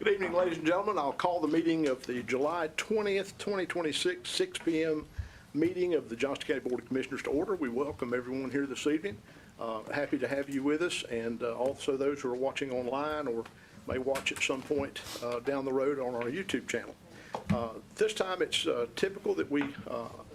Good evening, ladies and gentlemen. I'll call the meeting of the July 20th, 2026, 6 p.m. meeting of the Johnston County Board of Commissioners to order. We welcome everyone here this evening. Happy to have you with us, and also those who are watching online or may watch at some point down the road on our YouTube channel. This time it's typical that we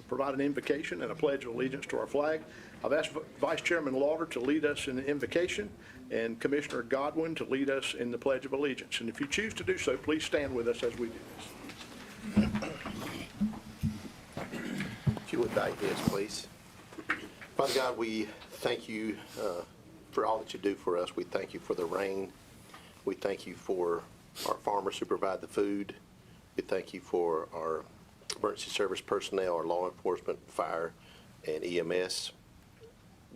provide an invocation and a pledge of allegiance to our flag. I've asked Vice Chairman Lauder to lead us in the invocation and Commissioner Godwin to lead us in the Pledge of Allegiance. And if you choose to do so, please stand with us as we do this. If you would bow your heads, please. Father God, we thank you for all that you do for us. We thank you for the rain. We thank you for our farmers who provide the food. We thank you for our emergency service personnel, our law enforcement, fire, and EMS.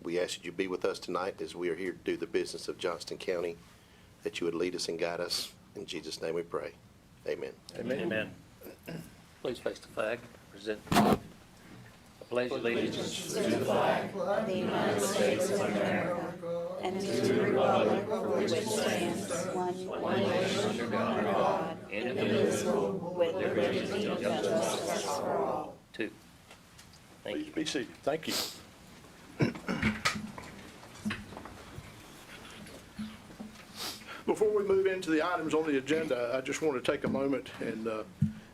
We ask that you be with us tonight as we are here to do the business of Johnston County, that you would lead us and guide us. In Jesus' name we pray. Amen. Amen. Amen. Please face the flag. Present. I pledge allegiance to the flag of the United States of America and to the republic for which it stands, one nation under God, indivisible, with liberty and justice for all. Two. Thank you. Please be seated. Thank you. Before we move into the items on the agenda, I just want to take a moment and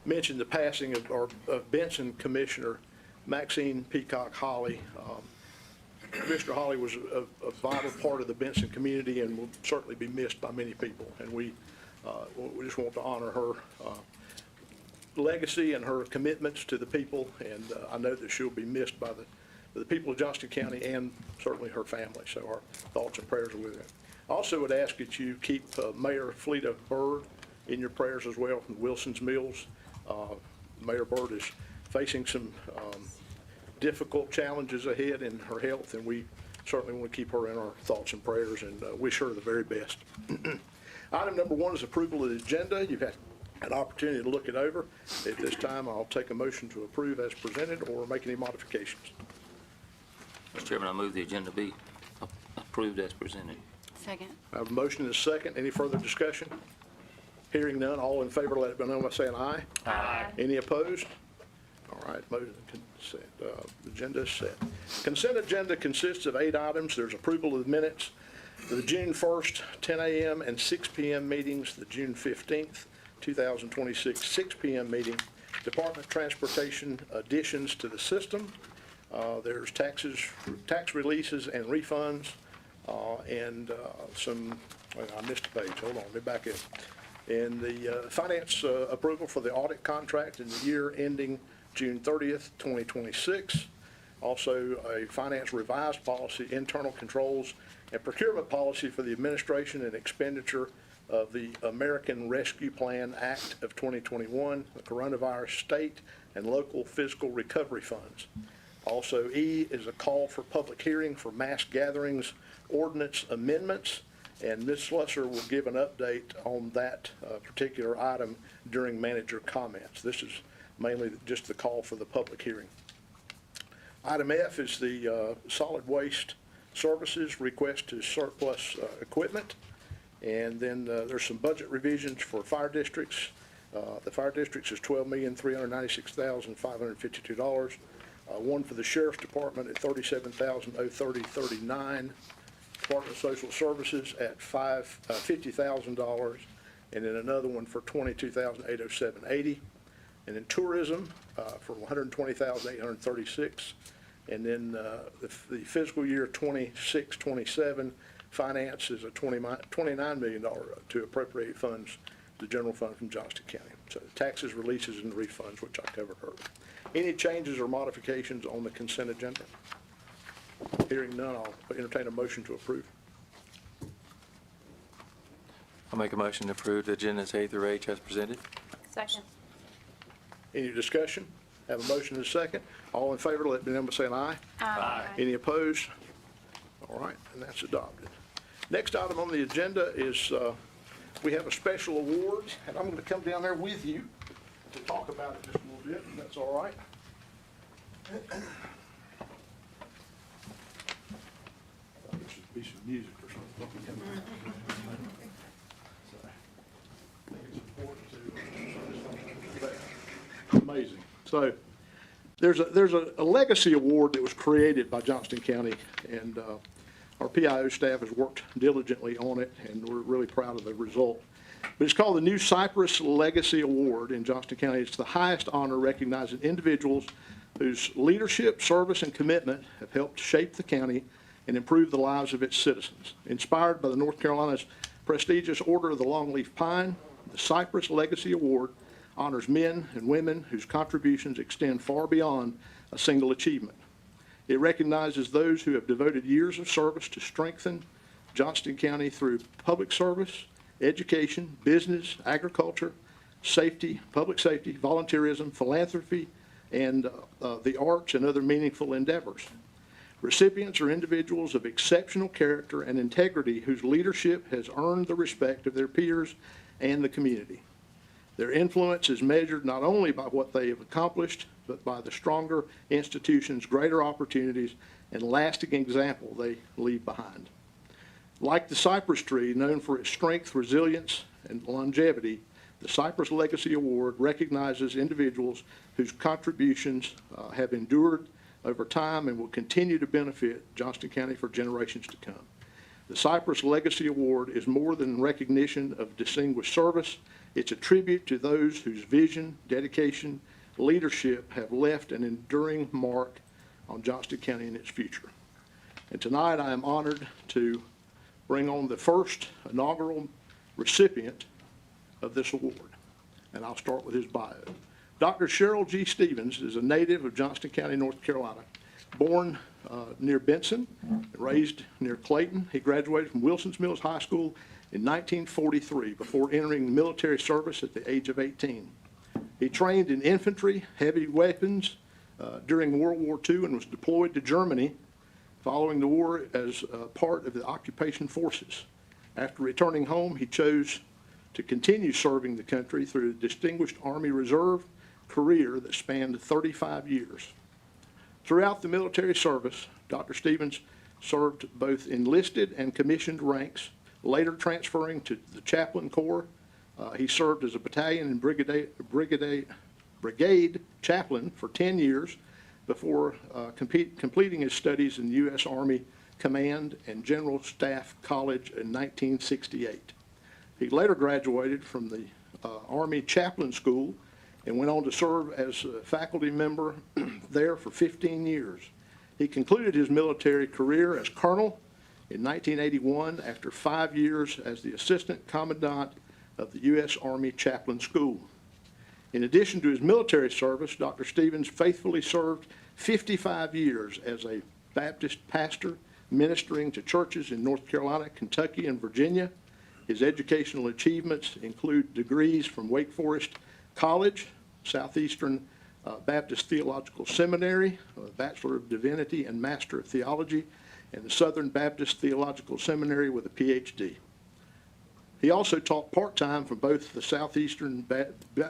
mention the passing of Benson Commissioner Maxine Peacock Holly. Commissioner Holly was a vital part of the Benson community and will certainly be missed by many people. And we just want to honor her legacy and her commitments to the people. And I know that she'll be missed by the people of Johnston County and certainly her family. So our thoughts and prayers are with her. I also would ask that you keep Mayor Fleta Bird in your prayers as well from Wilson's Mills. Mayor Bird is facing some difficult challenges ahead in her health, and we certainly want to keep her in our thoughts and prayers and wish her the very best. Item number one is approval of the agenda. You've had an opportunity to look it over. At this time, I'll take a motion to approve as presented or make any modifications. Mr. Chairman, I move the agenda be approved as presented. Second. I have a motion and a second. Any further discussion? Hearing none, all in favor, let it be known by saying aye. Aye. Any opposed? All right, motion consent. Agenda is set. Consent agenda consists of 8 items. There's approval of the minutes for the June 1st, 10 a.m. and 6 p.m. meetings, the June 15th, 2026, 6 p.m. meeting, Department of Transportation additions to the system. There's tax releases and refunds, and some, I missed a page, hold on, let me back up. And the finance approval for the audit contract in the year ending June 30th, 2026. Also a finance revised policy, internal controls, and procurement policy for the administration and expenditure of the American Rescue Plan Act of 2021, the coronavirus state and local fiscal recovery funds. Also, E is a call for public hearing for mass gatherings ordinance amendments, and Ms. Slusser will give an update on that particular item during manager comments. This is mainly just the call for the public hearing. Item F is the solid waste services request to surplus equipment, and then there's some budget revisions for fire districts. The fire districts is $12,396,552. One for the Sheriff's Department at $37,030.39. Department of Social Services at $50,000, and then another one for $22,807.80. And then tourism for $120,836. And then the fiscal year 26-27 finance is a $29 million to appropriate funds to the general fund from Johnston County. So the taxes, releases, and refunds, which I covered earlier. Any changes or modifications on the consent agenda? Hearing none, I'll entertain a motion to approve. I'll make a motion to approve the agendas A through H as presented. Second. Any discussion? Have a motion and a second. All in favor, let me know by saying aye. Aye. Any opposed? All right, and that's adopted. Next item on the agenda is we have a special award, and I'm going to come down there with you to talk about it just a little bit, if that's all right. There should be some music or something. Sorry. amazing. So there's a legacy award that was created by Johnston County, and our PIO staff has worked diligently on it, and we're really proud of the result. But it's called the New Cypress Legacy Award in Johnston County. It's the highest honor recognizing individuals whose leadership, service, and commitment have helped shape the county and improve the lives of its citizens. Inspired by the North Carolina's prestigious Order of the Longleaf Pine, the Cypress Legacy Award honors men and women whose contributions extend far beyond a single achievement. It recognizes those who have devoted years of service to strengthen Johnston County through public service, education, business, agriculture, safety, public safety, volunteerism, philanthropy, and the arts and other meaningful endeavors. Recipients are individuals of exceptional character and integrity whose leadership has earned the respect of their peers and the community. Their influence is measured not only by what they have accomplished, but by the stronger institution's greater opportunities and lasting example they leave behind. Like the cypress tree, known for its strength, resilience, and longevity, the Cypress Legacy Award recognizes individuals whose contributions have endured over time and will continue to benefit Johnston County for generations to come. The Cypress Legacy Award is more than recognition of distinguished service. It's a tribute to those whose vision, dedication, leadership have left an enduring mark on Johnston County and its future. And tonight I am honored to bring on the first inaugural recipient of this award. And I'll start with his bio. Dr. Cheryl G. Stevens is a native of Johnston County, North Carolina. Born near Benson, raised near Clayton. He graduated from Wilson's Mills High School in 1943 before entering the military service at the age of 18. He trained in infantry, heavy weapons during World War II and was deployed to Germany following the war as part of the occupation forces. After returning home, he chose to continue serving the country through a distinguished Army Reserve career that spanned 35 years. Throughout the military service, Dr. Stevens served both enlisted and commissioned ranks, later transferring to the Chaplain Corps. He served as a battalion and brigade chaplain for 10 years before completing his studies in the U.S. Army Command and General Staff College in 1968. He later graduated from the Army Chaplain School and went on to serve as a faculty member there for 15 years. He concluded his military career as colonel in 1981 after 5 years as the assistant commandant of the U.S. Army Chaplain School. In addition to his military service, Dr. Stevens faithfully served 55 years as a Baptist pastor, ministering to churches in North Carolina, Kentucky, and Virginia. His educational achievements include degrees from Wake Forest College, Southeastern Baptist Theological Seminary, a Bachelor of Divinity and Master of Theology, and the Southern Baptist Theological Seminary with a PhD. He also taught part-time from both the Southeastern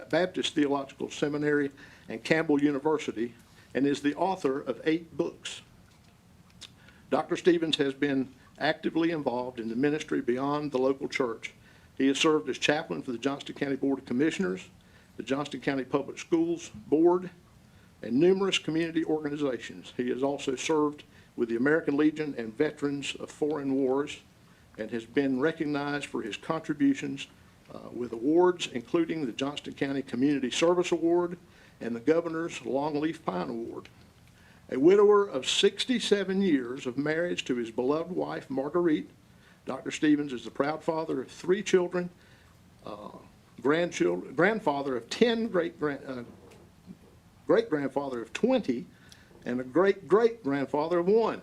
Baptist Theological Seminary and Campbell University, and is the author of 8 books. Dr. Stevens has been actively involved in the ministry beyond the local church. He has served as chaplain for the Johnston County Board of Commissioners, the Johnston County Public Schools Board, and numerous community organizations. He has also served with the American Legion and Veterans of Foreign Wars, and has been recognized for his contributions with awards, including the Johnston County Community Service Award and the Governor's Longleaf Pine Award. A widower of 67 years of marriage to his beloved wife, Marguerite, Dr. Stevens is the proud father of 3 children, grandfather of 10, great-grandfather of 20, and a great-great-grandfather of 1.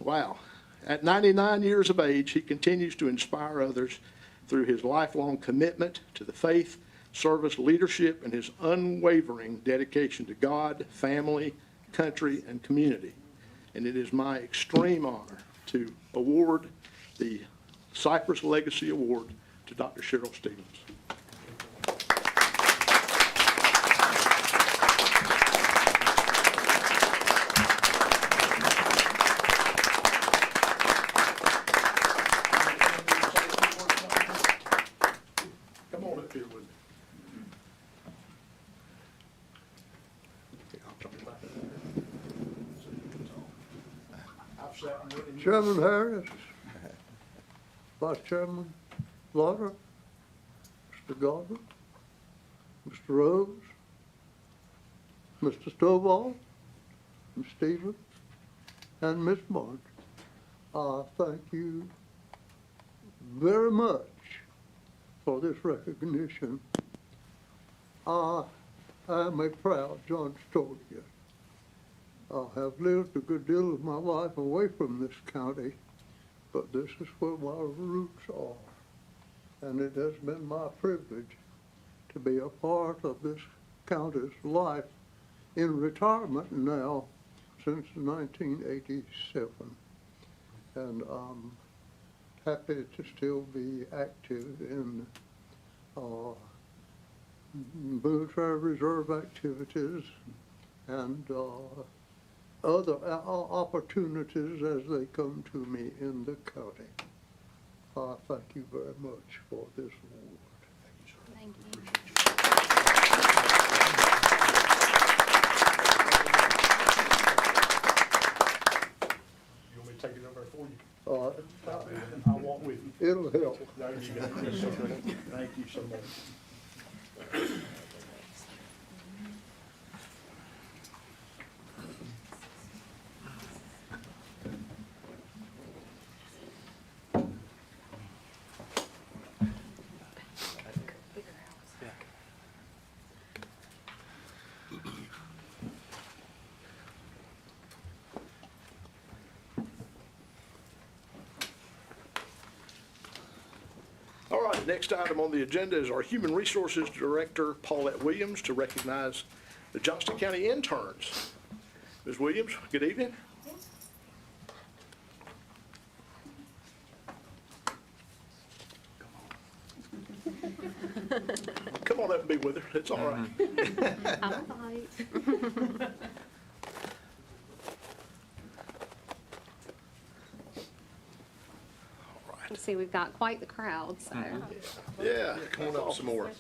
Wow. At 99 years of age, he continues to inspire others through his lifelong commitment to the faith, service, leadership, and his unwavering dedication to God, family, country, and community. And it is my extreme honor to award the Cypress Legacy Award to Dr. Cheryl Stevens. Come on up here with me. Chairman Harris, Vice Chairman Lauder, Mr. Gardner, Mr. Rose, Mr. Stovall, Ms. Stevens, and Ms. March. I thank you very much for this recognition. I am a proud Johnstonian. I have lived a good deal of my life away from this county, but this is where my roots are. And it has been my privilege to be a part of this county's life in retirement now since 1987. And I'm happy to still be active in military reserve activities and other opportunities as they come to me in the county. I thank you very much for this award. Thank you. You want me to take it over for you? I I walk with you. It'll help. There you go. Thank you so much. All right, next item on the agenda is our Human Resources Director, Paulette Williams, to recognize the Johnston County interns. Ms. Williams, good evening. Come on up and be with her, it's all right. I'll fight. Let's see, we've got quite the crowd, so. Yeah, come on up some more.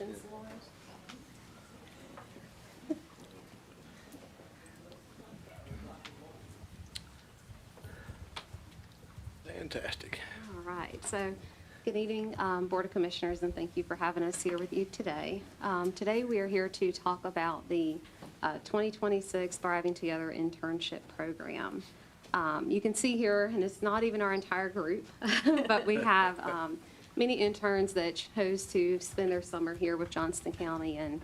Fantastic. All right, so good evening, Board of Commissioners, and thank you for having us here with you today. Today, we are here to talk about the 2026 Thriving Together internship program. You can see here, and it's not even our entire group, but we have many interns that chose to spend their summer here with Johnston County and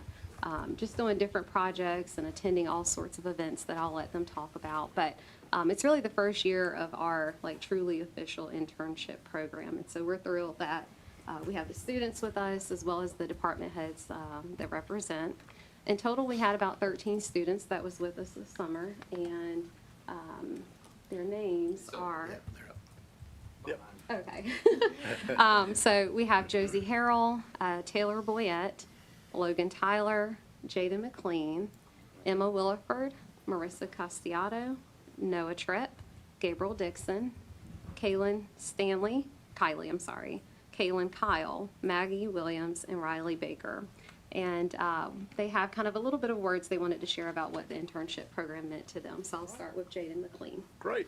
just doing different projects and attending all sorts of events that I'll let them talk about. But it's really the first year of our truly official internship program, and so we're thrilled that we have the students with us as well as the department heads that represent. In total, we had about 13 students that was with us this summer, and their names are. Yep. Okay. So we have Josie Harrell, Taylor Boyette, Logan Tyler, Jada McLean, Emma Williford, Marissa Castiato, Noah Tripp, Gabriel Dixon, Kylie, Kaylin Kyle, Maggie Williams, and Riley Baker. And they have kind of a little bit of words they wanted to share about what the internship program meant to them. So I'll start with Jaden McLean. Great.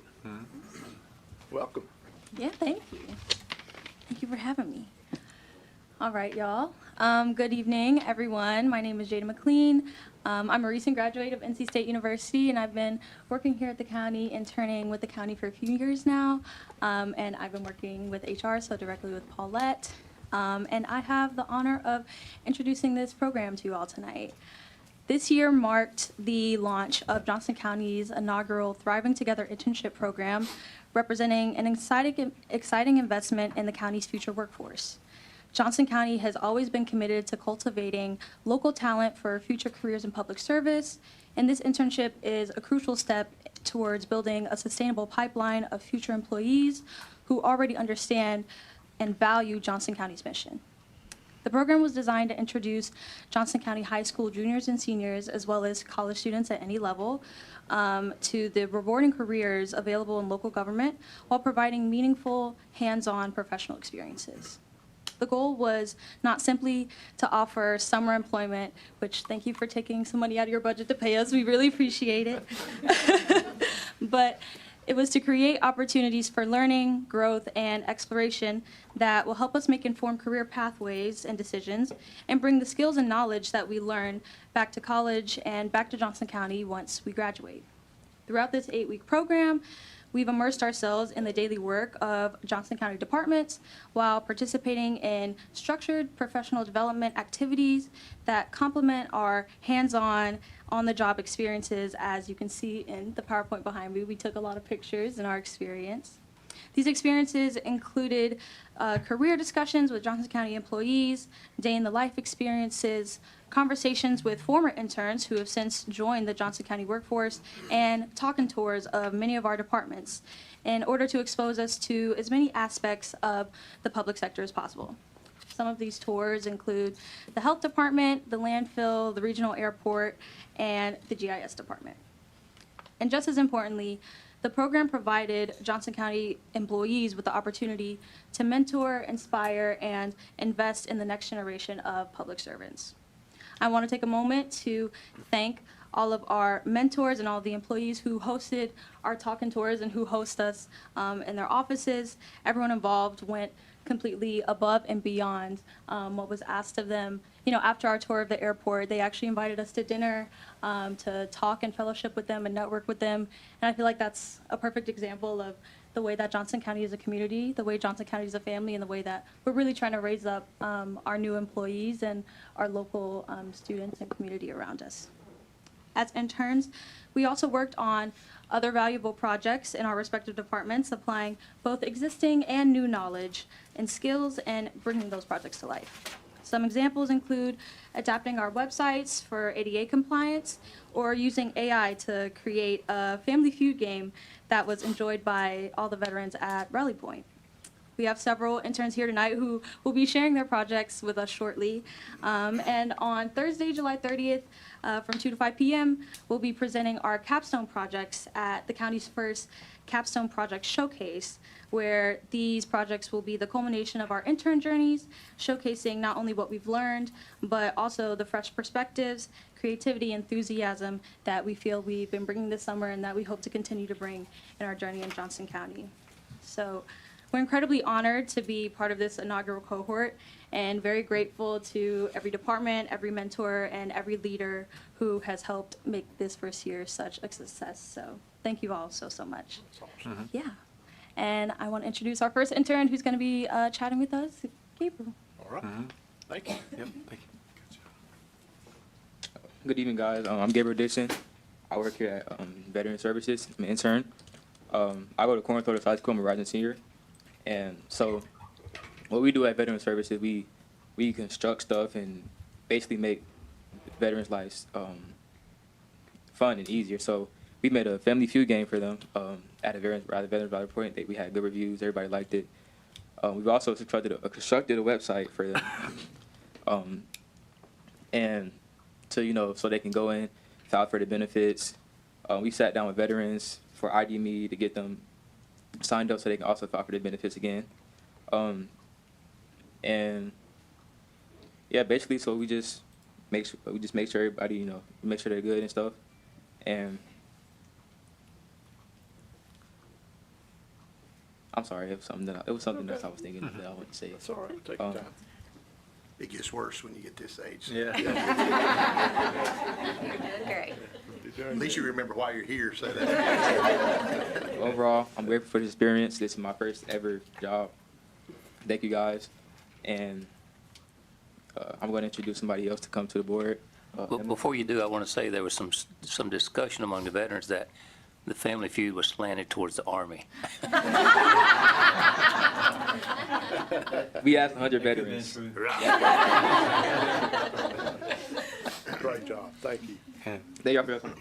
Welcome. Yeah, thank you. Thank you for having me. All right, y'all. Good evening, everyone. My name is Jada McLean. I'm a recent graduate of NC State University, and I've been working here at the county, interning with the county for a few years now. And I've been working with HR, so directly with Paulette. And I have the honor of introducing this program to you all tonight. This year marked the launch of Johnston County's inaugural Thriving Together internship program, representing an exciting investment in the county's future workforce. Johnston County has always been committed to cultivating local talent for future careers in public service, and this internship is a crucial step towards building a sustainable pipeline of future employees who already understand and value Johnston County's mission. The program was designed to introduce Johnston County High School juniors and seniors, as well as college students at any level, to the rewarding careers available in local government while providing meaningful, hands-on professional experiences. The goal was not simply to offer summer employment, which thank you for taking some money out of your budget to pay us, we really appreciate it, but It was to create opportunities for learning, growth, and exploration that will help us make informed career pathways and decisions and bring the skills and knowledge that we learn back to college and back to Johnston County once we graduate. Throughout this 8-week program, we've immersed ourselves in the daily work of Johnston County departments while participating in structured professional development activities that complement our hands-on, on-the-job experiences. As you can see in the PowerPoint behind me, we took a lot of pictures in our experience. These experiences included career discussions with Johnston County employees, day-in-the-life experiences, conversations with former interns who have since joined the Johnston County workforce, and talking tours of many of our departments in order to expose us to as many aspects of the public sector as possible. Some of these tours include the health department, the landfill, the regional airport, and the GIS department. And just as importantly, the program provided Johnston County employees with the opportunity to mentor, inspire, and invest in the next generation of public servants. I want to take a moment to thank all of our mentors and all the employees who hosted our talking tours and who host us in their offices. Everyone involved went completely above and beyond what was asked of them. You know, after our tour of the airport, they actually invited us to dinner to talk and fellowship with them and network with them. And I feel like that's a perfect example of the way that Johnston County is a community, the way Johnston County is a family, and the way that we're really trying to raise up our new employees and our local students and community around us. As interns, we also worked on other valuable projects in our respective departments, applying both existing and new knowledge and skills and bringing those projects to life. Some examples include adapting our websites for ADA compliance or using AI to create a Family Feud game that was enjoyed by all the veterans at Rally Point. We have several interns here tonight who will be sharing their projects with us shortly. And on Thursday, July 30th, from 2 to 5 p.m., we'll be presenting our capstone projects at the county's first capstone project showcase, where these projects will be the culmination of our intern journeys, showcasing not only what we've learned, but also the fresh perspectives, creativity, enthusiasm that we feel we've been bringing this summer and that we hope to continue to bring in our journey in Johnston County. So we're incredibly honored to be part of this inaugural cohort and very grateful to every department, every mentor, and every leader who has helped make this first year such a success. So thank you all so much. Yeah. And I want to introduce our first intern who's going to be chatting with us, Gabriel. All right. Thank you. Yep, thank you. Good evening, guys. I'm Gabriel Dixon. I work here at Veteran Services. I'm an intern. I go to Cornthorpe High School. I'm a rising senior. And so what we do at Veteran Services, we construct stuff and basically make veterans' lives fun and easier. So we made a Family Feud game for them at a Veterans Rally Point. We had good reviews. Everybody liked it. We've also constructed a website for them. And so they can go in, file for the benefits. We sat down with veterans for ID Me to get them signed up so they can also file for the benefits again. And yeah, basically, so we just make sure everybody, make sure they're good and stuff. And I'm sorry, it was something else I was thinking that I wanted to say. That's all right. Take your time. It gets worse when you get this age. Yeah. Great. At least you remember why you're here, so that. Overall, I'm grateful for this experience. This is my first ever job. Thank you, guys. And I'm going to introduce somebody else to come to the board. Before you do, I want to say there was some discussion among the veterans that the Family Feud was slanted towards the Army. We asked 100 veterans. Great job. Thank you. Thank y'all for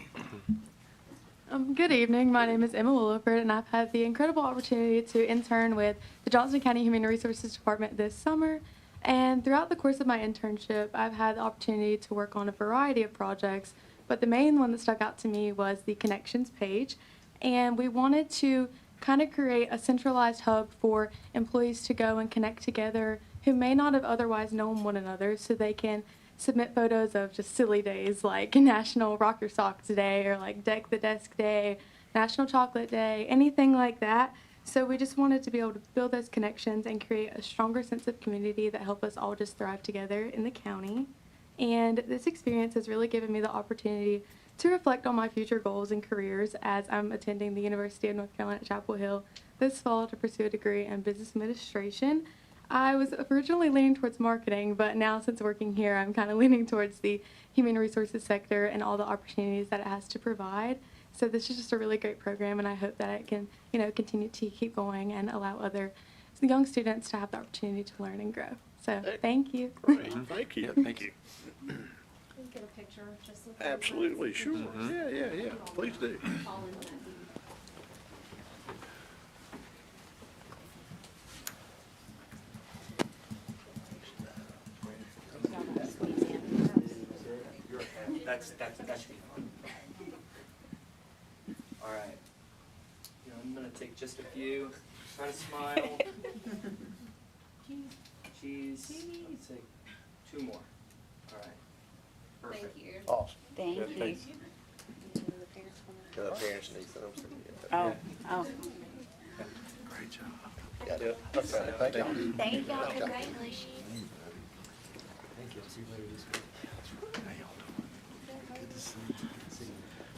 Good evening. My name is Emma Williford, and I've had the incredible opportunity to intern with the Johnston County Human Resources Department this summer. And throughout the course of my internship, I've had the opportunity to work on a variety of projects, but the main one that stuck out to me was the Connections page. And we wanted to kind of create a centralized hub for employees to go and connect together who may not have otherwise known one another, so they can submit photos of just silly days like National Rock Your Socks Day or like Deck the Desk Day, National Chocolate Day, anything like that. So we just wanted to be able to build those connections and create a stronger sense of community that help us all just thrive together in the county. And this experience has really given me the opportunity to reflect on my future goals and careers as I'm attending the University of North Carolina at Chapel Hill this fall to pursue a degree in business administration. I was originally leaning towards marketing, but now since working here, I'm kind of leaning towards the human resources sector and all the opportunities that it has to provide. So this is just a really great program, and I hope that it can, continue to keep going and allow other young students to have the opportunity to learn and grow. So thank you. Great, thank you. Thank you. Get a picture, just with Absolutely, sure. Yeah, please do. all in that. That should be fun. All right. I'm gonna take just a few. Try to smile. Cheese. Let's take 2 more. All right. Perfect. Thank you. Awesome. Thank you. Parents need some. Oh. Great job. Got it. Okay, thank you. Thank y'all. Congratulations. Thank you. I'll see you later this week.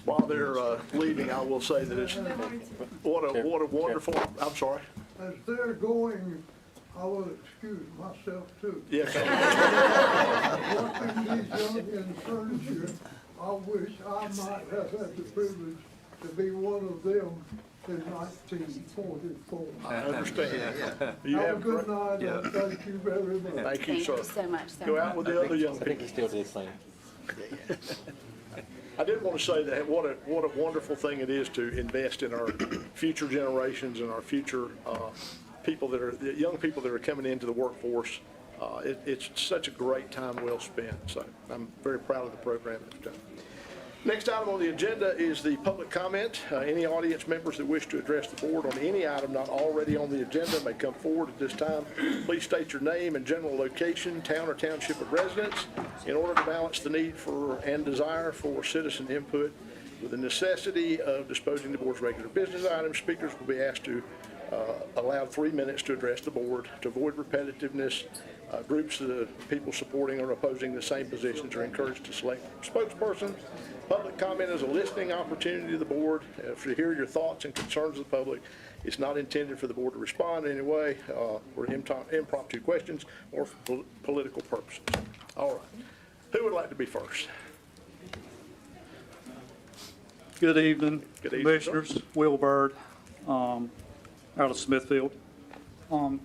While they're leaving, I will say that it's, what a wonderful, I'm sorry. As they're going, I will excuse myself too. Yes, Watching these young interns, I wish I might have had the privilege to be one of them in 1944. I understand. You Have a have, good night, and thank you very much. thank you, Thank sir. you so much, sir. Go out with the other young I think people. he still did sing. I did want to say that what a wonderful thing it is to invest in our future generations and our future people the young people that are coming into the workforce. It's such a great time well spent. So I'm very proud of the program that's done. Next item on the agenda is the public comment. Any audience members that wish to address the board on any item not already on the agenda may come forward at this time. Please state your name and general location, town or township of residence, in order to balance the need for and desire for citizen input. With the necessity of disposing the board's regular business items, speakers will be asked to allow 3 minutes to address the board. To avoid repetitiveness, groups of people supporting or opposing the same positions are encouraged to select spokespersons. Public comment is a listening opportunity to the board to hear your thoughts and concerns of the public. It's not intended for the board to respond in any way or impromptu questions or for political purposes. All right. Who would like to be first? Good evening, Good evening, Commissioners. Will Bird, out of Smithfield. Can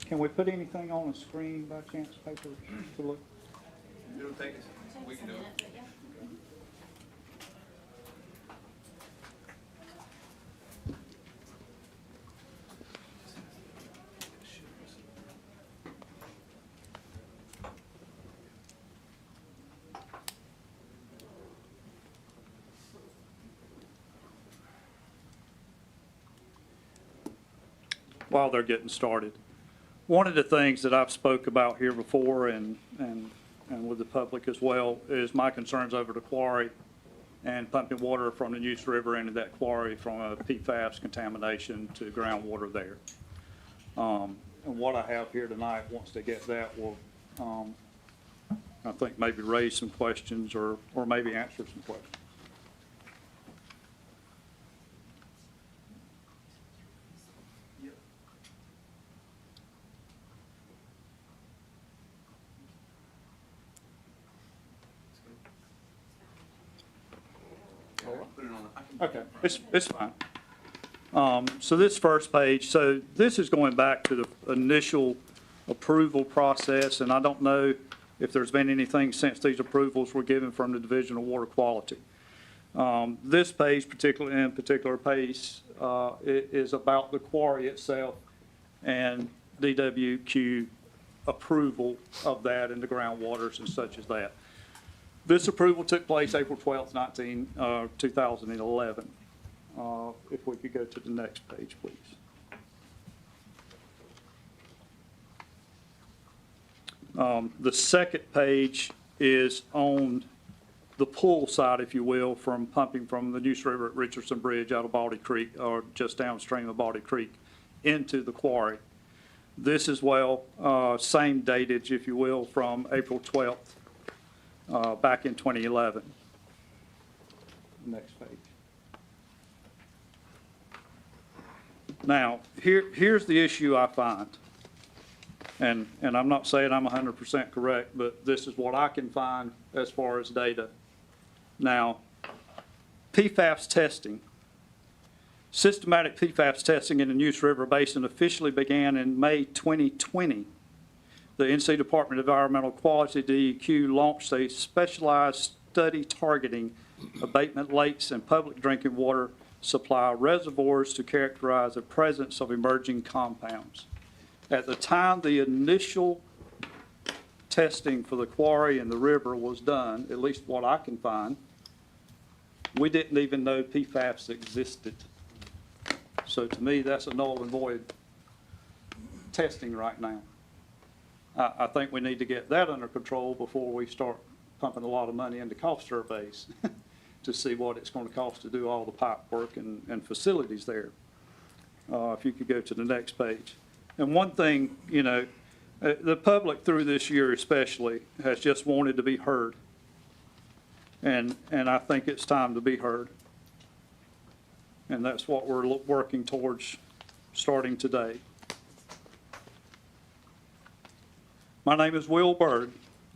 we put anything on the screen by chance, paper to look? We can do it. While they're getting started. One of the things that I've spoke about here before and with the public as well is my concerns over the quarry and pumping water from the Neuse River into that quarry from a PFAS contamination to groundwater there. And what I have here tonight, once they get that, will, I think maybe raise some questions or maybe answer some questions. Okay, it's fine. So this first page, so this is going back to the initial approval process, and I don't know if there's been anything since these approvals were given from the Division of Water Quality. This page, in particular page, is about the quarry itself and DWQ approval of that and the groundwaters and such as that. This approval took place April 12th, 2011. If we could go to the next page, please. The second page is on the the pull side, if you will, from pumping from the Neuse River at Richardson Bridge out of Baldy Creek, or just downstream of Baldy Creek, into the quarry. This as well, same datage, if you will, from April 12th, back in 2011. Next page. Now, here's the issue I find. And I'm not saying I'm 100% correct, but this is what I can find as far as data. Now, PFAS testing. Systematic PFAS testing in the Neuse River Basin officially began in May 2020. The NC Department of Environmental Quality, DEQ, launched a specialized study targeting abatement lakes and public drinking water supply reservoirs to characterize the presence of emerging compounds. At the time the initial testing for the quarry and the river was done, at least what I can find, we didn't even know PFAS existed. So to me, that's a null and void testing right now. I think we need to get that under control before we start pumping a lot of money into cost surveys to see what it's going to cost to do all the pipe work and facilities there. If you could go to the next page. And one thing, you know, the public through this year especially has just wanted to be heard. And I think it's time to be heard. And that's what we're working towards starting today. My name is Will Byrd,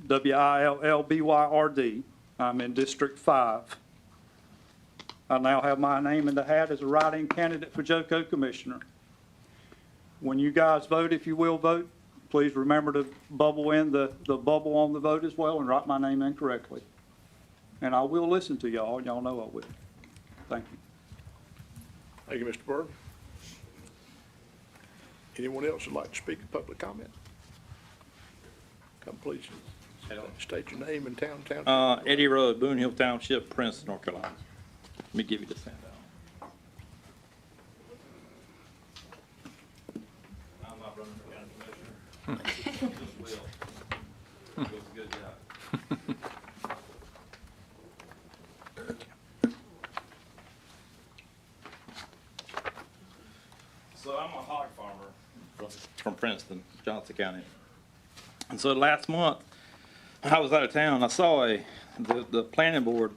Willbyrd. I'm in District 5. I now have my name in the hat as a write-in candidate for JOCO Commissioner. When you guys vote, if you will vote, please remember to bubble in the bubble on the vote as well and write my name in correctly. And I will listen to y'all. Y'all know I will. Thank you. Thank you, Mr. Byrd. Anyone else would like to speak in public comment? Come, please. State your name and town. Eddie Road, Boone Hill Township, Princeton, North Carolina. Let me give you this handout. I'm not running for county commissioner. Just Will. He does a good job. So I'm a hog farmer from Princeton, Johnston County. And so last month, I was out of town. I saw the planning board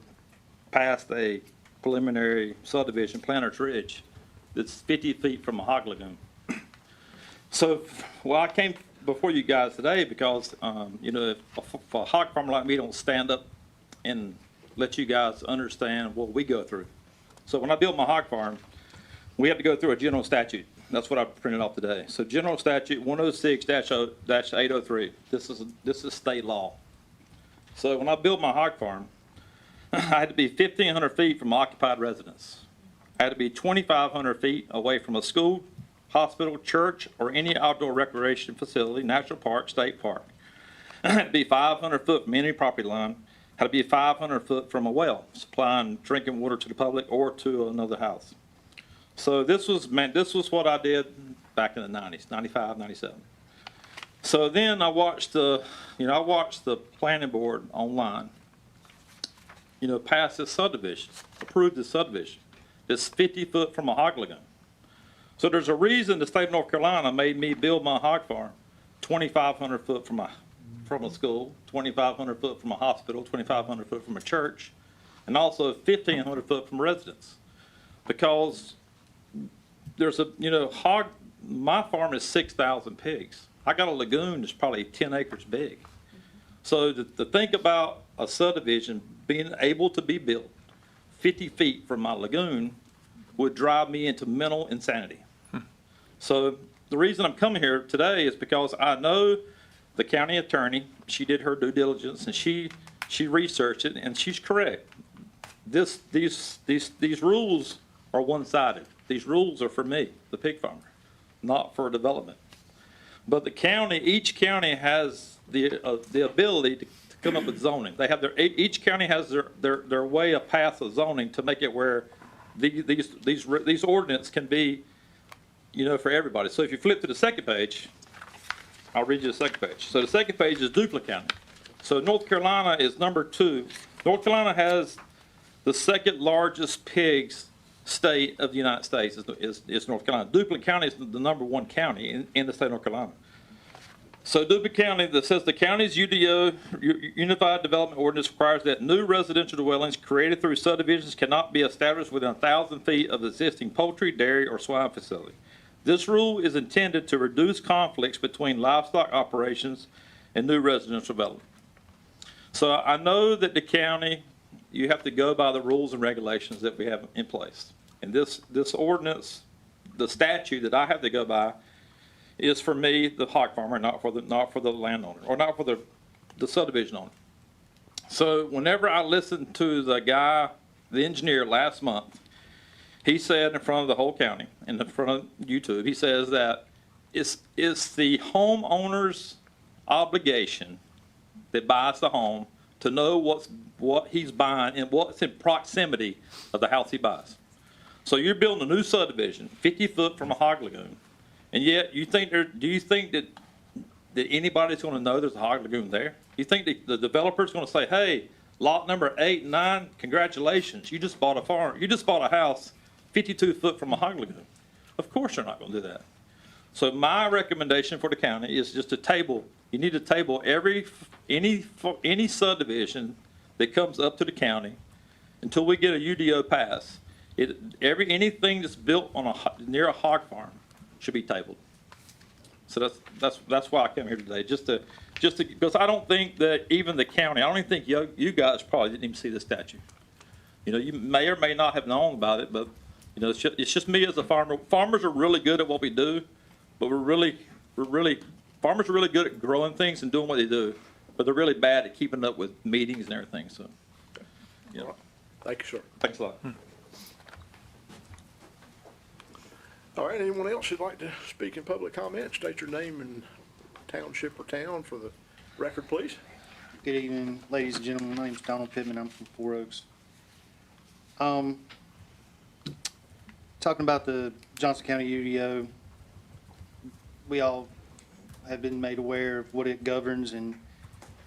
passed a preliminary subdivision, Planter's Ridge, that's 50 feet from a hog lagoon. So, well, I came before you guys today because, you know, if a hog farmer like me don't stand up and let you guys understand what we go through. So when I built my hog farm, we had to go through a general statute. That's what I printed off today. So General Statute 106-803. This is state law. So when I built my hog farm, I had to be 1,500 feet from occupied residence. I had to be 2,500 feet away from a school, hospital, church, or any outdoor recreation facility, national park, state park. I had to be 500 foot from any property line. I had to be 500 foot from a well, supplying drinking water to the public or to another house. So this was what I did back in the 90s, 95, 97. So then I watched the planning board online, pass this subdivision, approve this subdivision. That's 50 foot from a hog lagoon. So there's a reason the state of North Carolina made me build my hog farm 2,500 foot from a school, 2,500 foot from a hospital, 2,500 foot from a church, and also 1,500 foot from residents. Because there's my farm is 6,000 pigs. I got a lagoon that's probably 10 acres big. So to think about a subdivision being able to be built 50 feet from my lagoon would drive me into mental insanity. So the reason I'm coming here today is because I know the county attorney. She did her due diligence and she researched it, and she's correct. These rules are one-sided. These rules are for me, the pig farmer, not for development. But each county has the ability to come up with zoning. They have each county has their way, a path of zoning to make it where these ordinance can be, for everybody. So if you flip to the second page, I'll read you the second page. So the second page is Duplin County. So North Carolina is number 2 North Carolina has the second largest pigs state of the United States is North Carolina. Duplin County is the number one county in the state of North Carolina. So Duplin County, that says the county's UDO, Unified Development Ordinance, requires that new residential dwellings created through subdivisions cannot be established within 1,000 feet of existing poultry, dairy, or swine facility. This rule is intended to reduce conflicts between livestock operations and new residential development. So I know that the county, you have to go by the rules and regulations that we have in place. And this ordinance, the statute that I have to go by, is for me, the hog farmer, not for the landowner, or not for the subdivision owner. So whenever I listened to the guy, the engineer last month, he said in front of the whole county, in front of YouTube, he says that it's the homeowner's obligation that buys the home to know what he's buying and what's in proximity of the house he buys. So you're building a new subdivision, 50 foot from a hog lagoon, and yet do you think that anybody's going to know there's a hog lagoon there? You think the developer's going to say, hey, lot number 8 and 9, congratulations, you just bought a farm, you just bought a house 52 foot from a hog lagoon? Of course they're not going to do that. So my recommendation for the county is just to table, you need to table any subdivision that comes up to the county until we get a UDO pass. Anything that's built on near a hog farm should be tabled. So that's why I came here today, just to because I don't think that even the county, I don't even think you guys probably didn't even see the statute. You know, you may or may not have known about it, but you know, it's just me as a farmer. Farmers are really good at what we do, but farmers are really good at growing things and doing what they do, but they're really bad at keeping up with meetings and everything. So, you know. Thank you, sir. Thanks a lot. All right, anyone else who'd like to speak in public comment, state your name and township or town for the record, please. Good evening, ladies and gentlemen. My name's Donald Pittman. I'm from Four Oaks. Talking about the Johnston County UDO, we all have been made aware of what it governs and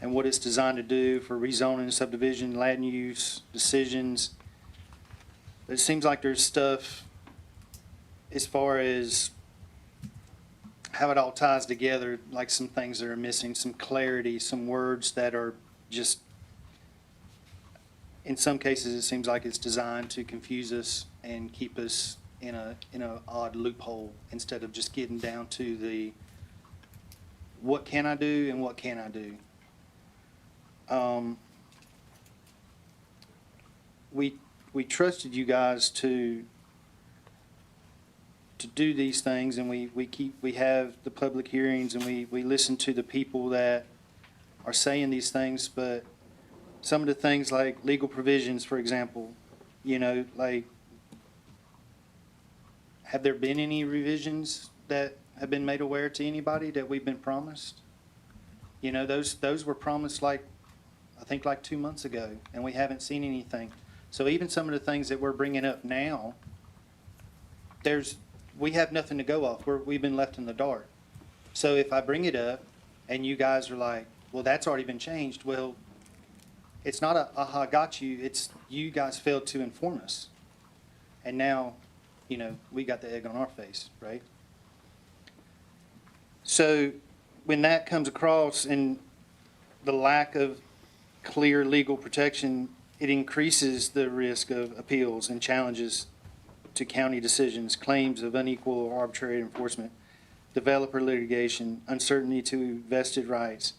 what it's designed to do for rezoning, subdivision, land use, decisions. It seems like there's stuff as far as how it all ties together, like some things that are missing, some clarity, some words that are just, in some cases, it seems like it's designed to confuse us and keep us in a odd loophole instead of just getting down to the what can I do and what can I do. We trusted you guys to do these things, and we have the public hearings, and we listen to the people that are saying these things, but some of the things like legal provisions, for example, you know, like, have there been any revisions that have been made aware to anybody that we've been promised? You know, those were promised I think 2 months ago, and we haven't seen anything. So even some of the things that we're bringing up now, we have nothing to go off. We've been left in the dark. So if I bring it up and you guys are like, well, that's already been changed, well, it's not aha, got you. It's you guys failed to inform us. And now, you know, we got the egg on our face, right? So when that comes across and the lack of clear legal protection, it increases the risk of appeals and challenges to county decisions, claims of unequal or arbitrary enforcement, developer litigation, uncertainty to vested rights,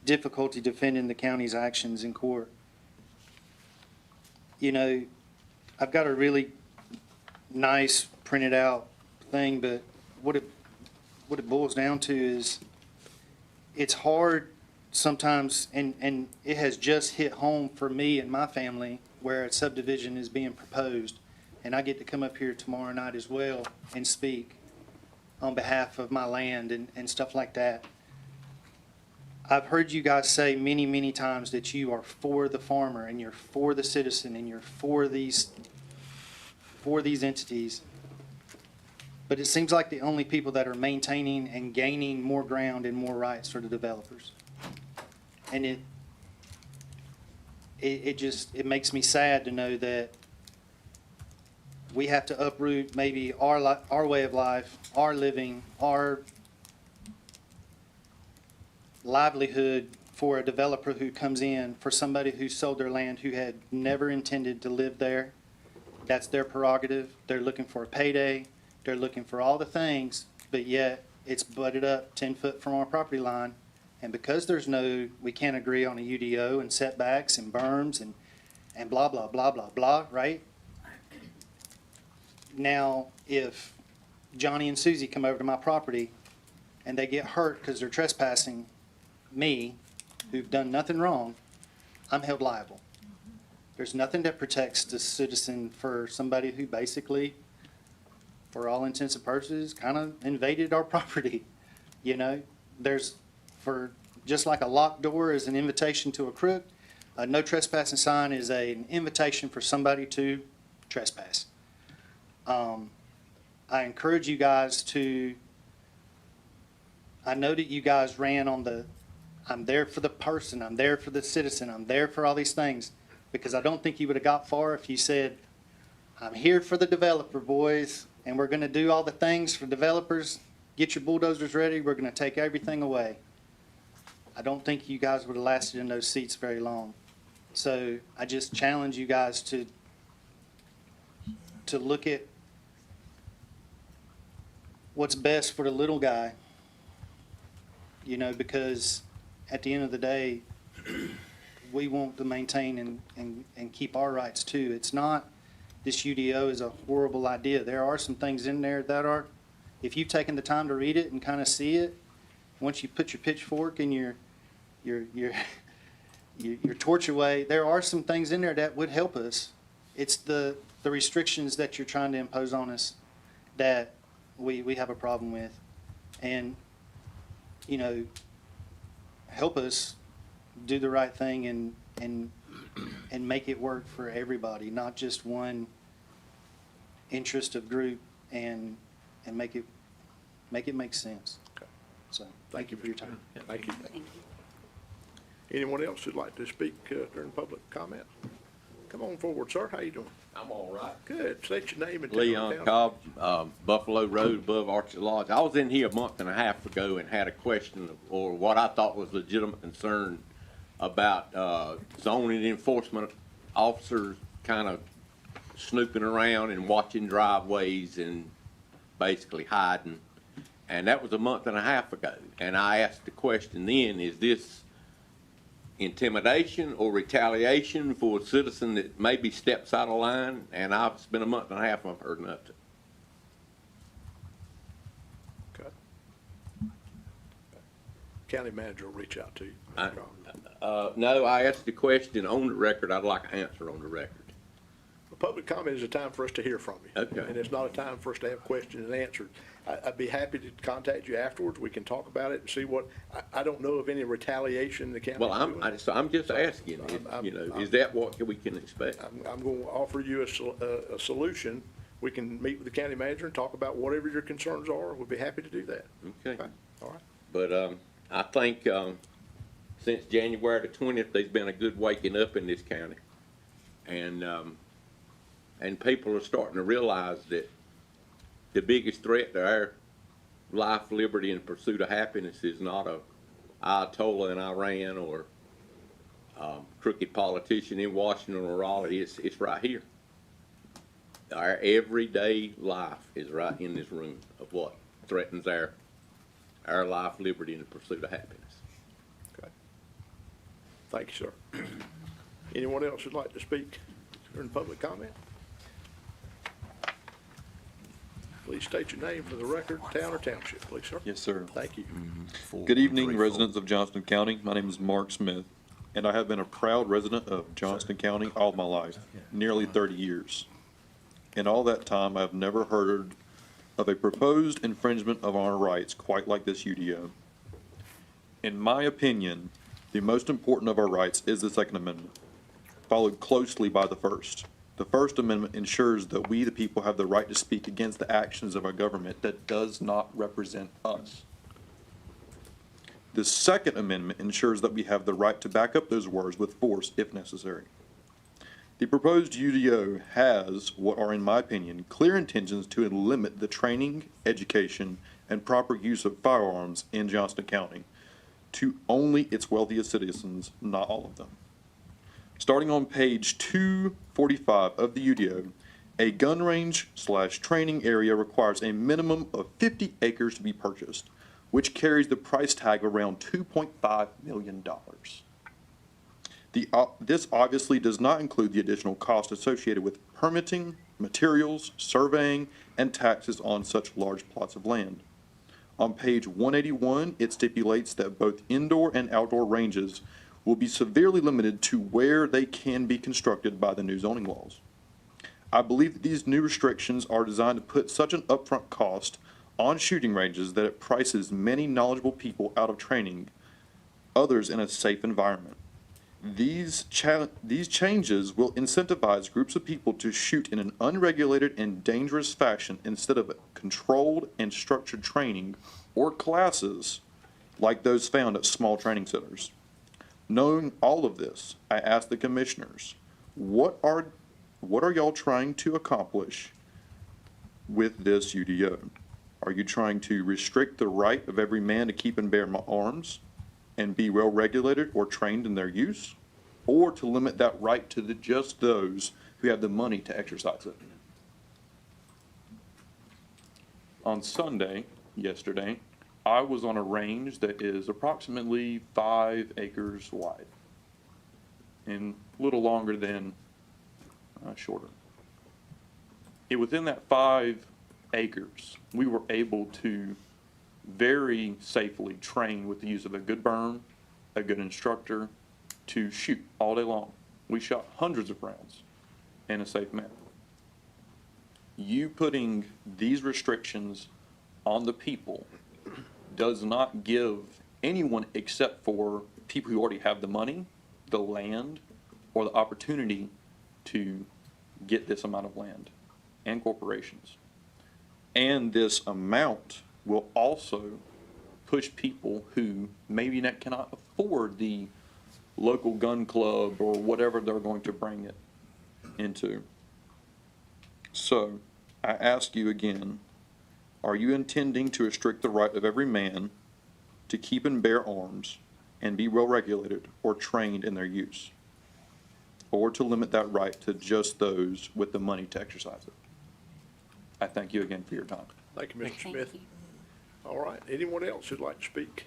difficulty defending the county's actions in court. You know, I've got a really nice printed out thing, but what it boils down to is it's hard sometimes, and it has just hit home for me and my family where a subdivision is being proposed, and I get to come up here tomorrow night as well and speak on behalf of my land and stuff like that. I've heard you guys say many, many times that you are for the farmer and you're for the citizen and you're for these entities. But it seems like the only people that are maintaining and gaining more ground and more rights are the developers. And it makes me sad to know that we have to uproot maybe our way of life, our living, our livelihood for a developer who comes in, for somebody who sold their land who had never intended to live there. That's their prerogative. They're looking for a payday. They're looking for all the things, but yet it's butted up 10 foot from our property line. And because we can't agree on a UDO and setbacks and berms and blah, blah, blah, blah, blah, right? Now, if Johnny and Susie come over to my property and they get hurt because they're trespassing me, who've done nothing wrong, I'm held liable. There's nothing that protects the citizen for somebody who basically, for all intents and purposes, kind of invaded our property. You know, just like a locked door is an invitation to a crook, a no trespassing sign is an invitation for somebody to trespass. I encourage you guys I know that you guys ran on I'm there for the person, I'm there for the citizen, I'm there for all these things, because I don't think you would have got far if you said, I'm here for the developer, boys, and we're going to do all the things for developers. Get your bulldozers ready, we're going to take everything away. I don't think you guys would have lasted in those seats very long. So I just challenge you guys to look at what's best for the little guy, you know, because at the end of the day, we want to maintain and keep our rights too. It's not, this UDO is a horrible idea. There are some things in there that are, if you've taken the time to read it and kind of see it, once you put your pitchfork and your torch away, there are some things in there that would help us. It's the restrictions that you're trying to impose on us that we have a problem with. And, you know, help us do the right thing and make it work for everybody, not just one interest of group, and make it make sense. Okay. So thank you for your time. Thank you. Anyone else who'd like to speak during public comment? Come on forward, sir. How you doing? I'm all right. Good. State your name and Leon town. Cobb, Buffalo Road above Archer Lodge. I was in here a month and a half ago and had a question or what I thought was legitimate concern about zoning enforcement officers kind of snooping around and watching driveways and basically hiding. And that was a month and a half ago. And I asked the question then, is this intimidation or retaliation for a citizen that maybe steps out of line? And it's been a month and a half and I've heard nothing. Okay. County manager will reach out to you. No, I asked the question on the record. I'd like an answer on the record. Public comment is a time for us to hear from you. Okay. And it's not a time for us to have questions and answers. I'd be happy to contact you afterwards. We can talk about it and see what, I don't know of any retaliation the county. Well, I'm just asking, is that what we can expect? I'm going to offer you a solution. We can meet with the county manager and talk about whatever your concerns are. We'll be happy to do that. Okay. All right. But I think since January the 20th, there's been a good waking up in this county. And people are starting to realize that the biggest threat to our life, liberty, and pursuit of happiness is not a Ayatollah in Iran or crooked politician in Washington or Raleigh. It's right here. Our everyday life is right in this room of what threatens our life, liberty, and the pursuit of happiness. Okay. Thank you, sir. Anyone else who'd like to speak during public comment? Please state your name for the record, town or township, please, sir. Yes, sir. Thank you. Good evening, residents of Johnston County. My name is Mark Smith, and I have been a proud resident of Johnston County all my life, nearly 30 years. In all that time, I have never heard of a proposed infringement of our rights quite like this UDO. In my opinion, the most important of our rights is the Second Amendment, followed closely by the First. The First Amendment ensures that we, the people, have the right to speak against the actions of our government that does not represent us. The second amendment ensures that we have the right to back up those words with force if necessary. The proposed UDO has what are, in my opinion, clear intentions to limit the training, education, and proper use of firearms in Johnston County to only its wealthiest citizens, not all of them. Starting on page 245 of the UDO, a gun range / training area requires a minimum of 50 acres to be purchased, which carries the price tag around $2.5 million. This obviously does not include the additional cost associated with permitting, materials, surveying, and taxes on such large plots of land. On page 181, it stipulates that both indoor and outdoor ranges will be severely limited to where they can be constructed by the new zoning laws. I believe that these new restrictions are designed to put such an upfront cost on shooting ranges that it prices many knowledgeable people out of training others in a safe environment. These changes will incentivize groups of people to shoot in an unregulated and dangerous fashion instead of controlled and structured training or classes like those found at small training centers. Knowing all of this, I ask the commissioners, what are y'all trying to accomplish with this UDO? Are you trying to restrict the right of every man to keep and bear arms and be well regulated or trained in their use, or to limit that right to just those who have the money to exercise it? On Sunday, yesterday, I was on a range that is approximately 5 acres wide and a little longer than shorter. Within that 5 acres, we were able to very safely train with the use of a good berm, a good instructor, to shoot all day long. We shot hundreds of rounds in a safe manner. You putting these restrictions on the people does not give anyone except for people who already have the money, the land, or the opportunity to get this amount of land, and corporations. And this amount will also push people who maybe cannot afford the local gun club or whatever they're going to bring it into. So, I ask you again, are you intending to restrict the right of every man to keep and bear arms and be well regulated or trained in their use? Or to limit that right to just those with the money to exercise it? I thank you again for your time. Thank you, Mr. Smith. All right, anyone else who'd like to speak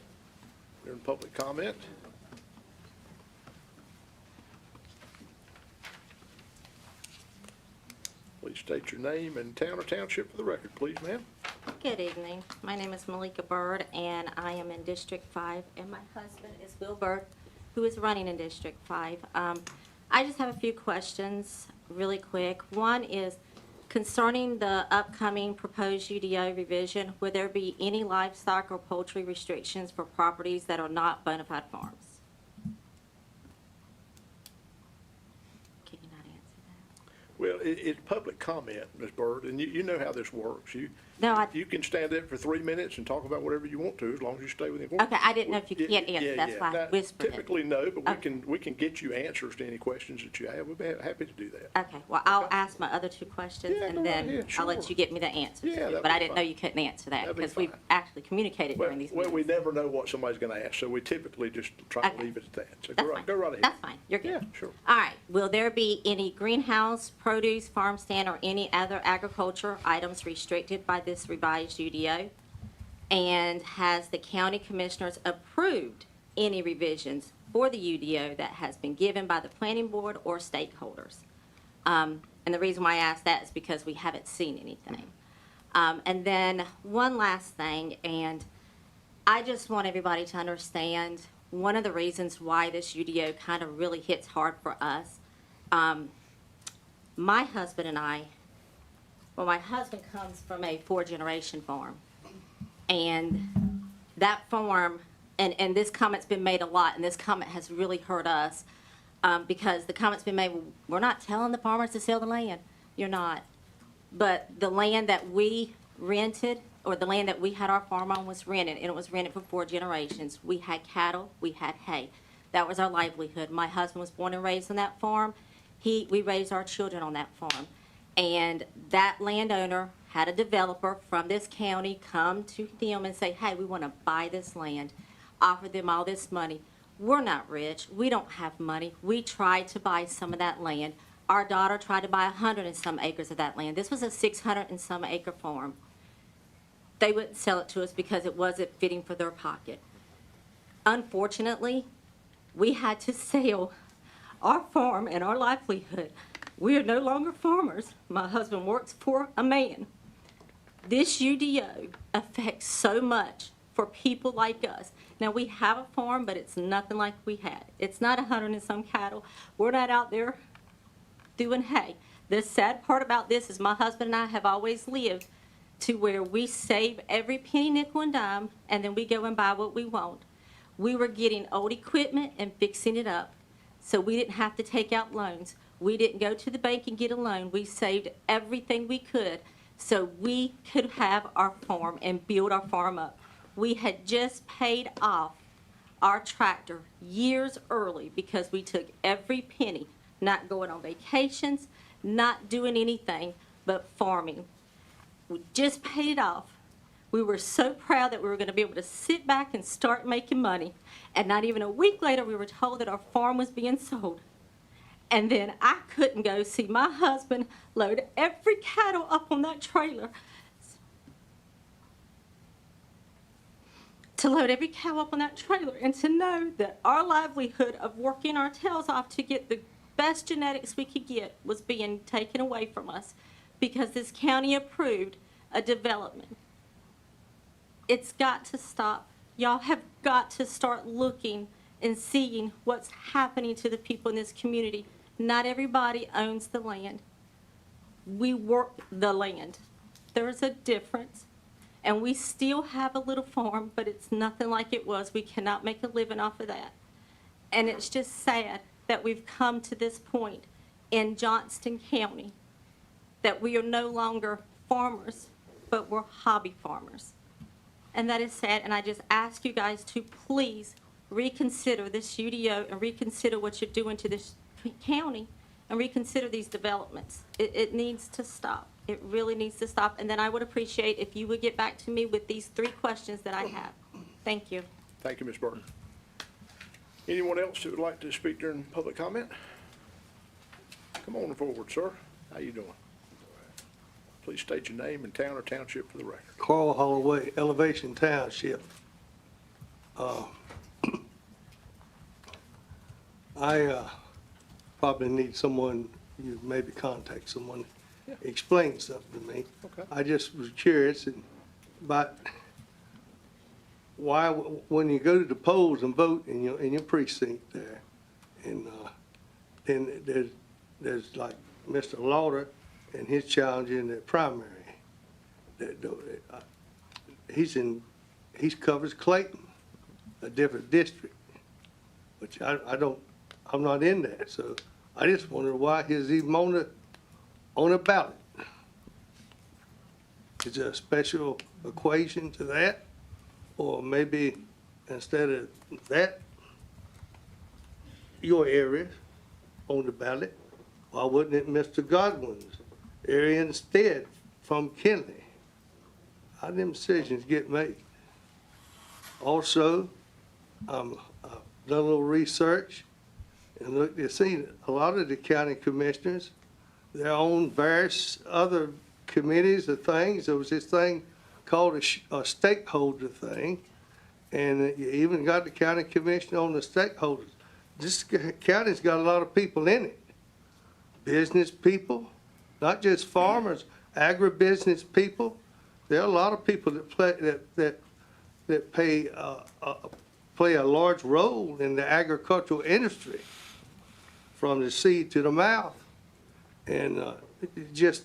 during public comment? Please state your name and town or township for the record, please, ma'am. Good evening. My name is Malika Bird, and I am in District 5, and my husband is Will Bird, who is running in District 5. I just have a few questions really quick. One is concerning the upcoming proposed UDO revision, will there be any livestock or poultry restrictions for properties that are not bona fide farms? Can you not answer that? Well, it's public comment, Ms. Bird, and you know how this works. No, You can stand there for 3 minutes and talk about whatever you want to, as long as you stay within. order. Okay, I didn't know if you can't answer. Yeah, That's yeah. why I Now, whispered it. Typically, no, but we can get you answers to any questions that you have. We'd be happy to do that. Okay, well, I'll ask my other 2 questions, Yeah, go and right then ahead, I'll let sure. you get me the answers. Yeah, that'd But I be didn't know fine. you couldn't answer that, That'd be because we've fine. actually communicated Well, during these well, meetings. we never know what somebody's gonna ask, so we typically just try to Okay. leave it at that. So That's go fine. right ahead. That's fine, you're good. Yeah, sure. All right, will there be any greenhouse, produce, farm stand, or any other agriculture items restricted by this revised UDO? And has the county commissioners approved any revisions for the UDO that has been given by the planning board or stakeholders? And the reason why I ask that is because we haven't seen anything. And then one last thing, and I just want everybody to understand one of the reasons why this UDO kind of really hits hard for us. My husband and I, well, my husband comes from a 4-generation farm. And that farm, and this comment's been made a lot, and this comment has really hurt us, because the comment's been made, well, we're not telling the farmers to sell the land. You're not. But the land that we rented or the land that we had our farm on was rented, and it was rented for 4 generations. We had cattle, we had hay. That was our livelihood. My husband was born and raised on that farm. We raised our children on that farm. And that landowner had a developer from this county come to them and say, hey, we want to buy this land, offer them all this money. We're not rich. We don't have money. We tried to buy some of that land. Our daughter tried to buy 100 and some acres of that land. This was a 600 and some acre farm. They wouldn't sell it to us because it wasn't fitting for their pocket. Unfortunately, we had to sell our farm and our livelihood. We are no longer farmers. My husband works for a man. This UDO affects so much for people like us. Now, we have a farm, but it's nothing like we had. It's not 100 and some cattle. We're not out there doing hay. The sad part about this is my husband and I have always lived to where we save every penny, nickel, and dime, and then we go and buy what we want. We were getting old equipment and fixing it up, so we didn't have to take out loans. We didn't go to the bank and get a loan. We saved everything we could so we could have our farm and build our farm up. We had just paid off our tractor years early because we took every penny, not going on vacations, not doing anything but farming. We just paid it off. We were so proud that we were going to be able to sit back and start making money. And not even a week later, we were told that our farm was being sold. And then I couldn't go see my husband load every cattle up on that trailer. To load every cow up on that trailer and to know that our livelihood of working our tails off to get the best genetics we could get was being taken away from us because this county approved a development. It's got to stop. Y'all have got to start looking and seeing what's happening to the people in this community. Not everybody owns the land. We work the land. There's a difference. And we still have a little farm, but it's nothing like it was. We cannot make a living off of that. And it's just sad that we've come to this point in Johnston County that we are no longer farmers, but we're hobby farmers. And that is sad, and I just ask you guys to please reconsider this UDO and reconsider what you're doing to this county and reconsider these developments. It needs to stop. It really needs to stop. And then I would appreciate if you would get back to me with these 3 questions that I have. Thank you. Thank you, Ms. Burton. Anyone else who would like to speak during public comment? Come on forward, sir. How you doing? Please state your name and town or township for the record. Carl Holloway, Elevation Township. I probably need someone, you maybe contact someone, explain something to me. Okay. I just was curious about why, when you go to the polls and vote in your precinct there, and then there's like Mr. Lauder and his challenge in the primary. He covers Clayton, a different district, which I'm not in that, so I just wonder why he's even on a ballot. Is there a special equation to that? Or maybe instead of that, your area on the ballot, why wouldn't it Mr. Godwin's area instead from Kinley? How them decisions get made? Also, I've done a little research and looked to see a lot of the county commissioners, they're on various other committees or things. There was this thing called a stakeholder thing, and you even got the county commissioner on the stakeholders. This county's got a lot of people in it. Business people, not just farmers, agribusiness people. There are a lot of people that play a large role in the agricultural industry, from the seed to the mouth. And just,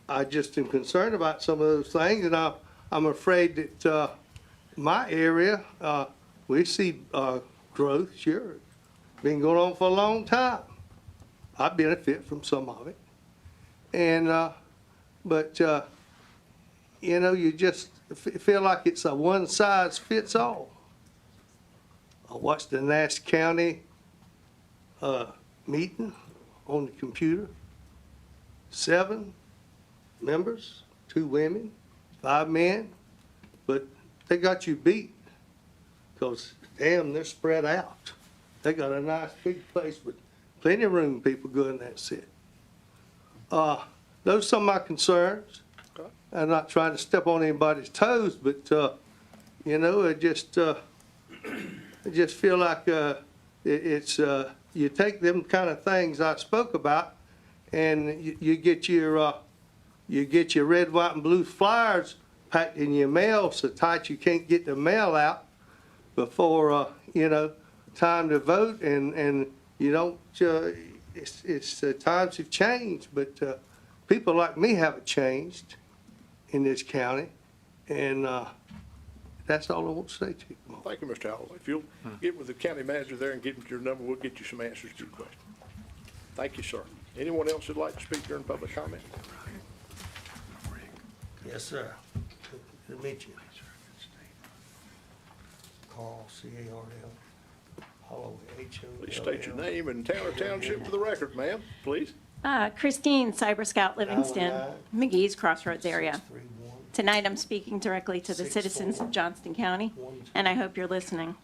I just am concerned about some of those things, and I'm afraid that my area, we see growth, sure, been going on for a long time. I benefit from some of it, and but you know, you just feel like it's a one size fits all. I watched the Nash County meeting on the computer. 7 members, 2 women, 5 men, but they got you beat because, damn, they're spread out. They got a nice big place with plenty of room, people go in there and sit. Those are some of my concerns. I'm not trying to step on anybody's toes, but, you know, I just feel like you take them kind of things I spoke about, and you get your red, white, and blue flyers packed in your mail so tight you can't get the mail out before, you know, time to vote, and you don't, it's times have changed, but people like me haven't changed in this county, and that's all I want to say to you. Thank you, Mr. Howell. If you'll get with the county manager there and get him your number, we'll get you some answers to your question. Thank you, sir. Anyone else who'd like to speak during public comment? Yes, sir. Good to meet you. Carl, C-A-R-L, Hollow, H-O-L-L. Please state your name and town or township for the record, ma'am, please. Christine, Cyber Scout, Livingston, McGee's Crossroads area. Tonight, I'm speaking directly to the citizens of Johnston County, and I hope you're listening.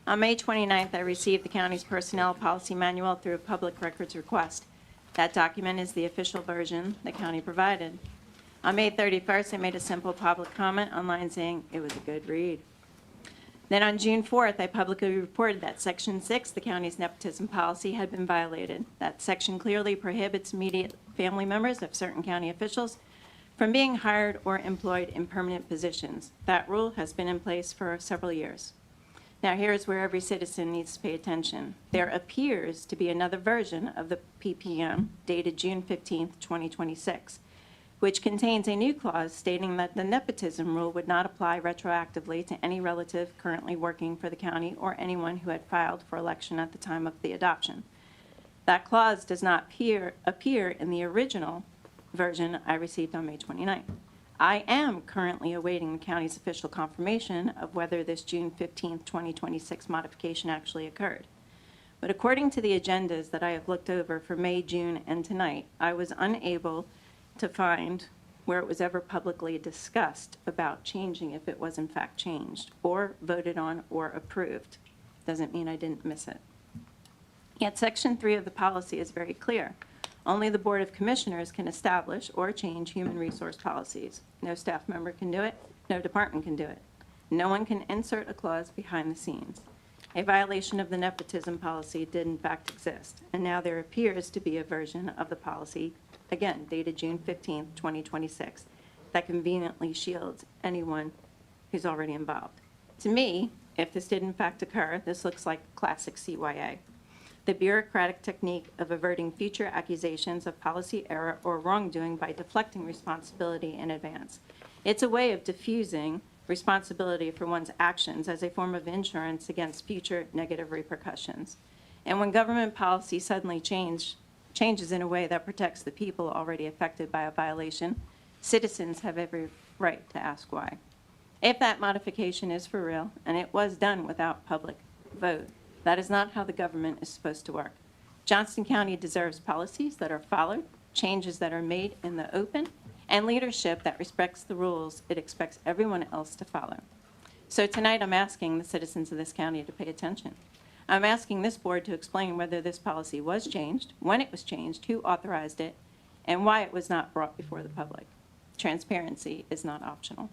On May 29th, I received the county's personnel policy manual through a public records request. That document is the official version the county provided. On May 31st, I made a simple public comment online saying it was a good read. Then on June 4th, I publicly reported that Section 6, the county's nepotism policy, had been violated. That section clearly prohibits immediate family members of certain county officials from being hired or employed in permanent positions. That rule has been in place for several years. Now here's where every citizen needs to pay attention. There appears to be another version of the PPM dated June 15th, 2026, which contains a new clause stating that the nepotism rule would not apply retroactively to any relative currently working for the county or anyone who had filed for election at the time of the adoption. That clause does not appear in the original version I received on May 29th. I am currently awaiting the county's official confirmation of whether this June 15th, 2026 modification actually occurred. But according to the agendas that I have looked over for May, June, and tonight, I was unable to find where it was ever publicly discussed about changing if it was in fact changed, or voted on or approved. Doesn't mean I didn't miss it. Yet Section 3 of the policy is very clear. Only the Board of Commissioners can establish or change human resource policies. No staff member can do it. No department can do it. No one can insert a clause behind the scenes. A violation of the nepotism policy did in fact exist, and now there appears to be a version of the policy, again, dated June 15th, 2026, that conveniently shields anyone who's already involved. To me, if this did in fact occur, this looks like classic CYA. The bureaucratic technique of averting future accusations of policy error or wrongdoing by deflecting responsibility in advance. It's a way of diffusing responsibility for one's actions as a form of insurance against future negative repercussions. And when government policy suddenly changes in a way that protects the people already affected by a violation, citizens have every right to ask why. If that modification is for real, and it was done without public vote, that is not how the government is supposed to work. Johnston County deserves policies that are followed, changes that are made in the open, and leadership that respects the rules it expects everyone else to follow. So tonight I'm asking the citizens of this county to pay attention. I'm asking this board to explain whether this policy was changed, when it was changed, who authorized it, and why it was not brought before the public. Transparency is not optional.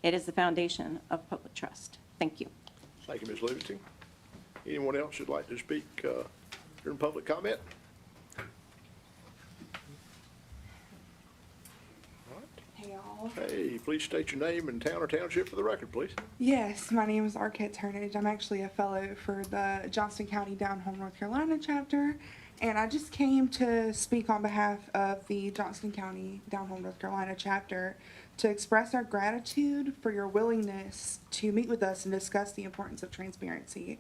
It is the foundation of public trust. Thank you. Thank you, Ms. Livingston. Anyone else who'd like to speak during public comment? Hey, y'all. Hey, please state your name and town or township for the record, please. Yes, my name is Arquette Turnage. I'm actually a fellow for the Johnston County Down Home, North Carolina chapter, and I just came to speak on behalf of the Johnston County Down Home, North Carolina chapter to express our gratitude for your willingness to meet with us and discuss the importance of transparency.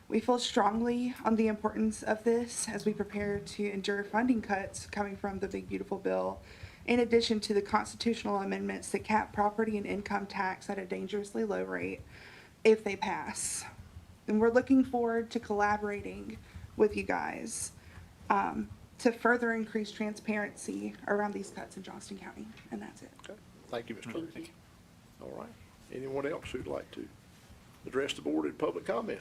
We feel strongly on the importance of this as we prepare to endure funding cuts coming from the Big Beautiful Bill in addition to the constitutional amendments that cap property and income tax at a dangerously low rate if they pass. And we're looking forward to collaborating with you guys to further increase transparency around these cuts in Johnston County. And that's it. Okay. Thank you, Ms. Clark. All right. Anyone else who'd like to address the board in public comment?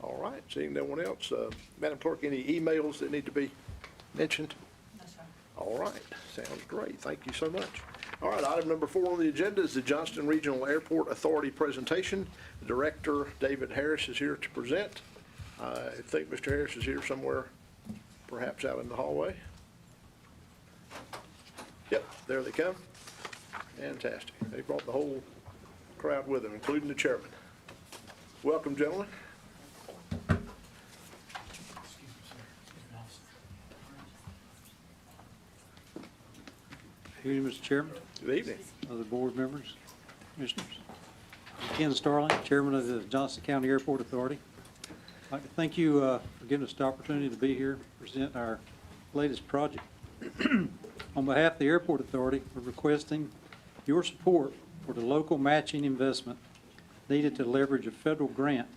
All right. Seeing no one else, Madam Clerk, any emails that need to be mentioned? No, sir. All right. Sounds great. Thank you so much. All right. Item number 4 on the agenda is the Johnston Regional Airport Authority presentation. Director David Harris is here to present. I think Mr. Harris is here somewhere, perhaps out in the hallway. Yep, there they come. Fantastic. They brought the whole crowd with them, including the chairman. Welcome, gentlemen. Good evening, Mr. Chairman. Good evening. Other board members, commissioners. Ken Starling, Chairman of the Johnston County Airport Authority. I'd like to thank you for giving us the opportunity to be here, present our latest project. On behalf of the Airport Authority, we're requesting your support for the local matching investment needed to leverage a federal grant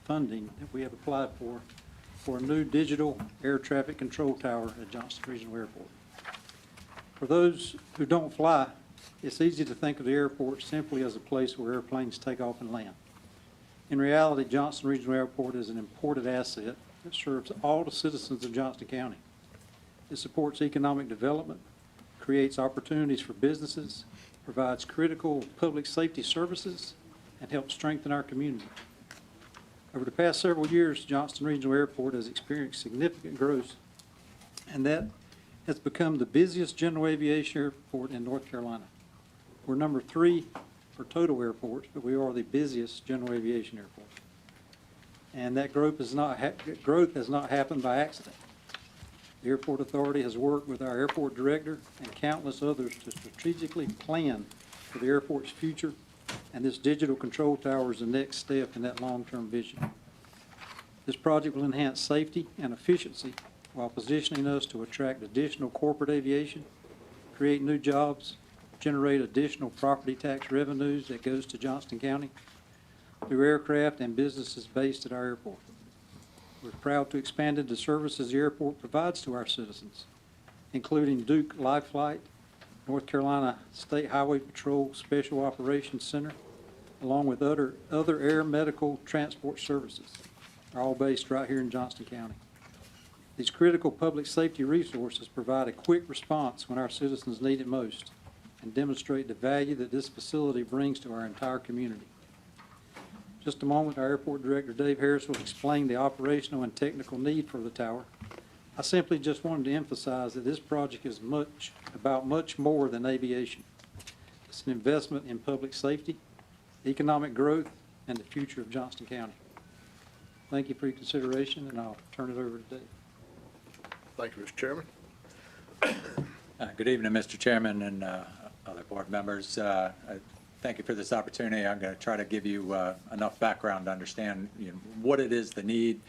funding that we have applied for a new digital air traffic control tower at Johnston Regional Airport. For those who don't fly, it's easy to think of the airport simply as a place where airplanes take off and land. In reality, Johnston Regional Airport is an important asset that serves all the citizens of Johnston County. It supports economic development, creates opportunities for businesses, provides critical public safety services, and helps strengthen our community. Over the past several years, Johnston Regional Airport has experienced significant growth, and that has become the busiest general aviation airport in North Carolina. We're number 3 for total airports, but we are the busiest general aviation airport. And that growth has not happened by accident. The Airport Authority has worked with our airport director and countless others to strategically plan for the airport's future, and this digital control tower is the next step in that long-term vision. This project will enhance safety and efficiency while positioning us to attract additional corporate aviation, create new jobs, generate additional property tax revenues that goes to Johnston County through aircraft and businesses based at our airport. We're proud to expand the services the airport provides to our citizens, including Duke Life Flight, North Carolina State Highway Patrol Special Operations Center, along with other air medical transport services, are all based right here in Johnston County. These critical public safety resources provide a quick response when our citizens need it most and demonstrate the value that this facility brings to our entire community. Just a moment, our Airport Director, Dave Harris, will explain the operational and technical need for the tower. I simply just wanted to emphasize that this project is about much more than aviation. It's an investment in public safety, economic growth, and the future of Johnston County. Thank you for your consideration, and I'll turn it over to Dave. Thank you, Mr. Chairman. Good evening, Mr. Chairman and other board members. Thank you for this opportunity. I'm going to try to give you enough background to understand what it is, the need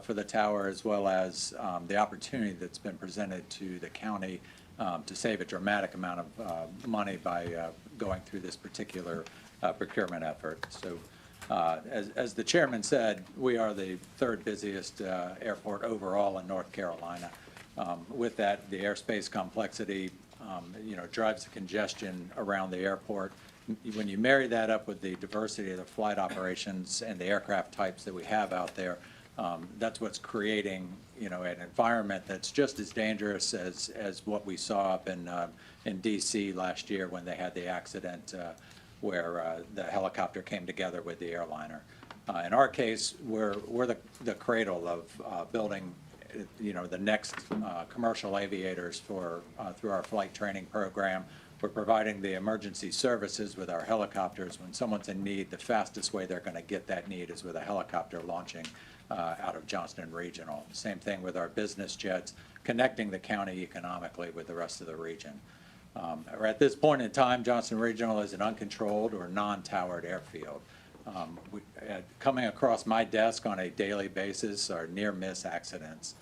for the tower, as well as the opportunity that's been presented to the county to save a dramatic amount of money by going through this particular procurement effort. So as the chairman said, we are the 3rd busiest airport overall in North Carolina. With that, the airspace complexity drives the congestion around the airport. When you marry that up with the diversity of the flight operations and the aircraft types that we have out there, that's what's creating, an environment that's just as dangerous as what we saw up in D.C. last year when they had the accident where the helicopter came together with the airliner. In our case, we're the cradle of building, the next commercial aviators through our flight training program. We're providing the emergency services with our helicopters. When someone's in need, the fastest way they're going to get that need is with a helicopter launching out of Johnston Regional. Same thing with our business jets, connecting the county economically with the rest of the region. At this point in time, Johnston Regional is an uncontrolled or non-towered airfield. Coming across my desk on a daily basis are near-miss accidents.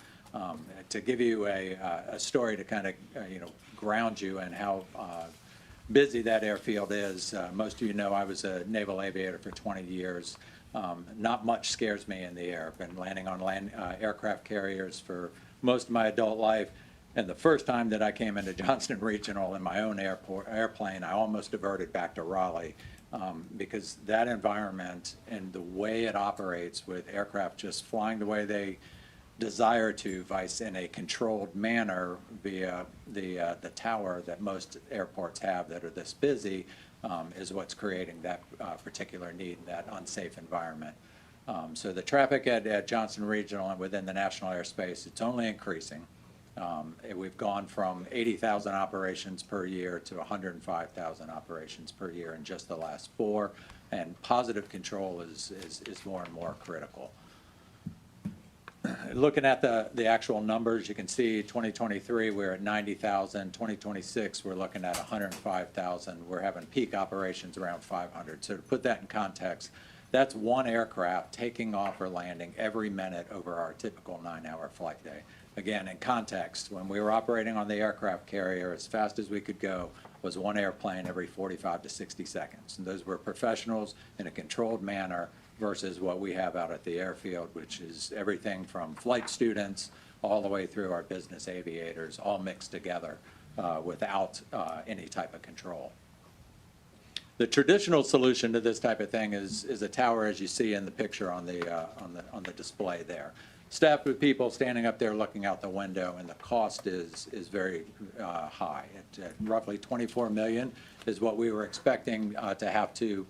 To give you a story to kind of, ground you in how busy that airfield is, most of you know I was a naval aviator for 20 years. Not much scares me in the air. I've been landing on aircraft carriers for most of my adult life. And the first time that I came into Johnston Regional in my own airplane, I almost diverted back to Raleigh because that environment and the way it operates with aircraft just flying the way they desire to, vice in a controlled manner via the tower that most airports have that are this busy, is what's creating that particular need, that unsafe environment. So the traffic at Johnston Regional and within the national airspace, it's only increasing. We've gone from 80,000 operations per year to 105,000 operations per year in just the last 4, and positive control is more and more critical. Looking at the actual numbers, you can see 2023, we're at 90,000. 2026, we're looking at 105,000. We're having peak operations around 500. So to put that in context, that's one aircraft taking off or landing every minute over our typical 9-hour flight day. Again, in context, when we were operating on the aircraft carrier, as fast as we could go was one airplane every 45 to 60 seconds. And those were professionals in a controlled manner versus what we have out at the airfield, which is everything from flight students all the way through our business aviators, all mixed together without any type of control. The traditional solution to this type of thing is a tower, as you see in the picture on the display there. Staffed with people standing up there looking out the window, and the cost is very high. At roughly $24 million is what we were expecting to have to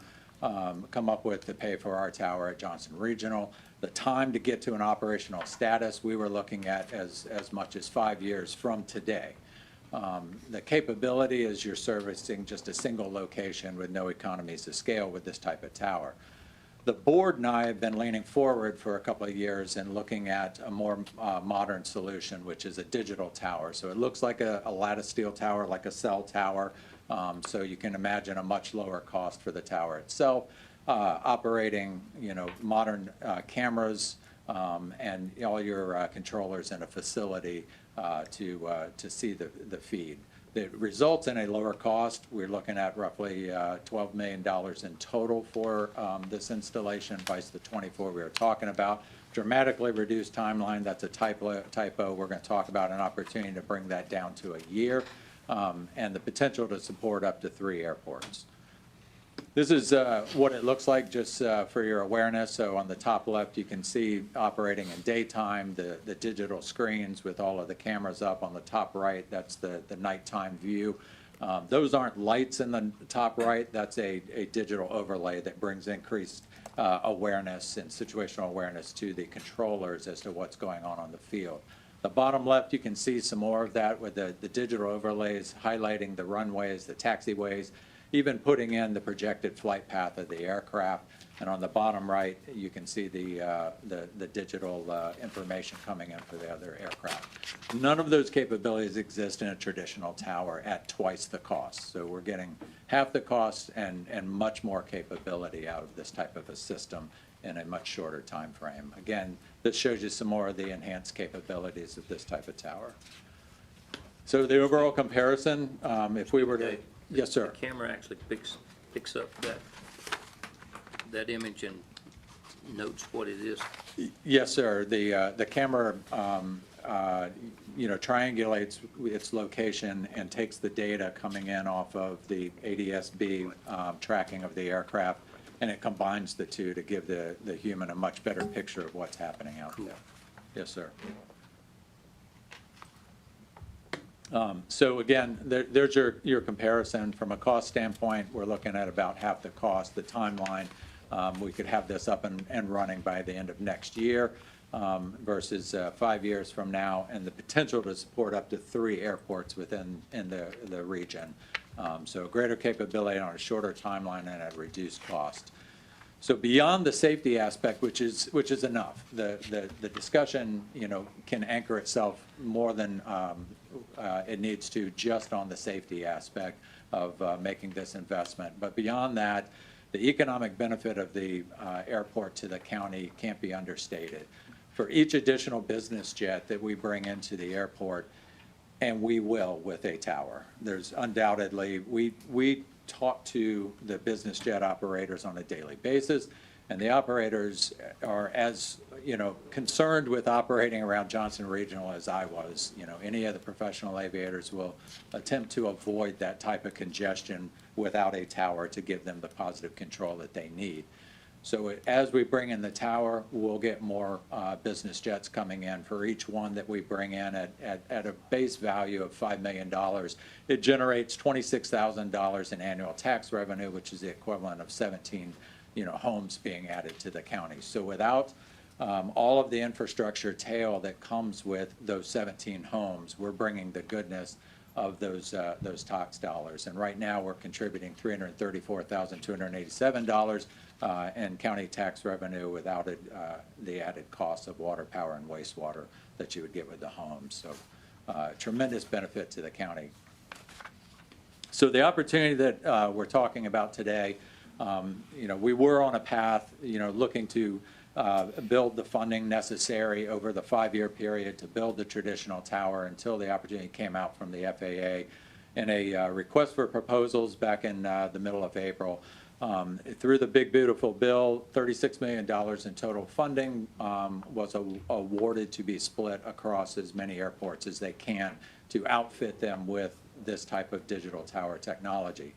come up with to pay for our tower at Johnston Regional. The time to get to an operational status, we were looking at as much as 5 years from today. The capability is you're servicing just a single location with no economies of scale with this type of tower. The board and I have been leaning forward for a couple of years and looking at a more modern solution, which is a digital tower. So it looks like a lattice steel tower, like a cell tower. So you can imagine a much lower cost for the tower itself, operating, modern cameras and all your controllers in a facility to see the feed. It results in a lower cost. We're looking at roughly $12 million in total for this installation, vice the 24 we were talking about. Dramatically reduced timeline, that's a typo. We're going to talk about an opportunity to bring that down to a year, and the potential to support up to 3 airports. This is what it looks like, just for your awareness. So on the top left, you can see operating in daytime, the digital screens with all of the cameras up. On the top right, that's the nighttime view. Those aren't lights in the top right. That's a digital overlay that brings increased awareness and situational awareness to the controllers as to what's going on the field. The bottom left, you can see some more of that with the digital overlays highlighting the runways, the taxiways, even putting in the projected flight path of the aircraft. And on the bottom right, you can see the digital information coming in for the other aircraft. None of those capabilities exist in a traditional tower at twice the cost. So we're getting half the cost and much more capability out of this type of a system in a much shorter time frame. Again, this shows you some more of the enhanced capabilities of this type of tower. So the overall comparison, if we were to... Yes, sir. The camera actually picks up that image and notes what it is. Yes, sir. The camera, triangulates its location and takes the data coming in off of the ADS-B tracking of the aircraft, and it combines the two to give the human a much better picture of what's happening out there. Yes, sir. So again, there's your comparison. From a cost standpoint, we're looking at about half the cost. The timeline, we could have this up and running by the end of next year versus 5 years from now, and the potential to support up to 3 airports within the region. So greater capability on a shorter timeline and at a reduced cost. So beyond the safety aspect, which is enough, the discussion can anchor itself more than it needs to just on the safety aspect of making this investment. But beyond that, the economic benefit of the airport to the county can't be understated. for each additional business jet that we bring into the airport, and we will with a tower. There's undoubtedly, we talk to the business jet operators on a daily basis, and the operators are as, concerned with operating around Johnston Regional as I was. Any of the professional aviators will attempt to avoid that type of congestion without a tower to give them the positive control that they need. So as we bring in the tower, we'll get more business jets coming in. For each one that we bring in at a base value of $5 million, it generates $26,000 in annual tax revenue, which is the equivalent of 17 homes being added to the county. So without all of the infrastructure tail that comes with those 17 homes, we're bringing the goodness of those tax dollars. And right now, we're contributing $334,287 in county tax revenue without the added costs of water, power, and wastewater that you would get with the homes. So tremendous benefit to the county. So the opportunity that we're talking about today, we were on a path, looking to build the funding necessary over the 5-year period to build the traditional tower until the opportunity came out from the FAA in a request for proposals back in the middle of April. Through the big beautiful bill, $36 million in total funding was awarded to be split across as many airports as they can to outfit them with this type of digital tower technology.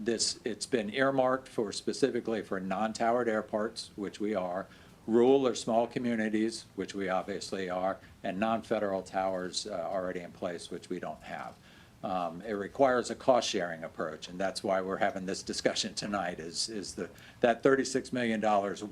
It's been earmarked specifically for non-towered airports, which we are, rural or small communities, which we obviously are, and non-federal towers already in place, which we don't have. It requires a cost-sharing approach, and that's why we're having this discussion tonight, that $36 million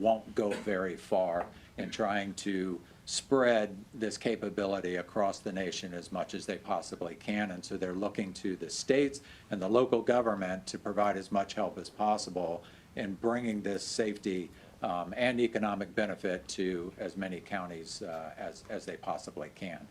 won't go very far in trying to spread this capability across the nation as much as they possibly can. And so they're looking to the states and the local government to provide as much help as possible in bringing this safety and economic benefit to as many counties as they possibly can.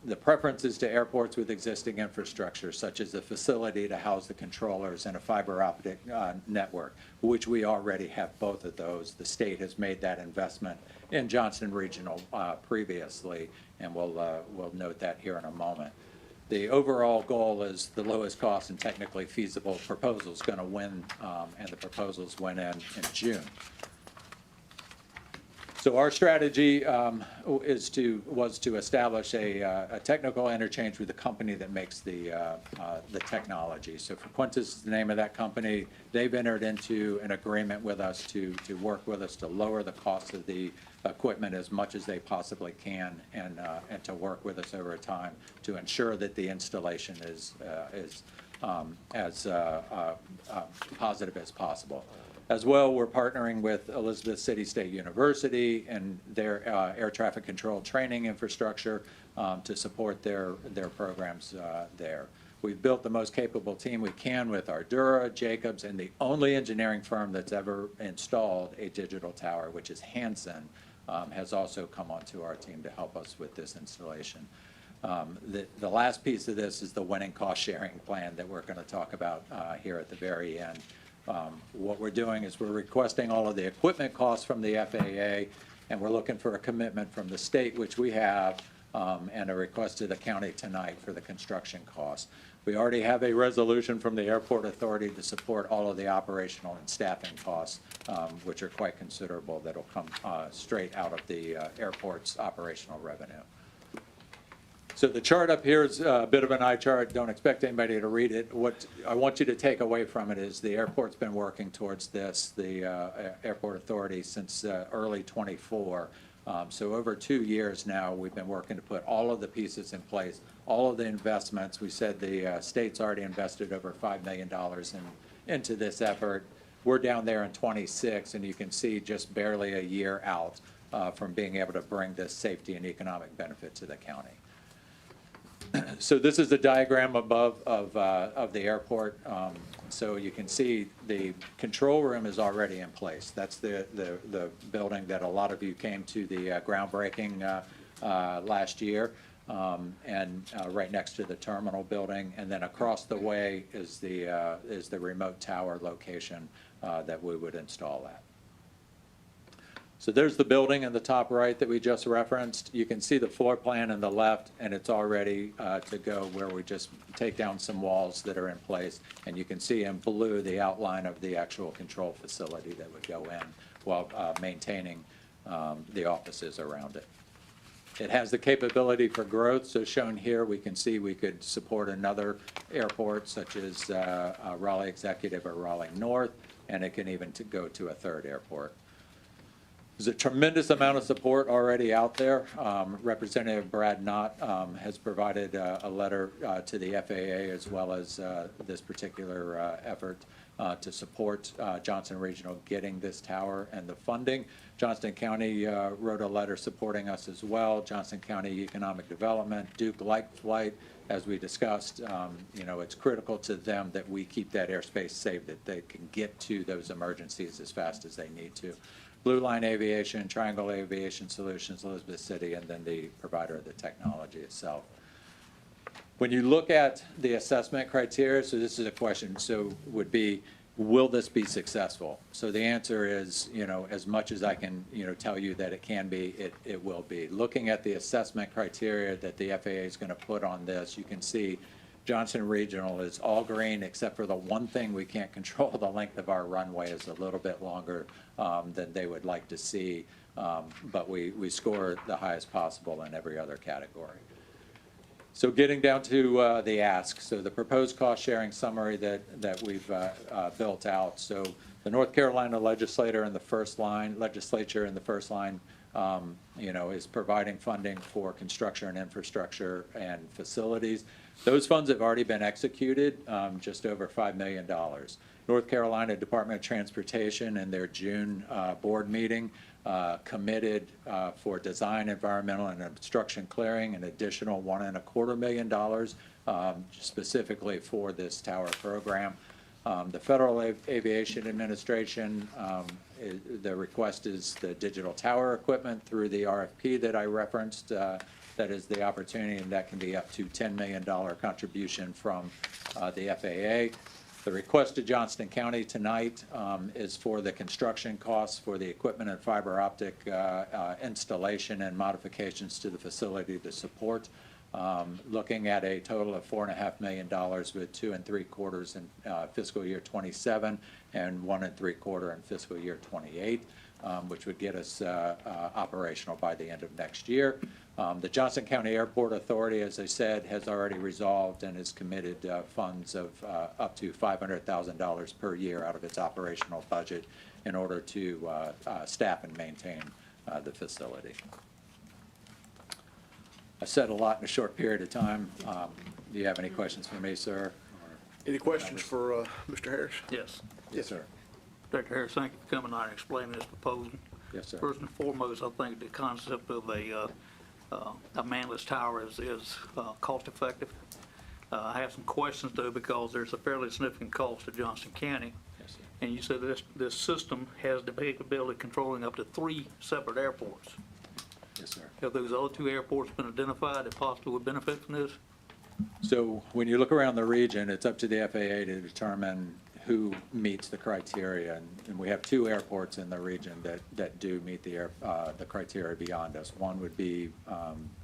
The preference is to airports with existing infrastructure, such as a facility to house the controllers and a fiber optic network, which we already have both of those. The state has made that investment in Johnston Regional previously, and we'll note that here in a moment. The overall goal is the lowest cost and technically feasible proposal is going to win, and the proposals went in June. So our strategy was to establish a technical interchange with the company that makes the technology. So Frequentis is the name of that company. They've entered into an agreement with us to work with us to lower the cost of the equipment as much as they possibly can, and to work with us over time to ensure that the installation is as positive as possible. As well, we're partnering with Elizabeth City State University and their air traffic control training infrastructure to support their programs there. We've built the most capable team we can with Ardura, Jacobs, and the only engineering firm that's ever installed a digital tower, which is Hansen, has also come onto our team to help us with this installation. The last piece of this is the winning cost-sharing plan that we're going to talk about here at the very end. What we're doing is we're requesting all of the equipment costs from the FAA, and we're looking for a commitment from the state, which we have, and a request to the county tonight for the construction costs. We already have a resolution from the airport authority to support all of the operational and staffing costs, which are quite considerable, that'll come straight out of the airport's operational revenue. So the chart up here is a bit of an eye chart. Don't expect anybody to read it. What I want you to take away from it is the airport's been working towards this, the airport authority, since early '24. So over 2 years now, we've been working to put all of the pieces in place, all of the investments. We said the state's already invested over $5 million into this effort. We're down there in 26, and you can see just barely a year out from being able to bring this safety and economic benefit to the county. So this is the diagram above of the airport. So you can see the control room is already in place. That's the building that a lot of you came to the groundbreaking last year, and right next to the terminal building. And then across the way is the remote tower location that we would install at. So there's the building in the top right that we just referenced. You can see the floor plan in the left, and it's already to go where we just take down some walls that are in place. And you can see in blue the outline of the actual control facility that would go in while maintaining the offices around it. It has the capability for growth, so shown here, we can see we could support another airport such as Raleigh Executive or Raleigh North, and it can even go to a third airport. There's a tremendous amount of support already out there. Representative Brad Knott has provided a letter to the FAA as well as this particular effort to support Johnston Regional getting this tower and the funding. Johnston County wrote a letter supporting us as well. Johnston County Economic Development, Duke Light Flight, as we discussed, it's critical to them that we keep that airspace safe, that they can get to those emergencies as fast as they need to. Blue Line Aviation, Triangle Aviation Solutions, Elizabeth City, and then the provider of the technology itself. When you look at the assessment criteria, so this is a question, so would be, will this be successful? So the answer is, as much as I can, tell you that it can be, it will be. Looking at the assessment criteria that the FAA is going to put on this, you can see Johnston Regional is all green, except for the one thing we can't control, the length of our runway is a little bit longer than they would like to see, but we score the highest possible in every other category. So getting down to the ask, so the proposed cost-sharing summary that we've built out. So the North Carolina legislature in the first line, is providing funding for construction and infrastructure and facilities. Those funds have already been executed, just over $5 million. North Carolina Department of Transportation in their June board meeting committed for design, environmental, and obstruction clearing an additional $1.25 million specifically for this tower program. The Federal Aviation Administration, the request is the digital tower equipment through the RFP that I referenced. That is the opportunity, and that can be up to $10 million contribution from the FAA. The request to Johnston County tonight is for the construction costs for the equipment and fiber optic installation and modifications to the facility to support. Looking at a total of $4.5 million with 2 3/4 in fiscal year 27 and 1 3/4 in fiscal year 28, which would get us operational by the end of next year. The Johnston County Airport Authority, as I said, has already resolved and has committed funds of up to $500,000 per year out of its operational budget in order to staff and maintain the facility. I said a lot in a short period of time. Do you have any questions for me, sir? Any questions for Mr. Harris? Yes. Yes, sir. Dr. Harris, thank you for coming out and explaining this proposal. Yes, sir. First and foremost, I think the concept of a manless tower is cost effective. I have some questions though, because there's a fairly significant cost to Johnston County. Yes, sir. And you said this system has the capability of controlling up to 3 separate airports. Yes, sir. Have those other 2 airports been identified that possibly would benefit from this? So when you look around the region, it's up to the FAA to determine who meets the criteria. And we have 2 airports in the region that do meet the criteria beyond us. One would be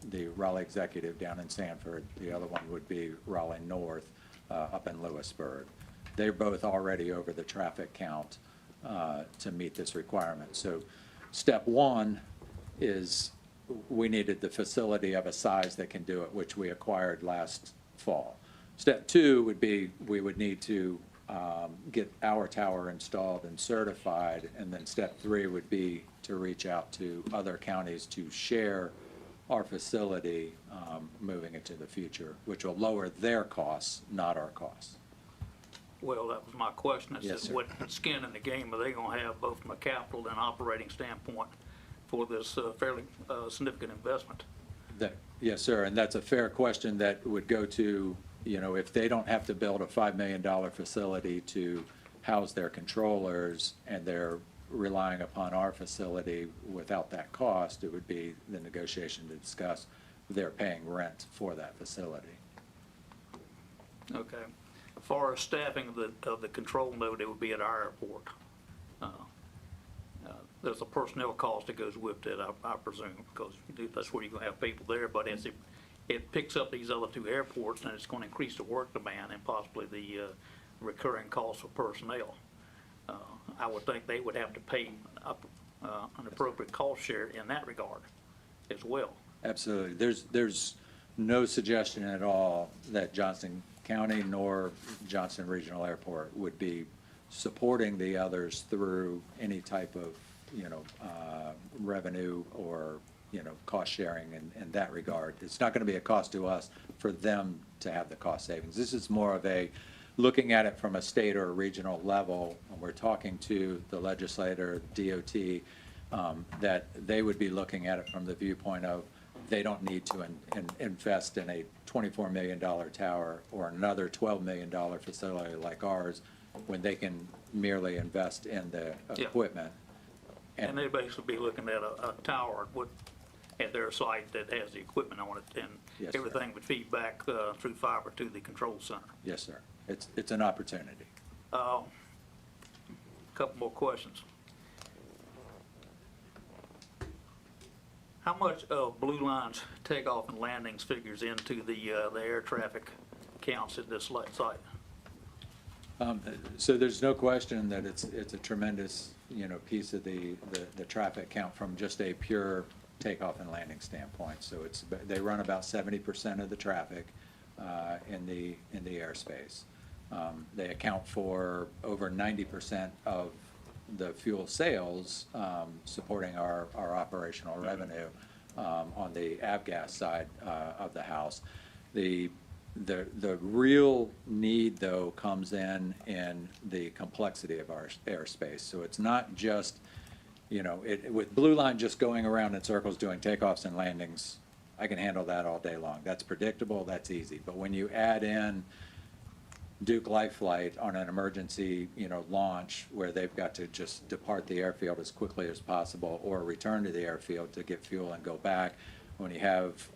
the Raleigh Executive down in Sanford. The other one would be Raleigh North up in Lewisburg. They're both already over the traffic count to meet this requirement. So step 1 is we needed the facility of a size that can do it, which we acquired last fall. Step 2 would be we would need to get our tower installed and certified, and then step 3 would be to reach out to other counties to share our facility moving into the future, which will lower their costs, not our costs. Well, that was my question. I Yes, said, sir. what skin in the game are they going to have, both from a capital and operating standpoint, for this fairly significant investment? Yes, sir, and that's a fair question that would go to, if they don't have to build a $5 million facility to house their controllers and they're relying upon our facility without that cost, it would be the negotiation to discuss they're paying rent for that facility. Okay. As far as staffing of the control node, it would be at our airport. there's a personnel cost that goes with it, I presume, because that's where you're gonna have people there, but as it picks up these other two airports, then it's gonna increase the work demand and possibly the recurring cost for personnel. I would think they would have to pay an appropriate cost share in that regard as well. Absolutely. There's no suggestion at all that Johnston County nor Johnston Regional Airport would be supporting the others through any type of, revenue or, cost sharing in that regard. It's not going to be a cost to us for them to have the cost savings. This is more of a looking at it from a state or a regional level. When we're talking to the legislator, DOT, that they would be looking at it from the viewpoint of they don't need to invest in a $24 million tower or another $12 million facility like ours when they can merely invest in the equipment. And they basically be looking at a tower at their site that has the equipment on it, and Yes, sir. everything would feed back through fiber to the control center. Yes, sir. It's an opportunity. Couple more questions. How much of Blue Line's takeoff and landings figures into the air traffic counts at this site? So there's no question that it's a tremendous, piece of the traffic count from just a pure takeoff and landing standpoint. So they run about 70% of the traffic in the airspace. They account for over 90% of the fuel sales, supporting our operational revenue on the avgas side of the house. The real need, though, comes in the complexity of our airspace. So it's not just, with Blue Line just going around in circles doing takeoffs and landings, I can handle that all day long. That's predictable, that's easy. But when you add in Duke Life Flight on an emergency, launch where they've got to just depart the airfield as quickly as possible or return to the airfield to get fuel and go back. When you have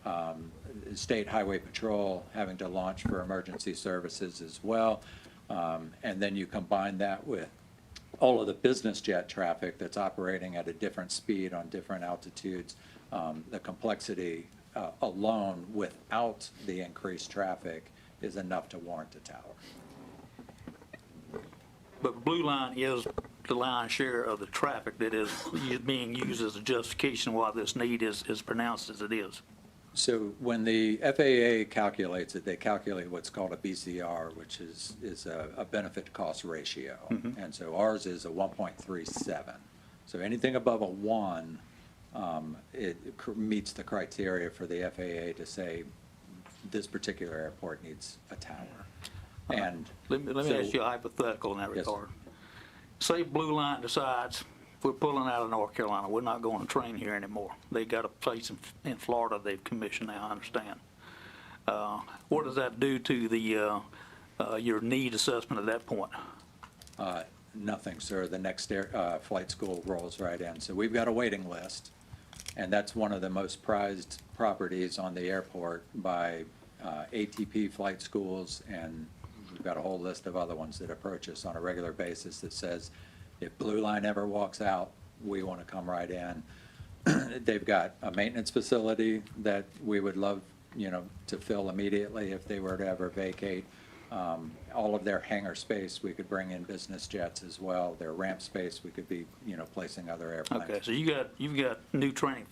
State Highway Patrol having to launch for emergency services as well, and then you combine that with all of the business jet traffic that's operating at a different speed on different altitudes, the complexity alone without the increased traffic is enough to warrant a tower. But Blue Line is the lion's share of the traffic that is being used as a justification why this need is pronounced as it is. So when the FAA calculates it, they calculate what's called a BCR, which is a benefit to cost ratio. Mhm. And so ours is a 1.37. So anything above a 1, it meets the criteria for the FAA to say this particular airport needs a tower. And let me ask you a hypothetical in that Yes, regard. Say Blue Line decides we're pulling out of North Carolina, we're not going to train here anymore. They got a place in Florida they've commissioned now, I understand. What does that do to the your need assessment at that point? Nothing, sir. The next flight school rolls right in. So we've got a waiting list, and that's one of the most prized properties on the airport by ATP flight schools, and we've got a whole list of other ones that approach us on a regular basis that says, if Blue Line ever walks out, we want to come right in. They've got a maintenance facility that we would love, to fill immediately if they were to ever vacate. All of their hangar space, we could bring in business jets as well. Their ramp space, we could be, placing other airplanes. Okay, so you've got new training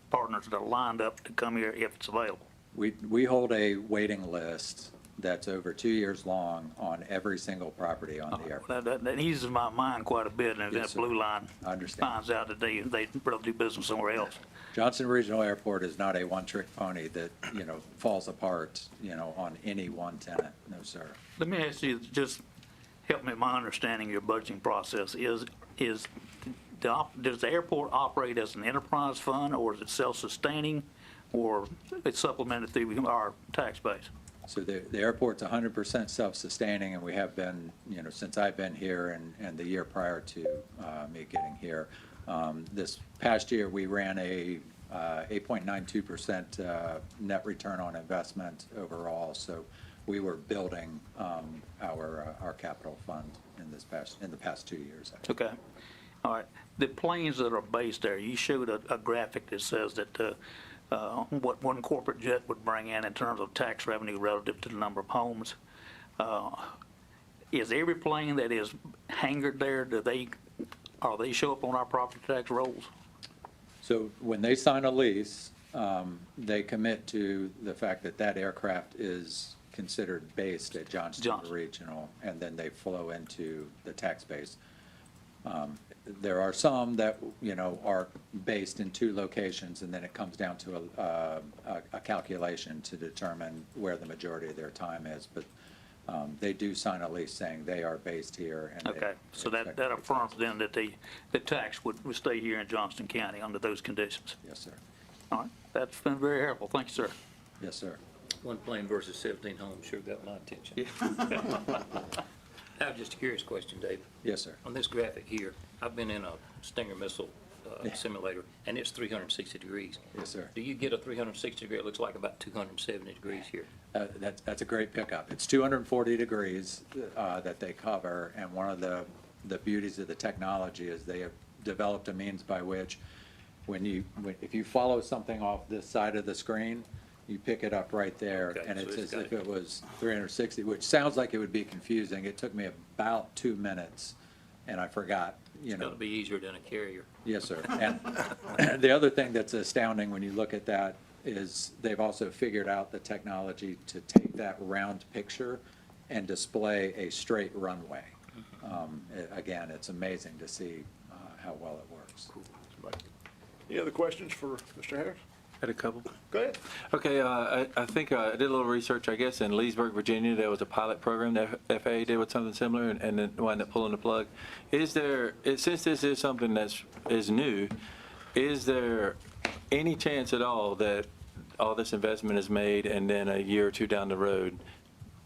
partners that are lined up to come here if it's available. We hold a waiting list that's over 2 years long on every single property on the airport. That eases my mind quite a bit, and if Yes, that sir. Blue Line I understand. finds out that they'd rather do business somewhere else. Johnston Regional Airport is not a one-trick pony that, falls apart, on any one tenant. No, sir. Let me ask you, just help me with my understanding of your budgeting process. Does the airport operate as an enterprise fund, or is it self-sustaining, or it's supplemented through our tax base? So the airport's 100% self-sustaining, and we have been, since I've been here and the year prior to me getting here. This past year, we ran a 8.92% net return on investment overall. So we were building our capital fund in the past 2 years. Okay. All right, the planes that are based there, you showed a graphic that says that what one corporate jet would bring in terms of tax revenue relative to the number of homes. Is every plane that is hangared there, are they show up on our property tax rolls? So when they sign a lease, they commit to the fact that that aircraft is considered based at Johnston Regional, and then they flow into the tax base. There are some that, are based in 2 locations, and then it comes down to a calculation to determine where the majority of their time is. But they do sign a lease saying they are based here. And Okay, so that affirms then that the tax would stay here in Johnston County under those conditions? Yes, sir. All right, that's been very helpful. Thank you, sir. Yes, sir. One plane versus 17 homes sure got my attention. I have just a curious question, Dave. Yes, sir. On this graphic here, I've been in a Stinger missile simulator, and it's 360 degrees. Yes, sir. Do you get a 360 degree? It looks like about 270 degrees here. That's a great pickup. It's 240 degrees that they cover, and one of the beauties of the technology is they have developed a means by which if you follow something off this side of the screen, you pick it up right there, Okay, and so it's it's as got if it was 360, which sounds like it would be confusing. It took me about 2 minutes, and I forgot, It's going to be easier than a carrier. Yes, sir. And the other thing that's astounding when you look at that is they've also figured out the technology to take that round picture and display a straight runway. Again, it's amazing to see how well it works. Any other questions for Mr. Harris? Had a couple. Go ahead. Okay, I think I did a little research, I guess, in Leesburg, Virginia, there was a pilot program that FAA did with something similar and then wound up pulling the plug. Since this is something is new, is there any chance at all that all this investment is made and then a year or 2 down the road,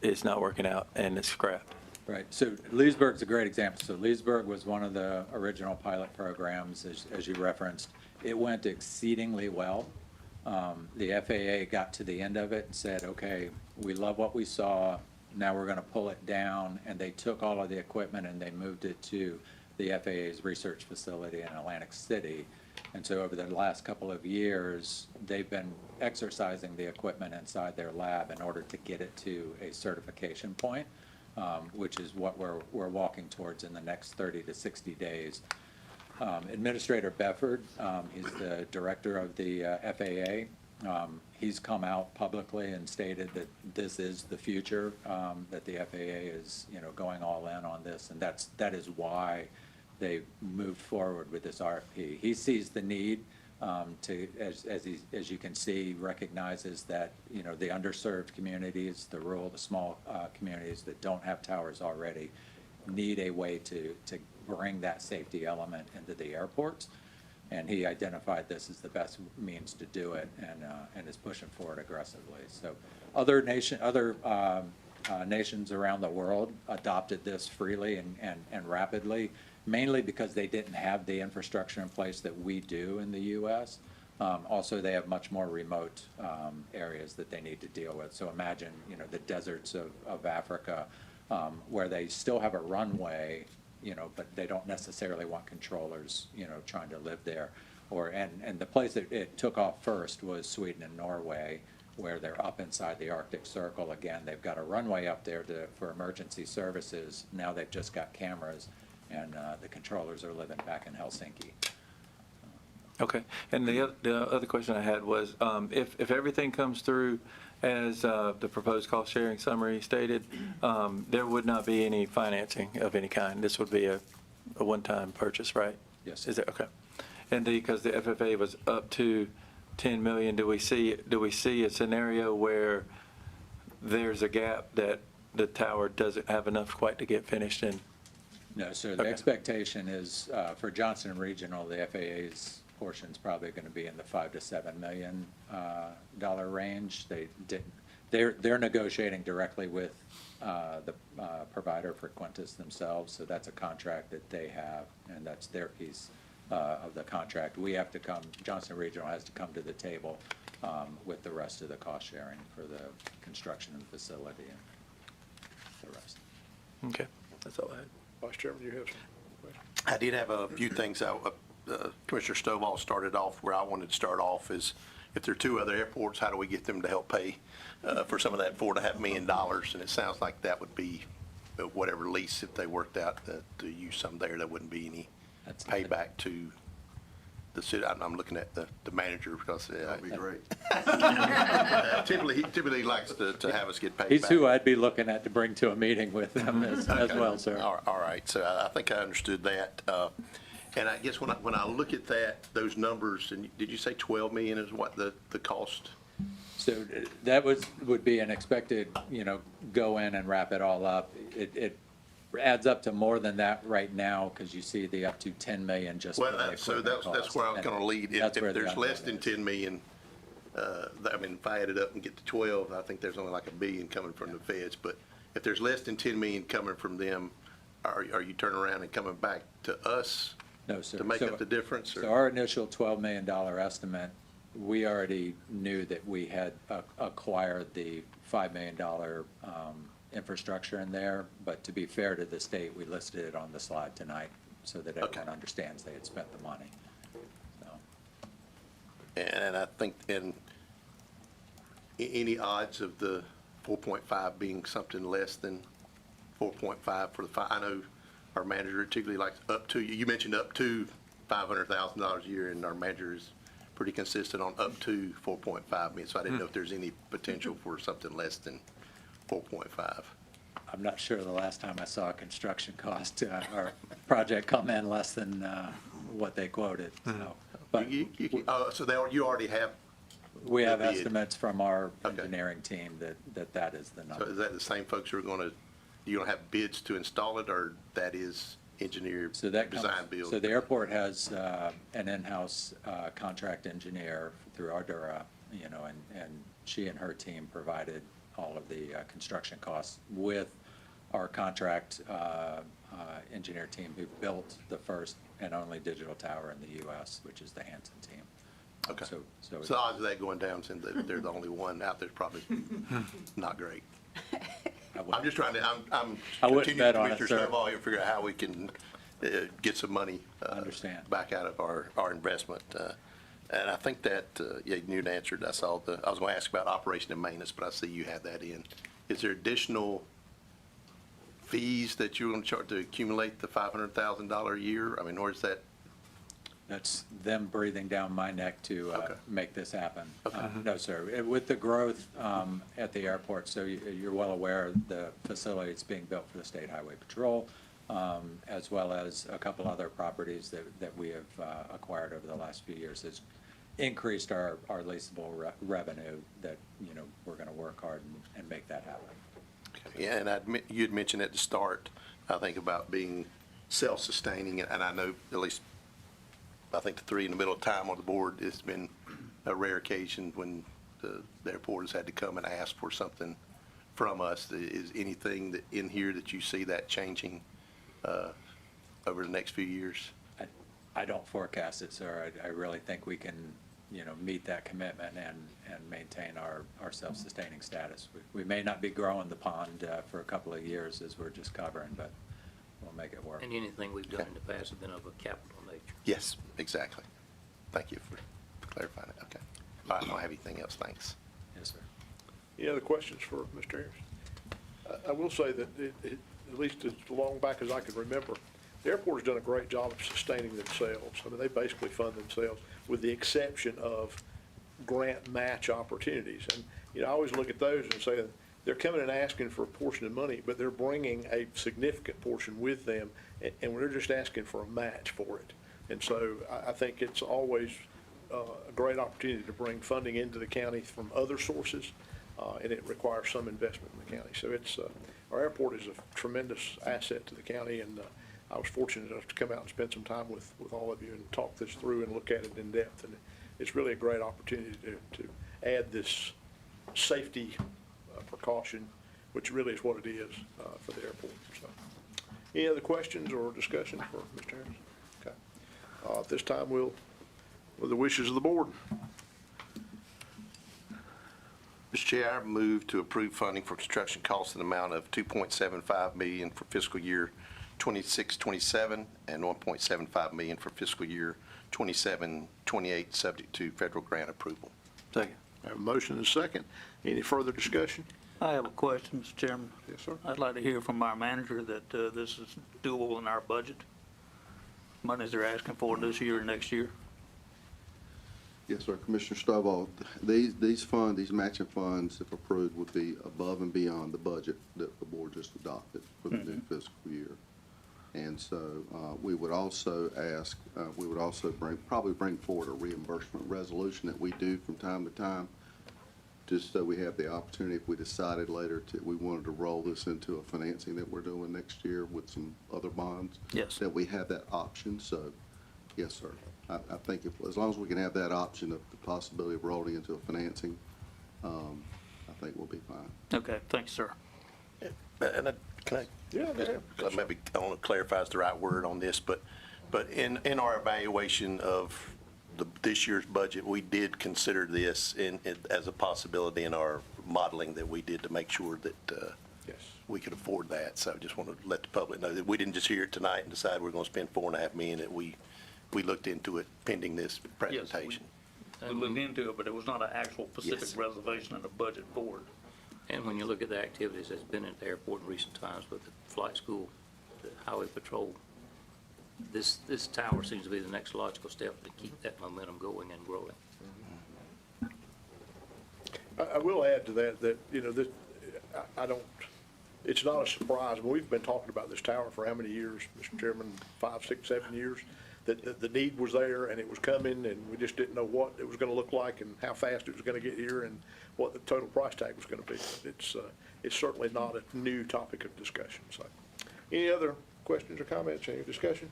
it's not working out and it's scrapped? Right, so Leesburg's a great example. So Leesburg was one of the original pilot programs, as you referenced. It went exceedingly well. The FAA got to the end of it and said, okay, we love what we saw, now we're going to pull it down, and they took all of the equipment and they moved it to the FAA's research facility in Atlantic City. And so over the last couple of years, they've been exercising the equipment inside their lab in order to get it to a certification point, which is what we're walking towards in the next 30 to 60 days. Administrator Befford, he's the director of the FAA. He's come out publicly and stated that this is the future, that the FAA is, going all in on this, and that is why they moved forward with this RFP. He sees the need as you can see, recognizes that, the underserved communities, the rural, the small communities that don't have towers already need a way to bring that safety element into the airports. And he identified this as the best means to do it and is pushing forward aggressively. So other nations around the world adopted this freely and rapidly, mainly because they didn't have the infrastructure in place that we do in the U.S. Also, they have much more remote areas that they need to deal with. So imagine, the deserts of Africa, where they still have a runway, but they don't necessarily want controllers, trying to live there. And the place that it took off first was Sweden and Norway, where they're up inside the Arctic Circle. Again, they've got a runway up there for emergency services. Now they've just got cameras, and the controllers are living back in Helsinki. Okay, and the other question I had was, if everything comes through as the proposed cost sharing summary stated, there would not be any financing of any kind. This would be a one-time purchase, right? Yes. Is it, okay. And because the FFA was up to 10 million, do we see a scenario where there's a gap that the tower doesn't have enough quite to get finished in? No, sir. The expectation is for Johnston Regional, the FAA's portion is probably going to be in the $5 to $7 million range. They're negotiating directly with the provider, Frequentis themselves, so that's a contract that they have, and that's their piece of the contract. We have to come, Johnston Regional has to come to the table with the rest of the cost sharing for the construction of the facility and the rest. Okay, that's all I had. Vice Chairman, you have some questions? I did have a few things. Commissioner Stovall started off where I wanted to start off is if there are two other airports, how do we get them to help pay for some of that $4.5 million? And it sounds like that would be whatever lease, if they worked out to use some there, there wouldn't be any payback to the city. I'm looking at the manager because that'd be great. Typically he likes to have us get paid He's back. who I'd be looking at to bring to a meeting with them as well, sir. All right, so I think I understood that. And I guess when I look at those numbers, and did you say 12 million is what the cost? So that would be an expected, go in and wrap it all up. It adds up to more than that right now, because you see the up to 10 million just for the So equipment that's cost. where I was going to lead. If That's where the there's less than unknown 10 million, if I add it up and get to 12, I think there's only like $1 billion coming from the feds. But if there's less than 10 million coming from them, are you turning around and coming back to us? No, sir. To make up the difference? So our initial $12 million estimate, we already knew that we had acquired the $5 million infrastructure in there, but to be fair to the state, we listed it on the slide tonight so that everyone understands they had spent the money. And I think, any odds of the 4.5 being something less than 4.5 for the five? I know our manager typically likes up to, you mentioned up to $500,000 a year, and our manager is pretty consistent on up to 4.5 million. So I didn't know if there's any potential for something less than 4.5. I'm not sure the last time I saw a construction cost or project come in less than what they quoted. So, but So you already have? We have the bid. estimates from our engineering team that is the number. So is that the same folks who are going to, you don't have bids to install it, or that is engineer design build? So the airport has an in-house contract engineer through Ardura, and she and her team provided all of the construction costs with our contract engineer team who built the first and only digital tower in the U.S., which is the Hanson team. Okay. So So odds of that going down, since they're the only one out there, is probably not great. I'm just trying to, I'm I wouldn't continuing bet on to it, Mr. sir. Stovall here, figure out how we can get some money back out of our investment. And I think that, you knew the answer. I was going to ask about operation and maintenance, but I see you have that in. Is there additional fees that you're going to charge to accumulate the $500,000 a year? I mean, or is that? That's them breathing down my neck to make this happen. No, sir. With the growth at the airport, so you're well aware, the facility is being built for the State Highway Patrol, as well as a couple other properties that we have acquired over the last few years. Has increased our leasable revenue that, we're going to work hard and make that happen. Yeah, and you'd mentioned at the start, I think, about being self-sustaining, and I know at least, I think the three in the middle of time on the board, it's been a rare occasion when the airport has had to come and ask for something from us. Is anything in here that you see that changing over the next few years? I don't forecast it, sir. I really think we can, meet that commitment and maintain our self-sustaining status. We may not be growing the pond for a couple of years as we're just covering, but we'll make it work. And anything we've done in the past has been of a capital nature. Yes, exactly. Thank you for clarifying it. Okay. I don't have anything else. Thanks. Yes, sir. Any other questions for Mr. Harris? I will say that at least as long back as I can remember, the airport has done a great job of sustaining themselves. I mean, they basically fund themselves with the exception of grant match opportunities. And, I always look at those and say they're coming and asking for a portion of money, but they're bringing a significant portion with them, and we're just asking for a match for it. And so I think it's always a great opportunity to bring funding into the county from other sources, and it requires some investment in the county. So it's, our airport is a tremendous asset to the county, and I was fortunate enough to come out and spend some time with all of you and talk this through and look at it in depth. And it's really a great opportunity to add this safety precaution, which really is what it is for the airport. So, any other questions or discussion for Mr. Harris? Okay. At this time, with the wishes of the board. Mr. Chair, I move to approve funding for construction costs in the amount of $2.75 million for fiscal year 26-27, and $1.75 million for fiscal year 27-28, subject to federal grant approval. Second. I have a motion and a second. Any further discussion? I have a question, Mr. Chairman. Yes, sir. I'd like to hear from our manager that this is doable in our budget. Monies they're asking for this year and next year. Yes, sir. Commissioner Stovall, these matching funds, if approved, would be above and beyond the budget that the board just adopted for the new fiscal year. And so we would also probably bring forward a reimbursement resolution that we do from time to time, just so we have the opportunity, if we decided later we wanted to roll this into a financing that we're doing next year with some other bonds. Yes. That we have that option. So, yes, sir. I think as long as we can have that option of the possibility of rolling into a financing, I think we'll be fine. Okay, thank you, sir. And can I? Yeah, go ahead. Maybe, I don't know if clarify is the right word on this, but in our evaluation of this year's budget, we did consider this as a possibility in our modeling that we did to make sure that Yes. we could afford that. So I just want to let the public know that we didn't just hear it tonight and decide we're going to spend $4.5 million, that we looked into it pending this presentation. We looked into it, but it was not an actual specific Yes. reservation in the budget for it. And when you look at the activities that's been at the airport in recent times with the flight school, the highway patrol, this tower seems to be the next logical step to keep that momentum going and growing. I will add to that, you know, it's not a surprise. I mean, we've been talking about this tower for how many years, Mr. Chairman? 5, 6, 7 years? That the need was there and it was coming, and we just didn't know what it was gonna look like and how fast it was gonna get here and what the total price tag was gonna be. It's certainly not a new topic of discussion, so. Any other questions or comments, any discussion?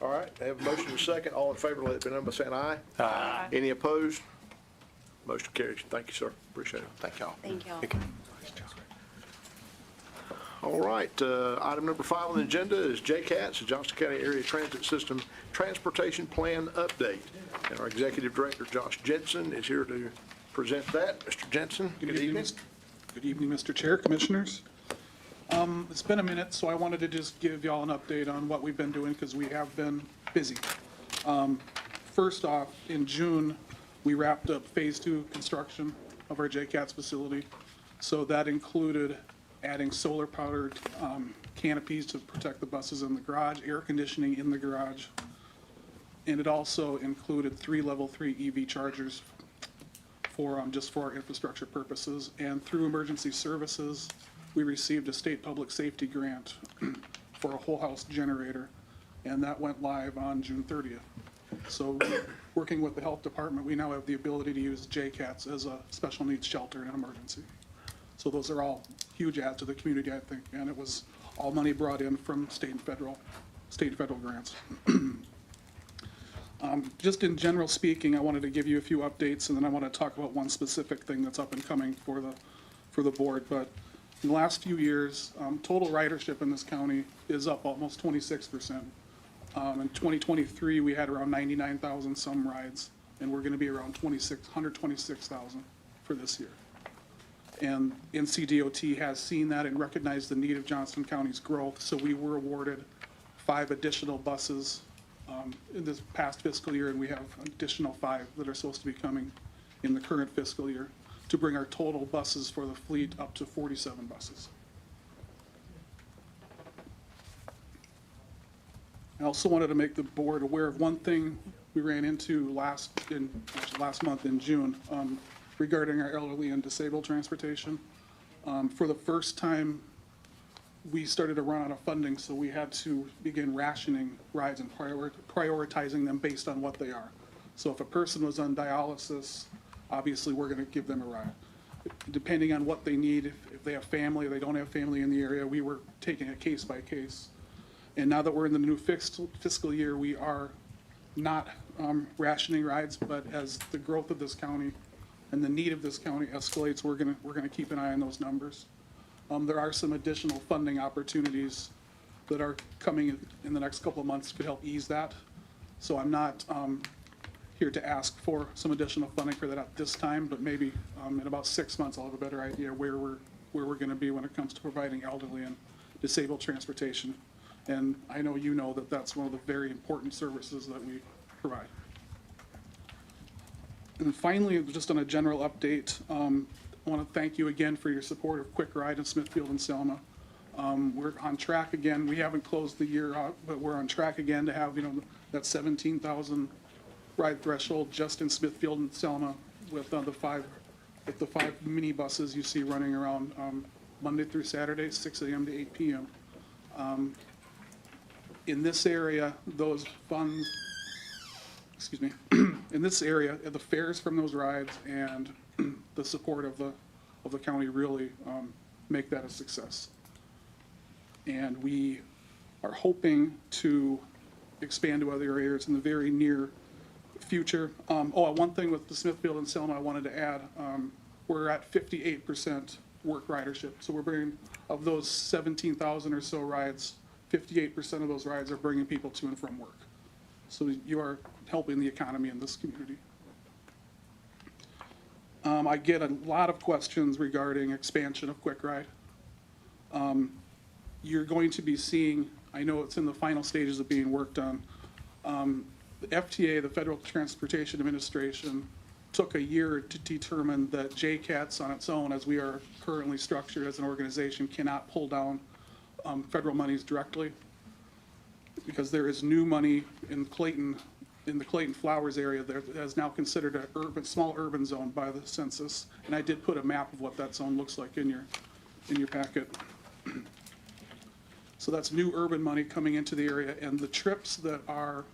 All right, I have a motion and a second. All in favor, let it be known by saying aye. Aye. Any opposed? Motion carries. Thank you, sir. Appreciate it. Thank y'all. Thank y'all. All right, item number 5 on the agenda is JCATS, the Johnston County Area Transit System Transportation Plan Update. And our Executive Director, Josh Jensen, is here to present that. Mr. Jensen, good evening. Good evening, Mr. Chair, Commissioners. It's been a minute, so I wanted to just give y'all an update on what we've been doing, because we have been busy. First off, in June, we wrapped up Phase 2 construction of our JCATS facility. So that included adding solar-powered canopies to protect the buses in the garage, air conditioning in the garage, and it also included 3 level 3 EV chargers for just for our infrastructure purposes. And through emergency services, we received a state public safety grant for a whole house generator, and that went live on June 30th. So working with the health department, we now have the ability to use JCATS as a special needs shelter in an emergency. So those are all huge adds to the community, I think, and it was all money brought in from state and federal grants. Just in general speaking, I wanted to give you a few updates, and then I want to talk about one specific thing that's up and coming for the board. But in the last few years, total ridership in this county is up almost 26%. In 2023, we had around 99,000 some rides, and we're going to be around 126,000 for this year. And NCDOT has seen that and recognized the need of Johnston County's growth, so we were awarded 5 additional buses in this past fiscal year, and we have an additional 5 that are supposed to be coming in the current fiscal year to bring our total buses for the fleet up to 47 buses. I also wanted to make the board aware of one thing we ran into last month in June regarding our elderly and disabled transportation. For the first time, we started to run out of funding, so we had to begin rationing rides and prioritizing them based on what they are. So if a person was on dialysis, obviously we're going to give them a ride. Depending on what they need, if they have family or they don't have family in the area, we were taking it case by case. And now that we're in the new fiscal year, we are not rationing rides, but as the growth of this county and the need of this county escalates, we're gonna keep an eye on those numbers. There are some additional funding opportunities that are coming in the next couple of months to help ease that. So I'm not here to ask for some additional funding for that at this time, but maybe in about 6 months I'll have a better idea where we're gonna be when it comes to providing elderly and disabled transportation. And I know you know that that's one of the very important services that we provide. And finally, just on a general update, I want to thank you again for your support of Quick Ride in Smithfield and Selma. We're on track again. We haven't closed the year out, but we're on track again to have, that 17,000 ride threshold just in Smithfield and Selma with the five minibuses you see running around Monday through Saturday, 6 a.m. to 8 p.m. In this area, those funds, excuse me, in this area, the fares from those rides and the support of the county really make that a success. And we are hoping to expand to other areas in the very near future. One thing with the Smithfield and Selma I wanted to add, we're at 58% work ridership. So we're bringing, of those 17,000 or so rides, 58% of those rides are bringing people to and from work. So you are helping the economy in this community. I get a lot of questions regarding expansion of Quick Ride. You're going to be seeing, I know it's in the final stages of being worked on, the FTA, the Federal Transportation Administration, took a year to determine that JCATS on its own, as we are currently structured as an organization, cannot pull down federal monies directly, because there is new money in Clayton, in the Clayton Flowers area that is now considered a small urban zone by the census. And I did put a map of what that zone looks like in your packet. So that's new urban money coming into the area, and the trips that are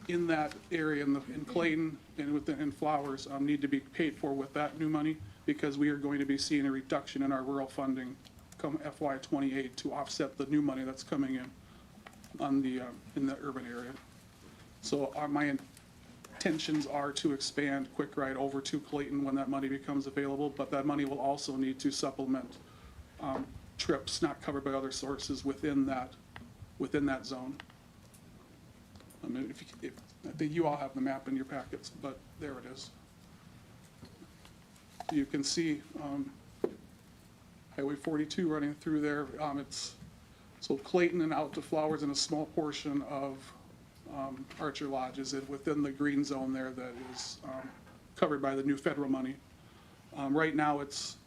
in that area, in Clayton and in Flowers, need to be paid for with that new money, because we are going to be seeing a reduction in our rural funding come FY28 to offset the new money that's coming in on in the urban area. So my intentions are to expand Quick Ride over to Clayton when that money becomes available, but that money will also need to supplement trips not covered by other sources within that zone. I mean, I think you all have the map in your packets, but there it is. You can see Highway 42 running through there. So Clayton and out to Flowers and a small portion of Archer Lodge is within the green zone there that is covered by the new federal money. Right now it's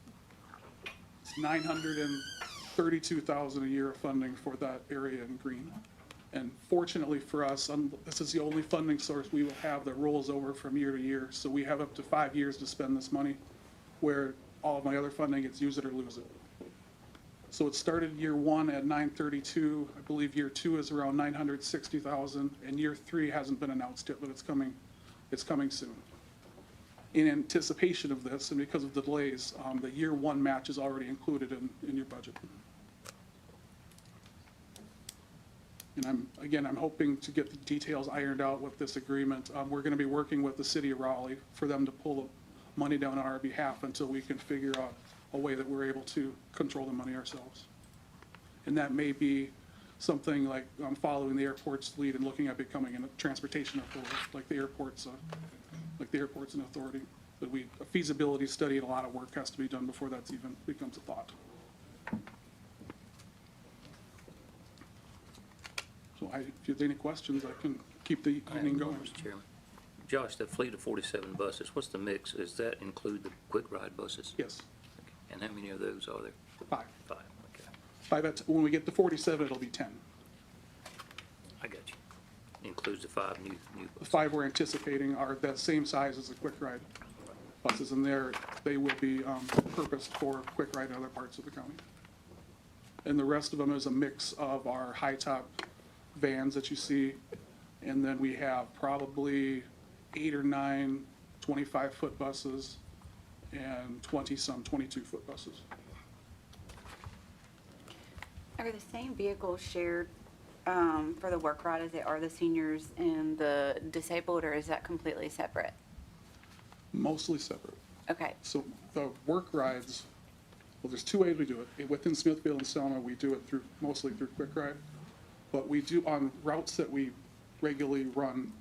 $932,000 a year of funding for that area in green. And fortunately for us, this is the only funding source we will have that rolls over from year to year. So we have up to 5 years to spend this money, where all of my other funding, it's use it or lose it. So it started year one at 932. I believe year two is around 960,000, and year three hasn't been announced yet, but it's coming soon. In anticipation of this, and because of the delays, the year one match is already included in your budget. And I'm hoping to get the details ironed out with this agreement. We're going to be working with the city of Raleigh for them to pull the money down on our behalf until we can figure out a way that we're able to control the money ourselves. And that may be something like following the airport's lead and looking at becoming a transportation authority, like the airport's an authority. But a feasibility study and a lot of work has to be done before that even becomes a thought. So if you have any questions, I can keep the evening going. Mr. Chairman. Josh, the fleet of 47 buses, what's the mix? Does that include the Quick Ride buses? Yes. And how many of those are there? 5. 5, okay. 5 when we get to 47, it'll be 10. I got you. Includes the 5 new The buses. 5 we're anticipating are the same size as the Quick Ride buses, and they will be purposed for Quick Ride in other parts of the county. And the rest of them is a mix of our high-top vans that you see, and then we have probably 8 or 9 25-foot buses and 20-some 22-foot buses. Are the same vehicles shared for the work ride as they are the seniors and the disabled, or is that completely separate? Mostly separate. Okay. So the work rides, well, there's 2 ways we do it. Within Smithfield and Selma, we do it mostly through Quick Ride. But we do on routes that we regularly run,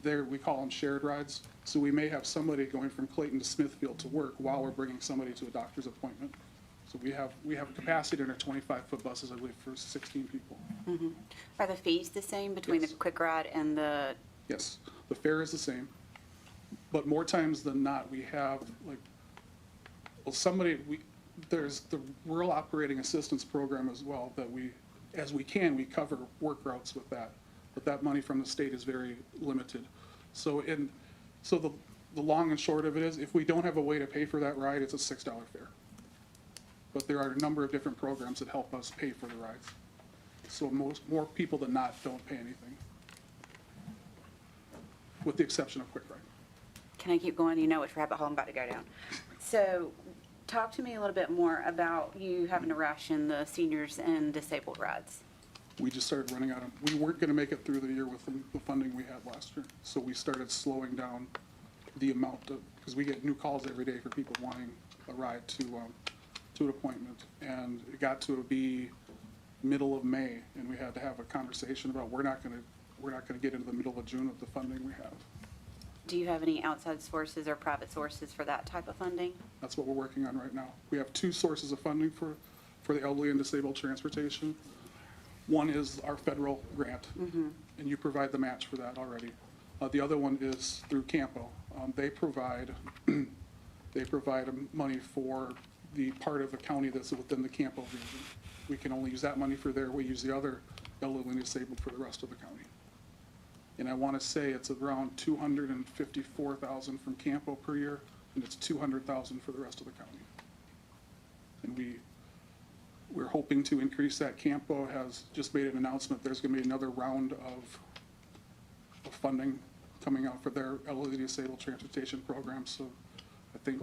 there we call them shared rides. So we may have somebody going from Clayton to Smithfield to work while we're bringing somebody to a doctor's appointment. So we have capacity in our 25-foot buses, I believe, for 16 people. Are the fees the same between the quick ride and the, Yes, the fare is the same, but more times than not, we have like, well, there's the Rural Operating Assistance Program as well that we cover work routes with that, but that money from the state is very limited. So the long and short of it is, if we don't have a way to pay for that ride, it's a $6 fare. But there are a number of different programs that help us pay for the rides. So more people than not don't pay anything, with the exception of quick ride. can I keep going? You know which rabbit hole I'm about to go down. So talk to me a little bit more about you having to ration the seniors and disabled rides. We just started running out of, we weren't gonna make it through the year with the funding we had last year. So we started slowing down the amount of, because we get new calls every day for people wanting a ride to an appointment. And it got to be middle of May, and we had to have a conversation about, we're not gonna get into the middle of June with the funding we have. Do you have any outside sources or private sources for that type of funding? That's what we're working on right now. We have two sources of funding for the elderly and disabled transportation. One is our federal grant, and you provide the match for that already. The other one is through Campo. They provide money for the part of the county that's within the Campo region. We can only use that money for there. We use the other elderly and disabled for the rest of the county. And I want to say it's around $254,000 from Campo per year, and it's $200,000 for the rest of the county. And we're hoping to increase that. Campo has just made an announcement, there's going to be another round of funding coming out for their elderly disabled transportation program. So I think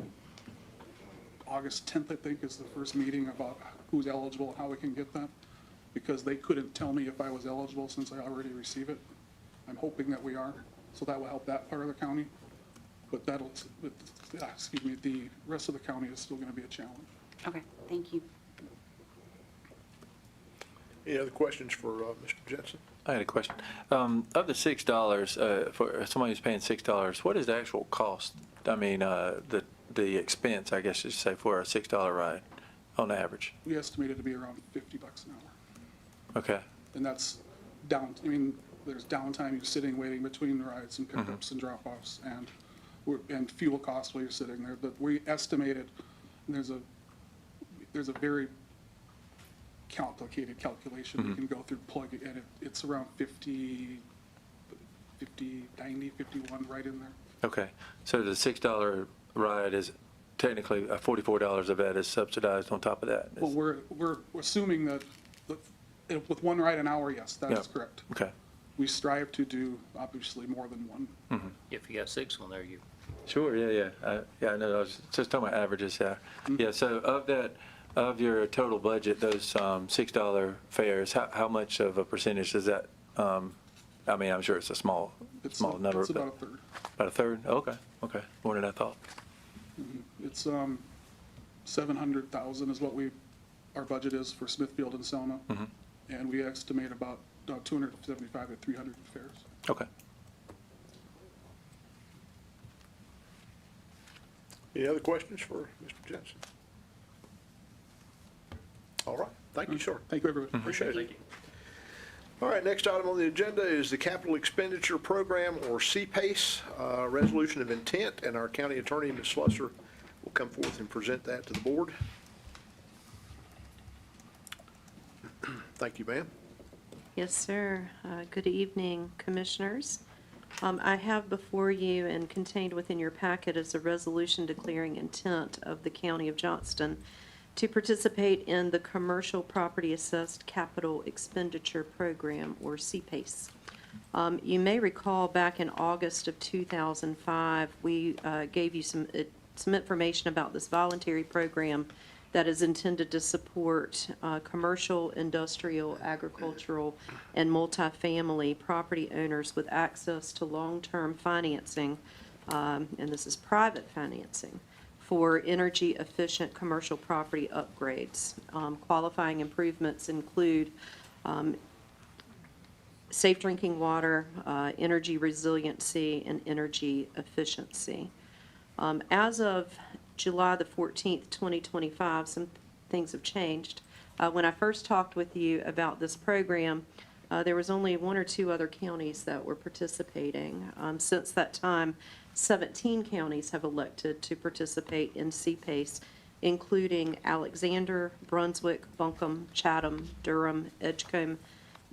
August 10th, I think, is the first meeting about who's eligible and how we can get that, because they couldn't tell me if I was eligible since I already receive it. I'm hoping that we are, so that will help that part of the county. But the rest of the county is still going to be a challenge. Okay, thank you. Any other questions for Mr. Jensen? I had a question. Of the $6, for somebody who's paying $6, what is the actual cost? I mean, the expense, I guess you should say, for a $6 ride on average? We estimate it to be around $50 an hour. Okay. And that's down, I mean, there's downtime, you're sitting, waiting between rides and pickups and drop-offs, and fuel costs while you're sitting there. But we estimated, and there's a very complicated calculation you can go through, plug it, and it's around 50, 90, 51, right in there. Okay. So the $6 ride is technically $44 of that is subsidized on top of that? Well, we're assuming that with one ride an hour, yes, that is correct. Okay. We strive to do, obviously, more than one. If you got 6 on there, you. Sure, yeah. I know, I was just talking about averages, yeah. Yeah, so of that, of your total budget, those $6 fares, how much of a percentage does that, I mean, I'm sure it's a small number. It's about a third. About a third? Okay, more than I thought. It's $700,000 is what our budget is for Smithfield and Selma. And we estimate about 275 to 300 fares. Okay. Any other questions for Mr. Jensen? All right, thank you, sir. Thank you, everybody. Appreciate it. All right, next item on the agenda is the Capital Expenditure Program, or CPACE, resolution of intent, and our county attorney, Ms. Slusser, will come forth and present that to the board. Thank you, ma'am. Yes, sir. Good evening, Commissioners. I have before you and contained within your packet is a resolution declaring intent of the County of Johnston to participate in the Commercial Property Assessed Capital Expenditure Program, or CPACE. You may recall back in August of 2005, we gave you some information about this voluntary program that is intended to support commercial, industrial, agricultural, and multifamily property owners with access to long-term financing, and this is private financing, for energy-efficient commercial property upgrades. Qualifying improvements include safe drinking water, energy resiliency, and energy efficiency. As of July the 14th, 2025, some things have changed. When I first talked with you about this program, there was only 1 or 2 other counties that were participating. Since that time, 17 counties have elected to participate in CPACE, including Alexander, Brunswick, Buncombe, Chatham, Durham, Edgecombe,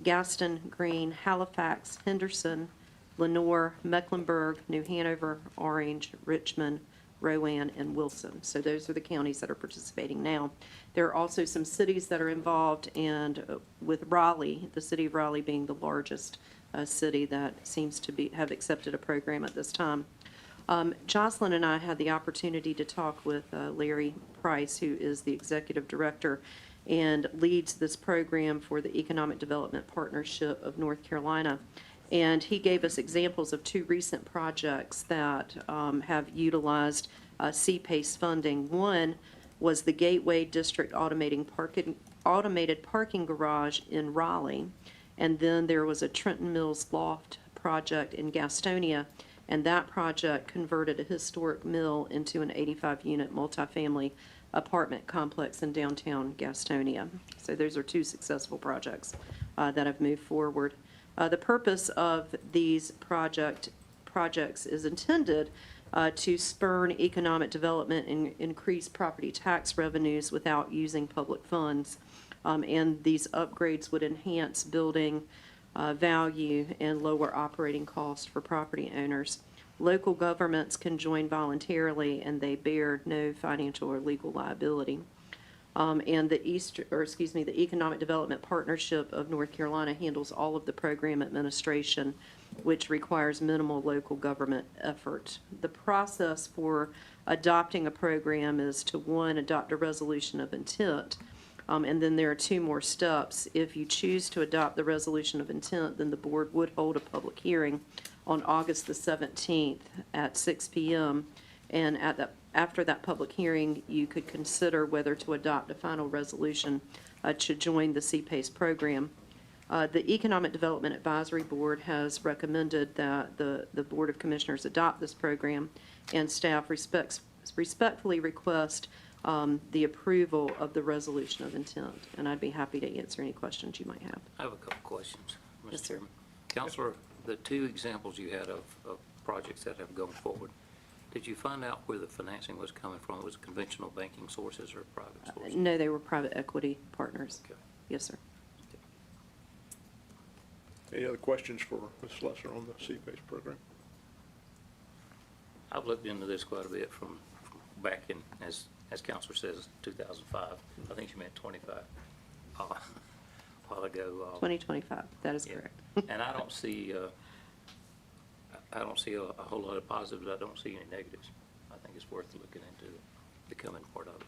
Gaston, Greene, Halifax, Henderson, Lenoir, Mecklenburg, New Hanover, Orange, Richmond, Rowan, and Wilson. So those are the counties that are participating now. There are also some cities that are involved, and with Raleigh, the city of Raleigh being the largest city that seems to have accepted a program at this time. Jocelyn and I had the opportunity to talk with Larry Price, who is the executive director and leads this program for the Economic Development Partnership of North Carolina. And he gave us examples of 2 recent projects that have utilized CPACE funding. One was the Gateway District automated parking garage in Raleigh. And then there was a Trenton Mills Loft project in Gastonia. And that project converted a historic mill into an 85-unit multifamily apartment complex in downtown Gastonia. So those are 2 successful projects that have moved forward. The purpose of these projects is intended to spur economic development and increase property tax revenues without using public funds. And these upgrades would enhance building value and lower operating costs for property owners. Local governments can join voluntarily, and they bear no financial or legal liability. And the Economic Development Partnership of North Carolina handles all of the program administration, which requires minimal local government effort. The process for adopting a program is to, 1, adopt a resolution of intent, and then there are 2 more steps. If you choose to adopt the resolution of intent, then the board would hold a public hearing on August the 17th at 6 p.m. And after that public hearing, you could consider whether to adopt a final resolution to join the CPACE program. The Economic Development Advisory Board has recommended that the Board of Commissioners adopt this program, and staff respectfully request the approval of the resolution of intent. And I'd be happy to answer any questions you might have. I have a couple questions, Yes, Mr. sir. Chairman. Counselor, the 2 examples you had of projects that have gone forward, did you find out where the financing was coming from? Was it conventional banking sources or private sources? No, they were private equity partners. Okay. Yes, sir. Any other questions for Ms. Slessor on the CPACE program? I've looked into this quite a bit from back in, as Counselor says, 2005. I think she meant 25, a while ago. 2025, that is Yeah. correct. And I don't see a whole lot of positives. I don't see any negatives. I think it's worth looking into becoming part of it,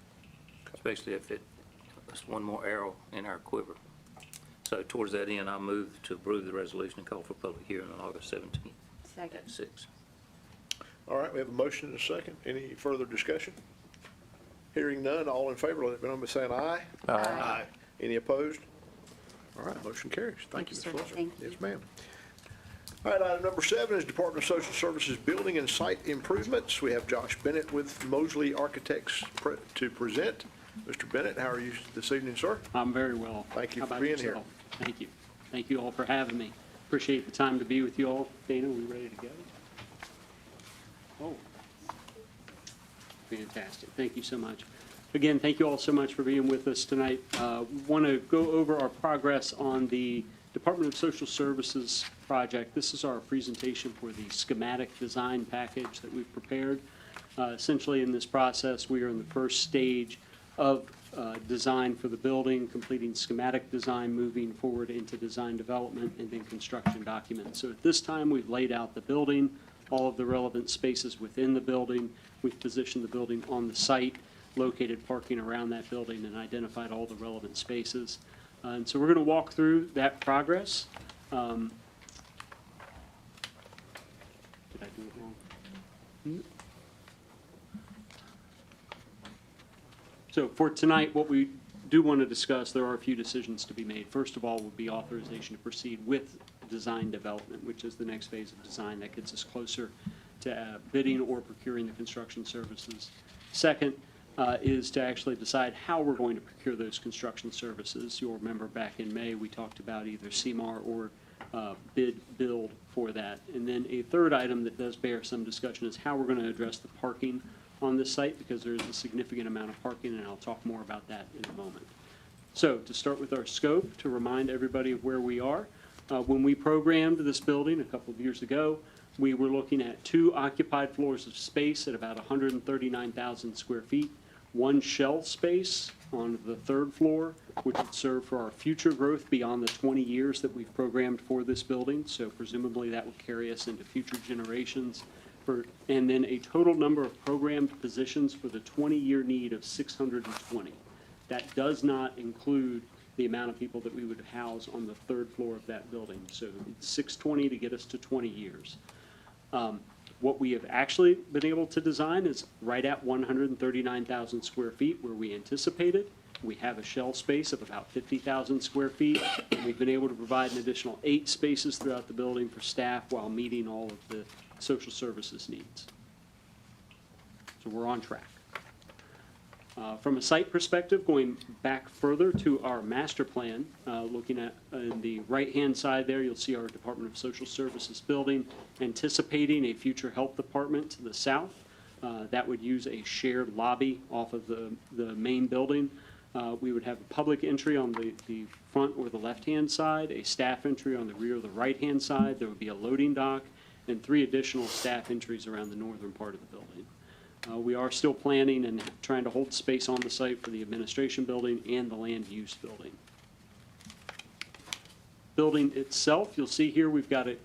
especially if it's one more arrow in our quiver. So towards that end, I move to approve the resolution and call for public hearing on August 17th Second. at 6. All right, we have a motion and a second. Any further discussion? Hearing none, all in favor, let it be known by saying aye. Aye. Any opposed? All right, motion carries. Thank you, Ms. Thank you, sir. Slessor. Thank you. Yes, ma'am. All right, item number 7 is Department of Social Services Building and Site Improvements. We have Josh Bennett with Mosley Architects to present. Mr. Bennett, how are you this evening, sir? I'm very well. Thank you How for about being here. yourself? Thank you. Thank you all for having me. Appreciate the time to be with you all. Dana, we ready to go? Oh, fantastic. Thank you so much. Again, thank you all so much for being with us tonight. Want to go over our progress on the Department of Social Services project. This is our presentation for the schematic design package that we've prepared. Essentially, in this process, we are in the first stage of design for the building, completing schematic design, moving forward into design development, and then construction documents. So at this time, we've laid out the building, all of the relevant spaces within the building. We've positioned the building on the site, located parking around that building, and identified all the relevant spaces. And so we're going to walk through that progress. Did I do it wrong? So for tonight, what we do want to discuss, there are a few decisions to be made. First of all would be authorization to proceed with design development, which is the next phase of design that gets us closer to bidding or procuring the construction services. Second, is to actually decide how we're going to procure those construction services. You'll remember back in May, we talked about either CMAR or build for that. And then a third item that does bear some discussion is how we're going to address the parking on this site, because there is a significant amount of parking, and I'll talk more about that in a moment. So to start with our scope, to remind everybody of where we are, when we programmed this building a couple of years ago, we were looking at 2 occupied floors of space at about 139,000 square feet, 1 shell space on the 3rd floor, which would serve for our future growth beyond the 20 years that we've programmed for this building. So presumably that will carry us into future generations. And then a total number of programmed positions for the 20-year need of 620. That does not include the amount of people that we would house on the 3rd floor of that building. So it's 620 to get us to 20 years. What we have actually been able to design is right at 139,000 square feet where we anticipated. We have a shell space of about 50,000 square feet. And we've been able to provide an additional 8 spaces throughout the building for staff while meeting all of the social services needs. So we're on track. From a site perspective, going back further to our master plan, looking at the right-hand side there, you'll see our Department of Social Services building, anticipating a future health department to the south. That would use a shared lobby off of the main building. We would have a public entry on the front or the left-hand side, a staff entry on the rear or the right-hand side. There would be a loading dock, and 3 additional staff entries around the northern part of the building. We are still planning and trying to hold space on the site for the administration building and the land use building. Building itself, you'll see here we've got it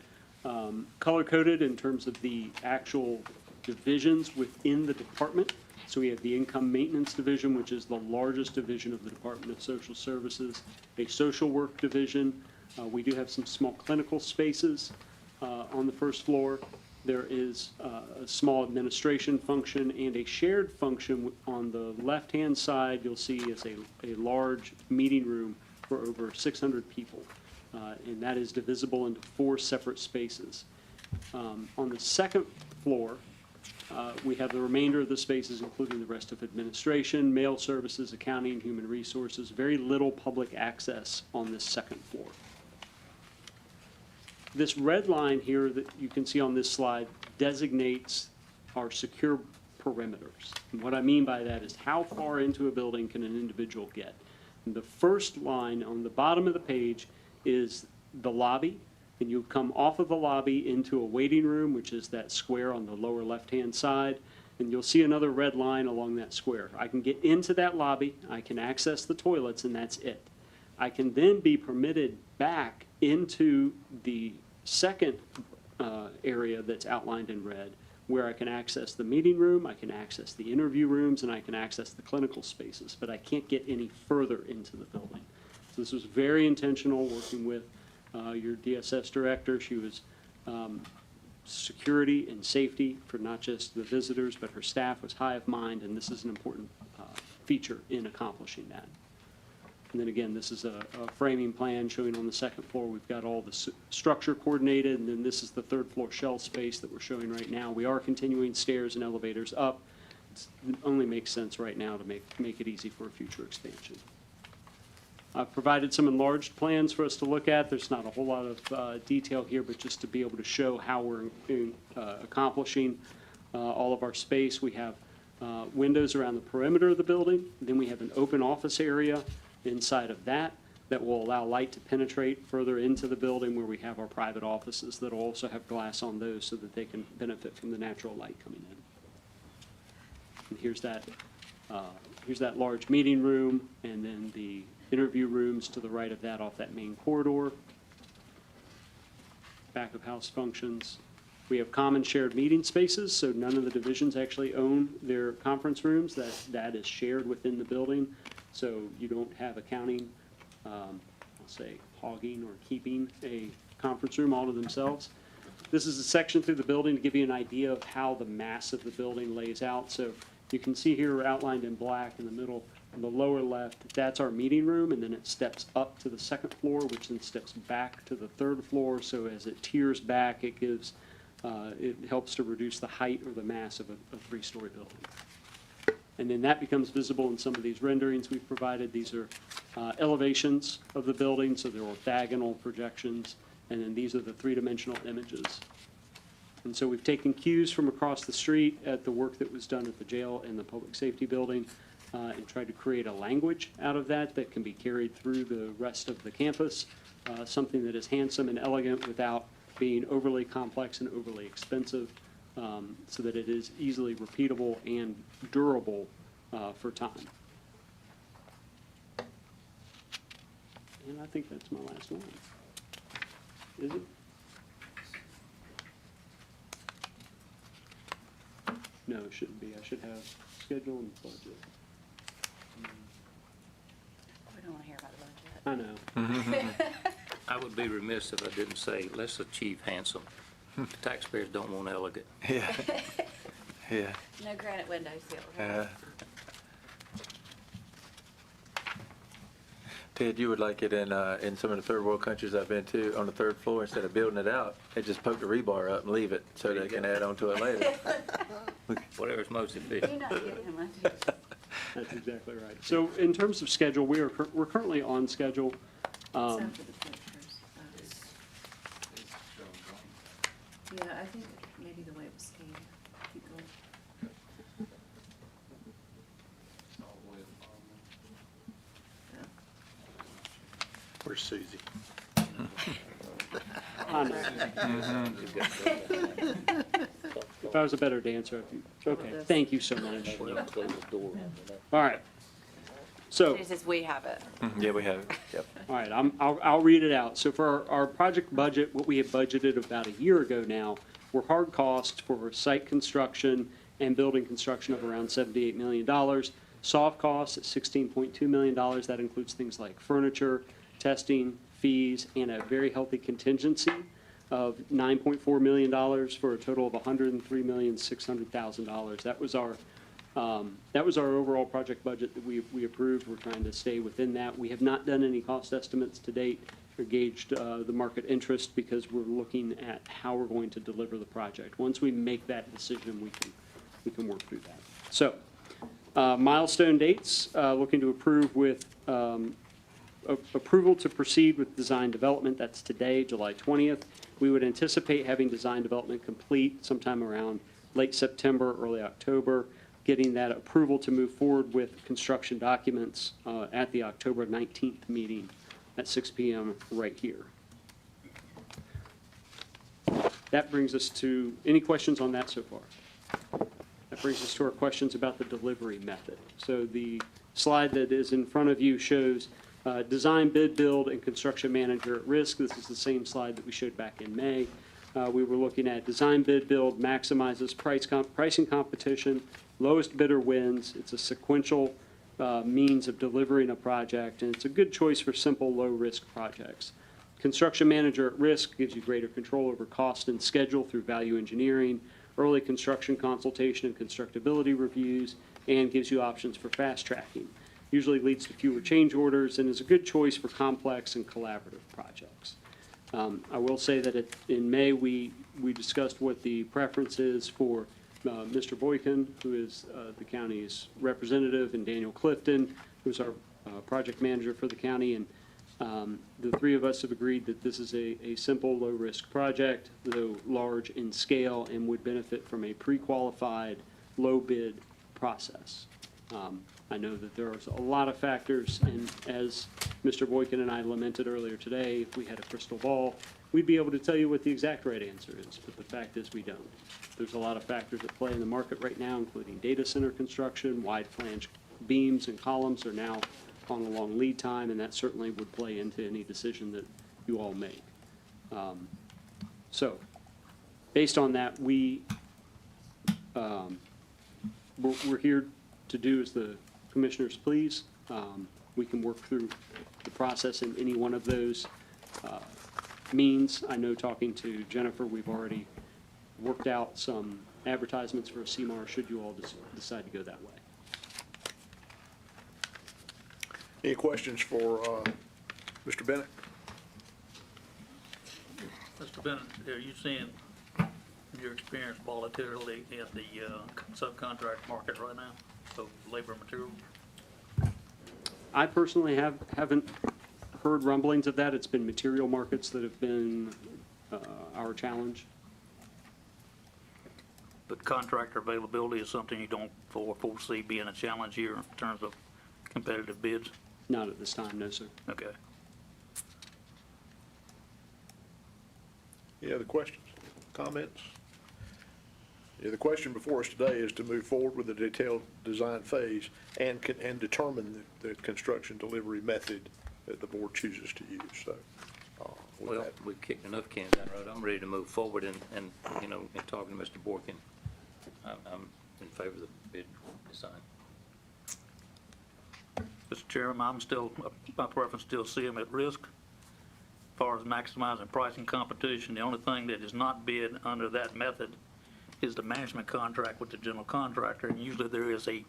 color-coded in terms of the actual divisions within the department. So we have the Income Maintenance Division, which is the largest division of the Department of Social Services, a Social Work Division. We do have some small clinical spaces on the 1st floor. There is a small administration function and a shared function on the left-hand side. You'll see is a large meeting room for over 600 people, and that is divisible into 4 separate spaces. On the 2nd floor, we have the remainder of the spaces, including the rest of administration, mail services, accounting, human resources. Very little public access on this 2nd floor. This red line here that you can see on this slide designates our secure perimeters. And what I mean by that is how far into a building can an individual get. And the first line on the bottom of the page is the lobby, and you come off of the lobby into a waiting room, which is that square on the lower left-hand side, and you'll see another red line along that square. I can get into that lobby, I can access the toilets, and that's it. I can then be permitted back into the 2nd area that's outlined in red, where I can access the meeting room, I can access the interview rooms, and I can access the clinical spaces, but I can't get any further into the building. So this was very intentional, working with your DSS director. She was security and safety for not just the visitors, but her staff was high of mind, and this is an important feature in accomplishing that. And then again, this is a framing plan showing on the 2nd floor. We've got all the structure coordinated, and then this is the 3rd floor shell space that we're showing right now. We are continuing stairs and elevators up. It only makes sense right now to make it easy for a future expansion. I've provided some enlarged plans for us to look at. There's not a whole lot of detail here, but just to be able to show how we're accomplishing all of our space. We have windows around the perimeter of the building. Then we have an open office area inside of that will allow light to penetrate further into the building, where we have our private offices that will also have glass on those so that they can benefit from the natural light coming in. And here's that large meeting room, and then the interview rooms to the right of that off that main corridor. Back of house functions. We have common shared meeting spaces, so none of the divisions actually own their conference rooms. That is shared within the building. So you don't have accounting, I'll say, hogging or keeping a conference room all to themselves. This is a section through the building to give you an idea of how the mass of the building lays out. So you can see here outlined in black in the middle, on the lower left, that's our meeting room, and then it steps up to the 2nd floor, which then steps back to the 3rd floor. So as it tiers back, it helps to reduce the height or the mass of a 3-story building. And then that becomes visible in some of these renderings we've provided. These are elevations of the building, so they're orthogonal projections, and then these are the three-dimensional images. And so we've taken cues from across the street at the work that was done at the jail and the public safety building, and tried to create a language out of that that can be carried through the rest of the campus, something that is handsome and elegant without being overly complex and overly expensive, so that it is easily repeatable and durable for time. And I think that's my last one. Is it? No, it shouldn't be. I should have schedule and budget. We don't want to hear about the budget. I know. I would be remiss if I didn't say, let's achieve handsome. The taxpayers don't want elegant. Yeah. Yeah. No granite windows, Ted, you would like it in some of the third world countries I've been to, on the third floor, instead of building it out, they just poke the rebar up and leave it so they can add on to it later. Whatever's most efficient. You're not giving him much. That's exactly right. So in terms of schedule, we're currently on schedule. Except for the pictures. Yeah, I think maybe the way it was scanned. Keep going. Where's Susie? I know. If I was a better dancer, okay, thank you so much. All right. So. She says we have it. Yeah, we have it. Yep. All right, I'll read it out. So for our project budget, what we had budgeted about a year ago now were hard costs for site construction and building construction of around $78 million. Soft costs at $16.2 million. That includes things like furniture, testing, fees, and a very healthy contingency of $9.4 million for a total of $103,600,000. That was our overall project budget that we approved. We're trying to stay within that. We have not done any cost estimates to date or gauged the market interest because we're looking at how we're going to deliver the project. Once we make that decision, we can work through that. So, milestone dates, looking to approve with approval to proceed with design development. That's today, July 20th. We would anticipate having design development complete sometime around late September, early October, getting that approval to move forward with construction documents at the October 19th meeting at 6 p.m. right here. That brings us to, any questions on that so far? That brings us to our questions about the delivery method. So the slide that is in front of you shows design, bid, build, and construction manager at risk. This is the same slide that we showed back in May. We were looking at design, bid, build, maximizes pricing competition, lowest bidder wins. It's a sequential means of delivering a project, and it's a good choice for simple, low-risk projects. Construction manager at risk gives you greater control over cost and schedule through value engineering, early construction consultation and constructability reviews, and gives you options for fast tracking. Usually leads to fewer change orders and is a good choice for complex and collaborative projects. I will say that in May, we discussed what the preference is for Mr. Boykin, who is the county's representative, and Daniel Clifton, who's our project manager for the county. And the three of us have agreed that this is a simple, low-risk project, though large in scale, and would benefit from a pre-qualified, low-bid process. I know that there are a lot of factors, and as Mr. Boykin and I lamented earlier today, if we had a crystal ball, we'd be able to tell you what the exact right answer is, but the fact is we don't. There's a lot of factors at play in the market right now, including data center construction, wide flange beams and columns are now on a long lead time, and that certainly would play into any decision that you all make. So, based on that, we're here to do as the commissioners please. We can work through the process in any one of those means. I know talking to Jennifer, we've already worked out some advertisements for a CMAR should you all decide to go that way. Any questions for Mr. Bennett? Mr. Bennett, are you seeing, in your experience, volatility in the subcontract market right now? of labor and material? I personally haven't heard rumblings of that. It's been material markets that have been our challenge. But contractor availability is something you don't foresee being a challenge here in terms of competitive bids? Not at this time, no, sir. Okay. Any other questions, comments? Yeah, the question before us today is to move forward with the detailed design phase and determine the construction delivery method that the board chooses to use, so. with Well, that- we've kicked enough cans down the road. I'm ready to move forward and, you know, in talking to Mr. Borkin, I'm in favor of the bid design. Mr. Chairman, my preference still see them at risk. As far as maximizing pricing competition, the only thing that is not bid under that method is the management contract with the general contractor. And usually there is a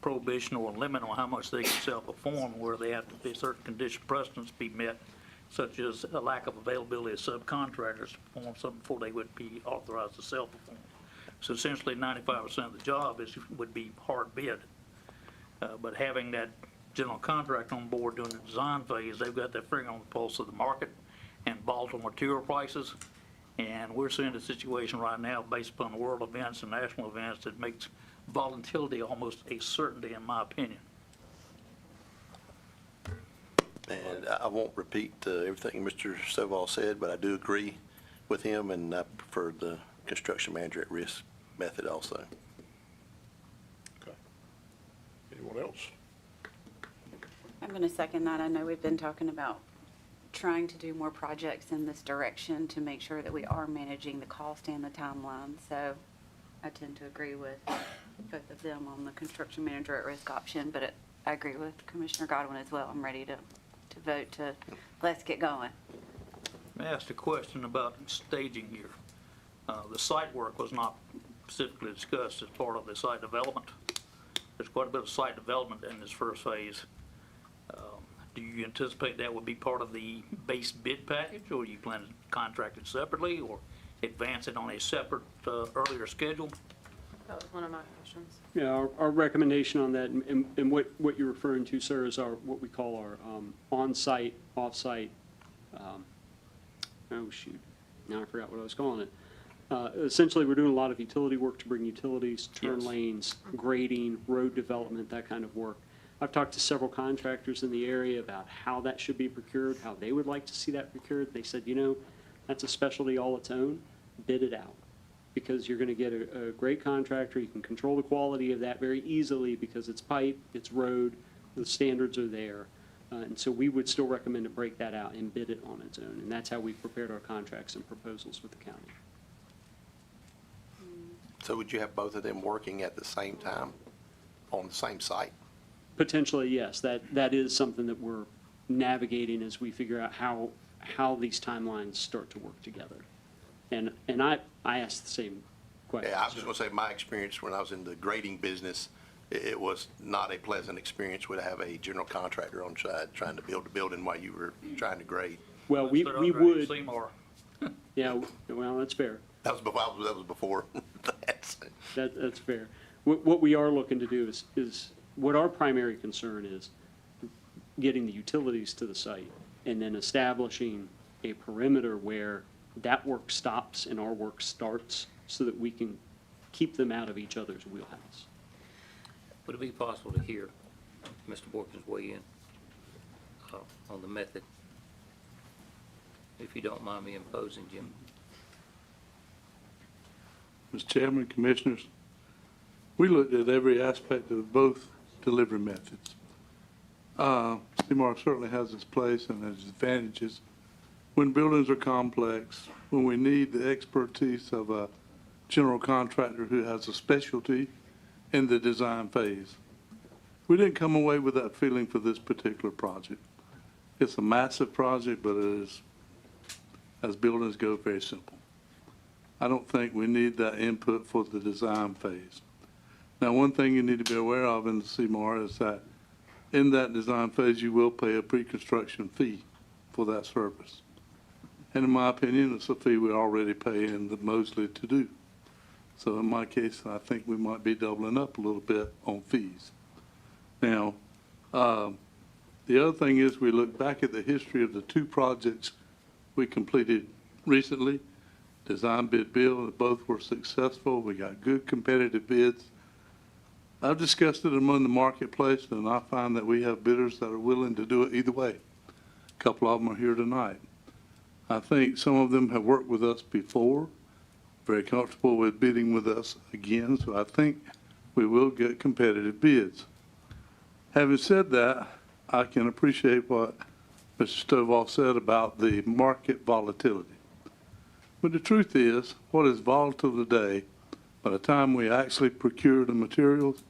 prohibition or limit on how much they can self-perform, where they have to be certain condition precedents be met, such as a lack of availability of subcontractors to perform something before they would be authorized to self-perform. So essentially 95% of the job would be hard bid. But having that general contractor on board during the design phase, they've got their finger on the pulse of the market and volatile material prices. And we're seeing a situation right now based upon world events and national events that makes volatility almost a certainty, in my opinion. And I won't repeat everything Mr. Stovall said, but I do agree with him, and I prefer the construction manager at risk method also. Okay. Anyone else? I'm going to second that. I know we've been talking about trying to do more projects in this direction to make sure that we are managing the cost and the timeline. So I tend to agree with both of them on the construction manager at risk option, but I agree with Commissioner Godwin as well. I'm ready to vote to let's get going. May I ask a question about staging here? The site work was not specifically discussed as part of the site development. There's quite a bit of site development in this first phase. Do you anticipate that would be part of the base bid package, or you plan to contract it separately, or advance it on a separate earlier schedule? That was one of my questions. Yeah, our recommendation on that, and what you're referring to, sir, is what we call our on-site, off-site, oh shoot, now I forgot what I was calling it. Essentially, we're doing a lot of utility work to bring utilities, turn Yes. lanes, grading, road development, that kind of work. I've talked to several contractors in the area about how that should be procured, how they would like to see that procured. They said, you know, that's a specialty all its own, bid it out. Because you're gonna get a great contractor, you can control the quality of that very easily because it's pipe, it's road, the standards are there. And so we would still recommend to break that out and bid it on its own. And that's how we've prepared our contracts and proposals with the county. So would you have both of them working at the same time on the same site? Potentially, yes. That is something that we're navigating as we figure out how these timelines start to work together. And I asked the same question. Yeah, I was just gonna say, my experience when I was in the grading business, it was not a pleasant experience to have a general contractor on site trying to build a building while you were trying to grade. Well, we would, Seymour. yeah, well, that's fair. That was before that. That's fair. What we are looking to do is what our primary concern is getting the utilities to the site and then establishing a perimeter where that work stops and our work starts so that we can keep them out of each other's wheelhouse. Would it be possible to hear Mr. Borkin's weigh in on the method? If you don't mind me imposing, Jim. Mr. Chairman, Commissioners, we looked at every aspect of both delivery methods. CMARC certainly has its place and its advantages. When buildings are complex, when we need the expertise of a general contractor who has a specialty in the design phase. We didn't come away with that feeling for this particular project. It's a massive project, but it is, as buildings go, very simple. I don't think we need that input for the design phase. Now, one thing you need to be aware of in the CMAR is that in that design phase, you will pay a pre-construction fee for that service. And in my opinion, it's a fee we already pay in the Mosley to do. So in my case, I think we might be doubling up a little bit on fees. Now, the other thing is we look back at the history of the two projects we completed recently, design bid build, both were successful. We got good competitive bids. I've discussed it among the marketplace, and I find that we have bidders that are willing to do it either way. A couple of them are here tonight. I think some of them have worked with us before, very comfortable with bidding with us again, so I think we will get competitive bids. Having said that, I can appreciate what Mr. Stovall said about the market volatility. But the truth is, what is volatile today, by the time we actually procure the materials,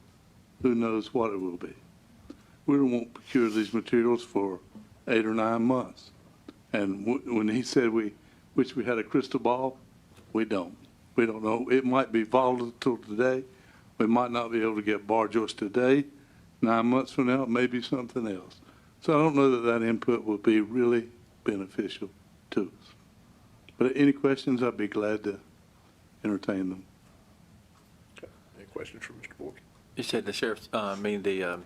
who knows what it will be. We won't procure these materials for 8 or 9 months. And when he said we wish we had a crystal ball, we don't. We don't know. It might be volatile today. We might not be able to get bar joists today. 9 months from now, it may be something else. So I don't know that that input will be really beneficial to us. But any questions, I'd be glad to entertain them. Okay. Any questions for Mr. Borky? You said the sheriff's, the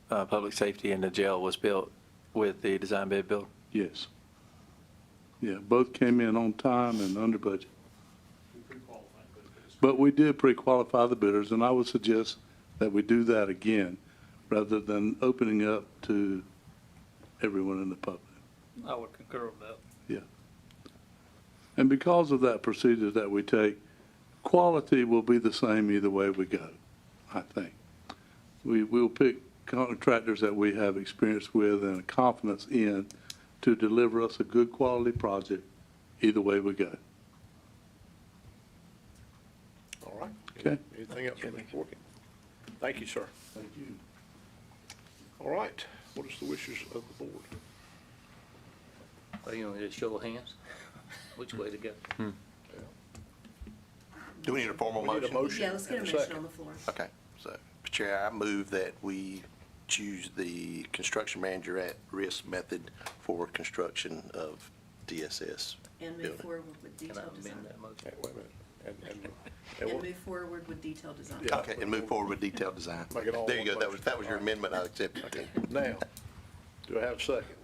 public safety and the jail was built with the design bid build? Yes. Yeah, both came in on time and under budget. But we did pre-qualify the bidders, and I would suggest that we do that again, rather than opening up to everyone in the public. I would concur with that. Yeah. And because of that procedure that we take, quality will be the same either way we go, I think. We will pick contractors that we have experience with and confidence in to deliver us a good quality project either way we go. All right. Okay. Anything else for Mr. Borky? Thank you, sir. Thank you. All right. What is the wishes of the board? Well, you know, just show of hands, which way to go. Do we need a formal We need a motion? motion. Yeah, let's get a and motion second. on the floor. Okay, so, Chair, I move that we choose the construction manager at risk method for construction of DSS. And move building. forward with Can I detailed design. amend that motion? Hey, wait a minute. And And we'll move forward with detailed design. Yeah. Okay, and move forward with detailed design. Make it all There you one go, motion. that was your All right. amendment, I accept it. Okay. Now, do I have a second?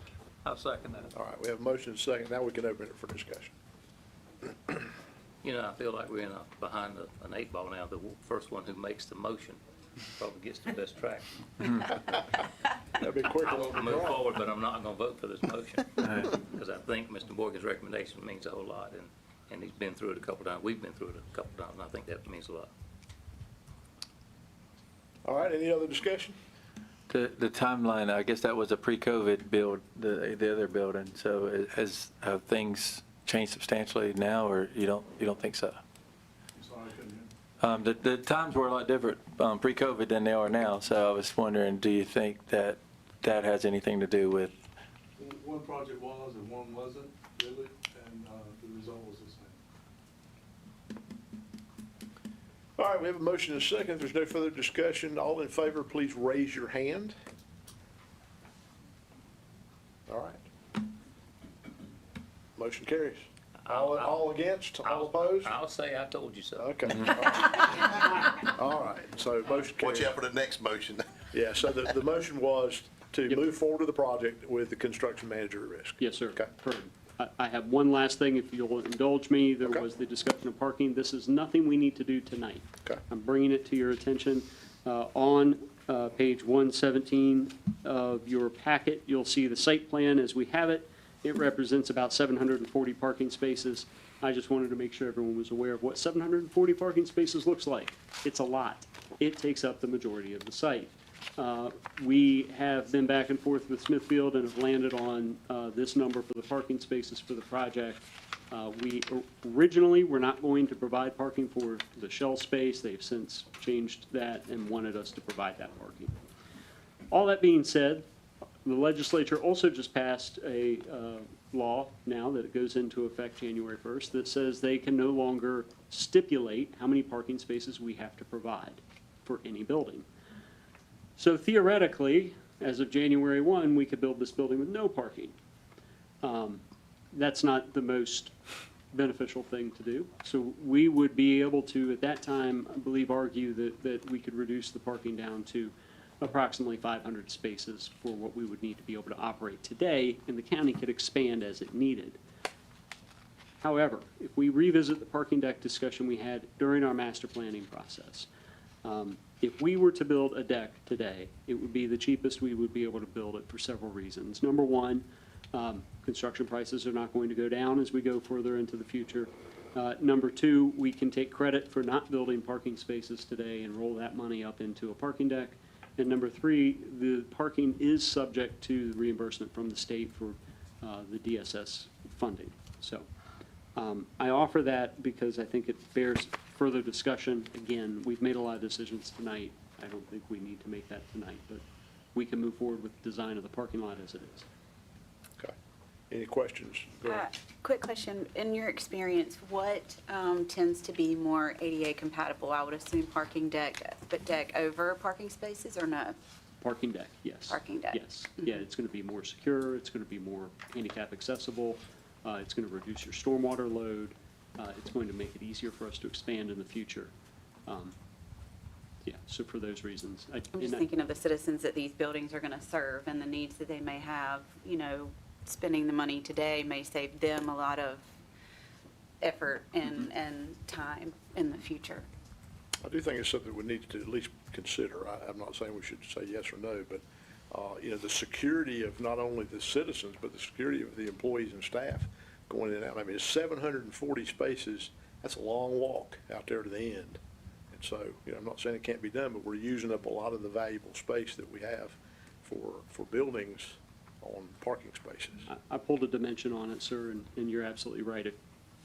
I'll second that. All right, we have a motion and a second. Now we can open it for discussion. You know, I feel like we're behind an 8 ball now. The first one who makes the motion probably gets the best track. That'd be quicker I than want to we move thought. forward, but I'm not going to vote for this motion. Because I think Mr. Morgan's recommendation means a whole lot, and he's been through it a couple times. We've been through it a couple times, and I think that means a lot. All right, any other discussion? The timeline, I guess that was a pre-COVID build, the other building. So have things changed substantially now, or you don't think so? The times were a lot different pre-COVID than they are now. So I was wondering, do you think that that has anything to do with? One project was and one wasn't, really, and the result was the same. All right, we have a motion and a second. If there's no further discussion, all in favor, please raise your hand. All right. Motion carries. All against, all opposed? I'll say I told you so. Okay. All right, so motion carries. Watch out for the next motion. Yeah, so the motion was to move forward with the project with the construction manager at risk. Yes, sir. Okay. I have one last thing, if you'll indulge me. There Okay. was the discussion of parking. This is nothing we need to do tonight. Okay. I'm bringing it to your attention. On page 117 of your packet, you'll see the site plan as we have it. It represents about 740 parking spaces. I just wanted to make sure everyone was aware of what 740 parking spaces looks like. It's a lot. It takes up the majority of the site. We have been back and forth with Smithfield and have landed on this number for the parking spaces for the project. We originally were not going to provide parking for the shell space. They've since changed that and wanted us to provide that parking. All that being said, the legislature also just passed a law now that it goes into effect January 1st that says they can no longer stipulate how many parking spaces we have to provide for any building. So theoretically, as of January 1, we could build this building with no parking. That's not the most beneficial thing to do. So we would be able to, at that time, I believe, argue that we could reduce the parking down to approximately 500 spaces for what we would need to be able to operate today, and the county could expand as it needed. However, if we revisit the parking deck discussion we had during our master planning process, if we were to build a deck today, it would be the cheapest we would be able to build it for several reasons. Number one, construction prices are not going to go down as we go further into the future. Number two, we can take credit for not building parking spaces today and roll that money up into a parking deck. And number three, the parking is subject to reimbursement from the state for the DSS funding. So I offer that because I think it bears further discussion. Again, we've made a lot of decisions tonight. I don't think we need to make that tonight, but we can move forward with the design of the parking lot as it is. Okay. Any questions? Go ahead. Quick question, in your experience, what tends to be more ADA compatible? I would assume parking deck, but deck over parking spaces or no? Parking deck, yes. Parking deck. Yes, yeah, it's going to be more secure, it's going to be more handicap accessible, it's going to reduce your stormwater load, it's going to make it easier for us to expand in the future. Yeah, so for those reasons. I'm just thinking of the citizens that these buildings are going to serve and the needs that they may have, you know, spending the money today may save them a lot of effort and time in the future. I do think it's something we need to at least consider. I'm not saying we should say yes or no, but, you know, the security of not only the citizens, but the security of the employees and staff going in and out. I mean, it's 740 spaces. That's a long walk out there to the end. And so, you know, I'm not saying it can't be done, but we're using up a lot of the valuable space that we have for buildings on parking spaces. I pulled a dimension on it, sir, and you're absolutely right.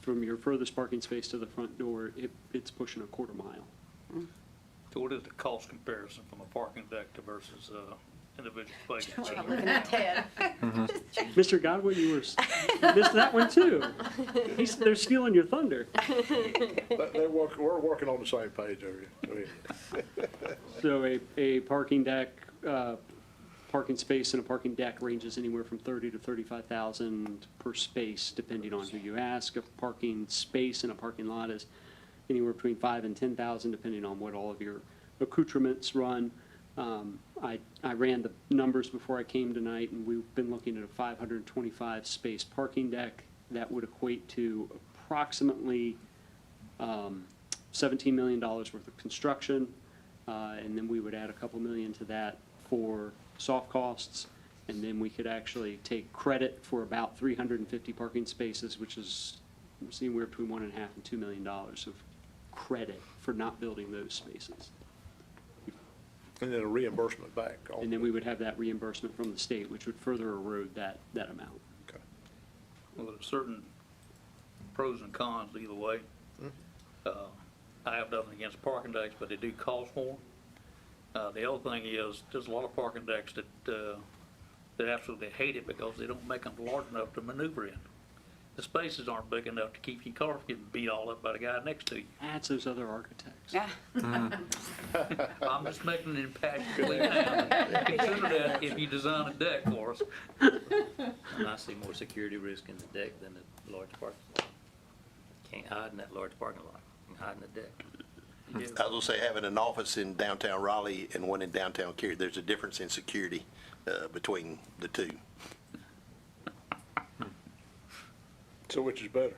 From your furthest parking space to the front door, it's pushing a quarter mile. So what is the cost comparison from a parking deck to versus individual spaces? I'm looking at Ted. Mr. Godwin, you missed that one too. They're stealing your thunder. We're working on the same page over here. So a parking deck, parking space and a parking deck ranges anywhere from $30,000 to $35,000 per space, depending on who you ask. A parking space in a parking lot is anywhere between $5,000 and $10,000, depending on what all of your accoutrements run. I ran the numbers before I came tonight, and we've been looking at a 525 space parking deck. That would equate to approximately $17 million worth of construction, and then we would add a couple million to that for soft costs, and then we could actually take credit for about 350 parking spaces, which is anywhere between $1.5 and $2 million of credit for not building those spaces. And then a reimbursement back. And then we would have that reimbursement from the state, which would further erode that amount. Okay. Well, there's certain pros and cons either way. I have nothing against parking decks, but they do cost more. The other thing is, there's a lot of parking decks that absolutely hate it because they don't make them large enough to maneuver in. The spaces aren't big enough to keep your car from getting beat all up by the guy next to you. That's those other architects. Yeah. I'm just making an impassioned plea now. Consider that if you design a deck for us. And I see more security risk in the deck than the large parking lot. Can't hide in that large parking lot. You can hide in the deck. I was gonna say, having an office in downtown Raleigh and one in downtown Cary, there's a difference in security between the two. So which is better?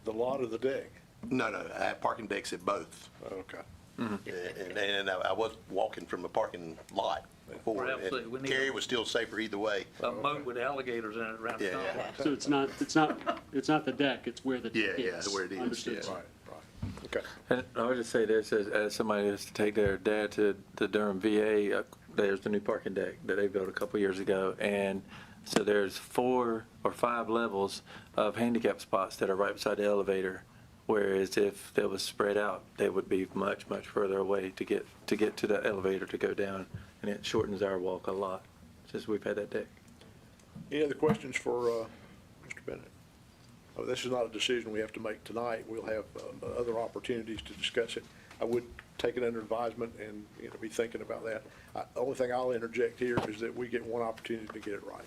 The lot or the deck? No, I have parking decks at both. Okay. And I was walking from a parking lot before, Well, absolutely. We and need Cary was still safer either way. A moat with alligators in it around the Yeah. complex. So it's not the deck, it's where the deck is. where it is, Understood. yeah. Right. Okay. And I would just say this, as somebody that's to take their dad to the Durham VA, there's the new parking deck that they built a couple years ago. And so there's 4 or 5 levels of handicap spots that are right beside the elevator. Whereas if they was spread out, they would be much, much further away to get to the elevator to go down. And it shortens our walk a lot since we've had that deck. Any other questions for Mr. Bennett? Oh, this is not a decision we have to make tonight. We'll have other opportunities to discuss it. I would take it under advisement and, you know, be thinking about that. The only thing I'll interject here is that we get one opportunity to get it right.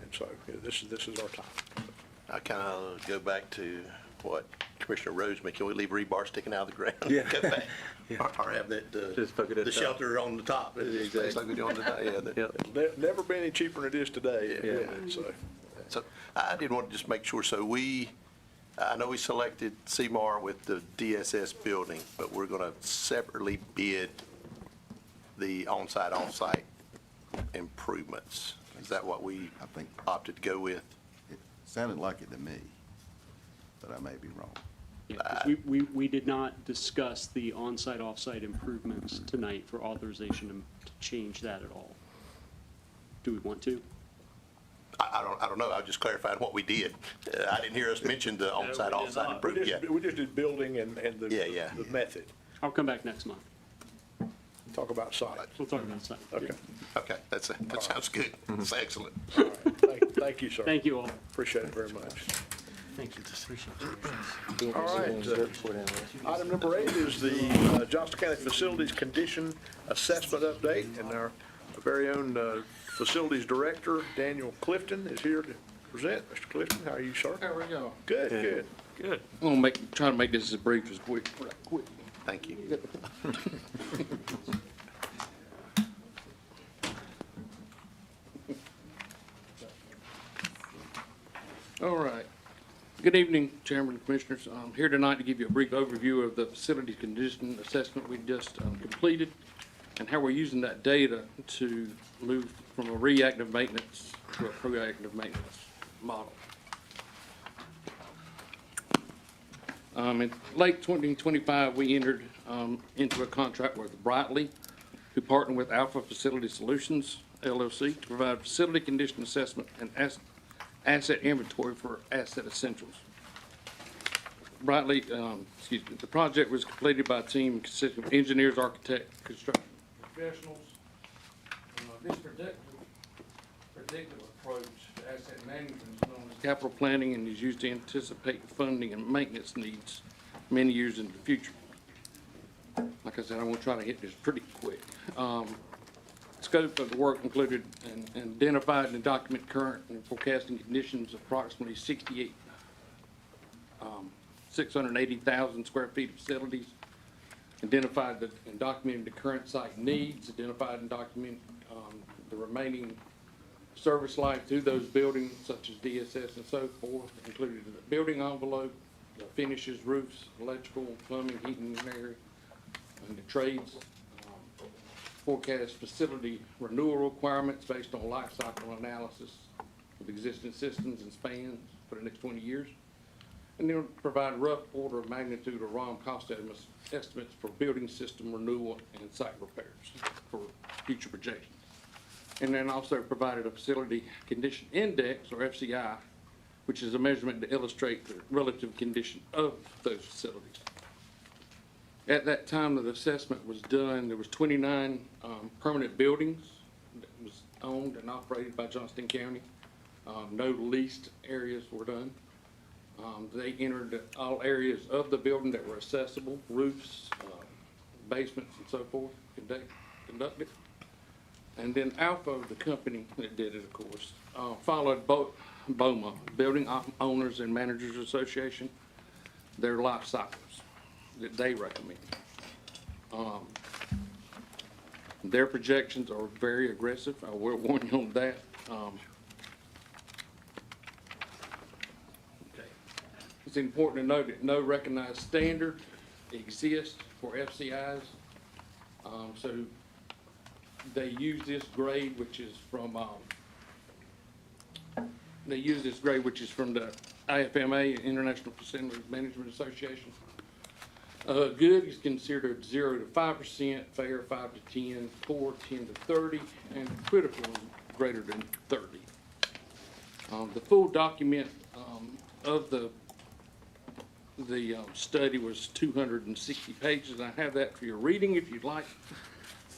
And so, you know, this is our time. I kind of go back to what Commissioner Rose mentioned, can we leave rebar sticking out of the ground? Yeah. Go back. Or have that, Just poke it at the the top. shelter on the top. It's like we do on the, yeah. Never been any cheaper than it is today. Yeah. So, So I did want to just make sure, so I know we selected CMAR with the DSS building, but we're going to separately bid the on-site, off-site improvements. Is that what we opted to go with? It sounded like it to me, but I may be wrong. Yeah, 'cause we did not discuss the on-site, off-site improvements tonight for authorization to change that at all. Do we want to? I don't know. I was just clarifying what we did. I didn't hear us mention the on-site, off-site improvement yet. we just did building and the the method. I'll come back next month. Talk about site. We'll talk about site. Okay. Okay, that sounds good. That's excellent. All right. Thank you, sir. Thank you all. Appreciate it very much. Thank you. All right. Item number 8 is the Johnston County Facilities Condition Assessment Update, and our very own Facilities Director, Daniel Clifton, is here to present. Mr. Clifton, how are you, sir? There we go. Good, good. Good. I'm gonna try to make this as brief as quick. Thank you. All right. Good evening, Chairman and Commissioners. I'm here tonight to give you a brief overview of the facility condition assessment we just completed and how we're using that data to move from a reactive maintenance to a proactive maintenance model. In late 2025, we entered into a contract with Brightly, who partnered with Alpha Facility Solutions, LLC, to provide facility condition assessment and asset inventory for Asset Essentials. Brightly, the project was completed by a team consisting of engineers, architects, construction professionals. This predictive approach to asset management is known as capital planning and is used to anticipate funding and maintenance needs many years into the future. Like I said, I'm going to try to hit this pretty quick. Scope of the work included and identified and document current and forecasting conditions of approximately 680,000 square feet of facilities, identified and documented the current site needs, identified and documented the remaining service life to those buildings such as DSS and so forth, included the building envelope, the finishes, roofs, electrical, plumbing, heating and air, and the trades. Forecast facility renewal requirements based on life cycle analysis of existing systems and spans for the next 20 years. And then provide rough order of magnitude or ROM cost estimates for building system renewal and site repairs for future projections. And then also provided a facility condition index, or FCI, which is a measurement to illustrate the relative condition of those facilities. At that time that the assessment was done, there was 29 permanent buildings that was owned and operated by Johnston County. No leased areas were done. They entered all areas of the building that were accessible, roofs, basements, and so forth, conducted. And then Alpha, the company that did it, of course, followed BOMA, Building Owners and Managers Association, their life cycles that they recommend. Their projections are very aggressive. I will warn you on that. It's important to note that no recognized standard exists for FCIs. So they use this grade, which is from the IFMA, International Facilities Management Association. Good is considered 0 to 5%, fair 5 to 10, poor 10 to 30, and critical is greater than 30. The full document of the study was 260 pages. I have that for your reading if you'd like.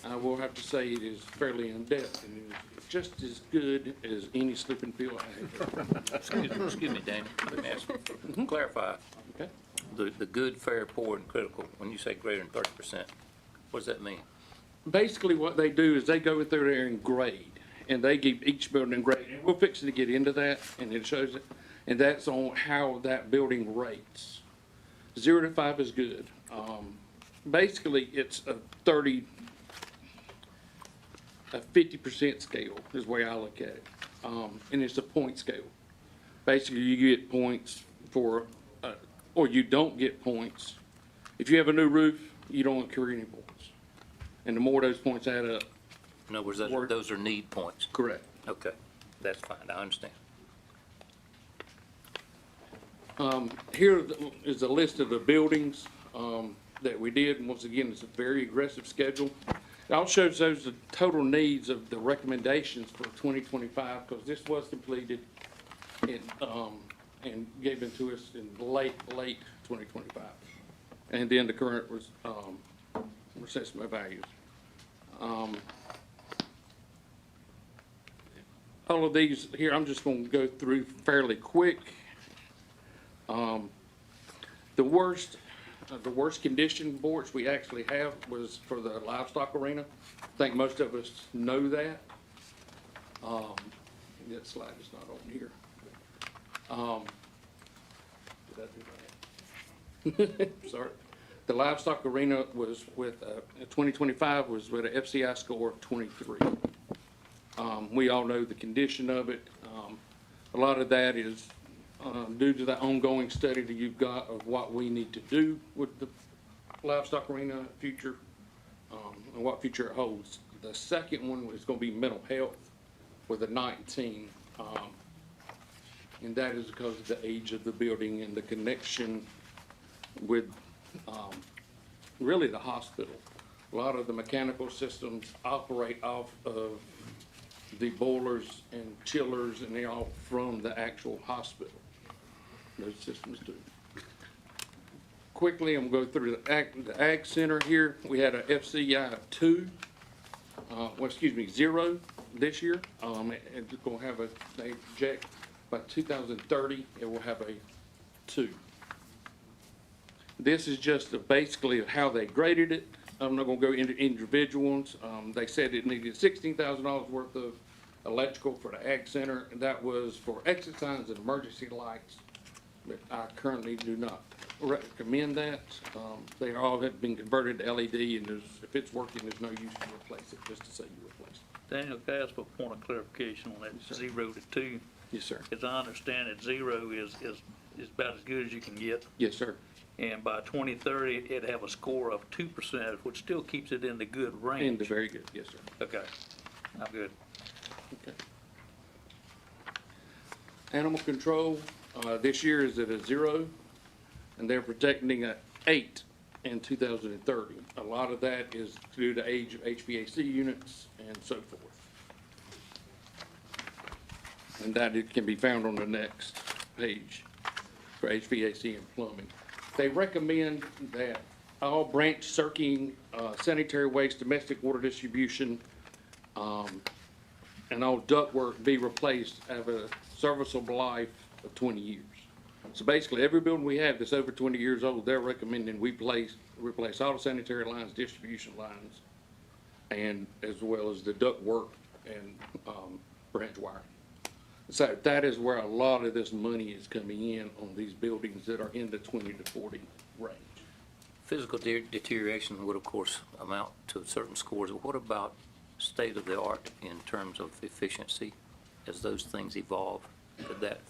I will have to say it is fairly in-depth and it is just as good as any sleeping pill I have. Excuse me, Danny. Let me ask you, clarify. Okay. The good, fair, poor, and critical, when you say greater than 30%, what does that mean? Basically, what they do is they go through there and grade, and they give each building a grade. And we'll fix it to get into that, and it shows it. and that's on how that building rates. 0 to 5 is good. Basically, it's a 50% scale is the way I look at it. And it's a point scale. Basically, you get points for, or you don't get points. If you have a new roof, you don't incur any points. And the more those points add up. In other words, those are need points. Correct. Okay, that's fine, I understand. Here is a list of the buildings that we did. And once again, it's a very aggressive schedule. It also shows the total needs of the recommendations for 2025, because this was completed and given to us in late 2025. And then the current was assessment values. All of these here, I'm just going to go through fairly quick. The worst condition boards we actually have was for the livestock arena. I think most of us know that. That slide is not on here. Did I do that? Sorry. The livestock arena was with, 2025 was with an FCI score of 23. We all know the condition of it. A lot of that is due to the ongoing study that you've got of what we need to do with the livestock arena future, and what future it holds. The second one is going to be mental health with a 19, and that is because of the age of the building and the connection with really the hospital. A lot of the mechanical systems operate off of the boilers and chillers, and they're all from the actual hospital. Those systems do. Quickly, I'm going to go through the ag center here. We had a FCI of 2, 0 this year. And it's going to have they project by 2030, it will have a 2. This is just basically how they graded it. I'm not going to go into individual ones. They said it needed $16,000 worth of electrical for the ag center, and that was for exit signs and emergency lights. But I currently do not recommend that. They all have been converted to LED, and if it's working, there's no use to replace it, just to say you replace it. Daniel, can I ask for a point of clarification on that 0 to 2? Yes, sir. As I understand it, 0 is about as good as you can get. Yes, sir. And by 2030, it'd have a score of 2%, which still keeps it in the good range. In the very good, yes, sir. Okay, I'm good. Okay. Animal control, this year is at a 0, and they're projecting a 8 in 2030. A lot of that is due to age of HVAC units and so forth. And that it can be found on the next page for HVAC and plumbing. They recommend that all branch circuiting, sanitary waste, domestic water distribution, and all ductwork be replaced, have a serviceable life of 20 years. So basically, every building we have that's over 20 years old, they're recommending we replace all the sanitary lines, distribution lines, and as well as the ductwork and branch wiring. So that is where a lot of this money is coming in on these buildings that are in the 20 to 40 range. Physical deterioration would, of course, amount to certain scores. What about state of the art in terms of efficiency as those things evolve? Could that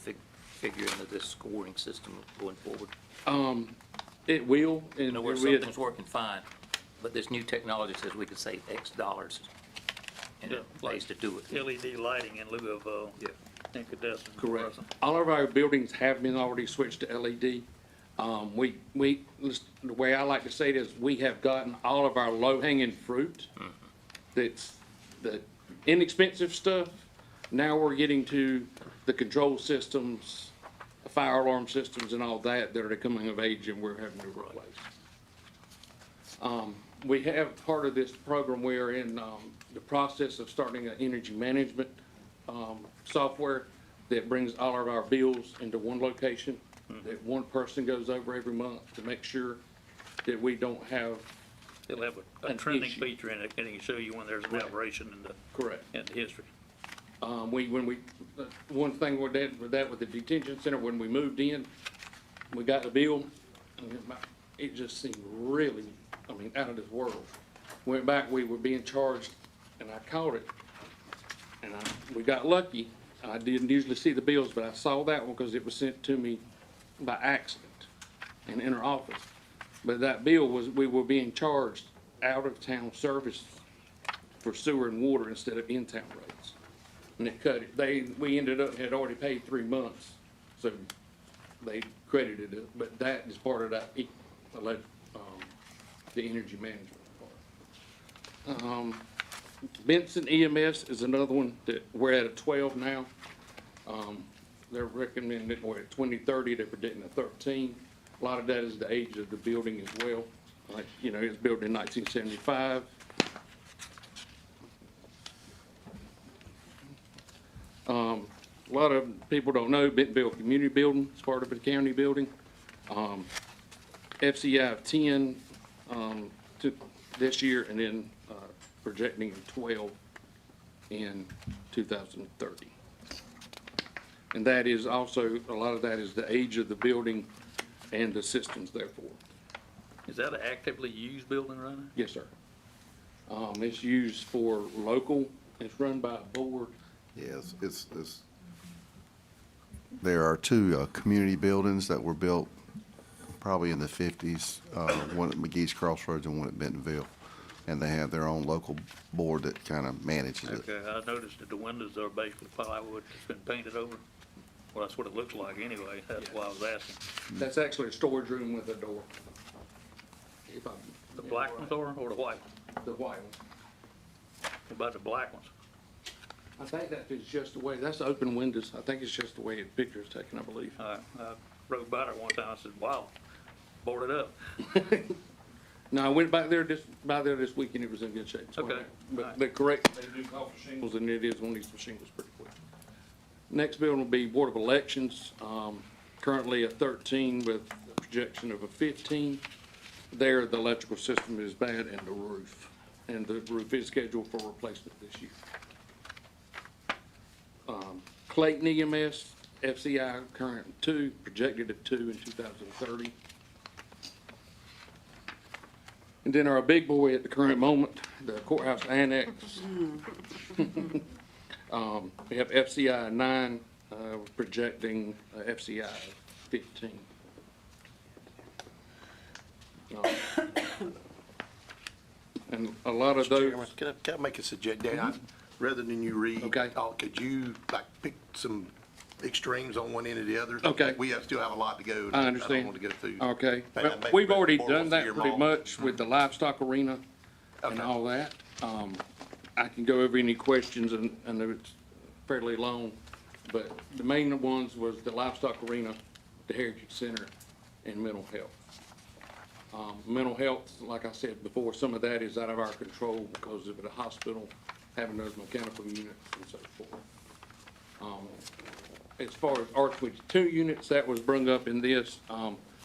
figure into this scoring system going forward? It will. In other words, something's working fine, but this new technology says we could save X dollars in ways to do it. LED lighting in lieu of incandescent. Correct. All of our buildings have been already switched to LED. The way I like to say it is we have gotten all of our low-hanging fruit. That's the inexpensive stuff. Now we're getting to the control systems, fire alarm systems and all that are coming of age and we're having to replace. We have part of this program, we are in the process of starting an energy management software that brings all of our bills into one location, that one person goes over every month to make sure that we don't have. It'll have a trending feature in it, and it can show you when there's an aberration in the. Correct. In the history. One thing with that, with the detention center, when we moved in, we got the bill, and it just seemed really, out of this world. Went back, we were being charged, and I caught it, and we got lucky. I didn't usually see the bills, but I saw that one because it was sent to me by accident in our office. But that bill was, we were being charged out-of-town service for sewer and water instead of in-town rates. And it cut it. We ended up, had already paid 3 months, so they credited it. But that is part of that, the energy management part. Benson EMS is another one that we're at a 12 now. They're recommending that we're at 2030, they're predicting a 13. A lot of that is the age of the building as well. Like, it was built in 1975. A lot of people don't know, Bentonville Community Building is part of the county building. FCI of 10 to this year, and then projecting 12 in 2030. And that is also, a lot of that is the age of the building and the systems therefore. Is that an actively used building right now? Yes, sir. It's used for local, it's run by a board. Yes, there are two community buildings that were built probably in the 50s, one at McGee's Crossroads and one at Bentonville. And they have their own local board that kind of manages it. Okay, I noticed that the windows are basically plywood that's been painted over. Well, that's what it looks like anyway. That's why I was asking. That's actually a storage room with a door. The black ones or the white? The white ones. What about the black ones? I think that is just the way, that's open windows. I think it's just the way the picture is taken, I believe. I rode by there one time, I said, wow, boarded up. No, I went back there this week and it was in good shape. So Okay. But they're correct, they do call for shingles and it is one of these shingles pretty quick. Next building will be Board of Elections, currently a 13 with a projection of a 15. There, the electrical system is bad and the roof is scheduled for replacement this year. Clayton EMS, FCI current 2, projected at 2 in 2030. And then our big boy at the current moment, the courthouse annex. We have FCI 9, projecting FCI 15. And a lot of Mr. those. Chairman, can I make a suggestion? Rather than you read, could you pick some extremes on one end or the other? Okay. We still have a lot to go. I understand. I don't want to go through. Okay. Maybe Well, make we've the already board done wants to that hear pretty more. much with the livestock arena and all that. I can go over any questions, and I know it's fairly long, but the main ones was the livestock arena, the Heritage Center, and mental health. Mental health, like I said before, some of that is out of our control because of the hospital having those mechanical units and so forth. As far as R22 units, that was brung up in this.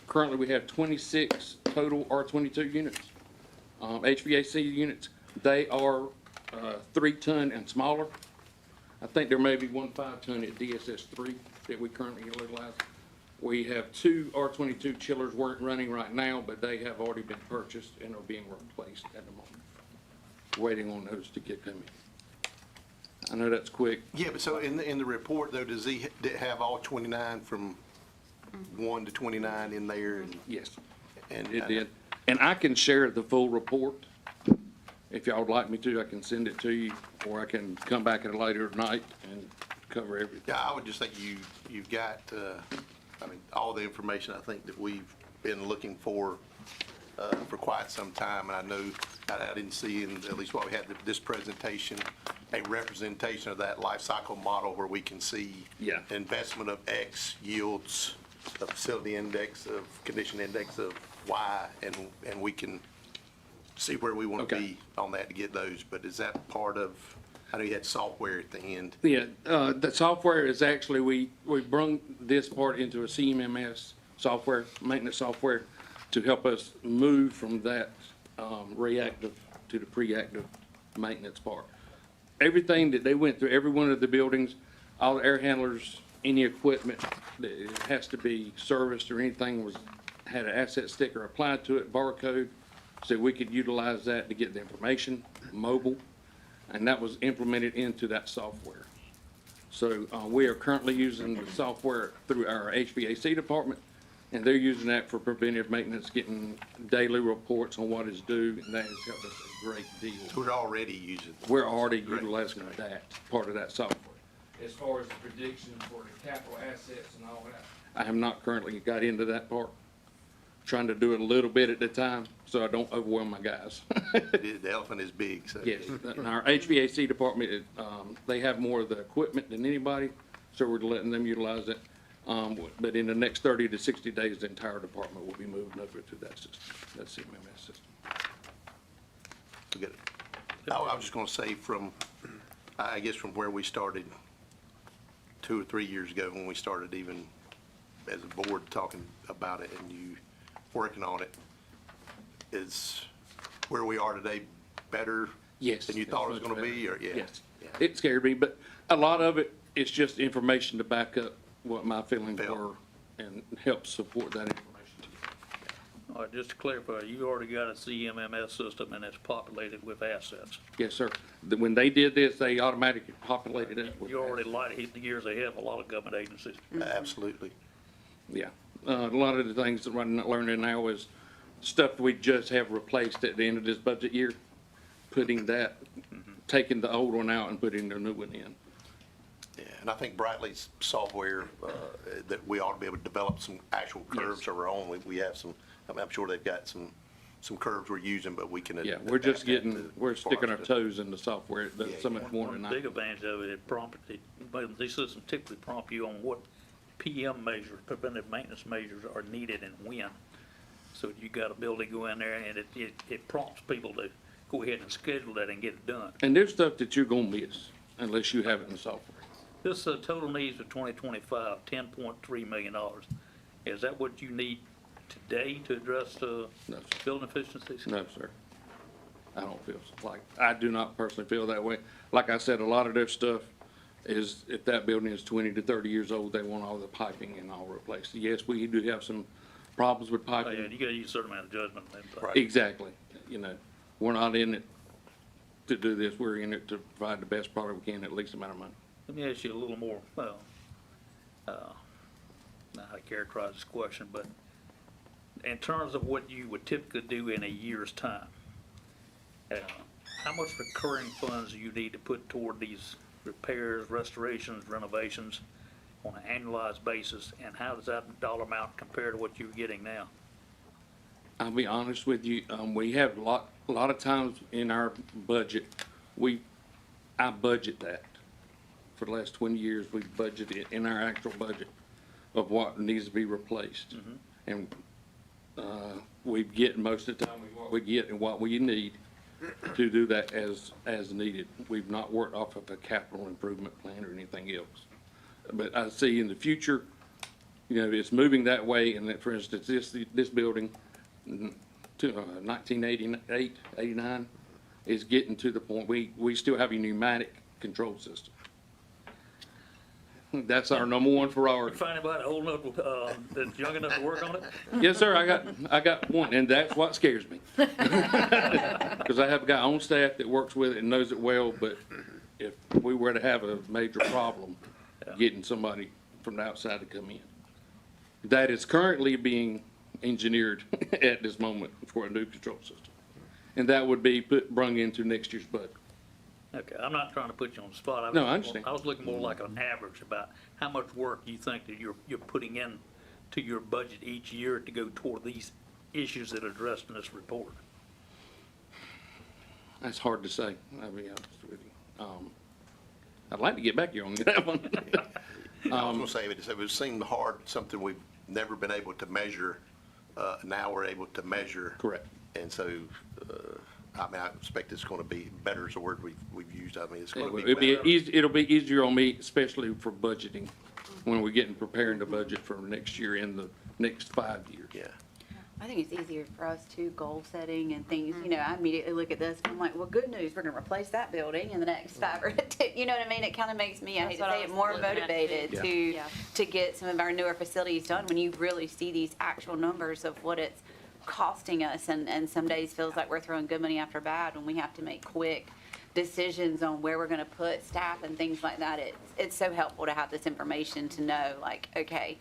Currently, we have 26 total R22 units, HVAC units. They are 3-ton and smaller. I think there may be one 5-ton at DSS3 that we currently utilize. We have 2 R22 chillers running right now, but they have already been purchased and are being replaced at the moment. Waiting on those to get coming. I know that's quick. Yeah, but so in the report though, does he have all 29 from 1 to 29 in there? And yes, it did. And I can share the full report. If y'all would like me to, I can send it to you, or I can come back at a later night and cover everything. Yeah, I would just think you've got, all the information I think that we've been looking for quite some time. And I know, I didn't see in, at least while we had this presentation, a representation of that life cycle model where we can see investment of X yields a facility index of, condition index of Y, and we can see where we want to be on that to get those. But is that part of, I know you had software at the end. Yeah, the software is actually, we brung this part into a CMMS software, maintenance software, to help us move from that reactive to the preactive maintenance part. everything that they went through, every one of the buildings, all the air handlers, any equipment that it has to be serviced or anything had an asset sticker applied to it, barcode, so we could utilize that to get the information, mobile, and that was implemented into that software. So we are currently using the software through our HVAC department, and they're using that for preventive maintenance, getting daily reports on what is due, and that has helped us a great deal. We're already using. We're already utilizing that, part of that software. As far as the predictions for the capital assets and all that, I have not currently got into that part. Trying to do it a little bit at a time, so I don't overwhelm my guys. The elephant is big, so. Yes, in our HVAC department, they have more of the equipment than anybody, so we're letting them utilize it. But in the next 30 to 60 days, the entire department will be moving over to that system, that CMMS system. Good. I was just gonna say I guess from where we started 2 or 3 years ago, when we started even as a board talking about it and you working on it, is where we are today better Yes. than you thought it was gonna be, or, yeah? Yes, it scared me, but a lot of it is just information to back up what my feelings were and help support that information. All right, just to clarify, you already got a CMMS system and it's populated with assets. Yes, sir. When they did this, they automatically populated it. with You're already light years ahead of a lot of government agencies. Absolutely. Yeah, a lot of the things that I'm learning now is stuff we just have replaced at the end of this budget year, taking the old one out and putting the new one in. Yeah, and I think Bradley's software, that we ought to be able to develop some actual curves of our own. We have some, I'm sure they've got some curves we're using, but we can. Yeah, we're just we're sticking our toes in the software, that's so much more than One that. big advantage of it, these systems typically prompt you on what PM measures, preventive maintenance measures are needed and when. So you got a ability to go in there and it prompts people to go ahead and schedule that and get it done. And there's stuff that you're gonna miss unless you have it in the software. This total needs for 2025, $10.3 million. Is that what you need today to address building efficiencies? No, sir. I don't feel I do not personally feel that way. Like I said, a lot of their stuff is, if that building is 20 to 30 years old, they want all the piping and all replaced. Yes, we do have some problems with Oh, yeah, piping. you gotta use a certain amount of judgment. Exactly. We're not in it to do this. We're in it to provide the best product we can at least amount of money. Let me ask you a little more, not how to characterize this question, but in terms of what you would typically do in a year's time, how much recurring funds do you need to put toward these repairs, restorations, renovations on an annualized basis, and how does that dollar amount compare to what you're getting now? I'll be honest with you, we have a lot of times in our budget, I budget that. For the last 20 years, we've budgeted in our actual budget of what needs to be replaced. And we get most of the time what we get and what we need to do that as needed. We've not worked off of a capital improvement plan or anything else. But I see in the future, it's moving that way, and that, for instance, this building, 1988, 89, is getting to the point, we still have a pneumatic control system. That's our number one priority. You find anybody old enough, that's young enough to work on it? Yes, sir, I got one, and that's what scares me. Because I have a guy on staff that works with it and knows it well, but if we were to have a major problem getting somebody from the outside to come in, that is currently being engineered at this moment for a new control system. And that would be brung into next year's budget. Okay, I'm not trying to put you on the spot. No, I understand. I was looking more like an average about how much work you think that you're putting in to your budget each year to go toward these issues that are addressed in this report. That's hard to say, I'll be honest with you. I'd like to get back here on that one. I was gonna say, it would seem hard, something we've never been able to measure, now we're able to measure. Correct. And so, I expect it's gonna be, better is a word we've used, it's gonna be better. It'll be easier on me, especially for budgeting, when we're preparing the budget for next year and the next 5 years. Yeah. I think it's easier for us to goal setting and things, you know, I immediately look at this and I'm like, well, good news, we're gonna replace that building in the next 5 or 10, you know what I mean? It kind of makes me, I hate to say it, more motivated to get some of our newer facilities done when you really see these actual numbers of what it's costing us. And some days feels like we're throwing good money after bad when we have to make quick decisions on where we're gonna put staff and things like that. It's so helpful to have this information to know, like, okay,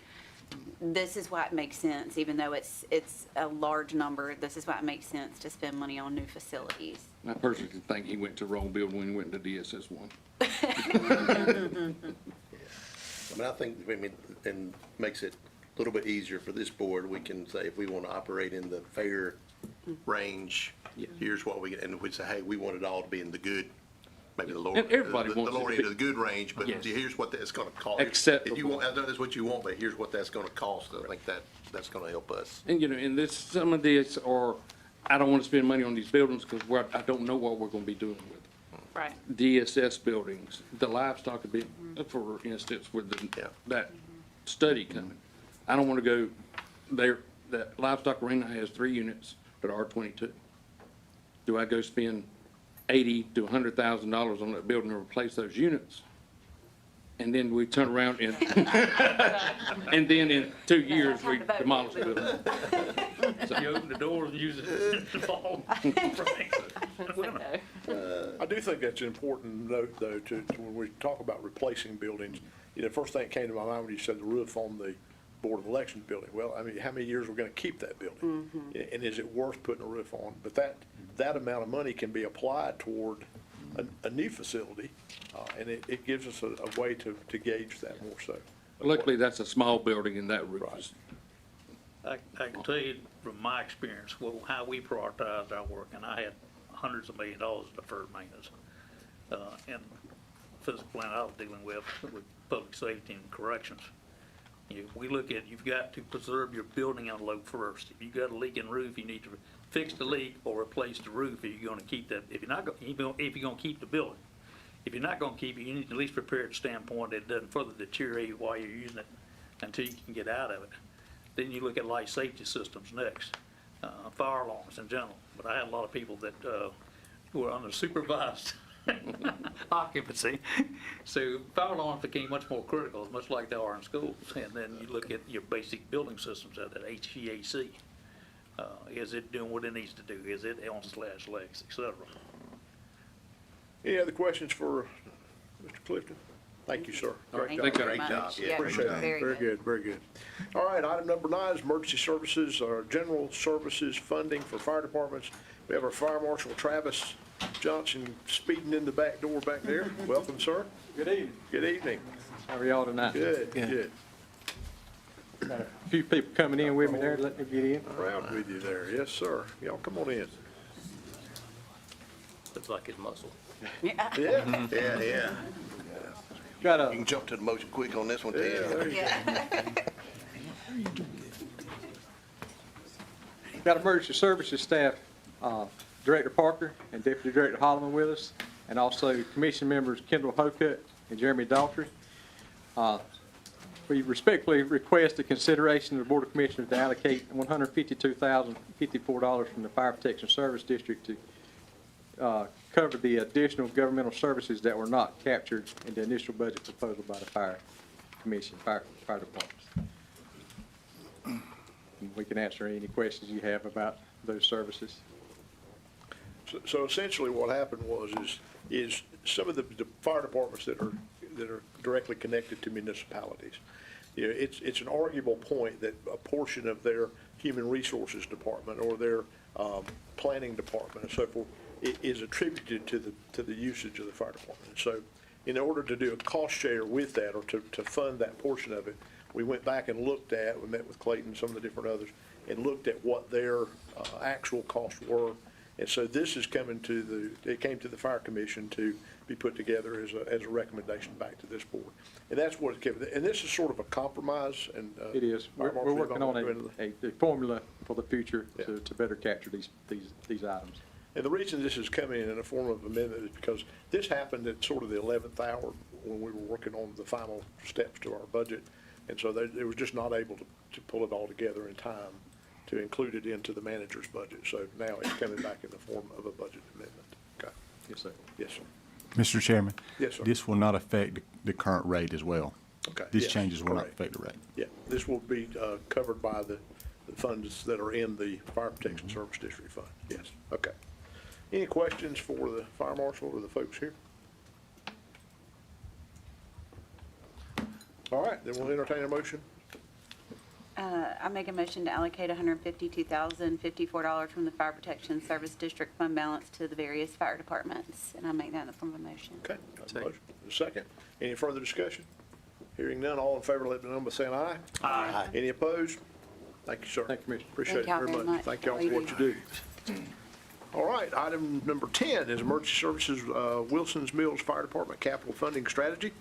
this is why it makes sense, even though it's a large number, this is why it makes sense to spend money on new facilities. I personally think he went to the wrong building when he went to DSS one. I think, and makes it a little bit easier for this board. We can say if we want to operate in the fair range, here's what we, and we say, hey, we want it all to be in the good, maybe the lower, And everybody the wants it to lower be- end of the good range, but Yes. here's what that's going to cost. Acceptable. If you want, I know that's what you want, but here's what that's going to cost. I think that's going to help us. And, you know, and this, some of this are, I don't want to spend money on these buildings because I don't know what we're going to be doing with them. Right. DSS buildings, the livestock would be, for instance, with that study coming. I don't want to go there, that livestock arena has 3 units that are R22. Do I go spend $80,000 to $100,000 on that building to replace those units? And then we turn around and, and then in 2 years, we demolish the building. You open the door and use it to fall. I do think that's an important note, though, to when we talk about replacing buildings. You know, first thing that came to my mind when you said the roof on the Board of Elections building. Well, I mean, how many years we're gonna keep that building? And is it worth putting a roof on? But that amount of money can be applied toward a new facility, and it gives us a way to gauge that more so. Luckily, that's a small building and that roof is. I can tell you from my experience, how we prioritized our work, and I had hundreds of $millions of deferred maintenance. And physical plant I was dealing with public safety and corrections. We look at, you've got to preserve your building envelope first. If you've got a leaking roof, you need to fix the leak or replace the roof if you're gonna keep that, if you're gonna keep the building. If you're not gonna keep it, you need to at least prepare it standpoint that it doesn't further deteriorate while you're using it until you can get out of it. Then you look at life safety systems next, fire alarms in general. But I had a lot of people that were under supervised occupancy. So fire alarms became much more critical, much like they are in schools. And then you look at your basic building systems, that HVAC. Is it doing what it needs to do? Is it on/legs, et cetera? Any other questions for Mr. Clifton? Thank you, sir. Thank you very much. Yeah, Appreciate it. Very good, very good. All right, item number 9 is emergency services, or general services funding for fire departments. We have our Fire Marshal Travis Johnston speeding in the back door back there. Welcome, sir. Good evening. Good evening. How are y'all tonight? Good, good. Got a few people coming in with me there, let me get in. Proud with you there. Yes, sir. Y'all come on in. Looks like his muscle. Yeah. Yeah. Yeah. Got You can jump to the motion quick on this one, Ted. Got emergency services staff, Director Parker and Deputy Director Holloman with us, and also commission members Kendall Hocutt and Jeremy Daughtry. We respectfully request the consideration of the Board of Commissioners to allocate $152,054 from the Fire Protection Service District to cover the additional governmental services that were not captured in the initial budget proposal by the Fire Commission, fire departments. We can answer any questions you have about those services. So essentially what happened is some of the fire departments that are directly connected to municipalities, you know, it's an arguable point that a portion of their human resources department or their planning department and so forth is attributed to the usage of the fire department. So in order to do a cost share with that, or to fund that portion of it, we went back and we met with Clayton and some of the different others, and looked at what their actual costs were. And so this is it came to the Fire Commission to be put together as a recommendation back to this board. And that's what it came, and this is sort of a compromise, and. It is. We're working on a formula for the future to better capture these items. And the reason this is coming in a form of amendment is because this happened at sort of the 11th hour when we were working on the final steps to our budget. And so they were just not able to pull it all together in time to include it into the manager's budget. So now it's coming back in the form of a budget amendment. Okay. Yes, sir. Yes, sir. Mr. Chairman? Yes, sir. This will not affect the current rate as well. Okay. These Yes, changes will not correct. affect the rate. Yeah, this will be covered by the funds that are in the Fire Protection Service District Fund. Yes, okay. Any questions for the fire marshal or the folks here? All right, then we'll entertain a motion. I make a motion to allocate $152,054 from the Fire Protection Service District Fund balance to the various fire departments, and I make that in the form of a motion. Okay. Got a motion. A second. Any further discussion? Hearing none, all in favor, let me know by saying aye. Aye. Any opposed? Thank you, sir. Thank you, Commissioner. Appreciate it Thank y'all very very much. much. Thank y'all for what you do. All right, item number 10 is Emergency Services Wilson's Mills Fire Department Capital Funding Strategy.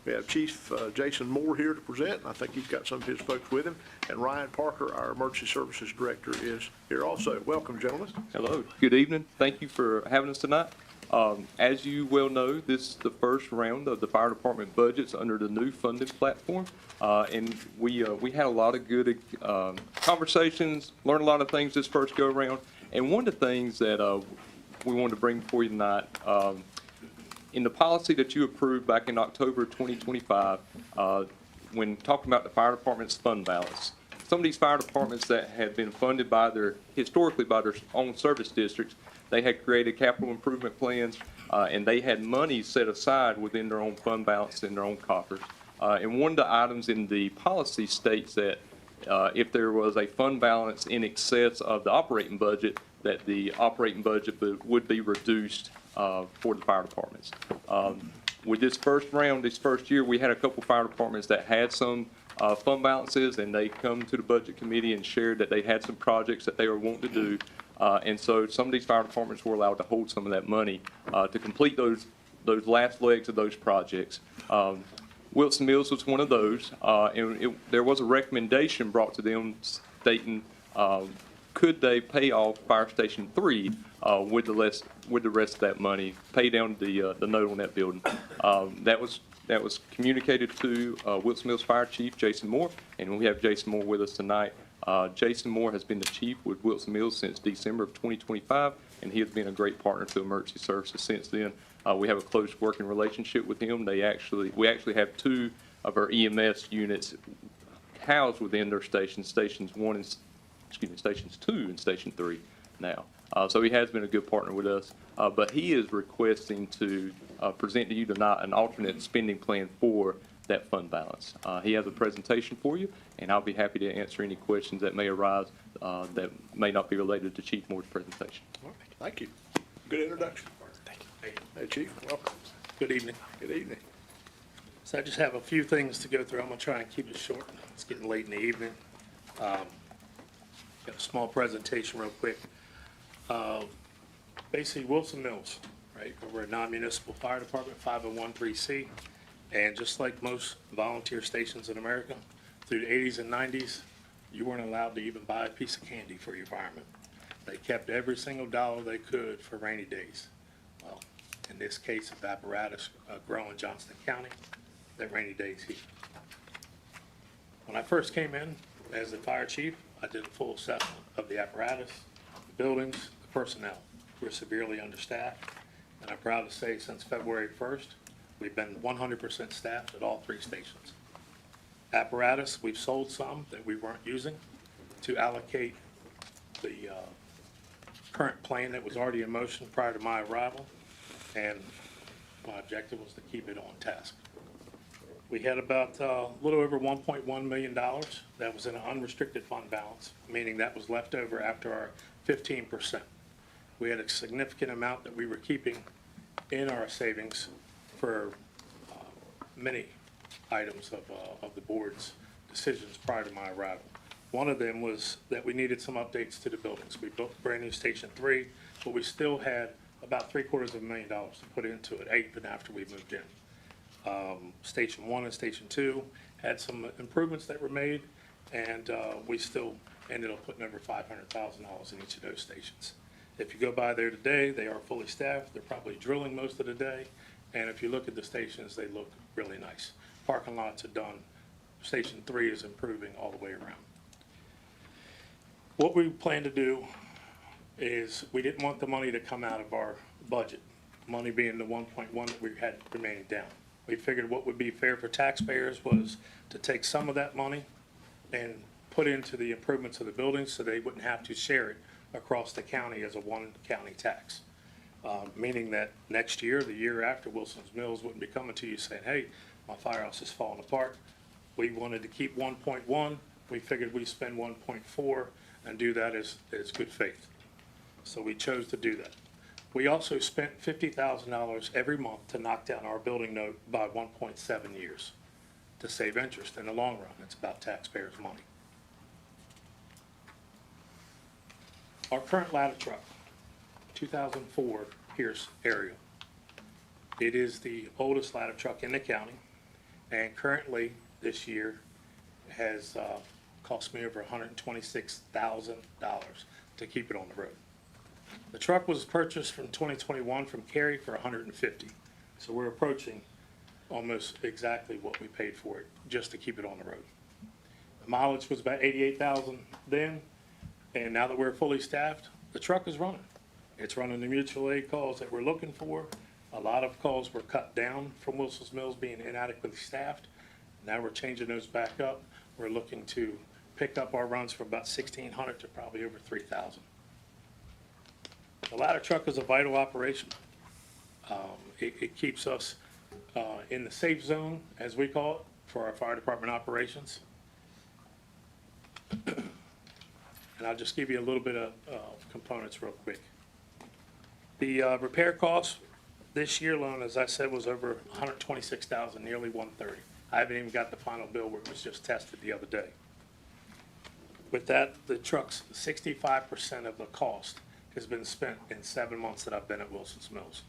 We have Chief Jason Moore here to present, and I think he's got some of his folks with him. And Ryan Parker, our Emergency Services Director, is here also. Welcome, gentlemen. Hello, good evening. Thank you for having us tonight. As you well know, this is the first round of the fire department budgets under the new funding platform. And we had a lot of good conversations, learned a lot of things this first go around. And one of the things that we wanted to bring before you tonight, in the policy that you approved back in October 2025, when talking about the fire department's fund balance, some of these fire departments that had been funded historically by their own service districts, they had created capital improvement plans, and they had money set aside within their own fund balance in their own coffers. And one of the items in the policy states that if there was a fund balance in excess of the operating budget, that the operating budget would be reduced for the fire departments. With this first round, this first year, we had a couple fire departments that had some fund balances, and they come to the budget committee and shared that they had some projects that they were wanting to do. And so some of these fire departments were allowed to hold some of that money to complete those last legs of those projects. Wilson Mills was one of those, and there was a recommendation brought to them stating could they pay off Fire Station 3 with the rest of that money, pay down the note on that building. That was communicated to Wilson Mills Fire Chief Jason Moore, and we have Jason Moore with us tonight. Jason Moore has been the chief with Wilson Mills since December of 2025, and he has been a great partner to Emergency Services since then. We have a close working relationship with him. We actually have two of our EMS units housed within their stations, Stations 2 and Station 3 now. So he has been a good partner with us, but he is requesting to present to you tonight an alternate spending plan for that fund balance. He has a presentation for you, and I'll be happy to answer any questions that may arise that may not be related to Chief Moore's presentation. All right, thank you. Good introduction. Thank you. Hey, Chief, welcome. Good evening. Good evening. So I just have a few things to go through. I'm going to try and keep it short. It's getting late in the evening. Got a small presentation real quick. Basically, Wilson Mills, right? We're a non-municipal fire department, 501(c)(3), and just like most volunteer stations in America, through the 80s and 90s, you weren't allowed to even buy a piece of candy for your firemen. They kept every single dollar they could for rainy days. Well, in this case of apparatus growing Johnston County, that rainy day's here. When I first came in as the fire chief, I did a full assessment of the apparatus, the buildings, the personnel. We're severely understaffed, and I'm proud to say since February 1st, we've been 100% staffed at all three stations. Apparatus, we've sold some that we weren't using to allocate the current plan that was already in motion prior to my arrival, and my objective was to keep it on task. We had about a little over $1.1 million that was in an unrestricted fund balance, meaning that was left over after our 15%. We had a significant amount that we were keeping in our savings for many items of the board's decisions prior to my arrival. One of them was that we needed some updates to the buildings. We built brand new Station 3, but we still had about $750,000 to put into it, even after we moved in. Station 1 and Station 2 had some improvements that were made, and we still ended up putting over $500,000 in each of those stations. If you go by there today, they are fully staffed. They're probably drilling most of the day, and if you look at the stations, they look really nice. Parking lots are done. Station 3 is improving all the way around. What we plan to do is, we didn't want the money to come out of our budget, money being the 1.1 that we had remaining down. We figured what would be fair for taxpayers was to take some of that money and put into the improvements of the buildings so they wouldn't have to share it across the county as a one county tax. Meaning that next year, the year after, Wilson's Mills wouldn't be coming to you saying, hey, my firehouse is falling apart. We wanted to keep 1.1. We figured we'd spend 1.4 and do that as good faith. So we chose to do that. We also spent $50,000 every month to knock down our building note by 1.7 years to save interest in the long run. It's about taxpayers' money. Our current ladder truck, 2004 Pierce Ariel. It is the oldest ladder truck in the county, and currently this year has cost me over $126,000 to keep it on the road. The truck was purchased from 2021 from Cary for $150,000, so we're approaching almost exactly what we paid for it just to keep it on the road. The mileage was about 88,000 then, and now that we're fully staffed, the truck is running. It's running the mutual aid calls that we're looking for. A lot of calls were cut down from Wilson's Mills being inadequately staffed. Now we're changing those back up. We're looking to pick up our runs from about 1,600 to probably over 3,000. The ladder truck is a vital operation. It keeps us in the safe zone, as we call it, for our fire department operations. And I'll just give you a little bit of components real quick. The repair costs this year alone, as I said, was over $126,000, nearly $130,000. I haven't even got the final bill where it was just tested the other day. With that, the truck's 65% of the cost has been spent in 7 months that I've been at Wilson's Mills.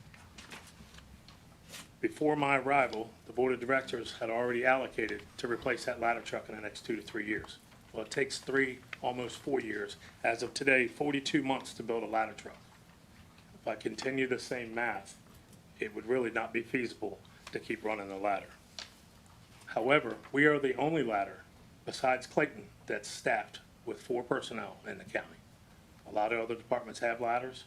Before my arrival, the board of directors had already allocated to replace that ladder truck in the next 2 to 3 years. Well, it takes 3, almost 4 years. As of today, 42 months to build a ladder truck. If I continue the same math, it would really not be feasible to keep running the ladder. However, we are the only ladder, besides Clayton, that's staffed with 4 personnel in the county. A lot of other departments have ladders.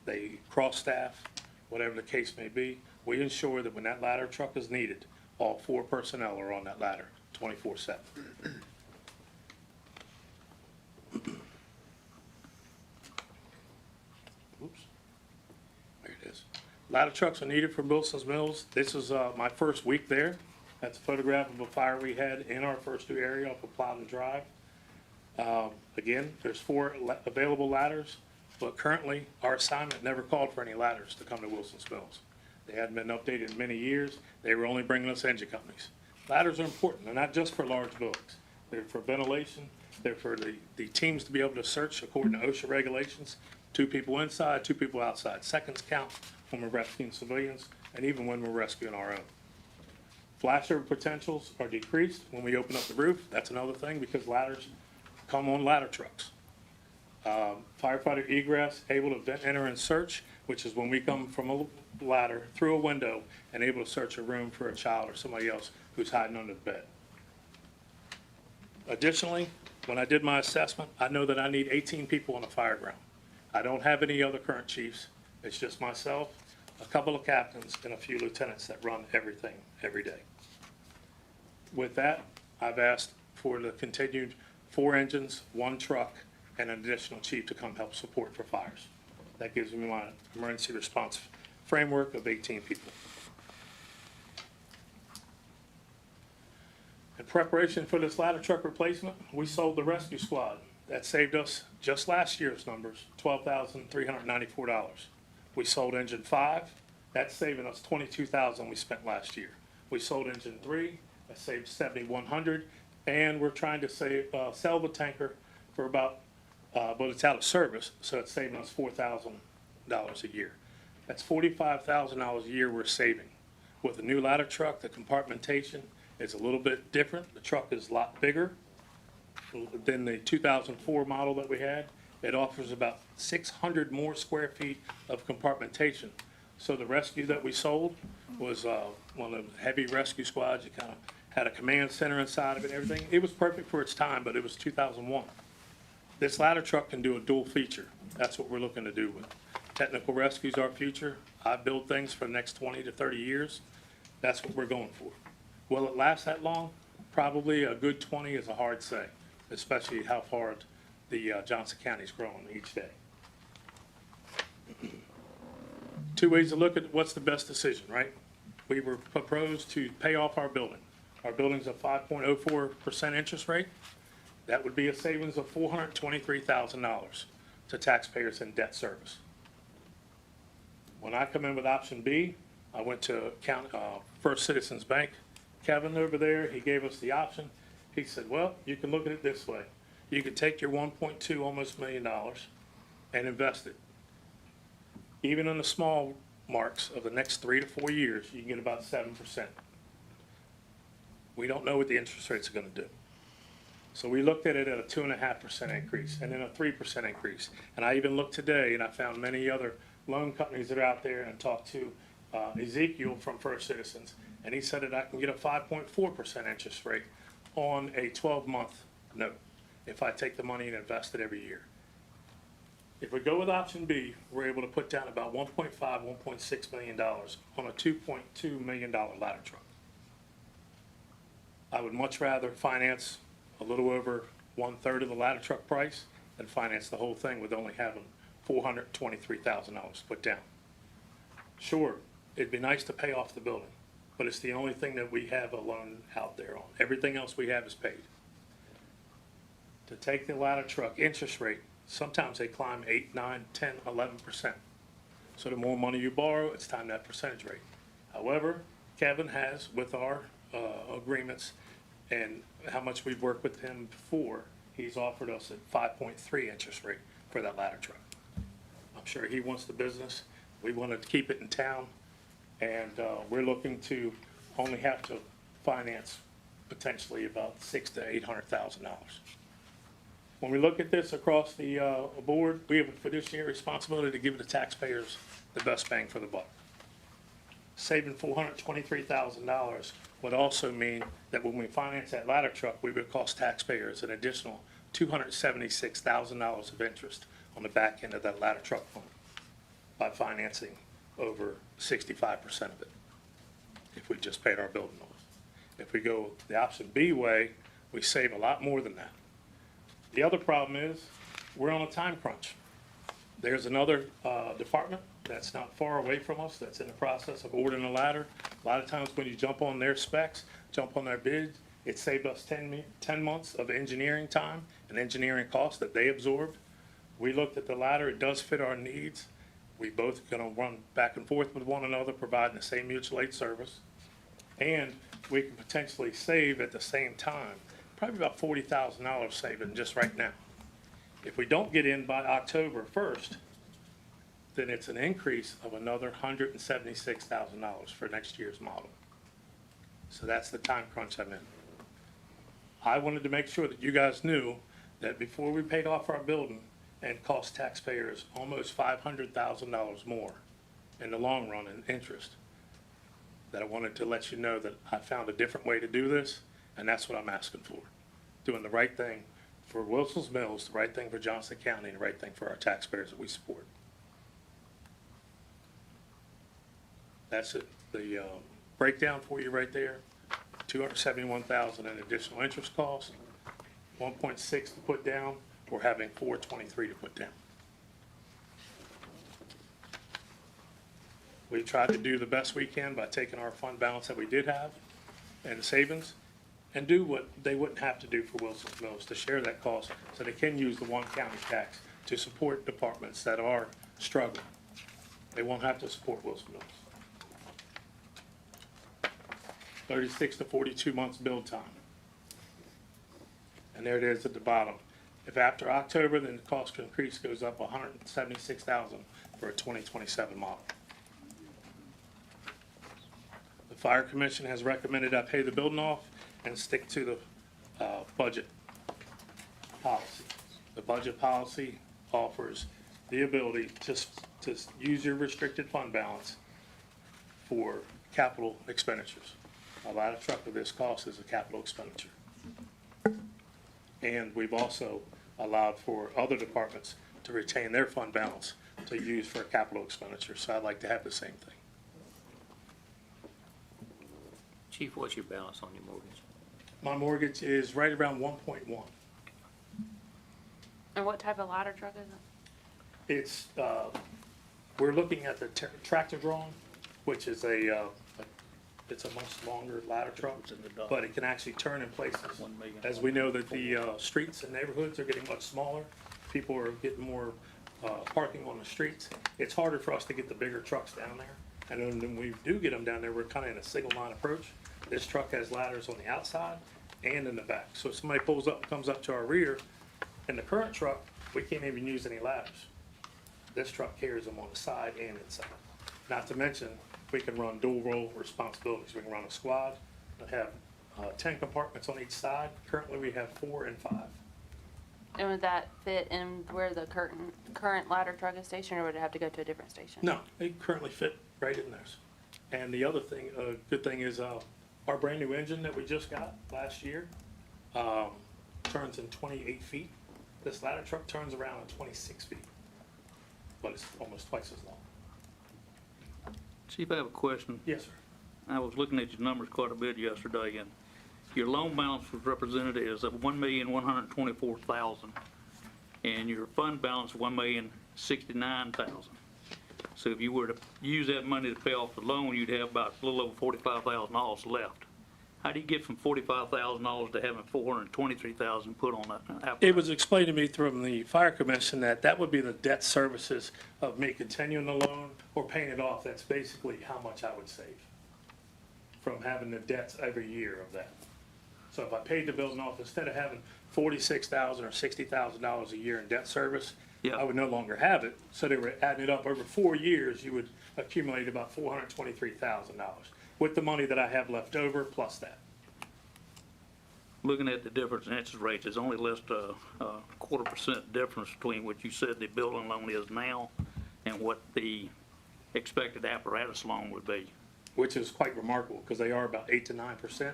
They cross-staff, whatever the case may be. We ensure that when that ladder truck is needed, all 4 personnel are on that ladder 24/7. Oops. There it is. Ladder trucks are needed for Wilson's Mills. This is my first week there. That's a photograph of a fire we had in our first due area off of Plowden Drive. Again, there's 4 available ladders, but currently our assignment never called for any ladders to come to Wilson's Mills. They hadn't been updated in many years. They were only bringing us engine companies. Ladders are important. They're not just for large buildings. They're for ventilation. They're for the teams to be able to search according to OSHA regulations. 2 people inside, 2 people outside. Seconds count when we're rescuing civilians and even when we're rescuing our own. Flashover potentials are decreased when we open up the roof. That's another thing because ladders come on ladder trucks. Firefighter egress, able to vent, enter, and search, which is when we come from a ladder through a window and able to search a room for a child or somebody else who's hiding under the bed. Additionally, when I did my assessment, I know that I need 18 people on the fire ground. I don't have any other current chiefs. It's just myself, a couple of captains, and a few lieutenants that run everything every day. With that, I've asked for the continued 4 engines, 1 truck, and an additional chief to come help support for fires. That gives me my emergency response framework of 18 people. In preparation for this ladder truck replacement, we sold the rescue squad. That saved us, just last year's numbers, $12,394. We sold engine 5. That's saving us $22,000 we spent last year. We sold engine 3. That saved $7,100. And we're trying to sell the tanker for about, but it's out of service, so it's saving us $4,000 a year. That's $45,000 a year we're saving. With the new ladder truck, the compartmentation is a little bit different. The truck is a lot bigger than the 2004 model that we had. It offers about 600 more square feet of compartmentation. So the rescue that we sold was one of the heavy rescue squads. It kind of had a command center inside of it and everything. It was perfect for its time, but it was 2001. This ladder truck can do a dual feature. That's what we're looking to do with. Technical rescue's our future. I build things for the next 20 to 30 years. That's what we're going for. Will it last that long? Probably a good 20 is a hard say, especially how far the Johnston County's growing each day. Two ways to look at what's the best decision, right? We were proposed to pay off our building. Our building's a 5.04% interest rate. That would be a savings of $423,000 to taxpayers in debt service. When I come in with option B, I went to First Citizens Bank. Kevin over there, he gave us the option. He said, well, you can look at it this way. You could take your $1.2 almost $1 million and invest it. Even in the small marks of the next 3 to 4 years, you can get about 7%. We don't know what the interest rates are going to do. So we looked at it at a 2.5% increase and then a 3% increase. And I even looked today and I found many other loan companies that are out there and talked to Ezekiel from First Citizens. And he said that I can get a 5.4% interest rate on a 12-month note if I take the money and invest it every year. If we go with option B, we're able to put down about $1.5, $1.6 million on a $2.2 million ladder truck. I would much rather finance a little over 1/3 of the ladder truck price than finance the whole thing with only having $423,000 put down. Sure, it'd be nice to pay off the building, but it's the only thing that we have a loan out there on. Everything else we have is paid. To take the ladder truck interest rate, sometimes they climb 8, 9, 10, 11%. So the more money you borrow, it's time that percentage rate. However, Kevin has, with our agreements and how much we've worked with him before, he's offered us a 5.3 interest rate for that ladder truck. I'm sure he wants the business. We want to keep it in town, and we're looking to only have to finance potentially about $600,000 to $800,000. When we look at this across the board, we have a fiduciary responsibility to give the taxpayers the best bang for the buck. Saving $423,000 would also mean that when we finance that ladder truck, we would cost taxpayers an additional $276,000 of interest on the back end of that ladder truck fund by financing over 65% of it if we just paid our building off. If we go the option B way, we save a lot more than that. The other problem is we're on a time crunch. There's another department that's not far away from us that's in the process of ordering a ladder. A lot of times when you jump on their specs, jump on their bids, it saved us 10 months of engineering time and engineering costs that they absorbed. We looked at the ladder. It does fit our needs. We both going to run back and forth with one another, providing the same mutual aid service. And we can potentially save at the same time, probably about $40,000 saving just right now. If we don't get in by October 1st, then it's an increase of another $176,000 for next year's model. So that's the time crunch I'm in. I wanted to make sure that you guys knew that before we paid off our building and cost taxpayers almost $500,000 more in the long run in interest, that I wanted to let you know that I found a different way to do this, and that's what I'm asking for. Doing the right thing for Wilson's Mills, the right thing for Johnston County, and the right thing for our taxpayers that we support. That's it. The breakdown for you right there, $271,000 in additional interest costs, 1.6 to put down. We're having 423 to put down. We tried to do the best we can by taking our fund balance that we did have and the savings and do what they wouldn't have to do for Wilson's Mills to share that cost so they can use the one county tax to support departments that are struggling. They won't have to support Wilson Mills. 36 to 42 months build time. And there it is at the bottom. If after October, then the cost increase goes up $176,000 for a 2027 model. The Fire Commission has recommended I pay the building off and stick to the budget policy. The budget policy offers the ability to use your restricted fund balance for capital expenditures. A ladder truck of this cost is a capital expenditure. And we've also allowed for other departments to retain their fund balance to use for capital expenditures. So I'd like to have the same thing. Chief, what's your balance on your mortgage? My mortgage is right around 1.1. And what type of ladder truck is it? It's, we're looking at the tractor drawing, which is it's a much longer ladder truck, but it can actually turn in places. As we know that the streets and neighborhoods are getting much smaller, people are getting more parking on the streets. It's harder for us to get the bigger trucks down there. And then when we do get them down there, we're kind of in a single line approach. This truck has ladders on the outside and in the back. So if somebody comes up to our rear, in the current truck, we can't even use any ladders. This truck carries them on the side and inside. Not to mention, we can run dual role responsibilities. We can run a squad and have 10 compartments on each side. Currently, we have 4 and 5. And would that fit in where the current ladder truck is stationed, or would it have to go to a different station? No, they currently fit right in there. And the other thing, good thing is our brand new engine that we just got last year turns in 28 feet. This ladder truck turns around at 26 feet, but it's almost twice as long. Chief, I have a question. Yes, sir. I was looking at your numbers quite a bit yesterday, and your loan balance was represented as of $1,124,000, and your fund balance $1,069,000. So if you were to use that money to pay off the loan, you'd have about a little over $45,000 left. How do you get from $45,000 to having $423,000 put on that? It was explained to me from the fire commission that that would be the debt services of me continuing the loan or paying it off. That's basically how much I would save from having the debts every year of that. So if I paid the building off, instead of having $46,000 or $60,000 a year in debt service, I would no longer have it. So they were adding it up over 4 years, you would accumulate about $423,000 with the money that I have left over plus that. Looking at the difference in interest rates, it's only less than a 0.25% difference between what you said the building loan is now and what the expected apparatus loan would be. Which is quite remarkable because they are about 8 to 9%,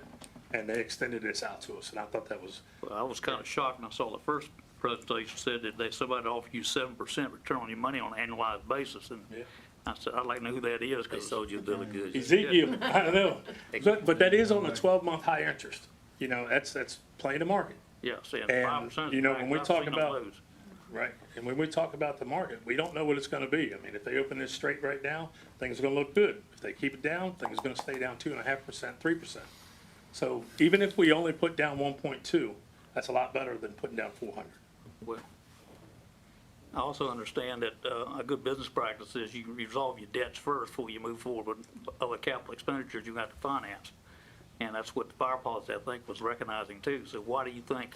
and they extended this out to us, and I thought that was. Well, I was kind of shocked when I saw the first presentation said that somebody offered you 7% return on your money on an annualized basis, and I said, I'd like to know who that is. They sold you a bill of goods. Ezekiel, I know, but that is on a 12-month high interest. You know, that's playing the market. Yeah, saying And, 5%. you know, when we I've talk seen them about, lose. right, and when we talk about the market, we don't know what it's gonna be. I mean, if they open this straight right now, things are gonna look good. If they keep it down, things are gonna stay down 2.5%, 3%. So even if we only put down 1.2, that's a lot better than putting down 400. Well, I also understand that a good business practice is you resolve your debts first before you move forward with other capital expenditures you have to finance. And that's what the fire policy, I think, was recognizing too. So why do you think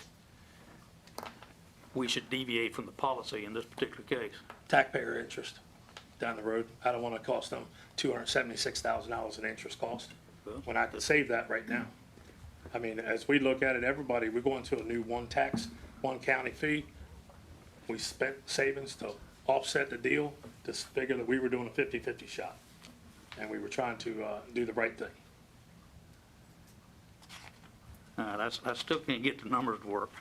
we should deviate from the policy in this particular case? Taxpayer interest down the road. I don't want to cost them $276,000 in interest cost when I could save that right now. I mean, as we look at it, everybody, we're going to a new one tax, one county fee. We spent savings to offset the deal to figure that we were doing a 50-50 shot. And we were trying to do the right thing. I still can't get the numbers to work.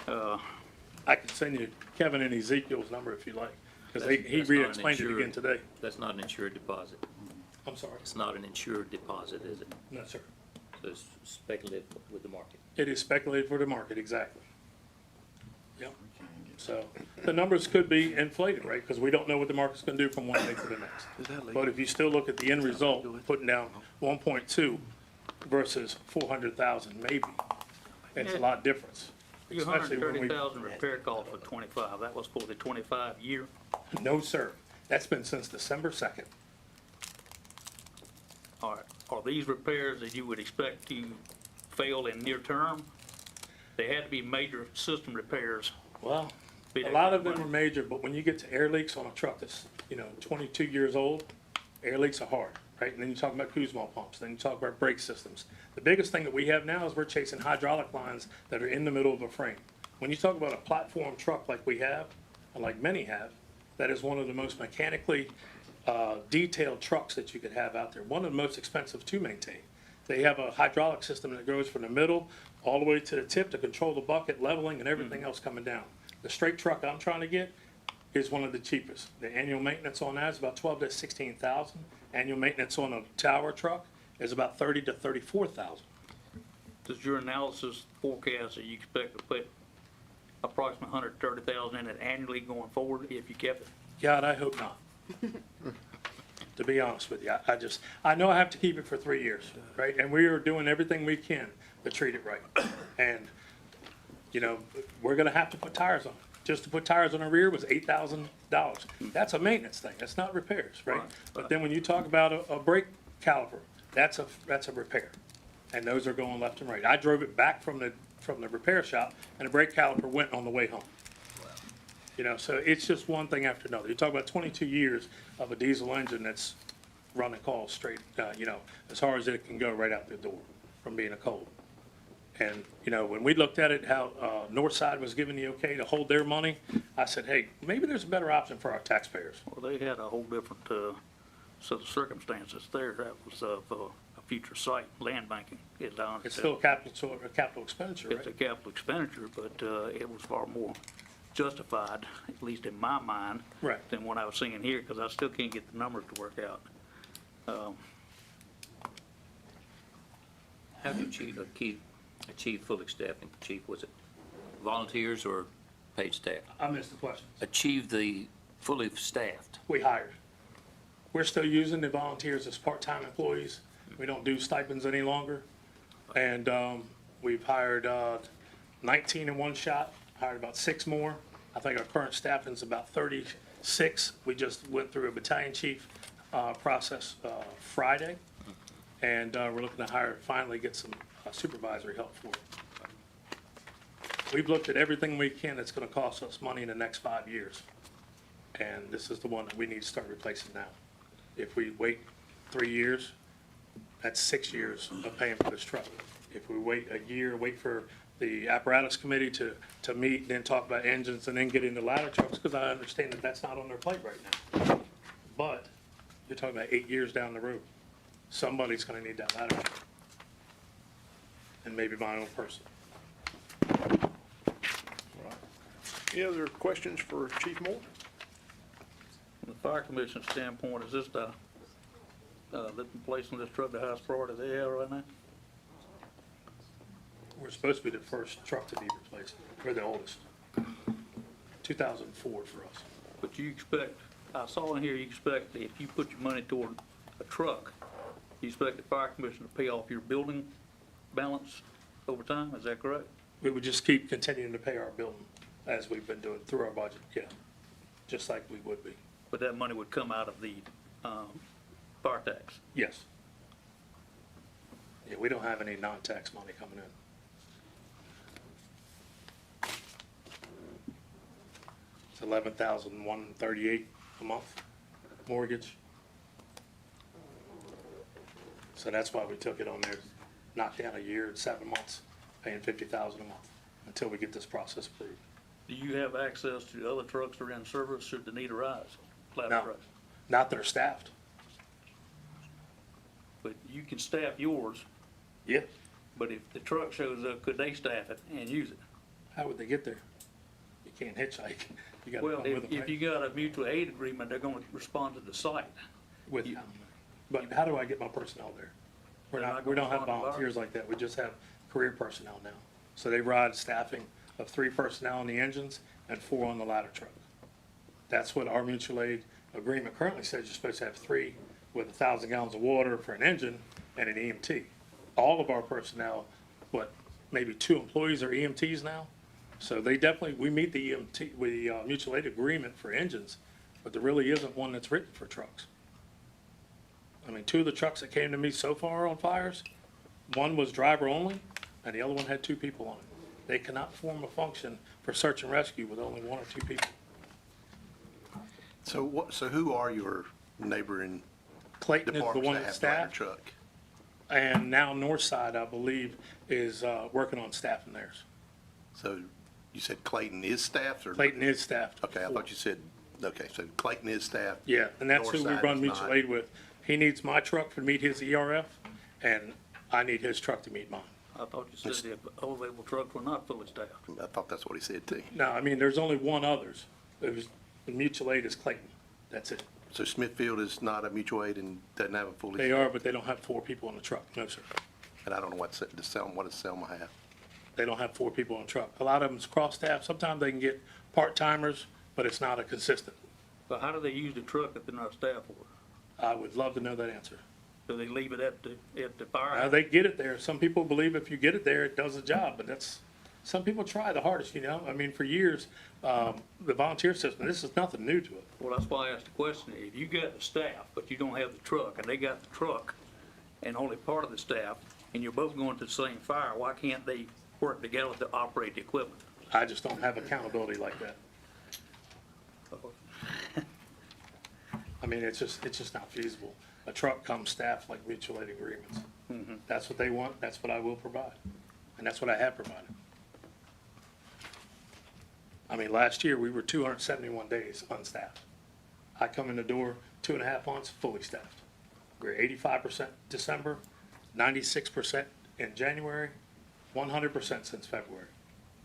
I can send you Kevin and Ezekiel's number if you like, because he That's not an re-explained it again insured- today. That's not an insured deposit. I'm sorry. It's not an insured deposit, is it? No, sir. So it's speculative with the market. It is speculated for the market, exactly. Yep. So the numbers could be inflated, right? Because we don't know what the market's going to do from one day to the next. But if you still look at the end result, putting down 1.2 versus 400,000 maybe, it's a lot difference. Your Especially when we, $130,000 repair cost for 25, that was for the 25 year? no, sir. That's been since December 2nd. All right, are these repairs that you would expect to fail in near term? They had to be major system repairs. Well, a lot of them are major, but when you get to air leaks on a truck that's, 22 years old, air leaks are hard, right? And then you talk about Kuzma pumps, then you talk about brake systems. The biggest thing that we have now is we're chasing hydraulic lines that are in the middle of a frame. When you talk about a platform truck like we have, and like many have, that is one of the most mechanically detailed trucks that you could have out there. One of the most expensive to maintain. They have a hydraulic system that goes from the middle all the way to the tip to control the bucket, leveling, and everything else coming down. The straight truck I'm trying to get is one of the cheapest. The annual maintenance on that is about 12 to 16,000. Annual maintenance on a tower truck is about 30 to 34,000. Does your analysis forecast that you expect to put approximately 130,000 in it annually going forward if you kept it? God, I hope not. To be honest with you, I know I have to keep it for 3 years, right? And we are doing everything we can to treat it right. And, you know, we're gonna have to put tires on it. Just to put tires on the rear was $8,000. That's a maintenance thing, that's not repairs, right? But then when you talk about a brake caliper, that's a repair. And those are going left and right. I drove it back from the repair shop, and the brake caliper went on the way home. You know, so it's just one thing after another. You talk about 22 years of a diesel engine that's running calls straight, you know, as hard as it can go right out the door from being a cold. And, you know, when we looked at it, how Northside was giving the okay to hold their money, I said, hey, maybe there's a better option for our taxpayers. Well, they had a whole different set of circumstances there. That was of a future site, land banking. It's still a capital expenditure, right? It's a capital expenditure, but it was far more justified, at least in my mind, Right. than what I was seeing here, because I still can't get the numbers to work out. How do you achieve full staffing, Chief? Was it volunteers or paid staff? I missed the question. Achieve the fully staffed? We hired. We're still using the volunteers as part-time employees. We don't do stipends any longer. And we've hired 19 in one shot, hired about 6 more. I think our current staffing's about 36. We just went through a battalion chief process Friday. And we're looking to finally get some supervisory help for it. We've looked at everything we can that's gonna cost us money in the next 5 years. And this is the one that we need to start replacing now. If we wait 3 years, that's 6 years of paying for this truck. If we wait a year, wait for the apparatus committee to meet, then talk about engines, and then get into ladder trucks, because I understand that that's not on their plate right now. But you're talking about 8 years down the road. Somebody's gonna need that ladder truck. And maybe my own person. Any other questions for Chief Moore? From the fire commission standpoint, is this replacing this truck the highest priority they have right now? We're supposed to be the first truck to be replaced. We're the oldest. 2004 for us. But you expect, I saw in here, you expect that if you put your money toward a truck, you expect the fire commission to pay off your building balance over time, is that correct? We would just keep continuing to pay our building as we've been doing through our budget, yeah. Just like we would be. But that money would come out of the fire tax? Yes. Yeah, we don't have any non-tax money coming in. It's $11,138 a month mortgage. So that's why we took it on there, knocked down a year and 7 months, paying $50,000 a month until we get this process approved. Do you have access to the other trucks that are in service should the need arise? Ladder No. trucks? Not that are staffed. But you can staff yours, Yeah. but if the truck shows up, could they staff it and use it? How would they get there? You can't hitchhike. You gotta Well, come with them, if right? you got a mutual aid agreement, they're gonna respond to the site. With them. But how do I get my personnel there? We don't have volunteers like that. We just have career personnel now. So they ride staffing of 3 personnel on the engines and 4 on the ladder truck. That's what our mutual aid agreement currently says. You're supposed to have 3 with 1,000 gallons of water for an engine and an EMT. All of our personnel, maybe 2 employees are EMTs now? So they definitely, we meet the EMT, mutual aid agreement for engines, but there really isn't one that's written for trucks. I mean, 2 of the trucks that came to me so far on fires, one was driver only, and the other one had 2 people on it. They cannot perform a function for search and rescue with only 1 or 2 people. So who are your neighboring Clayton is the departments one that that's have ladder staffed, truck? and now Northside, I believe, is working on staffing theirs. So you said Clayton is staffed or? Clayton is staffed. Okay, I thought you said, okay, so Clayton is staffed. Yeah, and that's who we Northside run is mutual not. aid with. He needs my truck to meet his ERF, and I need his truck to meet mine. I thought you said the available trucks were not fully staffed. I thought that's what he said too. No, I mean, there's only one others. It was, the mutual aid is Clayton. That's it. So Smithfield is not a mutual aid and doesn't have a fully. They are, but they don't have 4 people on the truck. No, sir. And I don't know what does Selma have? They don't have 4 people on the truck. A lot of them's cross-staff. Sometimes they can get part-timers, but it's not a consistent. So how do they use the truck if they're not staffed for it? I would love to know that answer. Do they leave it at the fire? They get it there. Some people believe if you get it there, it does the job, but some people try the hardest, you know? I mean, for years, the volunteer system, this is nothing new to it. Well, that's why I asked the question. If you got the staff, but you don't have the truck, and they got the truck, and only part of the staff, and you're both going to the same fire, why can't they work together to operate the equipment? I just don't have accountability like that. I mean, it's just not feasible. A truck comes staffed like mutual aid agreements. That's what they want, that's what I will provide, and that's what I have provided. I mean, last year, we were 271 days unstaffed. I come in the door, 2.5 months, fully staffed. We're 85% December, 96% in January, 100% since February.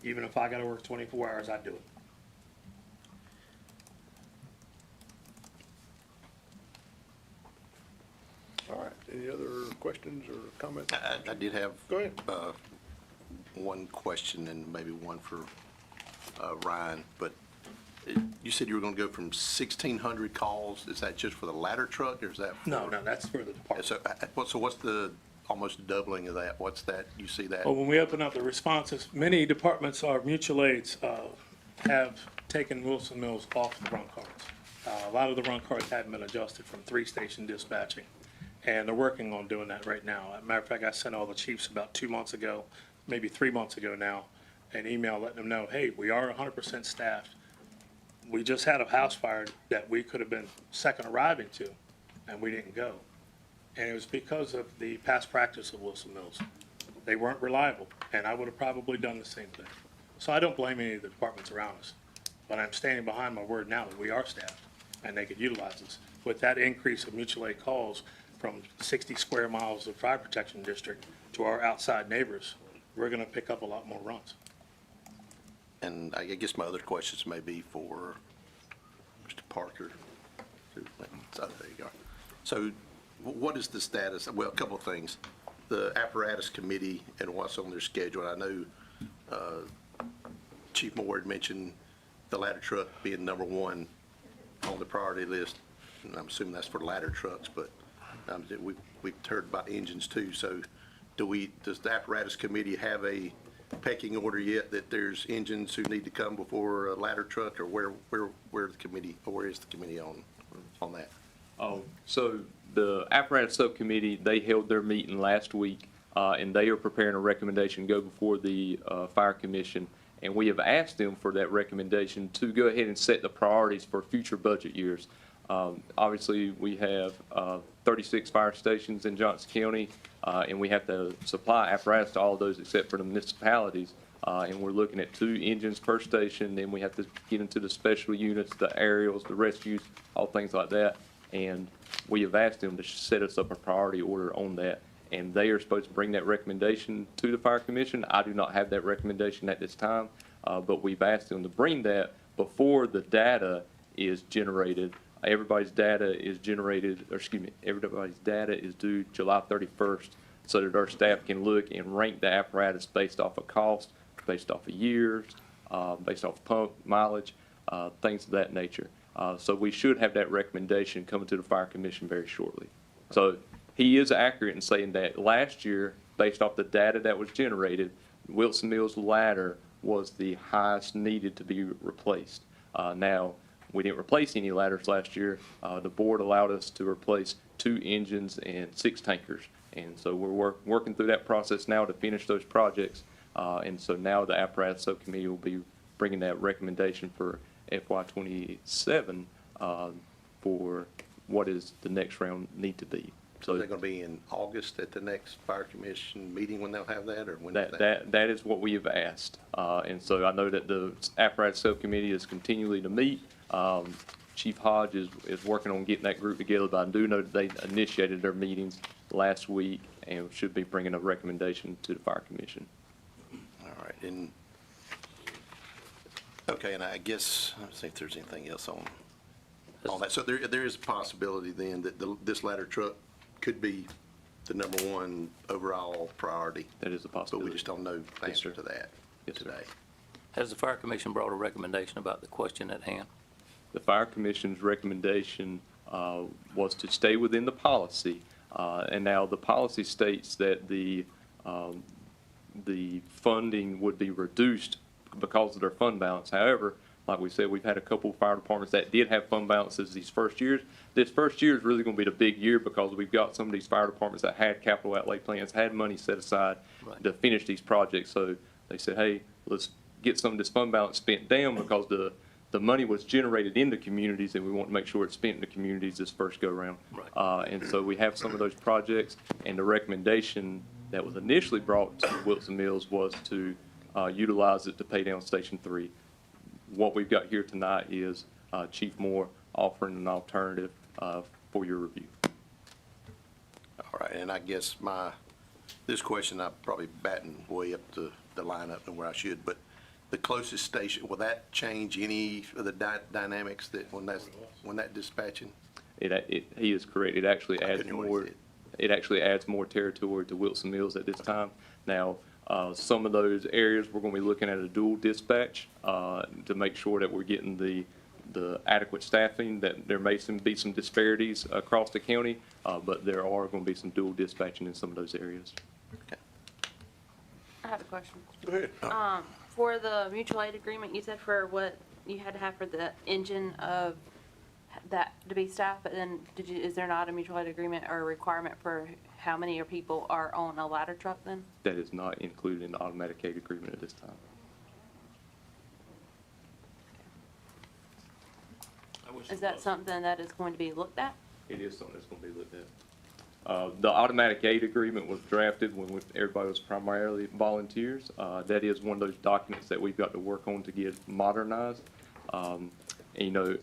Even if I gotta work 24 hours, I do it. All right, any other questions or comments? I did have. Go ahead. One question and maybe one for Ryan, but you said you were gonna go from 1,600 calls. Is that just for the ladder truck or is that? No, that's for the department. So what's the almost doubling of that? What's that? You see that? Well, when we open up the responses, many departments or mutual aids have taken Wilson Mills off the run cards. A lot of the run cards haven't been adjusted from 3-station dispatching, and they're working on doing that right now. As a matter of fact, I sent all the chiefs about 2 months ago, maybe 3 months ago now, an email letting them know, hey, we are 100% staffed. We just had a house fire that we could have been second arriving to, and we didn't go. And it was because of the past practice of Wilson Mills. They weren't reliable, and I would have probably done the same thing. So I don't blame any of the departments around us, but I'm standing behind my word now that we are staffed, and they could utilize us. With that increase of mutual aid calls from 60 square miles of fire protection district to our outside neighbors, we're gonna pick up a lot more runs. And I guess my other questions may be for Mr. Parker. So there you go. So what is the status? Well, a couple of things. The apparatus committee and what's on their schedule. I know Chief Moore had mentioned the ladder truck being number 1 on the priority list. And I'm assuming that's for ladder trucks, but we've heard about engines too. So does the apparatus committee have a pecking order yet that there's engines who need to come before a ladder truck, or where the committee, or where is the committee on that? So the apparatus subcommittee, they held their meeting last week, and they are preparing a recommendation to go before the fire commission. And we have asked them for that recommendation to go ahead and set the priorities for future budget years. Obviously, we have 36 fire stations in Johnston County, and we have to supply apparatus to all of those except for the municipalities. And we're looking at 2 engines per station. Then we have to get into the special units, the aerials, the rescues, all things like that. And we have asked them to set us up a priority order on that. And they are supposed to bring that recommendation to the fire commission. I do not have that recommendation at this time, but we've asked them to bring that before the data is generated. Everybody's data is generated, or excuse me, everybody's data is due July 31st, so that our staff can look and rank the apparatus based off of cost, based off of years, based off pump mileage, things of that nature. So we should have that recommendation coming to the fire commission very shortly. So he is accurate in saying that last year, based off the data that was generated, Wilson Mills ladder was the highest needed to be replaced. Now, we didn't replace any ladders last year. The board allowed us to replace 2 engines and 6 tankers. And so we're working through that process now to finish those projects. And so now the apparatus subcommittee will be bringing that recommendation for FY27 for what is the next round need to be. So they're going to be in August at the next fire commission meeting when they'll have that, or when is that? That is what we have asked. And so I know that the apparatus subcommittee is continually to meet. Chief Hodge is working on getting that group together, but I do know that they initiated their meetings last week and should be bringing a recommendation to the Fire Commission. All right, and, okay, and I guess, let's see if there's anything else on that. So there is a possibility then that this ladder truck could be the number one overall priority, That is a but possibility. we just don't know the answer to that Yes, sir. today. Has the Fire Commission brought a recommendation about the question at hand? The Fire Commission's recommendation was to stay within the policy. And now the policy states that the funding would be reduced because of their fund balance. However, like we said, we've had a couple of fire departments that did have fund balances these first years. This first year is really going to be the big year because we've got some of these fire departments that had capital outlay plans, had money set aside to finish these projects. So they said, hey, let's get some of this fund balance spent down because the money was generated in the communities, and we want to make sure it's spent in the communities this first go-around. And so we have some of those projects, and the recommendation that was initially brought to Wilson Mills was to utilize it to pay down Station 3. What we've got here tonight is Chief Moore offering an alternative for your review. All right, and I guess this question, I'm probably batting way up the lineup and where I should, but the closest station, will that change any of the dynamics that when that dispatching? He is correct. It actually adds more. It actually adds more territory to Wilson Mills at this time. Now, some of those areas we're going to be looking at a dual dispatch to make sure that we're getting the adequate staffing. That there may be some disparities across the county, but there are going to be some dual dispatching in some of those areas. Okay. I have a question. Go ahead. For the mutual aid agreement, you said for what you had to have for the engine of that to be staffed, but then is there not a mutual aid agreement or a requirement for how many people are on a ladder truck then? That is not included in the automatic aid agreement at this time. Is that something that is going to be looked at? It is something that's going to be looked at. The automatic aid agreement was drafted when everybody was primarily volunteers. That is one of those documents that we've got to work on to get modernized. And, you know,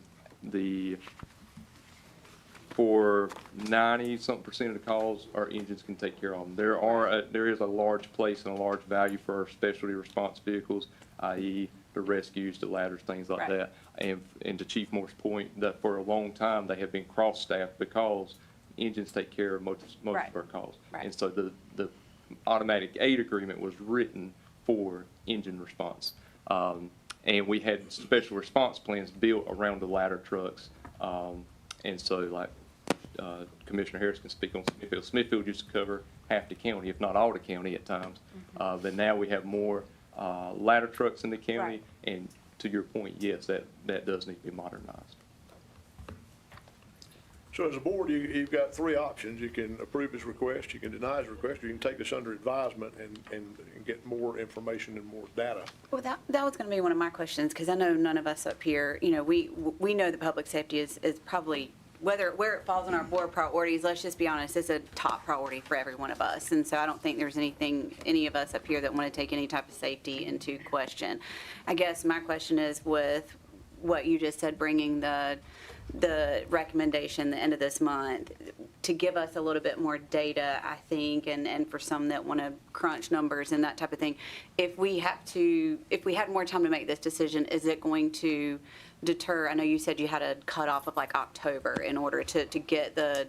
for 90-something% of the calls, our engines can take care of them. There is a large place and a large value for our specialty response vehicles, i.e. the rescues, the ladders, things like that. And to Chief Moore's point, that for a long time they have been cross-staffed because engines take care of most of our calls. And so the automatic aid agreement was written for engine response. And we had special response plans built around the ladder trucks. And so, like Commissioner Harris can speak on Smithfield. Smithfield used to cover half the county, if not all the county at times. But now we have more ladder trucks in the county. And to your point, yes, that does need to be modernized. So as a board, you've got three options. You can approve his request, you can deny his request, or you can take this under advisement and get more information and more data. Well, that was going to be one of my questions, because I know none of us up here, you know, we know that public safety is probably, where it falls on our board priorities, let's just be honest, it's a top priority for every one of us. And so I don't think there's any of us up here that want to take any type of safety into question. I guess my question is, with what you just said, bringing the recommendation the end of this month, to give us a little bit more data, I think, and for some that want to crunch numbers and that type of thing, if we had more time to make this decision, is it going to deter? I know you said you had a cutoff of like October in order to get the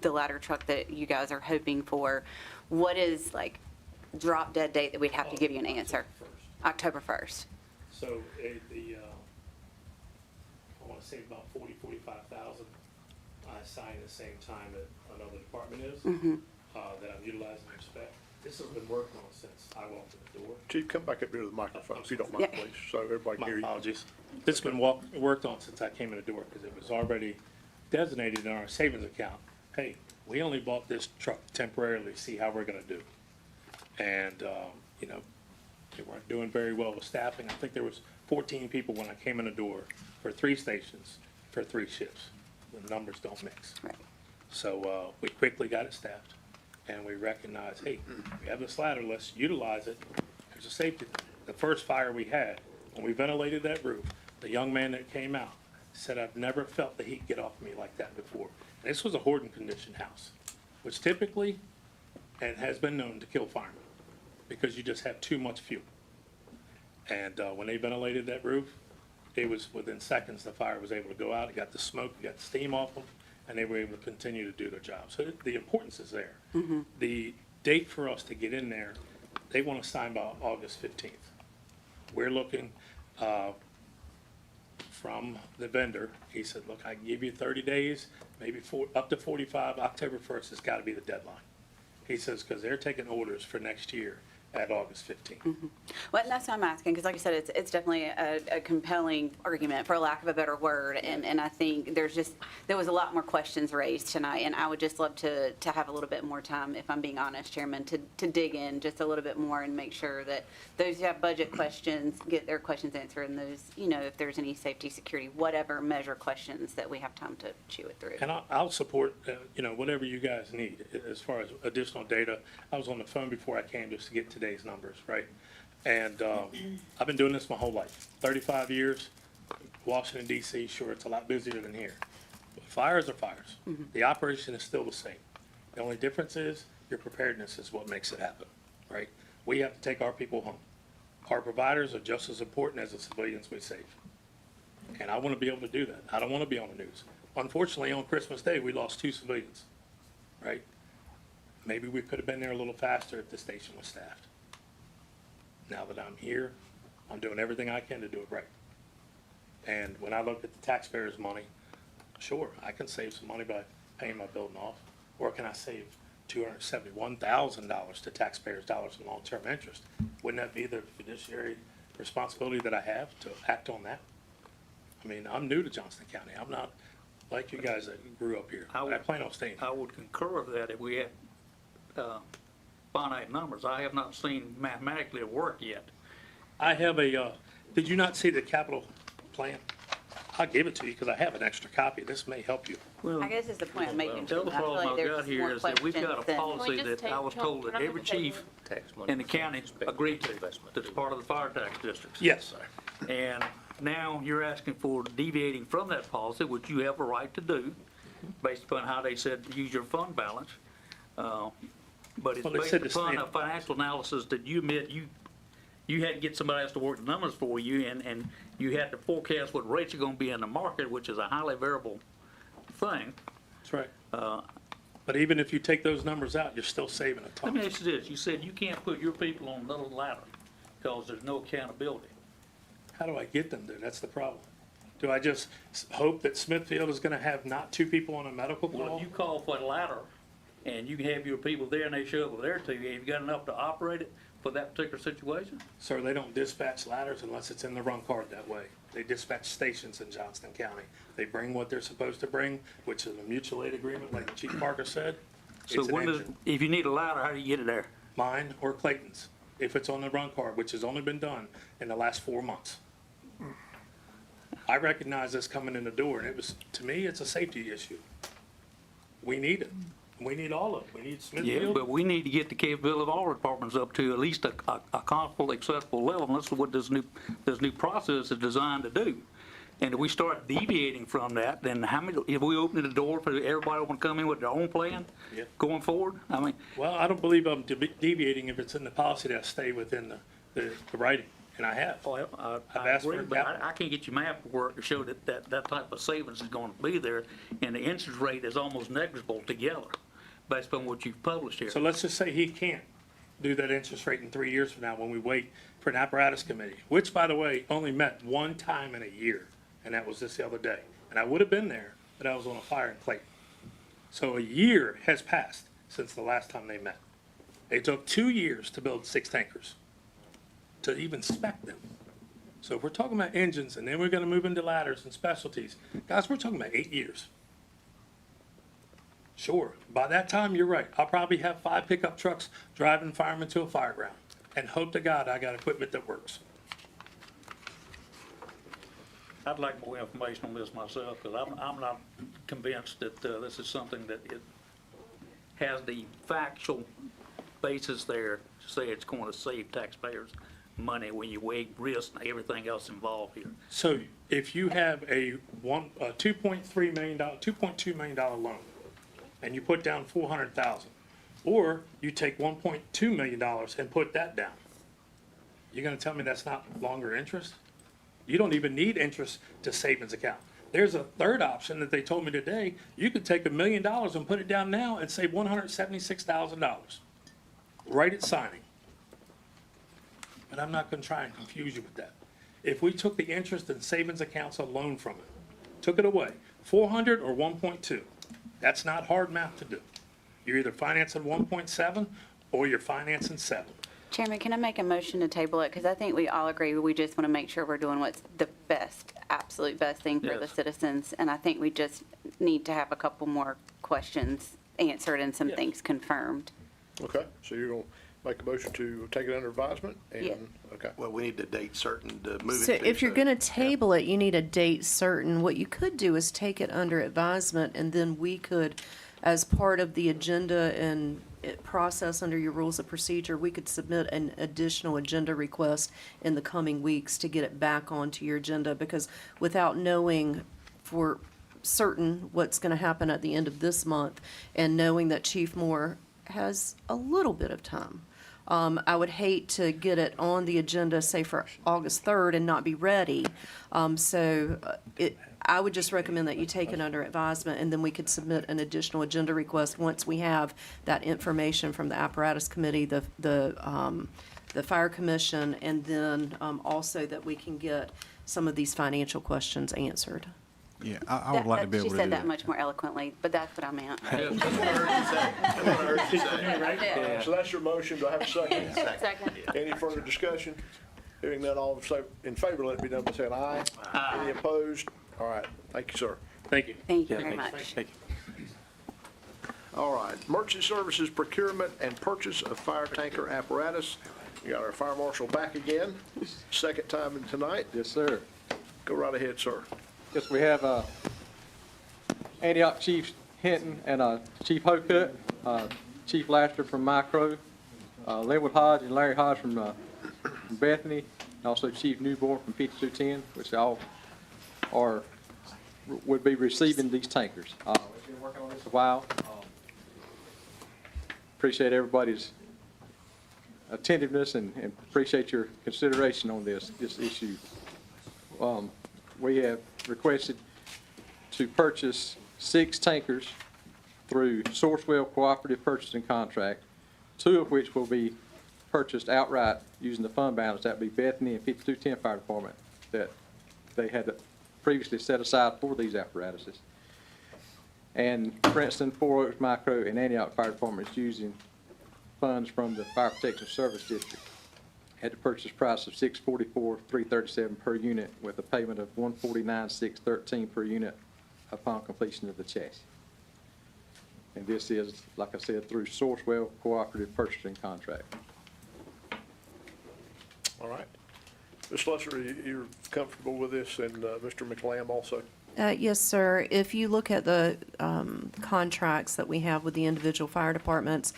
ladder truck that you guys are hoping for. What is like drop dead date that we'd have to give you an answer? October 1st. So I want to say about 45,000 I assigned the same time that another department is, that I'm utilizing their spec. This has been worked on since I walked in the door. Chief, come back up here to the microphone, if you don't mind, please, so everybody can hear you. My apologies. This has been worked on since I came in the door, because it was already designated in our savings account. Hey, we only bought this truck temporarily to see how we're going to do. And, you know, they weren't doing very well with staffing. I think there was 14 people when I came in the door for 3 stations for 3 shifts. The numbers don't mix. Right. So we quickly got it staffed, and we recognized, hey, we have this ladder, let's utilize it. There's a safety. The first fire we had, when we ventilated that roof, the young man that came out Said, I've never felt the heat get off me like that before. And this was a hoarding conditioned house, which typically, and has been known to kill firemen, because you just have too much fuel. And when they ventilated that roof, it was within seconds, the fire was able to go out, it got the smoke, it got the steam off them, and they were able to continue to do their job. So the importance is there. The date for us to get in there, they want to sign by August 15th. We're looking from the vendor. He said, look, I can give you 30 days, maybe up to 45. October 1st has got to be the deadline. He says, because they're taking orders for next year at August 15th. Well, and that's what I'm asking, because like I said, it's definitely a compelling argument, for lack of a better word, and I think there was a lot more questions raised tonight, and I would just love to have a little bit more time, if I'm being honest, Chairman, to dig in just a little bit more and make sure that those who have budget questions get their questions answered, and those, if there's any safety, security, whatever measure questions, that we have time to chew it through. And I'll support, whatever you guys need as far as additional data. I was on the phone before I came just to get today's numbers, right? And I've been doing this my whole life, 35 years. Washington, D.C., sure, it's a lot busier than here. But fires are fires. The operation is still the same. The only difference is your preparedness is what makes it happen, right? We have to take our people home. Our providers are just as important as the civilians we save. And I want to be able to do that. I don't want to be on the news. Unfortunately, on Christmas Day, we lost 2 civilians, right? Maybe we could have been there a little faster if the station was staffed. Now that I'm here, I'm doing everything I can to do it right. And when I look at the taxpayers' money, sure, I can save some money by paying my building off. Or can I save $271,000 to taxpayers' dollars in long-term interest? Wouldn't that be the fiduciary responsibility that I have to act on that? I mean, I'm new to Johnston County. I'm not like you guys that grew up here. I plan on staying here. I would concur with that if we had finite numbers. I have not seen mathematically it work yet. I have did you not see the capital plan? I'll give it to you because I have an extra copy. This may help you. Well, I guess it's the point I'm making. the other I feel problem like I've there's got here more is that we've got a questions than- policy that I was told that every chief Tax money in the county expected agreed to, investment. that's part of the fire tax districts. Yes, sir. And now you're asking for deviating from that policy, which you have a right to do, based upon how they said use your fund balance. But it's Well, they based said the upon state- a financial analysis that you admit you had to get somebody else to work the numbers for you, and you had to forecast what rates are gonna be in the market, which is a highly variable thing. That's right. But even if you take those numbers out, you're still saving a Let ton. me ask you this, you said you can't put your people on another ladder because there's no accountability. How do I get them there? That's the problem. Do I just hope that Smithfield is gonna have not 2 people on a medical Well, call? if you call for a ladder and you can have your people there and they show up with their 2, have you got enough to operate it for that particular situation? Sir, they don't dispatch ladders unless it's in the run card that way. They dispatch stations in Johnston County. They bring what they're supposed to bring, which is a mutual aid agreement, like Chief Parker said. So It's an when does, engine. if you need a ladder, how do you get it there? Mine or Clayton's, if it's on the run card, which has only been done in the last 4 months. I recognize this coming in the door, and to me, it's a safety issue. We need it. We need all of it. We need Yeah, Smithfield. but we need to get the capability of all departments up to at least a comfortable, acceptable level, and that's what this new process is designed to do. And if we start deviating from that, then if we open the door for everybody want to come in with their own plan Yeah. going forward, I mean, Well, I don't believe I'm deviating if it's in the policy that I stay within the writing, and I have. well, I've I asked for agree, a but cap- I can't get your math to work to show that type of savings is going to be there, and the interest rate is almost negligible together, based on what you've published here. So let's just say he can't do that interest rate in 3 years from now when we wait for an apparatus committee, which, by the way, only met 1 time in a year, and that was just the other day. And I would have been there, but I was on a fire in Clayton. So a year has passed since the last time they met. It took 2 years to build 6 tankers, to even spec them. So if we're talking about engines, and then we're gonna move into ladders and specialties, guys, we're talking about 8 years. Sure, by that time, you're right. I'll probably have 5 pickup trucks driving firemen to a fire ground, and hope to God I got equipment that works. I'd like more information on this myself, because I'm not convinced that this is something that it has the factual basis there to say it's going to save taxpayers money when you weigh risk and everything else involved here. So if you have a $2.3 million, $2.2 million loan, and you put down 400,000, or you take $1.2 million and put that down, you're gonna tell me that's not longer interest? You don't even need interest to savings account. There's a third option that they told me today. You could take $1 million and put it down now and save $176,000 right at signing. But I'm not gonna try and confuse you with that. If we took the interest and savings accounts alone from it, took it away, 400 or 1.2, that's not hard math to do. You're either financing 1.7 or you're financing 7. Chairman, can I make a motion to table it? Because I think we all agree, we just want to make sure we're doing what's the best, absolute best thing for the Yes. citizens. And I think we just need to have a couple more questions answered and some Yes. things confirmed. Okay, so you're gonna make a motion to take it under advisement? Yeah. And, okay. Well, we need a date certain to move it So to. if you're going to table it, you need a date certain. What you could do is take it under advisement, and then we could, as part of the agenda and process under your rules of procedure, we could submit an additional agenda request in the coming weeks to get it back onto your agenda, because without knowing for certain what's going to happen at the end of this month, and knowing that Chief Moore has a little bit of time, I would hate to get it on the agenda, say, for August 3rd and not be ready. I would just recommend that you take it under advisement, and then we could submit an additional agenda request once we have that information from the apparatus committee, the fire commission, and then also that we can get some of these financial questions answered. Yeah, I would like to be able to do She said that that. much more eloquently, but that's what I meant. So that's your motion. Do I have a second? Second. Any further discussion? Hearing none, all in favor, let it be known by saying aye. Any opposed? All right, thank you, sir. Thank you. Thank you very much. Thank you. All right, emergency services procurement and purchase of fire tanker apparatus. We got our fire marshal back again, second time in tonight. Yes, sir. Go right ahead, sir. Yes, we have Antioch Chief Hinton and Chief Hocutt, Chief Laster from Micro, Linwood Hodge and Larry Hodge from Bethany, and also Chief Newborn from 5210, which all would be receiving these tankers. We've been working on this a while. Appreciate everybody's attentiveness and appreciate your consideration on this issue. We have requested to purchase 6 tankers through Sourcewell Cooperative Purchasing Contract, 2 of which will be purchased outright using the fund balance. That would be Bethany and 5210 Fire Department that they had previously set aside for these apparatuses. And Princeton, Four Oaks Micro, and Antioch Fire Departments using funds from the Fire Protection Service District at the purchase price of $644,337 per unit, with a payment of $149,613 per unit upon completion of the chassis. And this is, like I said, through Sourcewell Cooperative Purchasing Contract. All right. Ms. Lesser, you're comfortable with this, and Mr. McLam also? Yes, sir. If you look at the contracts that we have with the individual fire departments,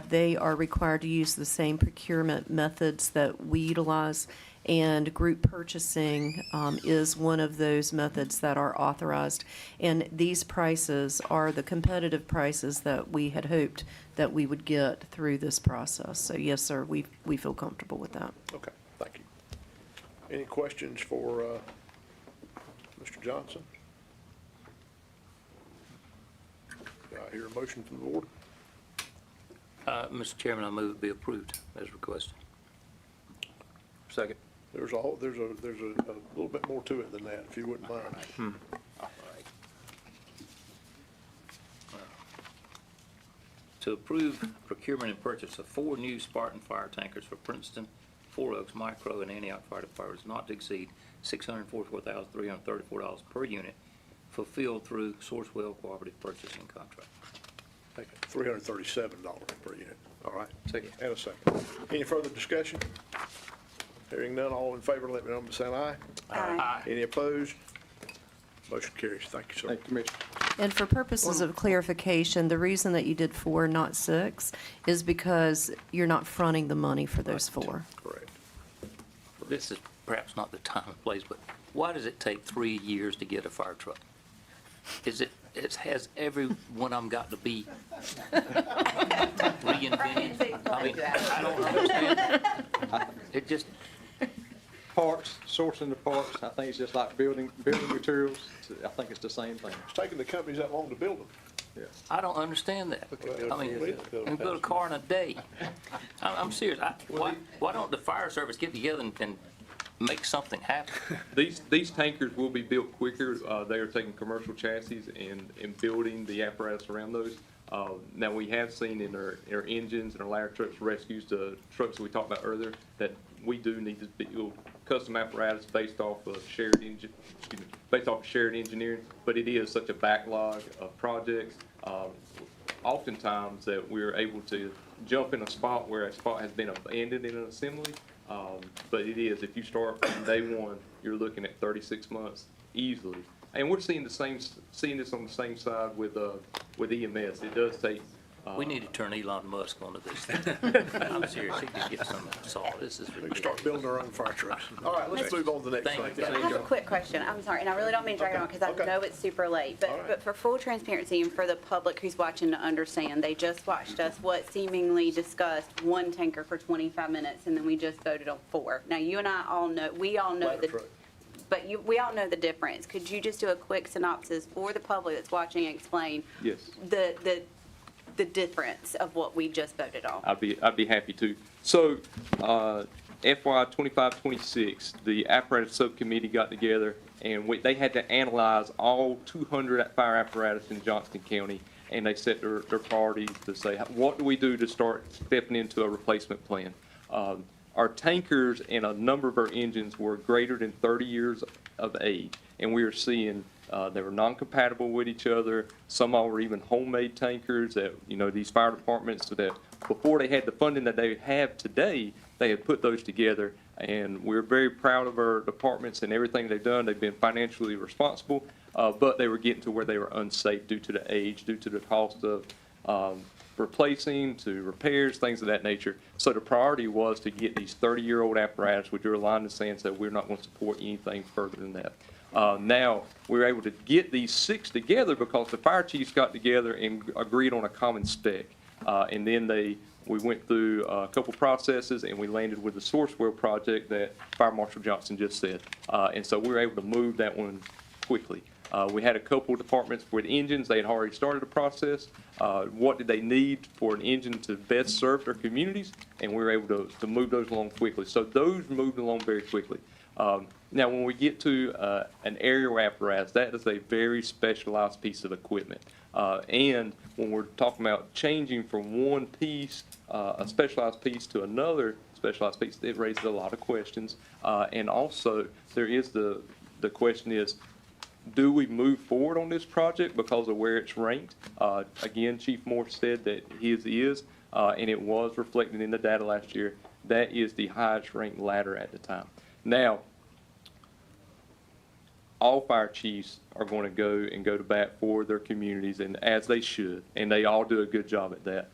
they are required to use the same procurement methods that we utilize, and group purchasing is one of those methods that are authorized. And these prices are the competitive prices that we had hoped that we would get through this process. So yes, sir, we feel comfortable with that. Okay, thank you. Any questions for Mr. Johnson? Do I hear a motion from the board? Mr. Chairman, I move it be approved as requested. Second. There's a little bit more to it than that, if you wouldn't mind. To approve procurement and purchase of 4 new Spartan fire tankers for Princeton, Four Oaks Micro, and Antioch Fire Departments, not to exceed $644,334 per unit, fulfilled through Sourcewell Cooperative Purchasing Contract. Thank you. $337 per unit. All right. Second. And a second. Any further discussion? Hearing none, all in favor, let me know by saying aye. Aye. Any opposed? Motion carries. Thank you, sir. Thank you, Commissioner. And for purposes of clarification, the reason that you did 4, not 6, is because you're not fronting the money for those 4. Correct. this is perhaps not the time and place, but why does it take 3 years to get a fire truck? Has every one of them got to be reinvented? I mean, I don't understand. It just, Parts, sourcing the parts, I think it's just like building materials. I think it's the same thing. It's taking the companies that long to build them. I don't understand that. I mean, you can build a car in a day. I'm serious. Why don't the fire service get together and make something happen? These tankers will be built quicker. They are taking commercial chassis and building the apparatus around those. Now, we have seen in our engines and our ladder trucks, rescues, the trucks that we talked about earlier, that we do need to build custom apparatus based off of shared engineering, but it is such a backlog of projects. Oftentimes that we're able to jump in a spot where a spot has been abandoned in an assembly, but it is, if you start from day one, you're looking at 36 months easily. And we're seeing this on the same side with EMS. It does take. We need to turn Elon Musk onto this thing. I'm serious, he could get some solid. This is We can ridiculous. start building our own fire trucks. All right, let's move on to the next Thank thing. you. I have a quick question. I'm sorry, and I really don't mean to drag it on because I know it's super late. But for full transparency and for the public who's watching to understand, they just watched us what seemingly discussed one tanker for 25 minutes, and then we just voted on 4. Now, you and I all know, we all know Ladder the. truck. But we all know the difference. Could you just do a quick synopsis for the public that's watching and explain Yes. the difference of what we just voted on? I'd be happy to. So, FY 25-26, the apparatus subcommittee got together and they had to analyze all 200 fire apparatus in Johnston County, and they set their priorities to say, what do we do to start stepping into a replacement plan? Our tankers and a number of our engines were greater than 30 years of age, and we were seeing they were non-compatible with each other. Some of them were even homemade tankers that, these fire departments, that before they had the funding that they have today, they had put those together. And we're very proud of our departments and everything they've done. They've been financially responsible, but they were getting to where they were unsafe due to the age, due to the cost of replacing, to repairs, things of that nature. So the priority was to get these 30-year-old apparatus, which are aligned in the sand, said we're not going to support anything further than that. Now, we were able to get these 6 together because the fire chiefs got together and agreed on a common spec. And then we went through a couple processes, and we landed with the Sourcewell project that Fire Marshal Johnston just said. And so we were able to move that one quickly. We had a couple departments with engines. They had already started the process. What did they need for an engine to best serve their communities? And we were able to move those along quickly. So those moved along very quickly. Now, when we get to an aerial apparatus, that is a very specialized piece of equipment. And when we're talking about changing from one piece, a specialized piece, to another specialized piece, it raises a lot of questions. And also, there is the question is, do we move forward on this project because of where it's ranked? Again, Chief Morse said that his is, and it was reflected in the data last year. That is the highest ranked ladder at the time. Now, all fire chiefs are going to go to bat for their communities, and as they should, and they all do a good job at that.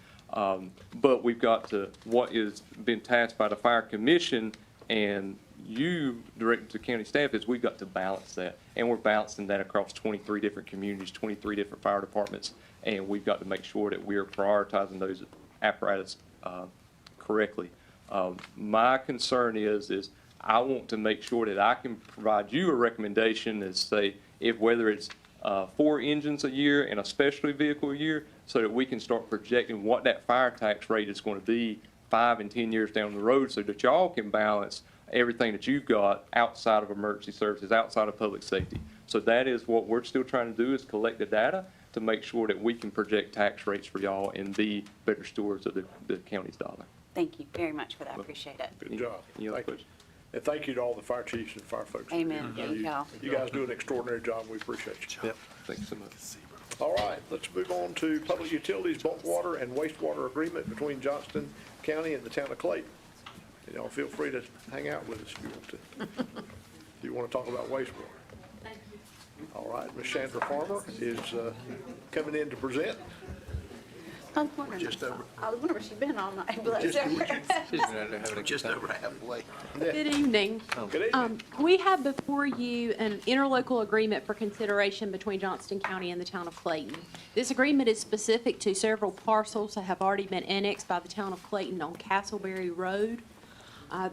But we've got to, what is been tasked by the Fire Commission and you, directed to county staff, is we've got to balance that. And we're balancing that across 23 different communities, 23 different fire departments, and we've got to make sure that we're prioritizing those apparatus correctly. My concern is I want to make sure that I can provide you a recommendation as say, whether it's 4 engines a year and a specialty vehicle a year, so that we can start projecting what that fire tax rate is going to be 5 and 10 years down the road, so that y'all can balance everything that you've got outside of emergency services, outside of public safety. So that is what we're still trying to do, is collect the data to make sure that we can project tax rates for y'all and be better stewards of the county's dollar. Thank you very much for that. I appreciate it. Good job. Any other Thank you. questions? And thank you to all the fire chiefs and fire folks. Amen. Thank y'all. You guys do an extraordinary job. We appreciate you. Yep. Thanks so much. All right, let's move on to public utilities, bulk water and wastewater agreement between Johnston County and the town of Clayton. And y'all feel free to hang out with us if you want to. If you want to talk about wastewater. Thank you. All right, Ms. Chandra Farmer is coming in to present. I was wondering. Just over. I was wondering where she's been all night, bless Just- her. Just over halfway. Good evening. Good evening. We have before you an interlocal agreement for consideration between Johnston County and the town of Clayton. This agreement is specific to several parcels that have already been annexed by the town of Clayton on Castleberry Road.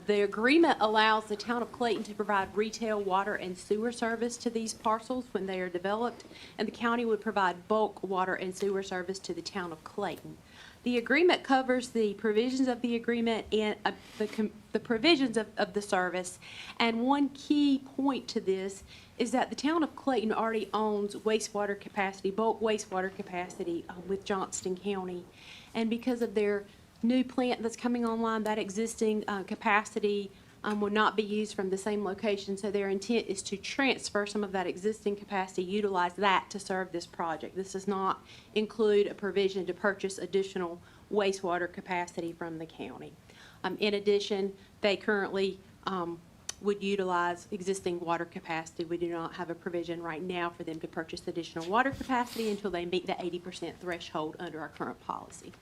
The agreement allows the town of Clayton to provide retail water and sewer service to these parcels when they are developed, and the county would provide bulk water and sewer service to the town of Clayton. The agreement covers the provisions of the agreement and the provisions of the service, and one key point to this is that the town of Clayton already owns wastewater capacity, bulk wastewater capacity with Johnston County, and because of their new plant that's coming online, that existing capacity will not be used from the same location. So their intent is to transfer some of that existing capacity, utilize that to serve this project. This does not include a provision to purchase additional wastewater capacity from the county. In addition, they currently would utilize existing water capacity. We do not have a provision right now for them to purchase additional water capacity until they meet the 80% threshold under our current policy.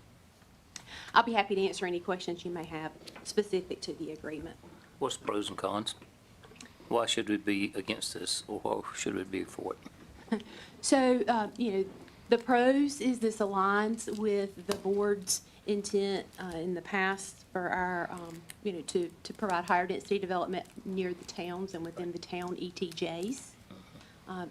I'll be happy to answer any questions you may have specific to the agreement. What's the pros and cons? Why should we be against this, or why should we be for it? So, the pros is this aligns with the board's intent in the past for our, to provide higher density development near the towns and within the town ETJs.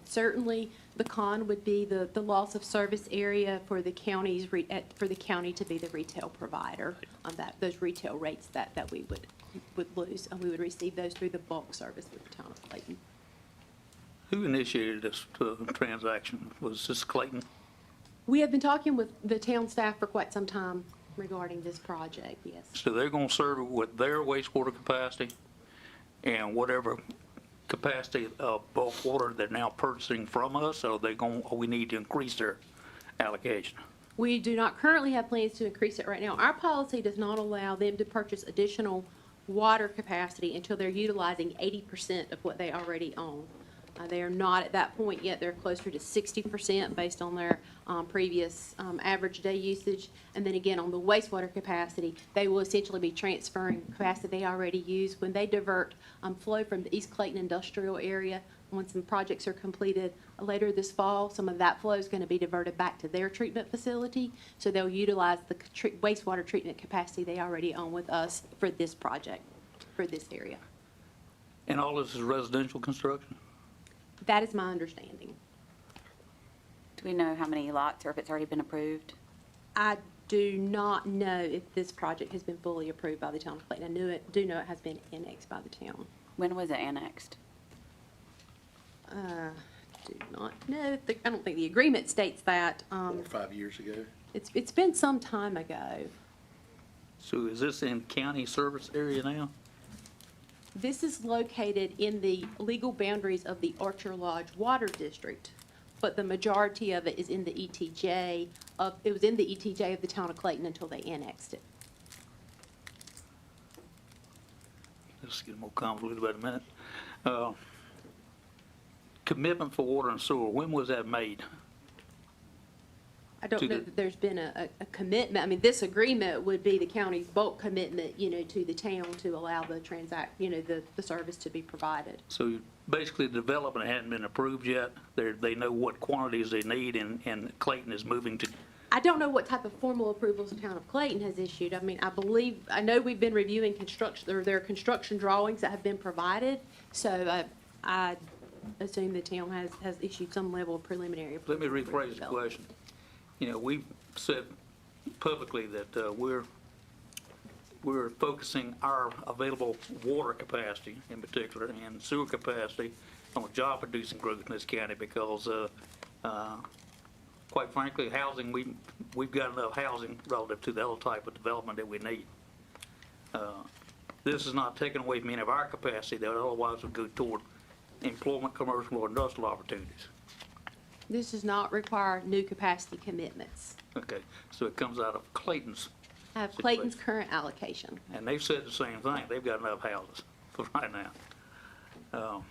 Certainly, the con would be the loss of service area for the counties, for the county to be the retail provider on those retail rates that we would lose, and we would receive those through the bulk service with the town of Clayton. Who initiated this transaction? Was this Clayton? We have been talking with the town staff for quite some time regarding this project, yes. So they're going to serve it with their wastewater capacity and whatever capacity of bulk water they're now purchasing from us, or we need to increase their allocation? We do not currently have plans to increase it right now. Our policy does not allow them to purchase additional water capacity until they're utilizing 80% of what they already own. They are not at that point yet. They're closer to 60% based on their previous average day usage. And then again, on the wastewater capacity, they will essentially be transferring capacity they already use. When they divert flow from the East Clayton industrial area, once some projects are completed later this fall, some of that flow is going to be diverted back to their treatment facility. So they'll utilize the wastewater treatment capacity they already own with us for this project, for this area. And all this is residential construction? That is my understanding. Do we know how many lots or if it's already been approved? I do not know if this project has been fully approved by the town of Clayton. I do know it has been annexed by the town. When was it annexed? Do not know. I don't think the agreement states that. 4 or 5 years ago. It's been some time ago. So is this in county service area now? This is located in the legal boundaries of the Archer Lodge Water District, but the majority of it is in the ETJ it was in the ETJ of the town of Clayton until they annexed it. Let's get more convoluted about a minute. Commitment for water and sewer, when was that made? I don't know that there's been a commitment. I mean, this agreement would be the county's bulk commitment, to the town to allow the the service to be provided. So basically, the development hadn't been approved yet. They know what quantities they need, and Clayton is moving to. I don't know what type of formal approvals the town of Clayton has issued. I mean, I know we've been reviewing there are construction drawings that have been provided. So I assume the town has issued some level of preliminary approval. Let me rephrase the question. We've said publicly that we're focusing our available water capacity in particular and sewer capacity on job-producing growth in this county because, quite frankly, housing, we've got enough housing relative to the other type of development that we need. This is not taking away from any of our capacity that otherwise would go toward employment, commercial, or industrial opportunities. This does not require new capacity commitments. Okay, so it comes out of Clayton's. I have Clayton's current allocation. And they've said the same thing. They've got enough houses for right now.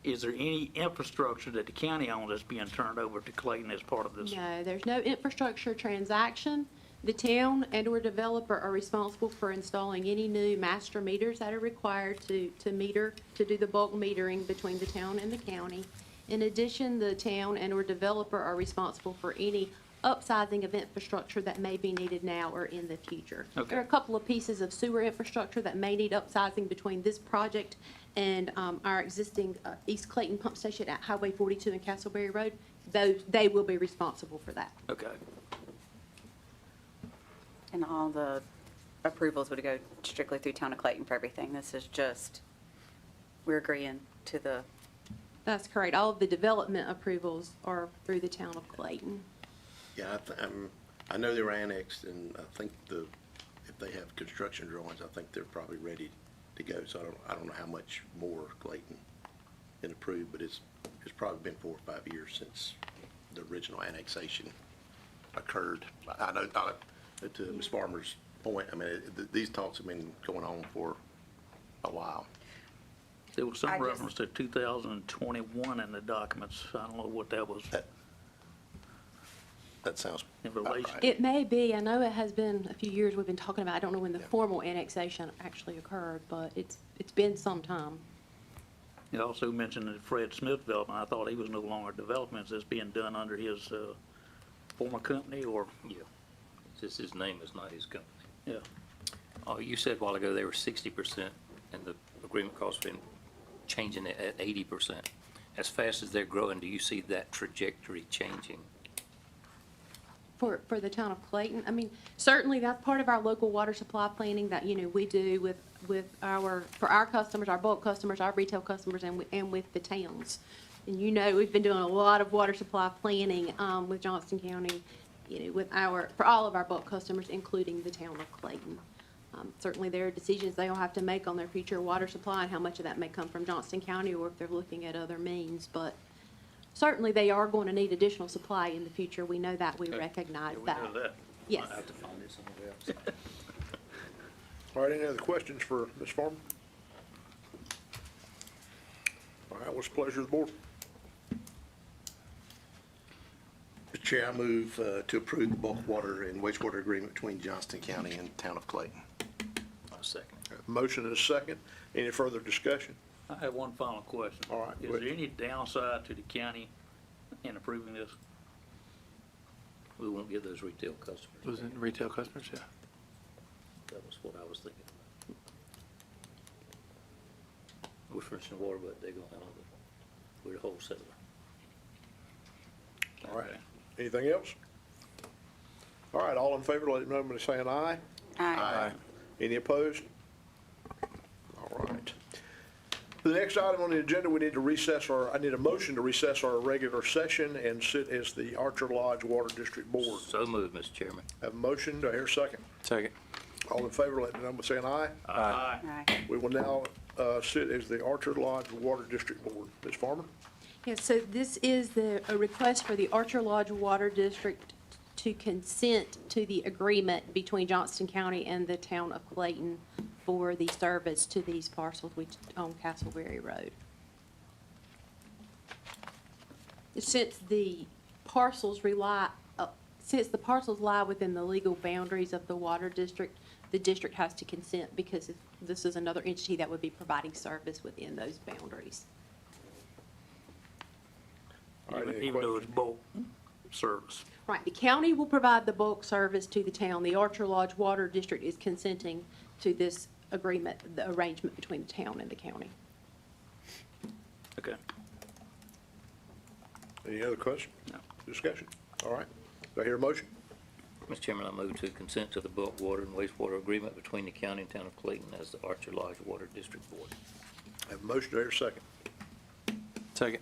is there any infrastructure that the county owns that's being turned over to Clayton as part of this? No, there's no infrastructure transaction. The town and/or developer are responsible for installing any new master meters that are required to do the bulk metering between the town and the county. In addition, the town and/or developer are responsible for any upsizing of infrastructure that may be needed now or in the future. Okay. There are a couple of pieces of sewer infrastructure that may need upsizing between this project and our existing East Clayton pump station at Highway 42 and Castleberry Road. They will be responsible for that. Okay. And all the approvals would go strictly through Town of Clayton for everything. This is just, we're agreeing to the, That's correct. All of the development approvals are through the town of Clayton. Yeah, I know they were annexed, and I think if they have construction drawings, I think they're probably ready to go. So I don't know how much more Clayton can approve, but it's probably been 4 or 5 years since the original annexation occurred. I know, to Ms. Farmer's point, I mean, these talks have been going on for a while. There was some I just- reference to 2021 in the documents. I don't know what that was That sounds in about relation. right. It may be, I know it has been a few years we've been talking about, I don't know when the formal annexation actually occurred, but it's been some time. You also mentioned the Fred Smith development. I thought he was no longer development. Is this being done under his former company or? Yeah. It's just his name is not his company. Yeah. Oh, you said a while ago they were 60%, and the agreement calls for him changing it at 80%. As fast as they're growing, do you see that trajectory changing? For the town of Clayton, I mean, certainly that's part of our local water supply planning that, we do with for our customers, our bulk customers, our retail customers, and with the towns. And we've been doing a lot of water supply planning, with Johnston County, for all of our bulk customers, including the town of Clayton. Certainly there are decisions they'll have to make on their future water supply and how much of that may come from Johnston County or if they're looking at other means, but certainly they are going to need additional supply in the future. We know that, we recognize We that. know that. Yes. I have to find it somewhere else. All right, any other questions for Ms. Farmer? All right, what's the pleasure of the board? Mr. Chair, I move to approve the bulk water and wastewater agreement between Johnston County and Town of Clayton. I'll second. Motion and a second. Any further discussion? I have one final question. All right, Is go there ahead. any downside to the county in approving this? We won't get those retail customers. Was it retail customers? Yeah. That was what I was thinking. We're furnishing water, but they're gonna handle it. We're the wholesaler. All right. Anything else? All right, all in favor, let it know by saying aye. Aye. Any opposed? All right. The next item on the agenda, I need a motion to recess our regular session and sit as the Archer Lodge Water District Board. So moved, Mr. Chairman. Have a motion, do I hear a second? Second. All in favor, let me know by saying aye. Aye. Aye. We will now sit as the Archer Lodge Water District Board. Ms. Farmer? Yeah, so this is a request for the Archer Lodge Water District to consent to the agreement between Johnston County and the town of Clayton for the service to these parcels which on Castleberry Road. Since the parcels lie within the legal boundaries of the water district, the district has to consent because this is another entity that would be providing service within those boundaries. All right, any Even though it's questions? bulk service. Right, the county will provide the bulk service to the town. The Archer Lodge Water District is consenting to this agreement, the arrangement between the town and the county. Okay. Any other question? No. Discussion? All right. Do I hear a motion? Mr. Chairman, I move to consent to the bulk water and wastewater agreement between the county and town of Clayton as the Archer Lodge Water District Board. Have a motion, do I hear a second? Second.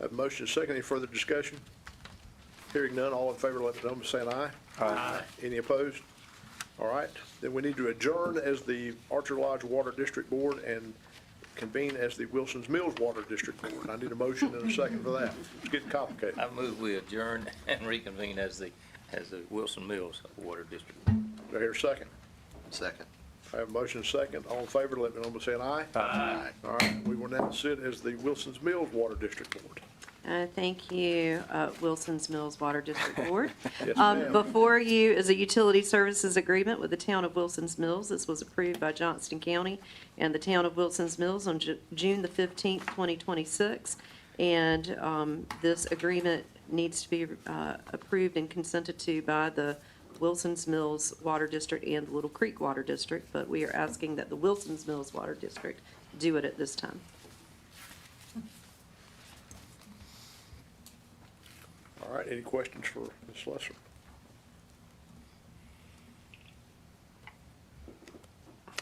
Have a motion and a second. Any further discussion? Hearing none, all in favor, let it know by saying aye. Aye. Any opposed? All right, then we need to adjourn as the Archer Lodge Water District Board and convene as the Wilson's Mills Water District Board. I need a motion and a second for that. It's getting complicated. I move we adjourn and reconvene as the Wilson Mills Water District. Do I hear a second? Second. I have a motion second. All in favor, let me know by saying aye. Aye. All right, we will now sit as the Wilson's Mills Water District Board. Thank you, Wilson's Mills Water District Board. Yes, ma'am. Before you is a utility services agreement with the town of Wilson's Mills. This was approved by Johnston County and the town of Wilson's Mills on June the 15th, 2026. And this agreement needs to be approved and consented to by the Wilson's Mills Water District and the Little Creek Water District, but we are asking that the Wilson's Mills Water District do it at this time. All right, any questions for Ms. Lesser?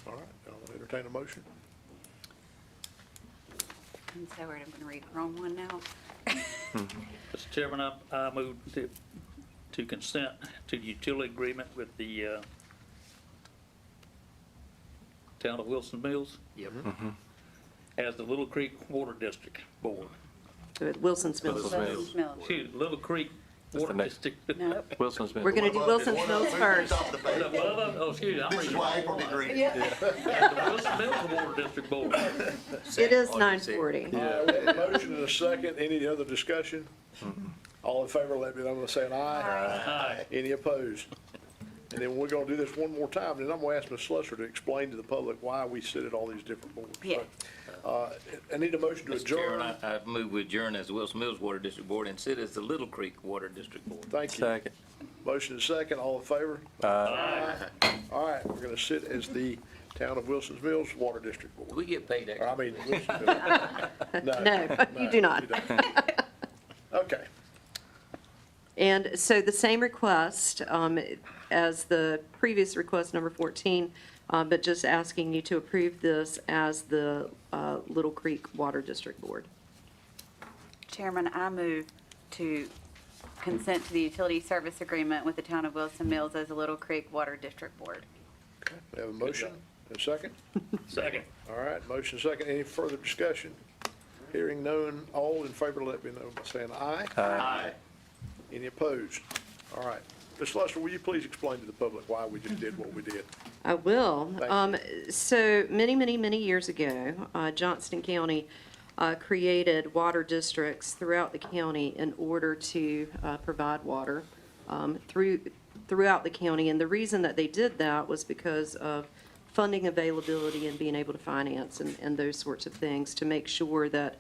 All right, I'll entertain a motion. I'm so worried I'm going to read the wrong one now. Mr. Chairman, I move to consent to the utility agreement with the town of Wilson Mills. Yep. As the Little Creek Water District Board. Wilson's Mills. Wilson's Mills. Excuse me, Little Creek Water District. Nope. Wilson's Mills. We're going to do Wilson's Mills first. Oh, excuse me, I'm This is reading. why April did read it. As the Wilson Mills Water District Board. It is 9:40. All right, we have a motion and a second. Any other discussion? All in favor, let me know by saying aye. Aye. Any opposed? And then we're gonna do this one more time, and I'm gonna ask Ms. Slusser to explain to the public why we sit at all these different boards. Yeah. I need a motion to Mr. Chairman, adjourn. I move we adjourn as the Wilson Mills Water District Board and sit as the Little Creek Water District Board. Thank you. Second. Motion is second. All in favor? Aye. All right, we're gonna sit as the Town of Wilson's Mills Water District Do Board. we get paid Or, extra? I mean, Wilson's Mills. No, you do not. don't. Okay. And so the same request as the previous request, number 14, but just asking you to approve this as the Little Creek Water District Board. Chairman, I move to consent to the utility service agreement with the town of Wilson Mills as a Little Creek Water District Board. Okay, we have a motion and a second. Second. All right, motion second. Any further discussion? Hearing none, all in favor, let me know by saying aye. Aye. Any opposed? All right. Ms. Lester, will you please explain to the public why we just did what we did? I will. Thank So many years ago, Johnston County created water districts throughout the county in order to provide water throughout the county. And the reason that they did that was because of funding availability and being able to finance and those sorts of things to make sure that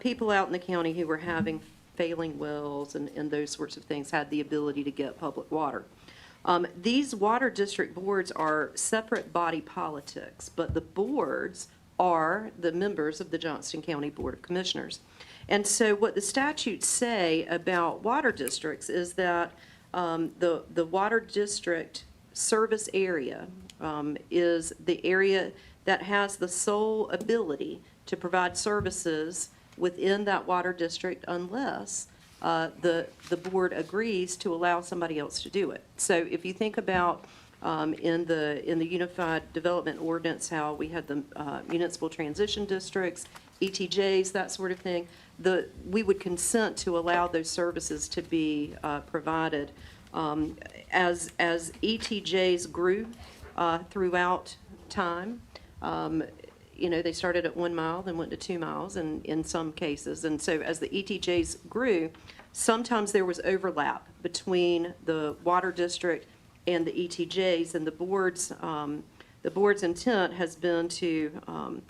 people out in the county who were having failing wells and those sorts of things had the ability to get public water. These water district boards are separate body politics, but the boards are the members of the Johnston County Board of Commissioners. And so what the statutes say about water districts is that the water district service area is the area that has the sole ability to provide services within that water district unless the board agrees to allow somebody else to do it. So if you think about in the Unified Development Ordinance, how we had the municipal transition districts, ETJs, that sort of thing, we would consent to allow those services to be provided. As ETJs grew throughout time, they started at 1 mile, then went to 2 miles in some cases. And so as the ETJs grew, sometimes there was overlap between the water district and the ETJs, and the board's intent has been to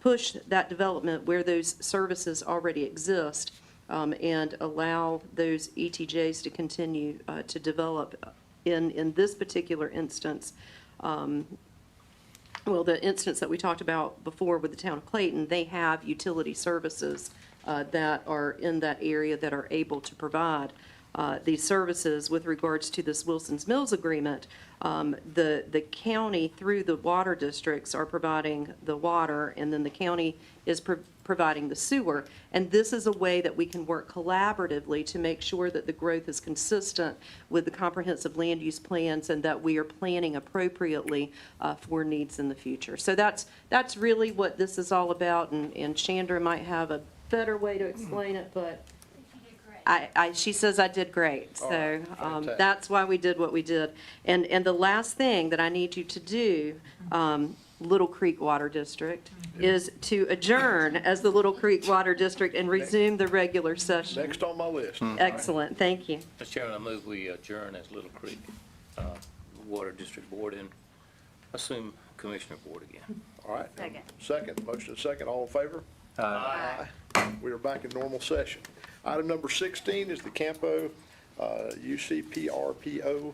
push that development where those services already exist and allow those ETJs to continue to develop. In this particular instance, well, the instance that we talked about before with the town of Clayton, they have utility services that are in that area that are able to provide these services. With regards to this Wilson's Mills agreement, the county, through the water districts, are providing the water, and then the county is providing the sewer. And this is a way that we can work collaboratively to make sure that the growth is consistent with the comprehensive land use plans and that we are planning appropriately for needs in the future. So that's really what this is all about, and Chandra might have a better way to explain it, but. You did great. she says I did great, All so right, fantastic. that's why we did what we did. And the last thing that I need you to do, Little Creek Water District, is to adjourn as the Little Creek Water District and resume the regular session. Next on my list. Excellent, thank you. Mr. Chairman, I move we adjourn as Little Creek Water District Board and assume Commissioner Board again. All right. Second. Second, motion and second, all in favor? Aye. We are back in normal session. Item number 16 is the Campo UCPRPO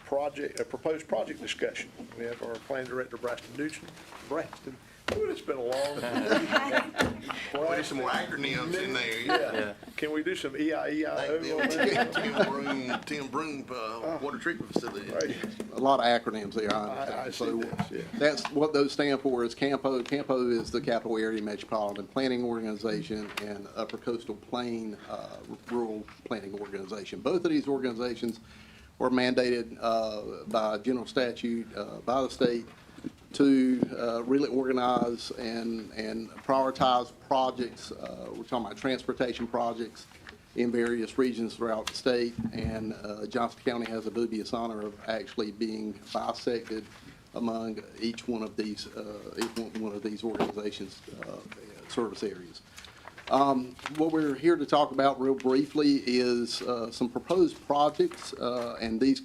project, proposed project discussion. We have our plan director, Braxton. Ooh, it's been a long time. Put some more acronyms in there. Yeah. Can we do some EIEIO on that? Tim Broom, water treatment facility. Right. A lot of acronyms there. I see this, yeah. That's what those stand for is CAMPO. CAMPO is the Capital Area Metropolitan Planning Organization and Upper Coastal Plain Rural Planning Organization. Both of these organizations were mandated by general statute by the state to really organize and prioritize projects. We're talking about transportation projects in various regions throughout the state, and Johnston County has a dubious honor of actually being bisected among each one of these organizations' service areas. What we're here to talk about real briefly is some proposed projects, and these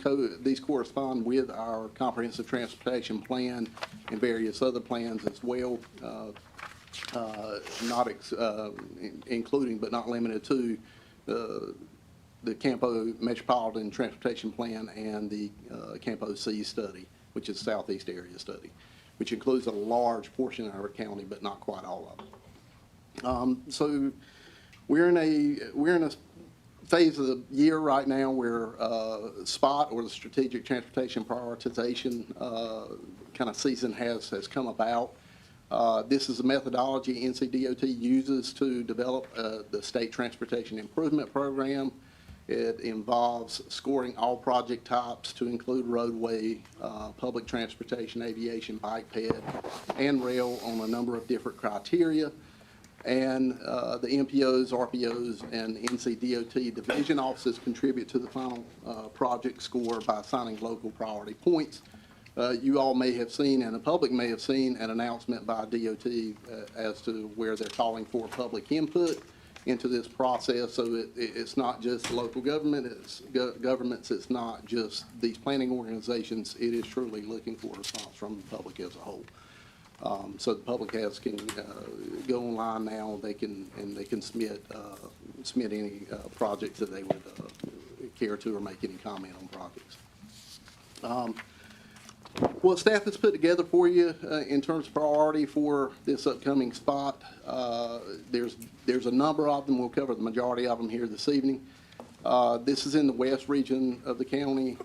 correspond with our comprehensive transportation plan and various other plans as well, including but not limited to the Campo Metropolitan Transportation Plan and the Campo Sea Study, which is Southeast Area Study, which includes a large portion of our county, but not quite all of it. So we're in a phase of the year right now where SPOT, or the Strategic Transportation Prioritization kind of season has come about. This is a methodology NCDOT uses to develop the State Transportation Improvement Program. It involves scoring all project types to include roadway, public transportation, aviation, bike ped, and rail on a number of different criteria. And the MPOs, RPOs, and NCDOT division offices contribute to the final project score by assigning local priority points. You all may have seen, and the public may have seen, an announcement by DOT as to where they're calling for public input into this process. So it's not just local government, it's governments, it's not just these planning organizations. It is truly looking for a response from the public as a whole. So the public can go online now. They can submit any projects that they would care to, or make any comment on projects. What staff has put together for you in terms of priority for this upcoming SPOT, there's a number of them. We'll cover the majority of them here this evening. This is in the west region of the county,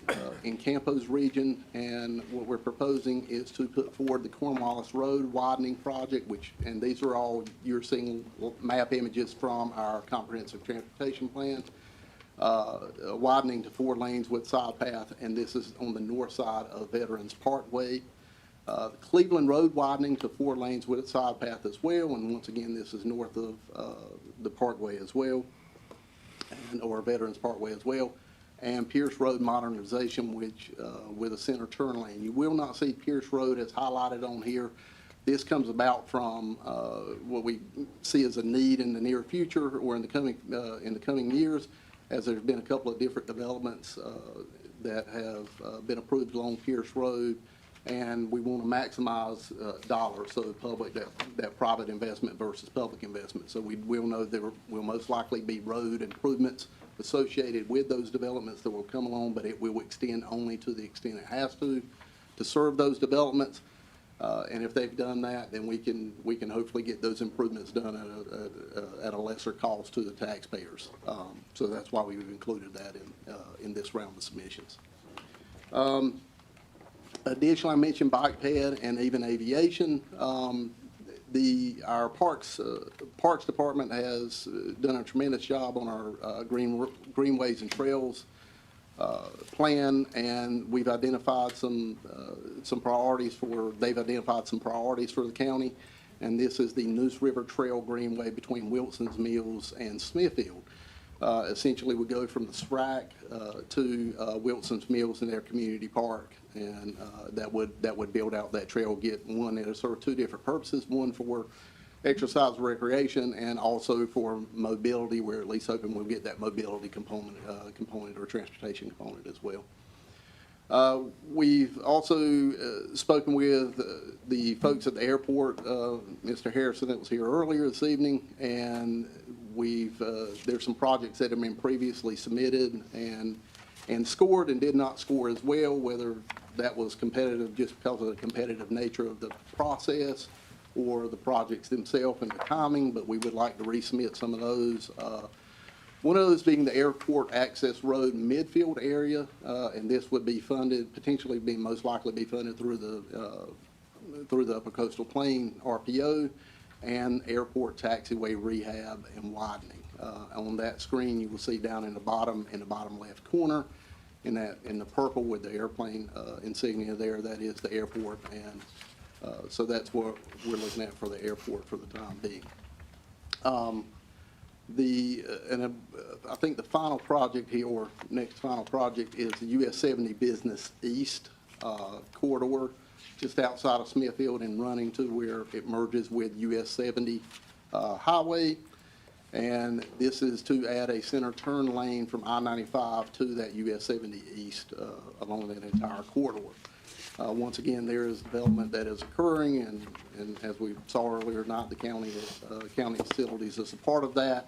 in Campo's region, and what we're proposing is to put forward the Cornwallis Road widening project, and these are all, you're seeing map images from our comprehensive transportation plan, widening to 4 lanes with side path, and this is on the north side of Veterans Parkway. The Cleveland Road widening to 4 lanes with a side path as well, and once again, this is north of the Parkway as well, or Veterans Parkway as well, and Pierce Road modernization, which with a center turn lane. You will not see Pierce Road as highlighted on here. This comes about from what we see as a need in the near future, or in the coming years, as there's been a couple of different developments that have been approved along Pierce Road, and we want to maximize dollars, so the public, that private investment versus public investment. So we will know there will most likely be road improvements associated with those developments that will come along, but it will extend only to the extent it has to serve those developments. And if they've done that, then we can hopefully get those improvements done at a lesser cost to the taxpayers. So that's why we've included that in this round of submissions. Additionally, I mentioned bike ped and even aviation. Our Parks Department has done a tremendous job on our greenways and trails plan, and we've identified some priorities they've identified some priorities for the county, and this is the Neuse River Trail Greenway between Wilson's Mills and Smithfield. Essentially, we go from the SRAC to Wilson's Mills in their community park, and that would build out that trail, get one that'll serve two different purposes, one for exercise and recreation, and also for mobility. We're at least hoping we'll get that mobility component or transportation component as well. We've also spoken with the folks at the airport, Mr. Harrison that was here earlier this evening, and there's some projects that have been previously submitted and scored and did not score as well, whether that was competitive just because of the competitive nature of the process or the projects themselves and the timing, but we would like to resubmit some of those. One of those being the airport access road midfield area, and this would be funded, potentially most likely be funded through the Upper Coastal Plain RPO and airport taxiway rehab and widening. On that screen, you will see down in the bottom left corner, in the purple with the airplane insignia there, that is the airport, and so that's what we're looking at for the airport for the time being. I think the final project here, or next final project, is the US 70 Business East corridor, just outside of Smithfield and running to where it merges with US 70 highway. And this is to add a center turn lane from I-95 to that US 70 East along that entire corridor. Once again, there is development that is occurring, and as we saw earlier tonight, the county facilities is a part of that.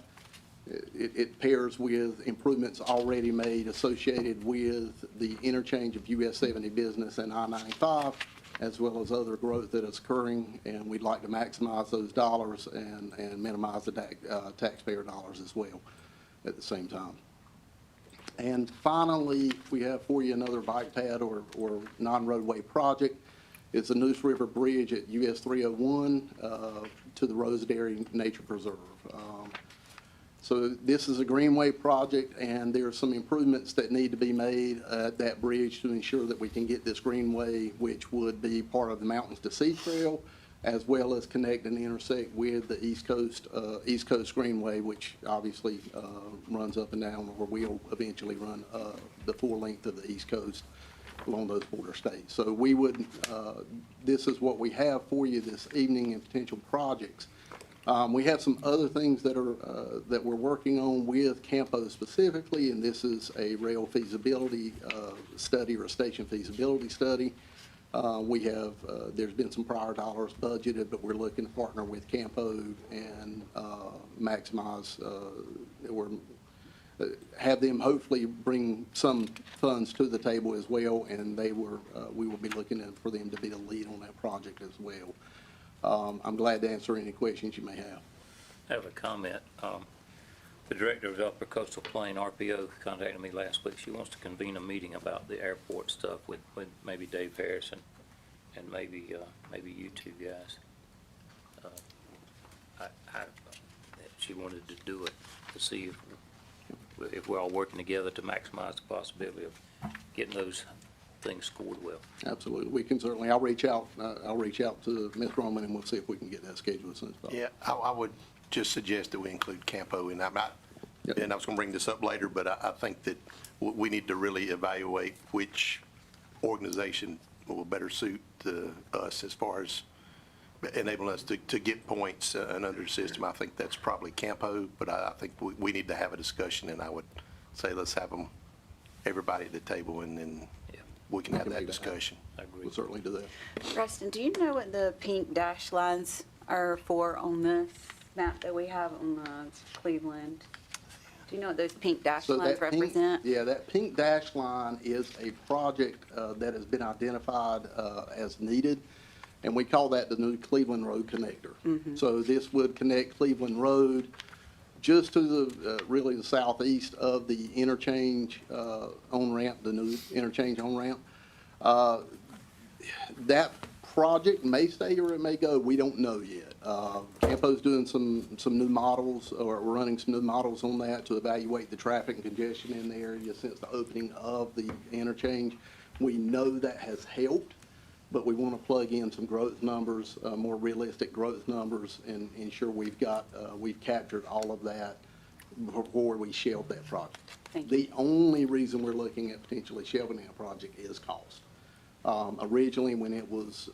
It pairs with improvements already made associated with the interchange of US 70 Business and I-95, as well as other growth that is occurring, and we'd like to maximize those dollars and minimize the taxpayer dollars as well at the same time. And finally, we have for you another bike pad or non-roadway project. It's the Neuse River Bridge at US 301 to the Rosedary Nature Preserve. So this is a greenway project, and there are some improvements that need to be made at that bridge to ensure that we can get this greenway, which would be part of the Mountains to Sea Trail, as well as connect and intersect with the East Coast Greenway, which obviously runs up and down, or will eventually run the full length of the East Coast along those border states. So we would, this is what we have for you this evening in potential projects. We have some other things that we're working on with Campo specifically, and this is a rail feasibility study or a station feasibility study. There's been some prior dollars budgeted, but we're looking to partner with Campo and maximize or have them hopefully bring some funds to the table as well, and we will be looking for them to be the lead on that project as well. I'm glad to answer any questions you may have. I have a comment. The director of the Upper Coastal Plain RPO contacted me last week. She wants to convene a meeting about the airport stuff with maybe Dave Harrison and maybe you two guys. She wanted to do it to see if we're all working together to maximize the possibility of getting those things scored well. Absolutely. We can certainly, I'll reach out to Ms. Roman, and we'll see if we can get that scheduled as soon as possible. Yeah, I would just suggest that we include Campo, and I'm not, and I was going to bring this up later, but I think that we need to really evaluate which organization will better suit us as far as enabling us to get points and under the system. I think that's probably Campo, but I think we need to have a discussion, and I would say let's have everybody at the table, and then we can have that discussion. I agree. We'll certainly do that. Rustin, do you know what the pink dash lines are for on this map that we have on the Cleveland? Do you know what those pink dash lines represent? That pink dash line is a project that has been identified as needed, and we call that the new Cleveland Road Connector. Mm-hmm. So this would connect Cleveland Road just to really the southeast of the interchange on-ramp, the new interchange on-ramp. That project may stay or it may go. We don't know yet. Campo's doing some new models, or we're running some new models on that to evaluate the traffic and congestion in the area since the opening of the interchange. We know that has helped, but we want to plug in some growth numbers, more realistic growth numbers, and ensure we've captured all of that before we shelve that project. Thank you. The only reason we're looking at potentially shelving that project is cost. Originally, when it was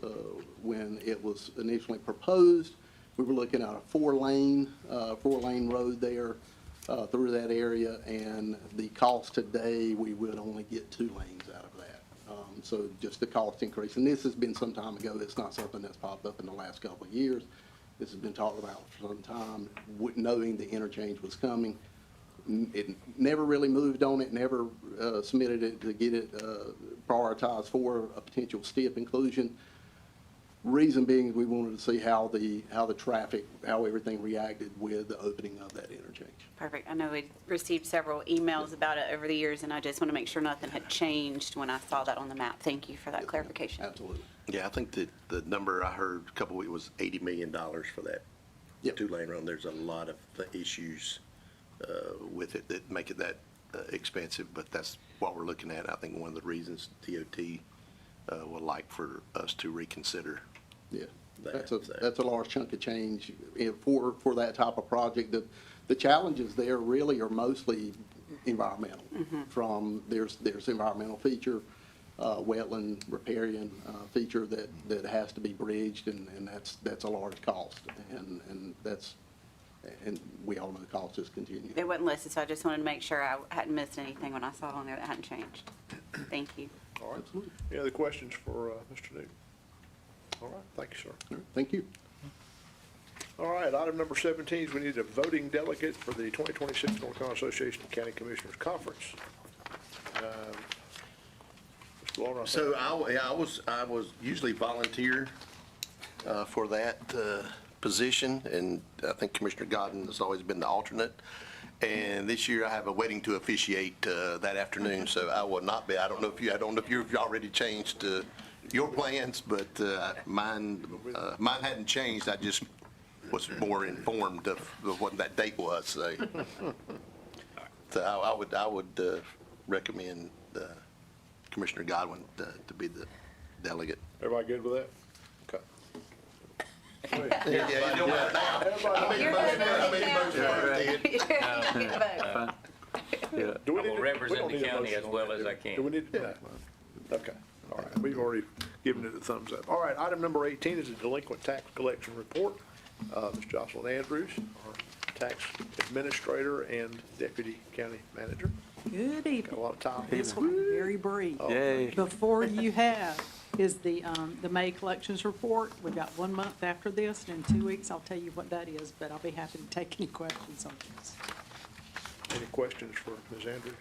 initially proposed, we were looking at a four-lane road there through that area, and the cost today, we would only get 2 lanes out of that. So just the cost increase, and this has been some time ago. It's not something that's popped up in the last couple of years. This has been talked about for some time, knowing the interchange was coming. It never really moved on it, never submitted it to get it prioritized for a potential STIP inclusion. Reason being, we wanted to see how the traffic, how everything reacted with the opening of that interchange. Perfect. I know we received several emails about it over the years, and I just want to make sure nothing had changed when I saw that on the map. Thank you for that clarification. Absolutely. Yeah, I think that the number I heard a couple of weeks was $80 million for that 2-lane road. There's a lot of issues with it that make it that expensive, but that's what we're looking at. I think one of the reasons DOT would like for us to reconsider. Yeah, that. that's a large chunk of change for that type of project. The challenges there really are mostly environmental. From there's environmental feature, wetland riparian feature that has to be bridged, and that's a large cost, and we all know the cost is continuing. It wasn't listed, so I just wanted to make sure I hadn't missed anything when I saw it on there that hadn't changed. Thank you. All right. Any other questions for Mr. Newton? All right, thank you, sir. Thank you. All right, item number 17 is we need a voting delegate for the 2026 North Carolina Association of County Commissioners Conference. Mr. Lawler, I think- So I was usually volunteer for that position, and I think Commissioner Godden has always been the alternate. And this year I have a wedding to officiate that afternoon, so I will not be. I don't know if you've already changed your plans, but mine hadn't changed. I just was more informed of what that date was. So I would recommend Commissioner Godwin to be the delegate. Everybody good with that? Okay. Yeah, you know what? Do we I need will to- represent we don't the need a county motion as on well that, as do I we? can. Do we need to? Okay, all right, we've already given it a thumbs up. All right, item number 18 is a delinquent tax collection report. Ms. Jocelyn Andrews, our tax administrator and deputy county manager. Good Got a evening. lot of time. This will be very brief. Yay. Before you have is the May collections report. We've got 1 month after this, and in 2 weeks, I'll tell you what that is, but I'll be happy to take any questions on this. Any questions for Ms. Andrews?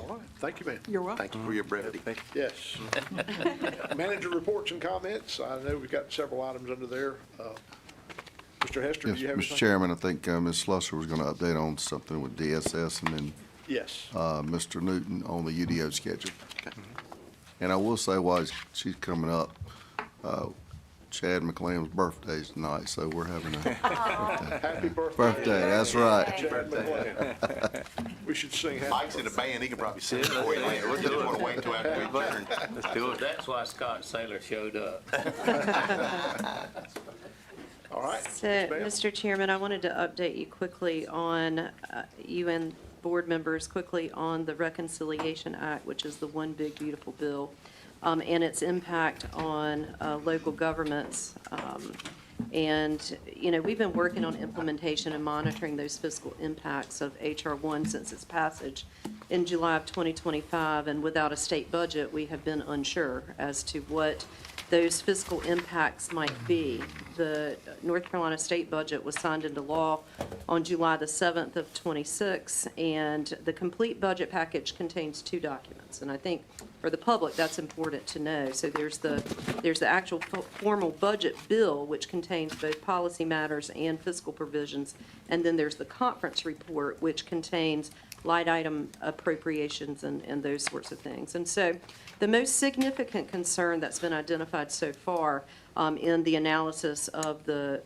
All right, thank you, ma'am. You're welcome. Thank you for your brevity. Yes. Manager reports and comments. I know we've got several items under there. Mr. Hester, do Yes, you have Mr. anything? Chairman, I think Ms. Slusser was going to update on something with DSS, and then Yes. Mr. Newton on the UDO schedule. And I will say, while she's coming up, Chad McLean's birthday is tonight, so we're having a Happy birthday. birthday, that's right. Chad McLean. We should sing happy Mike's in a band. He can probably sing for you later. We just want to wait until after we adjourn. Let's do it. That's why Scott Saylor showed up. All right. So, Yes, ma'am. Mr. Chairman, I wanted to update you quickly on, you and board members quickly on the Reconciliation Act, which is the one big beautiful bill, and its impact on local governments. And, you know, we've been working on implementation and monitoring those fiscal impacts of H.R. 1 since its passage in July of 2025. And without a state budget, we have been unsure as to what those fiscal impacts might be. The North Carolina state budget was signed into law on July the 7th of 26, and the complete budget package contains 2 documents. And I think for the public, that's important to know. So there's the actual formal budget bill, which contains both policy matters and fiscal provisions. And then there's the conference report, which contains light item appropriations and those sorts of things. And so the most significant concern that's been identified so far in the analysis of the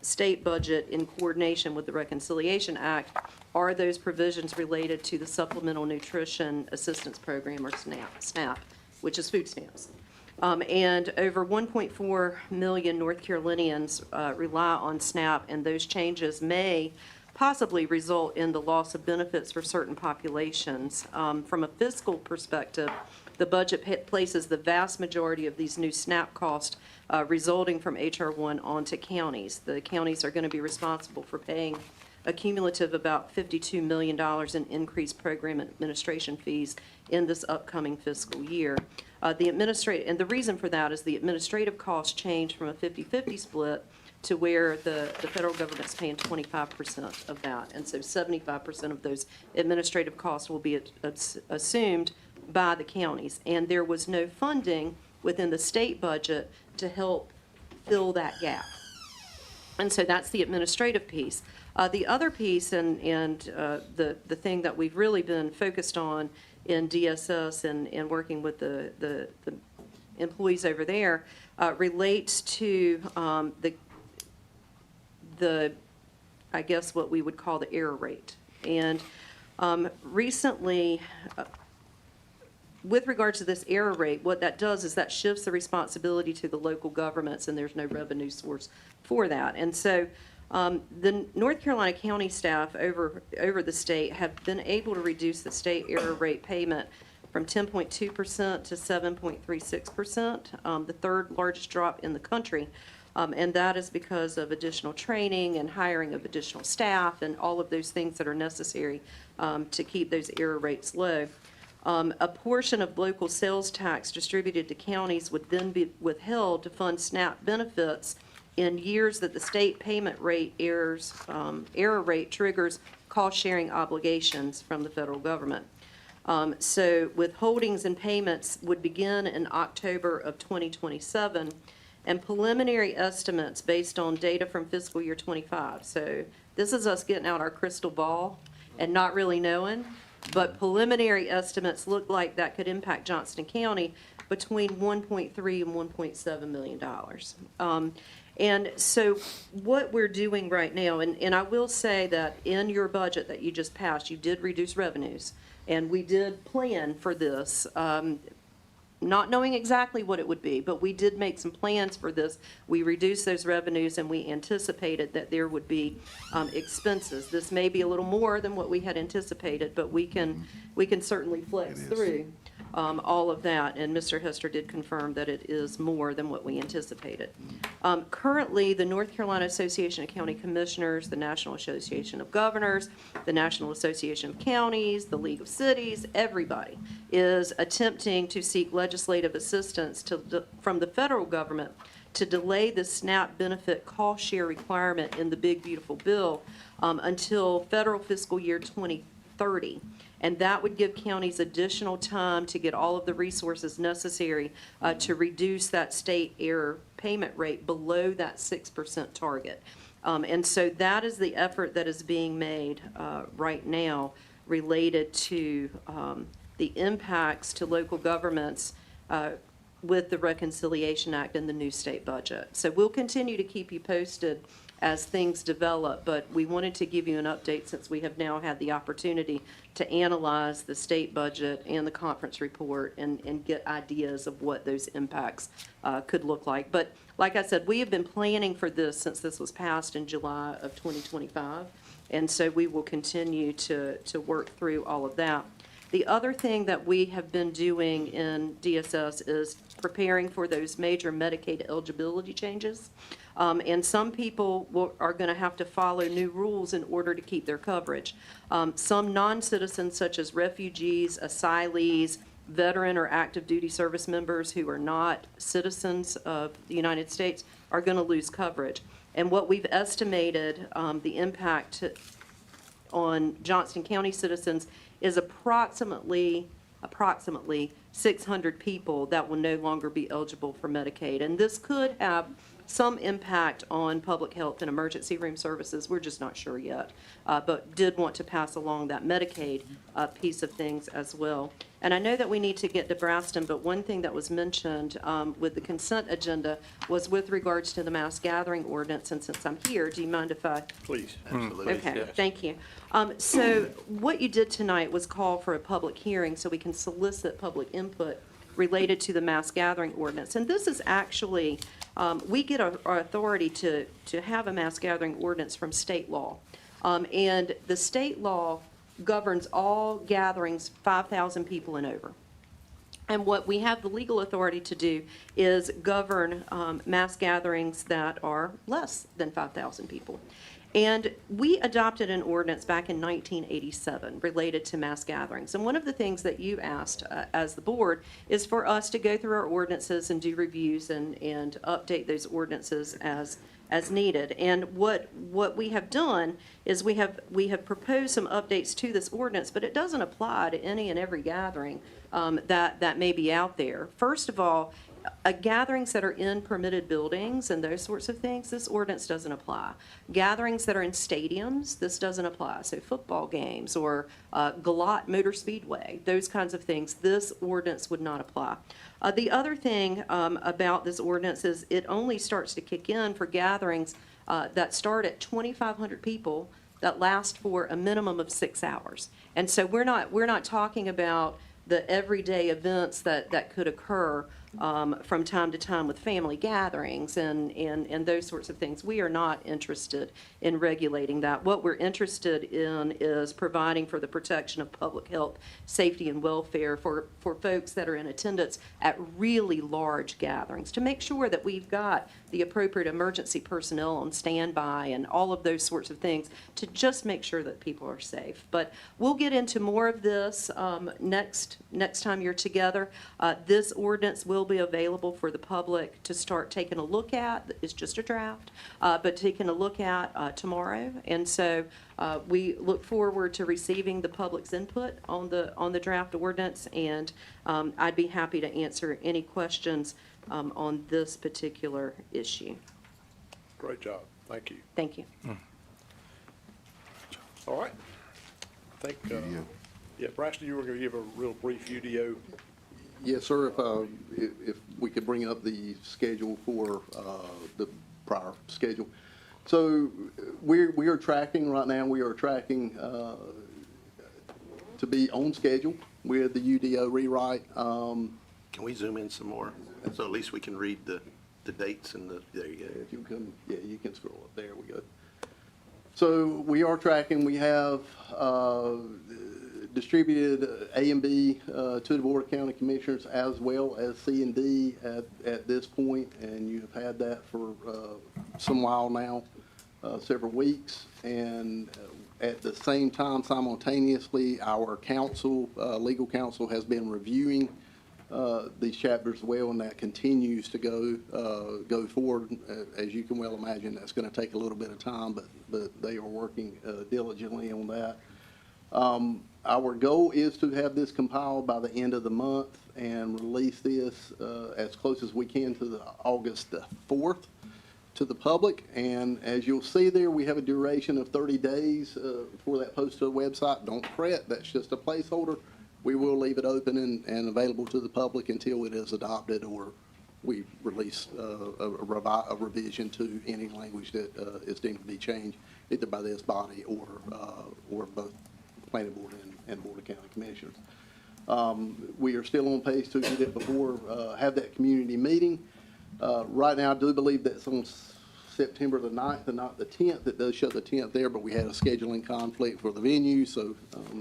state budget in coordination with the Reconciliation Act are those provisions related to the Supplemental Nutrition Assistance Program, or SNAP, which is food stamps. And over 1.4 million North Carolinians rely on SNAP, and those changes may possibly result in the loss of benefits for certain populations. From a fiscal perspective, the budget places the vast majority of these new SNAP costs resulting from H.R. 1 onto counties. The counties are going to be responsible for paying a cumulative about $52 million in increased program administration fees in this upcoming fiscal year. And the reason for that is the administrative costs change from a 50-50 split to where the federal government's paying 25% of that. And so 75% of those administrative costs will be assumed by the counties. And there was no funding within the state budget to help fill that gap. And so that's the administrative piece. The other piece, and the thing that we've really been focused on in DSS and working with the employees over there, relates to the I guess what we would call the error rate. And recently, with regard to this error rate, what that does is that shifts the responsibility to the local governments, and there's no revenue source for that. And so the North Carolina County staff over the state have been able to reduce the state error rate payment from 10.2% to 7.36%, the third largest drop in the country. And that is because of additional training and hiring of additional staff and all of those things that are necessary to keep those error rates low. A portion of local sales tax distributed to counties would then be withheld to fund SNAP benefits in years that the state payment rate error rate triggers cost-sharing obligations from the federal government. So withholdings and payments would begin in October of 2027, and preliminary estimates based on data from fiscal year 25. So this is us getting out our crystal ball and not really knowing, but preliminary estimates look like that could impact Johnston County between $1.3 and $1.7 million. And so what we're doing right now, and I will say that in your budget that you just passed, you did reduce revenues, and we did plan for this, not knowing exactly what it would be, but we did make some plans for this. We reduced those revenues, and we anticipated that there would be expenses. This may be a little more than what we had anticipated, but we can certainly flex through all of that, and Mr. Hester did confirm that it is more than what we anticipated. Currently, the North Carolina Association of County Commissioners, the National Association of Governors, the National Association of Counties, the League of Cities, everybody is attempting to seek legislative assistance from the federal government to delay the SNAP benefit cost share requirement in the big beautiful bill until federal fiscal year 2030. And that would give counties additional time to get all of the resources necessary to reduce that state error payment rate below that 6% target. And so that is the effort that is being made right now related to the impacts to local governments with the Reconciliation Act and the new state budget. So we'll continue to keep you posted as things develop, but we wanted to give you an update since we have now had the opportunity to analyze the state budget and the conference report and get ideas of what those impacts could look like. But like I said, we have been planning for this since this was passed in July of 2025, and so we will continue to work through all of that. The other thing that we have been doing in DSS is preparing for those major Medicaid eligibility changes. And some people are going to have to follow new rules in order to keep their coverage. Some non-citizens, such as refugees, asylees, veteran or active duty service members who are not citizens of the United States, are going to lose coverage. And what we've estimated the impact on Johnston County citizens is approximately 600 people that will no longer be eligible for Medicaid. And this could have some impact on public health and emergency room services. We're just not sure yet, but did want to pass along that Medicaid piece of things as well. And I know that we need to get to Braston, but one thing that was mentioned with the consent agenda was with regards to the mass gathering ordinance. And since I'm here, do you mind if I? Please. Absolutely. Okay, Yes. thank you. So what you did tonight was call for a public hearing so we can solicit public input related to the mass gathering ordinance. And this is actually, we get our authority to have a mass gathering ordinance from state law. And the state law governs all gatherings 5,000 people and over. And what we have the legal authority to do is govern mass gatherings that are less than 5,000 people. And we adopted an ordinance back in 1987 related to mass gatherings. And one of the things that you asked as the board is for us to go through our ordinances and do reviews and update those ordinances as needed. And what we have done is we have proposed some updates to this ordinance, but it doesn't apply to any and every gathering that may be out there. First of all, gatherings that are in permitted buildings and those sorts of things, this ordinance doesn't apply. Gatherings that are in stadiums, this doesn't apply. So football games or Galat Motor Speedway, those kinds of things, this ordinance would not apply. The other thing about this ordinance is it only starts to kick in for gatherings that start at 2,500 people that last for a minimum of 6 hours. And so we're not talking about the everyday events that could occur from time to time with family gatherings and those sorts of things. We are not interested in regulating that. What we're interested in is providing for the protection of public health, safety, and welfare for folks that are in attendance at really large gatherings, to make sure that we've got the appropriate emergency personnel on standby and all of those sorts of things to just make sure that people are safe. But we'll get into more of this next time you're together. This ordinance will be available for the public to start taking a look at. It's just a draft, but taking a look at tomorrow. And so we look forward to receiving the public's input on the draft ordinance, and I'd be happy to answer any questions on this particular issue. Great job. Thank you. Thank you. All right. I think, yeah, Braxton, you were going to give a real brief UDO. Yes, sir. If we could bring up the schedule for the prior schedule. So we are tracking right now. We are tracking to be on schedule with the UDO rewrite. Can we zoom in some more? So at least we can read the dates and there you go. If you come, yeah, you can scroll up. There we go. So we are tracking. We have distributed A and B to the Board of County Commissioners as well as C and D at this point, and you have had that for some while now, several weeks. And at the same time, simultaneously, our counsel, legal counsel, has been reviewing these chapters as well, and that continues to go forward. As you can well imagine, that's going to take a little bit of time, but they are working diligently on that. Our goal is to have this compiled by the end of the month and release this as close as we can to the August 4th to the public. And as you'll see there, we have a duration of 30 days for that post to the website. Don't fret, that's just a placeholder. We will leave it open and available to the public until it is adopted or we release a revision to any language that is deemed to be changed either by this body or both Planning Board and Board of County Commissioners. We are still on pace to get it before, have that community meeting. Right now, I do believe that's on September the 9th and not the 10th. It does show the 10th there, but we had a scheduling conflict for the venue, so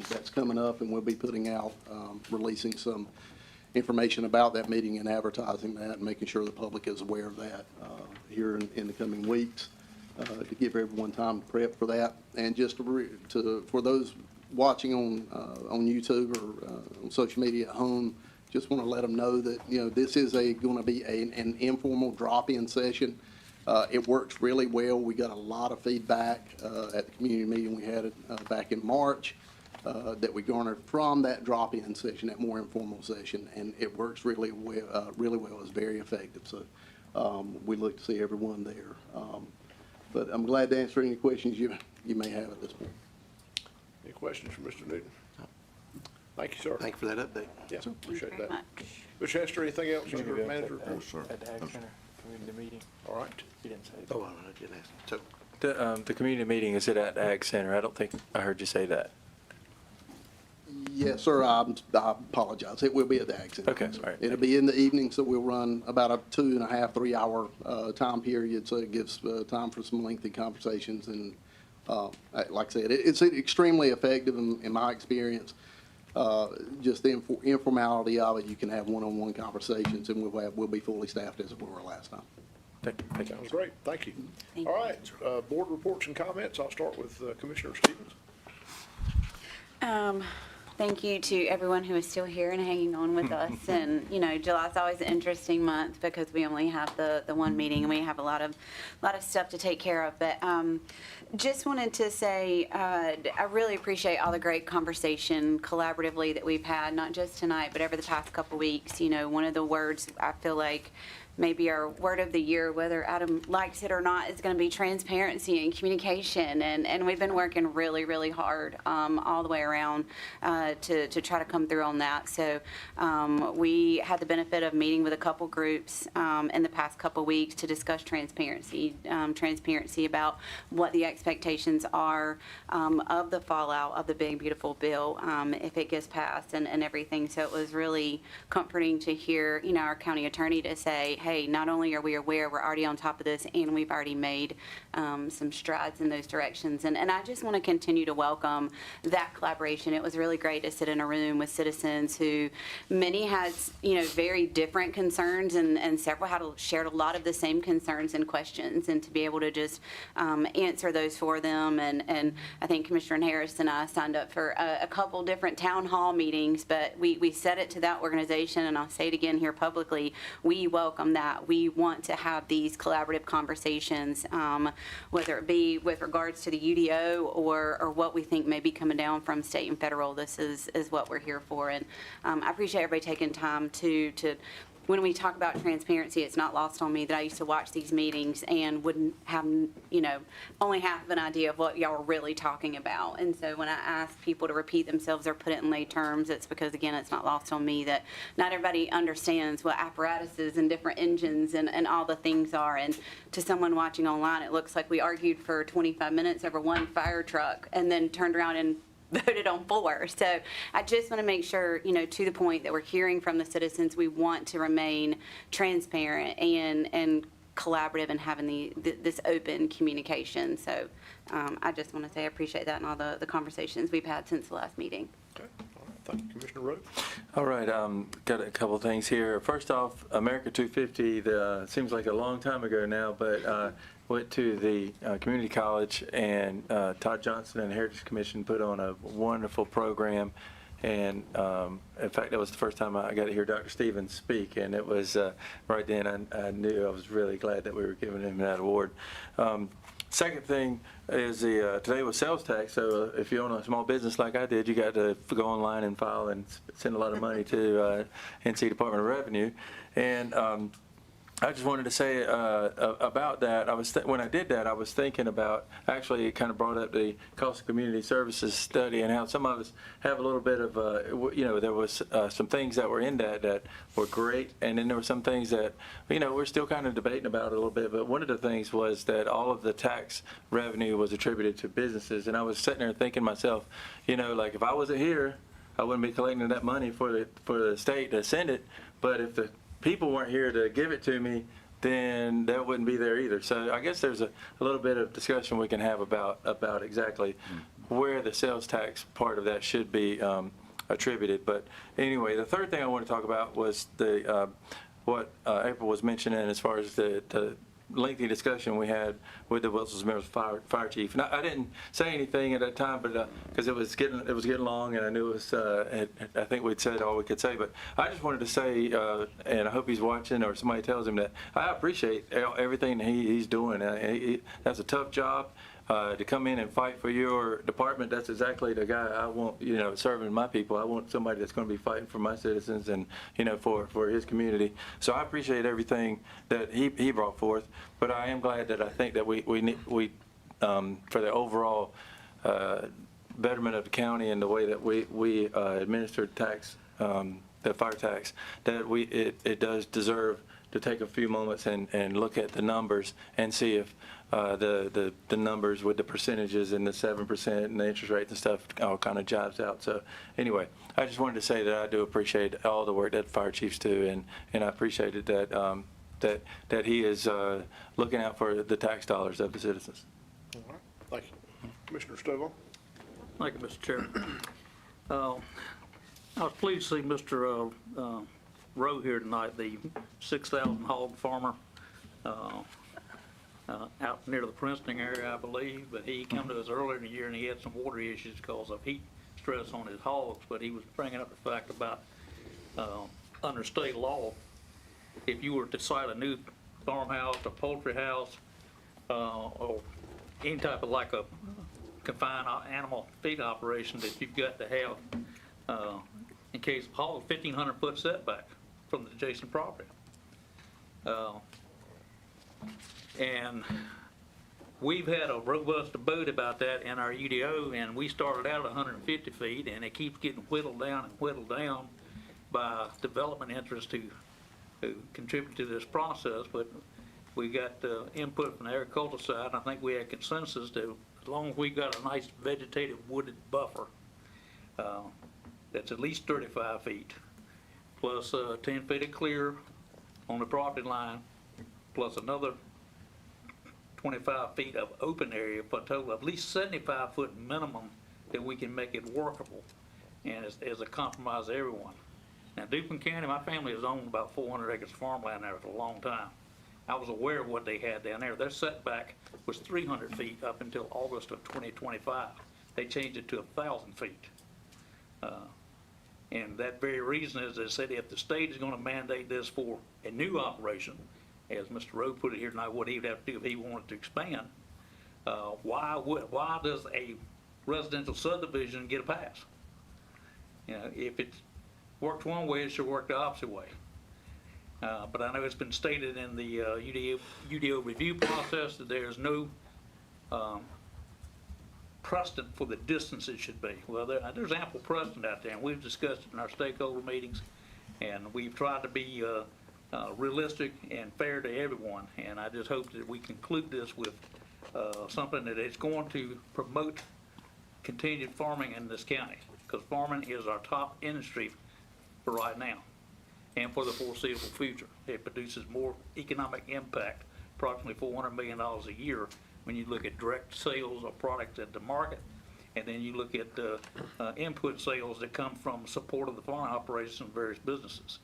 that's coming up, and we'll be putting out, releasing some information about that meeting and advertising that and making sure the public is aware of that here in the coming weeks to give everyone time to prep for that. And just for those watching on YouTube or on social media at home, just want to let them know that, you know, this is going to be an informal drop-in session. It works really well. We got a lot of feedback at the community meeting we had back in March that we garnered from that drop-in session, that more informal session, and it works really well. It's very effective. So we look to see everyone there. But I'm glad to answer any questions you may have at this point. Any questions for Mr. Newton? Thank you, sir. Thank you for that update. Yeah, appreciate that. Mr. Hester, anything else under manager report? No, sir. At the Ag Center community meeting. All right. You didn't say Oh, I didn't ask. So, The community meeting, is it at Ag Center? I don't think I heard you say that. Yes, sir, I apologize. It will be at the Ag Center. Okay, all right. It'll be in the evening, so we'll run about a 2.5, 3 hour time period, so it gives time for some lengthy conversations. And like I said, it's extremely effective in my experience. Just the informality of it, you can have one-on-one conversations, and we'll be fully staffed as we were last time. Thank you. Sounds great, thank you. Thank All right, board reports and comments. I'll start with Commissioner Stevens. Thank you to everyone who is still here and hanging on with us. And, you know, July's always an interesting month because we only have the one meeting and we have a lot of stuff to take care of. But just wanted to say I really appreciate all the great conversation collaboratively that we've had, not just tonight, but over the past couple weeks. You know, one of the words I feel like maybe our word of the year, whether Adam likes it or not, is going to be transparency and communication. And we've been working really, really hard all the way around to try to come through on that. So we had the benefit of meeting with a couple groups in the past couple weeks to discuss transparency about what the expectations are of the fallout of the big, beautiful bill if it gets passed and everything. So it was really comforting to hear, you know, our county attorney to say, hey, not only are we aware, we're already on top of this, and we've already made some strides in those directions. And I just want to continue to welcome that collaboration. It was really great to sit in a room with citizens who many has, you know, very different concerns, and several had shared a lot of the same concerns and questions, and to be able to just answer those for them. And I think Commissioner Harris and I signed up for a couple different town hall meetings, but we set it to that organization, and I'll say it again here publicly, we welcome that. We want to have these collaborative conversations, whether it be with regards to the UDO or what we think may be coming down from state and federal. This is what we're here for. And I appreciate everybody taking time to when we talk about transparency, it's not lost on me that I used to watch these meetings and wouldn't have, you know, only half of an idea of what y'all were really talking about. And so when I ask people to repeat themselves or put it in lay terms, it's because, again, it's not lost on me that not everybody understands what apparatuses and different engines and all the things are. And to someone watching online, it looks like we argued for 25 minutes over one fire truck and then turned around and voted on 4. So I just want to make sure, you know, to the point that we're hearing from the citizens, we want to remain transparent and collaborative and having this open communication. So I just want to say I appreciate that and all the conversations we've had since the last meeting. Okay, all right, thank you, Commissioner Rowe. All right, got a couple of things here. First off, America 250, seems like a long time ago now, but went to the community college, and Todd Johnston and Heritage Commission put on a wonderful program. And in fact, that was the first time I got to hear Dr. Stevens speak, and it was right then I knew I was really glad that we were giving him that award. Second thing is today was sales tax, so if you own a small business like I did, you got to go online and file and send a lot of money to NC Department of Revenue. And I just wanted to say about that. When I did that, I was thinking about, actually it kind of brought up the cost of community services study and how some of us have a little bit of, you know, there was some things that were in that were great, and then there were some things that, you know, we're still kind of debating about a little bit. But one of the things was that all of the tax revenue was attributed to businesses, and I was sitting there thinking to myself, you know, like if I wasn't here, I wouldn't be collecting that money for the state to send it. But if the people weren't here to give it to me, then that wouldn't be there either. So I guess there's a little bit of discussion we can have about exactly where the sales tax part of that should be attributed. But anyway, the third thing I want to talk about was what April was mentioning as far as the lengthy discussion we had with the Wilson's Mills fire chief. And I didn't say anything at that time, but because it was getting long, and I knew it was. I think we'd said all we could say. But I just wanted to say, and I hope he's watching or somebody tells him that I appreciate everything that he's doing. That's a tough job. To come in and fight for your department, that's exactly the guy I want, you know, serving my people. I want somebody that's going to be fighting for my citizens and, you know, for his community. So I appreciate everything that he brought forth, but I am glad that I think that we for the overall betterment of the county and the way that we administer tax, the fire tax, that it does deserve to take a few moments and look at the numbers and see if the numbers with the percentages and the 7% and the interest rates and stuff all kind of jives out. So anyway, I just wanted to say that I do appreciate all the work that fire chiefs do, and I appreciated that that he is looking out for the tax dollars of the citizens. All right, thank you. Commissioner Stovall? Thank you, Mr. Chairman. I was pleased to see Mr. Rowe here tonight, the 6,000 hog farmer out near the Princeton area, I believe. But he came to us earlier in the year and he had some water issues because of heat stress on his hogs. But he was bringing up the fact about under state law, if you were to site a new farmhouse or poultry house or any type of like a confined animal feed operation, that you've got to have, in case of hog, 1,500-foot setback from the adjacent property. And we've had a robust debate about that in our UDO, and we started out at 150 feet, and it keeps getting whittled down by development interests who contribute to this process. But we got input from the agricultural side, and I think we had consensus that as long as we got a nice vegetative wooded buffer that's at least 35 feet, plus 10 feet of clear on the property line, plus another 25 feet of open area for a total of at least 75-foot minimum, that we can make it workable and as a compromise to everyone. Now, Duplin County, my family has owned about 400 acres of farmland there for a long time. I was aware of what they had down there. Their setback was 300 feet up until August of 2025. They changed it to 1,000 feet. And that very reason is they said if the state is going to mandate this for a new operation, as Mr. Rowe put it here tonight, what he would have to do if he wanted to expand, why does a residential subdivision get a pass? You know, if it works one way, it should work the opposite way. But I know it's been stated in the UDO review process that there's no precedent for the distance it should be. Well, there's ample precedent out there, and we've discussed it in our stakeholder meetings, and we've tried to be realistic and fair to everyone. And I just hope that we conclude this with something that is going to promote continued farming in this county, because farming is our top industry for right now and for the foreseeable future. It produces more economic impact, approximately $400 million a year, when you look at direct sales of products at the market, and then you look at input sales that come from support of the farming operations and various businesses.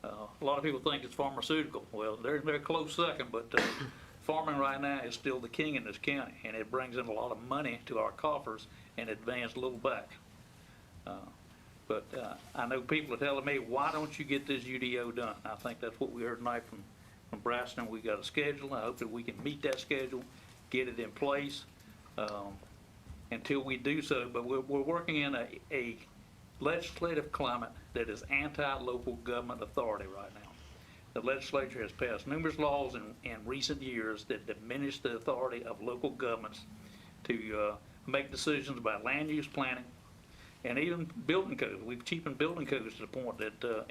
A lot of people think it's pharmaceutical. Well, they're a close second, but farming right now is still the king in this county, and it brings in a lot of money to our coffers and advances a little back. But I know people are telling me, why don't you get this UDO done? I think that's what we heard tonight from Braxton. We got a schedule. I hope that we can meet that schedule, get it in place until we do so. But we're working in a legislative climate that is anti-local government authority right now. The legislature has passed numerous laws in recent years that diminish the authority of local governments to make decisions about land use planning and even building codes. We've cheapened building codes to the point that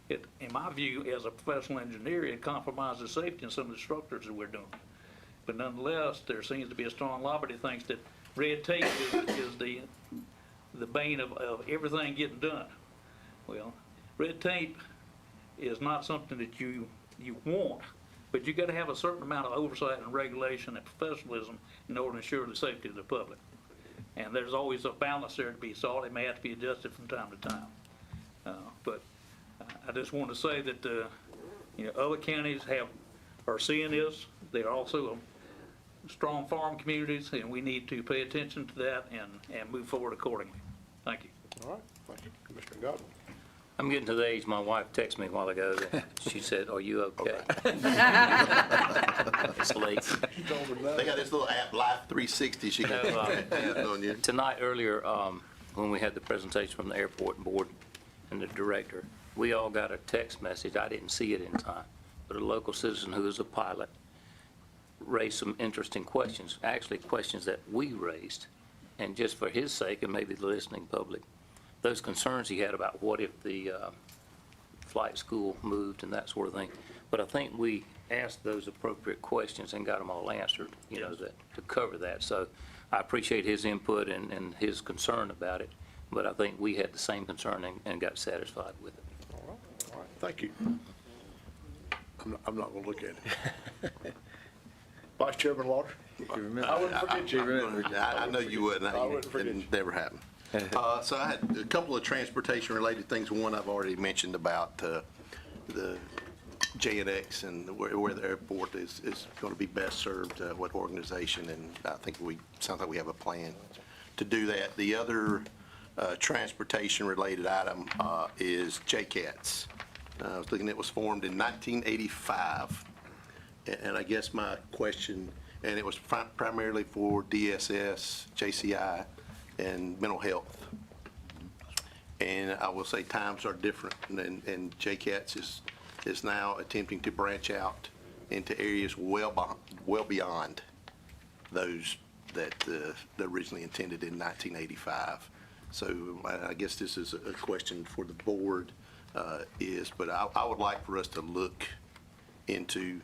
it, in my view, as a professional engineer, it compromises safety in some of the structures that we're doing. But nonetheless, there seems to be a strong lobby that thinks that red tape is the bane of everything getting done. Well, red tape is not something that you want, but you got to have a certain amount of oversight and regulation and professionalism in order to ensure the safety of the public. And there's always a balance there to be sought. It may have to be adjusted from time to time. But I just want to say that other counties are seeing this. They're also strong farm communities, and we need to pay attention to that and move forward accordingly. Thank you. All right, thank you. Commissioner Godwin? I'm getting to the age, my wife texted me a while ago, that she said, "Are you okay?" It's late. They got this little app, Life 360, she can on you. Tonight, earlier, when we had the presentation from the airport board and the director, we all got a text message. I didn't see it in time, but a local citizen who is a pilot raised some interesting questions, actually questions that we raised. And just for his sake, and maybe the listening public, those concerns he had about what if the flight school moved and that sort of thing. But But I think we asked those appropriate questions and got them all answered, you know, that, to cover that. So I appreciate his input and his concern about it, but I think we had the same concern and got satisfied with it. All right, thank you. I'm not gonna look at it. Vice Chairman Waters? I wouldn't forget you. I know you wouldn't. I wouldn't forget you. It never happened. So I had a couple of transportation-related things. One I've already mentioned about the JNX and where the airport is going to be best served, what organization, and I think sounds like we have a plan to do that. The other transportation-related item is JCATS. I was looking, it was formed in 1985, and I guess my question, and it was primarily for DSS, JCI, and mental health. And I will say times are different, and JCATS is now attempting to branch out into areas well beyond those that originally intended in 1985. So I guess this is a question for the board, but I would like for us to look into,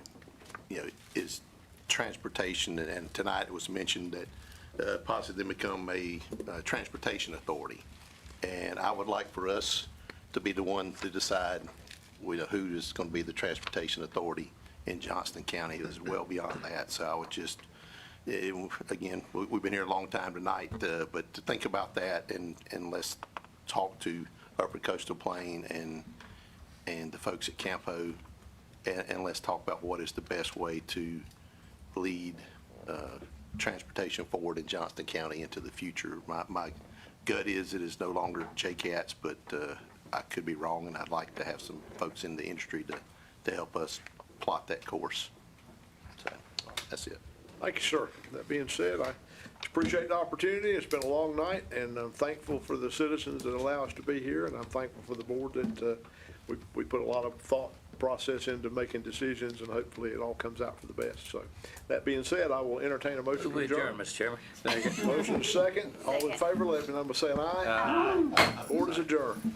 is transportation, and tonight it was mentioned that possibly become a transportation authority. And I would like for us to be the one to decide who is going to be the transportation authority in Johnston County. It is well beyond that. So I would just, again, we've been here a long time tonight, but to think about that and let's talk to Upper Coastal Plain and the folks at Campo, and let's talk about what is the best way to lead transportation forward in Johnston County into the future. My gut is it is no longer JCATS, but I could be wrong, and I'd like to have some folks in the industry to help us plot that course. So that's it. Thank you, sir. That being said, I appreciate the opportunity. It's been a long night, and I'm thankful for the citizens that allow us to be here, and I'm thankful for the board that we put a lot of thought process into making decisions, and hopefully it all comes out for the best. So that being said, I will entertain a motion to adjourn. Mr. Chairman. Motion is second. All in favor, let me know by saying aye. Board is adjourned.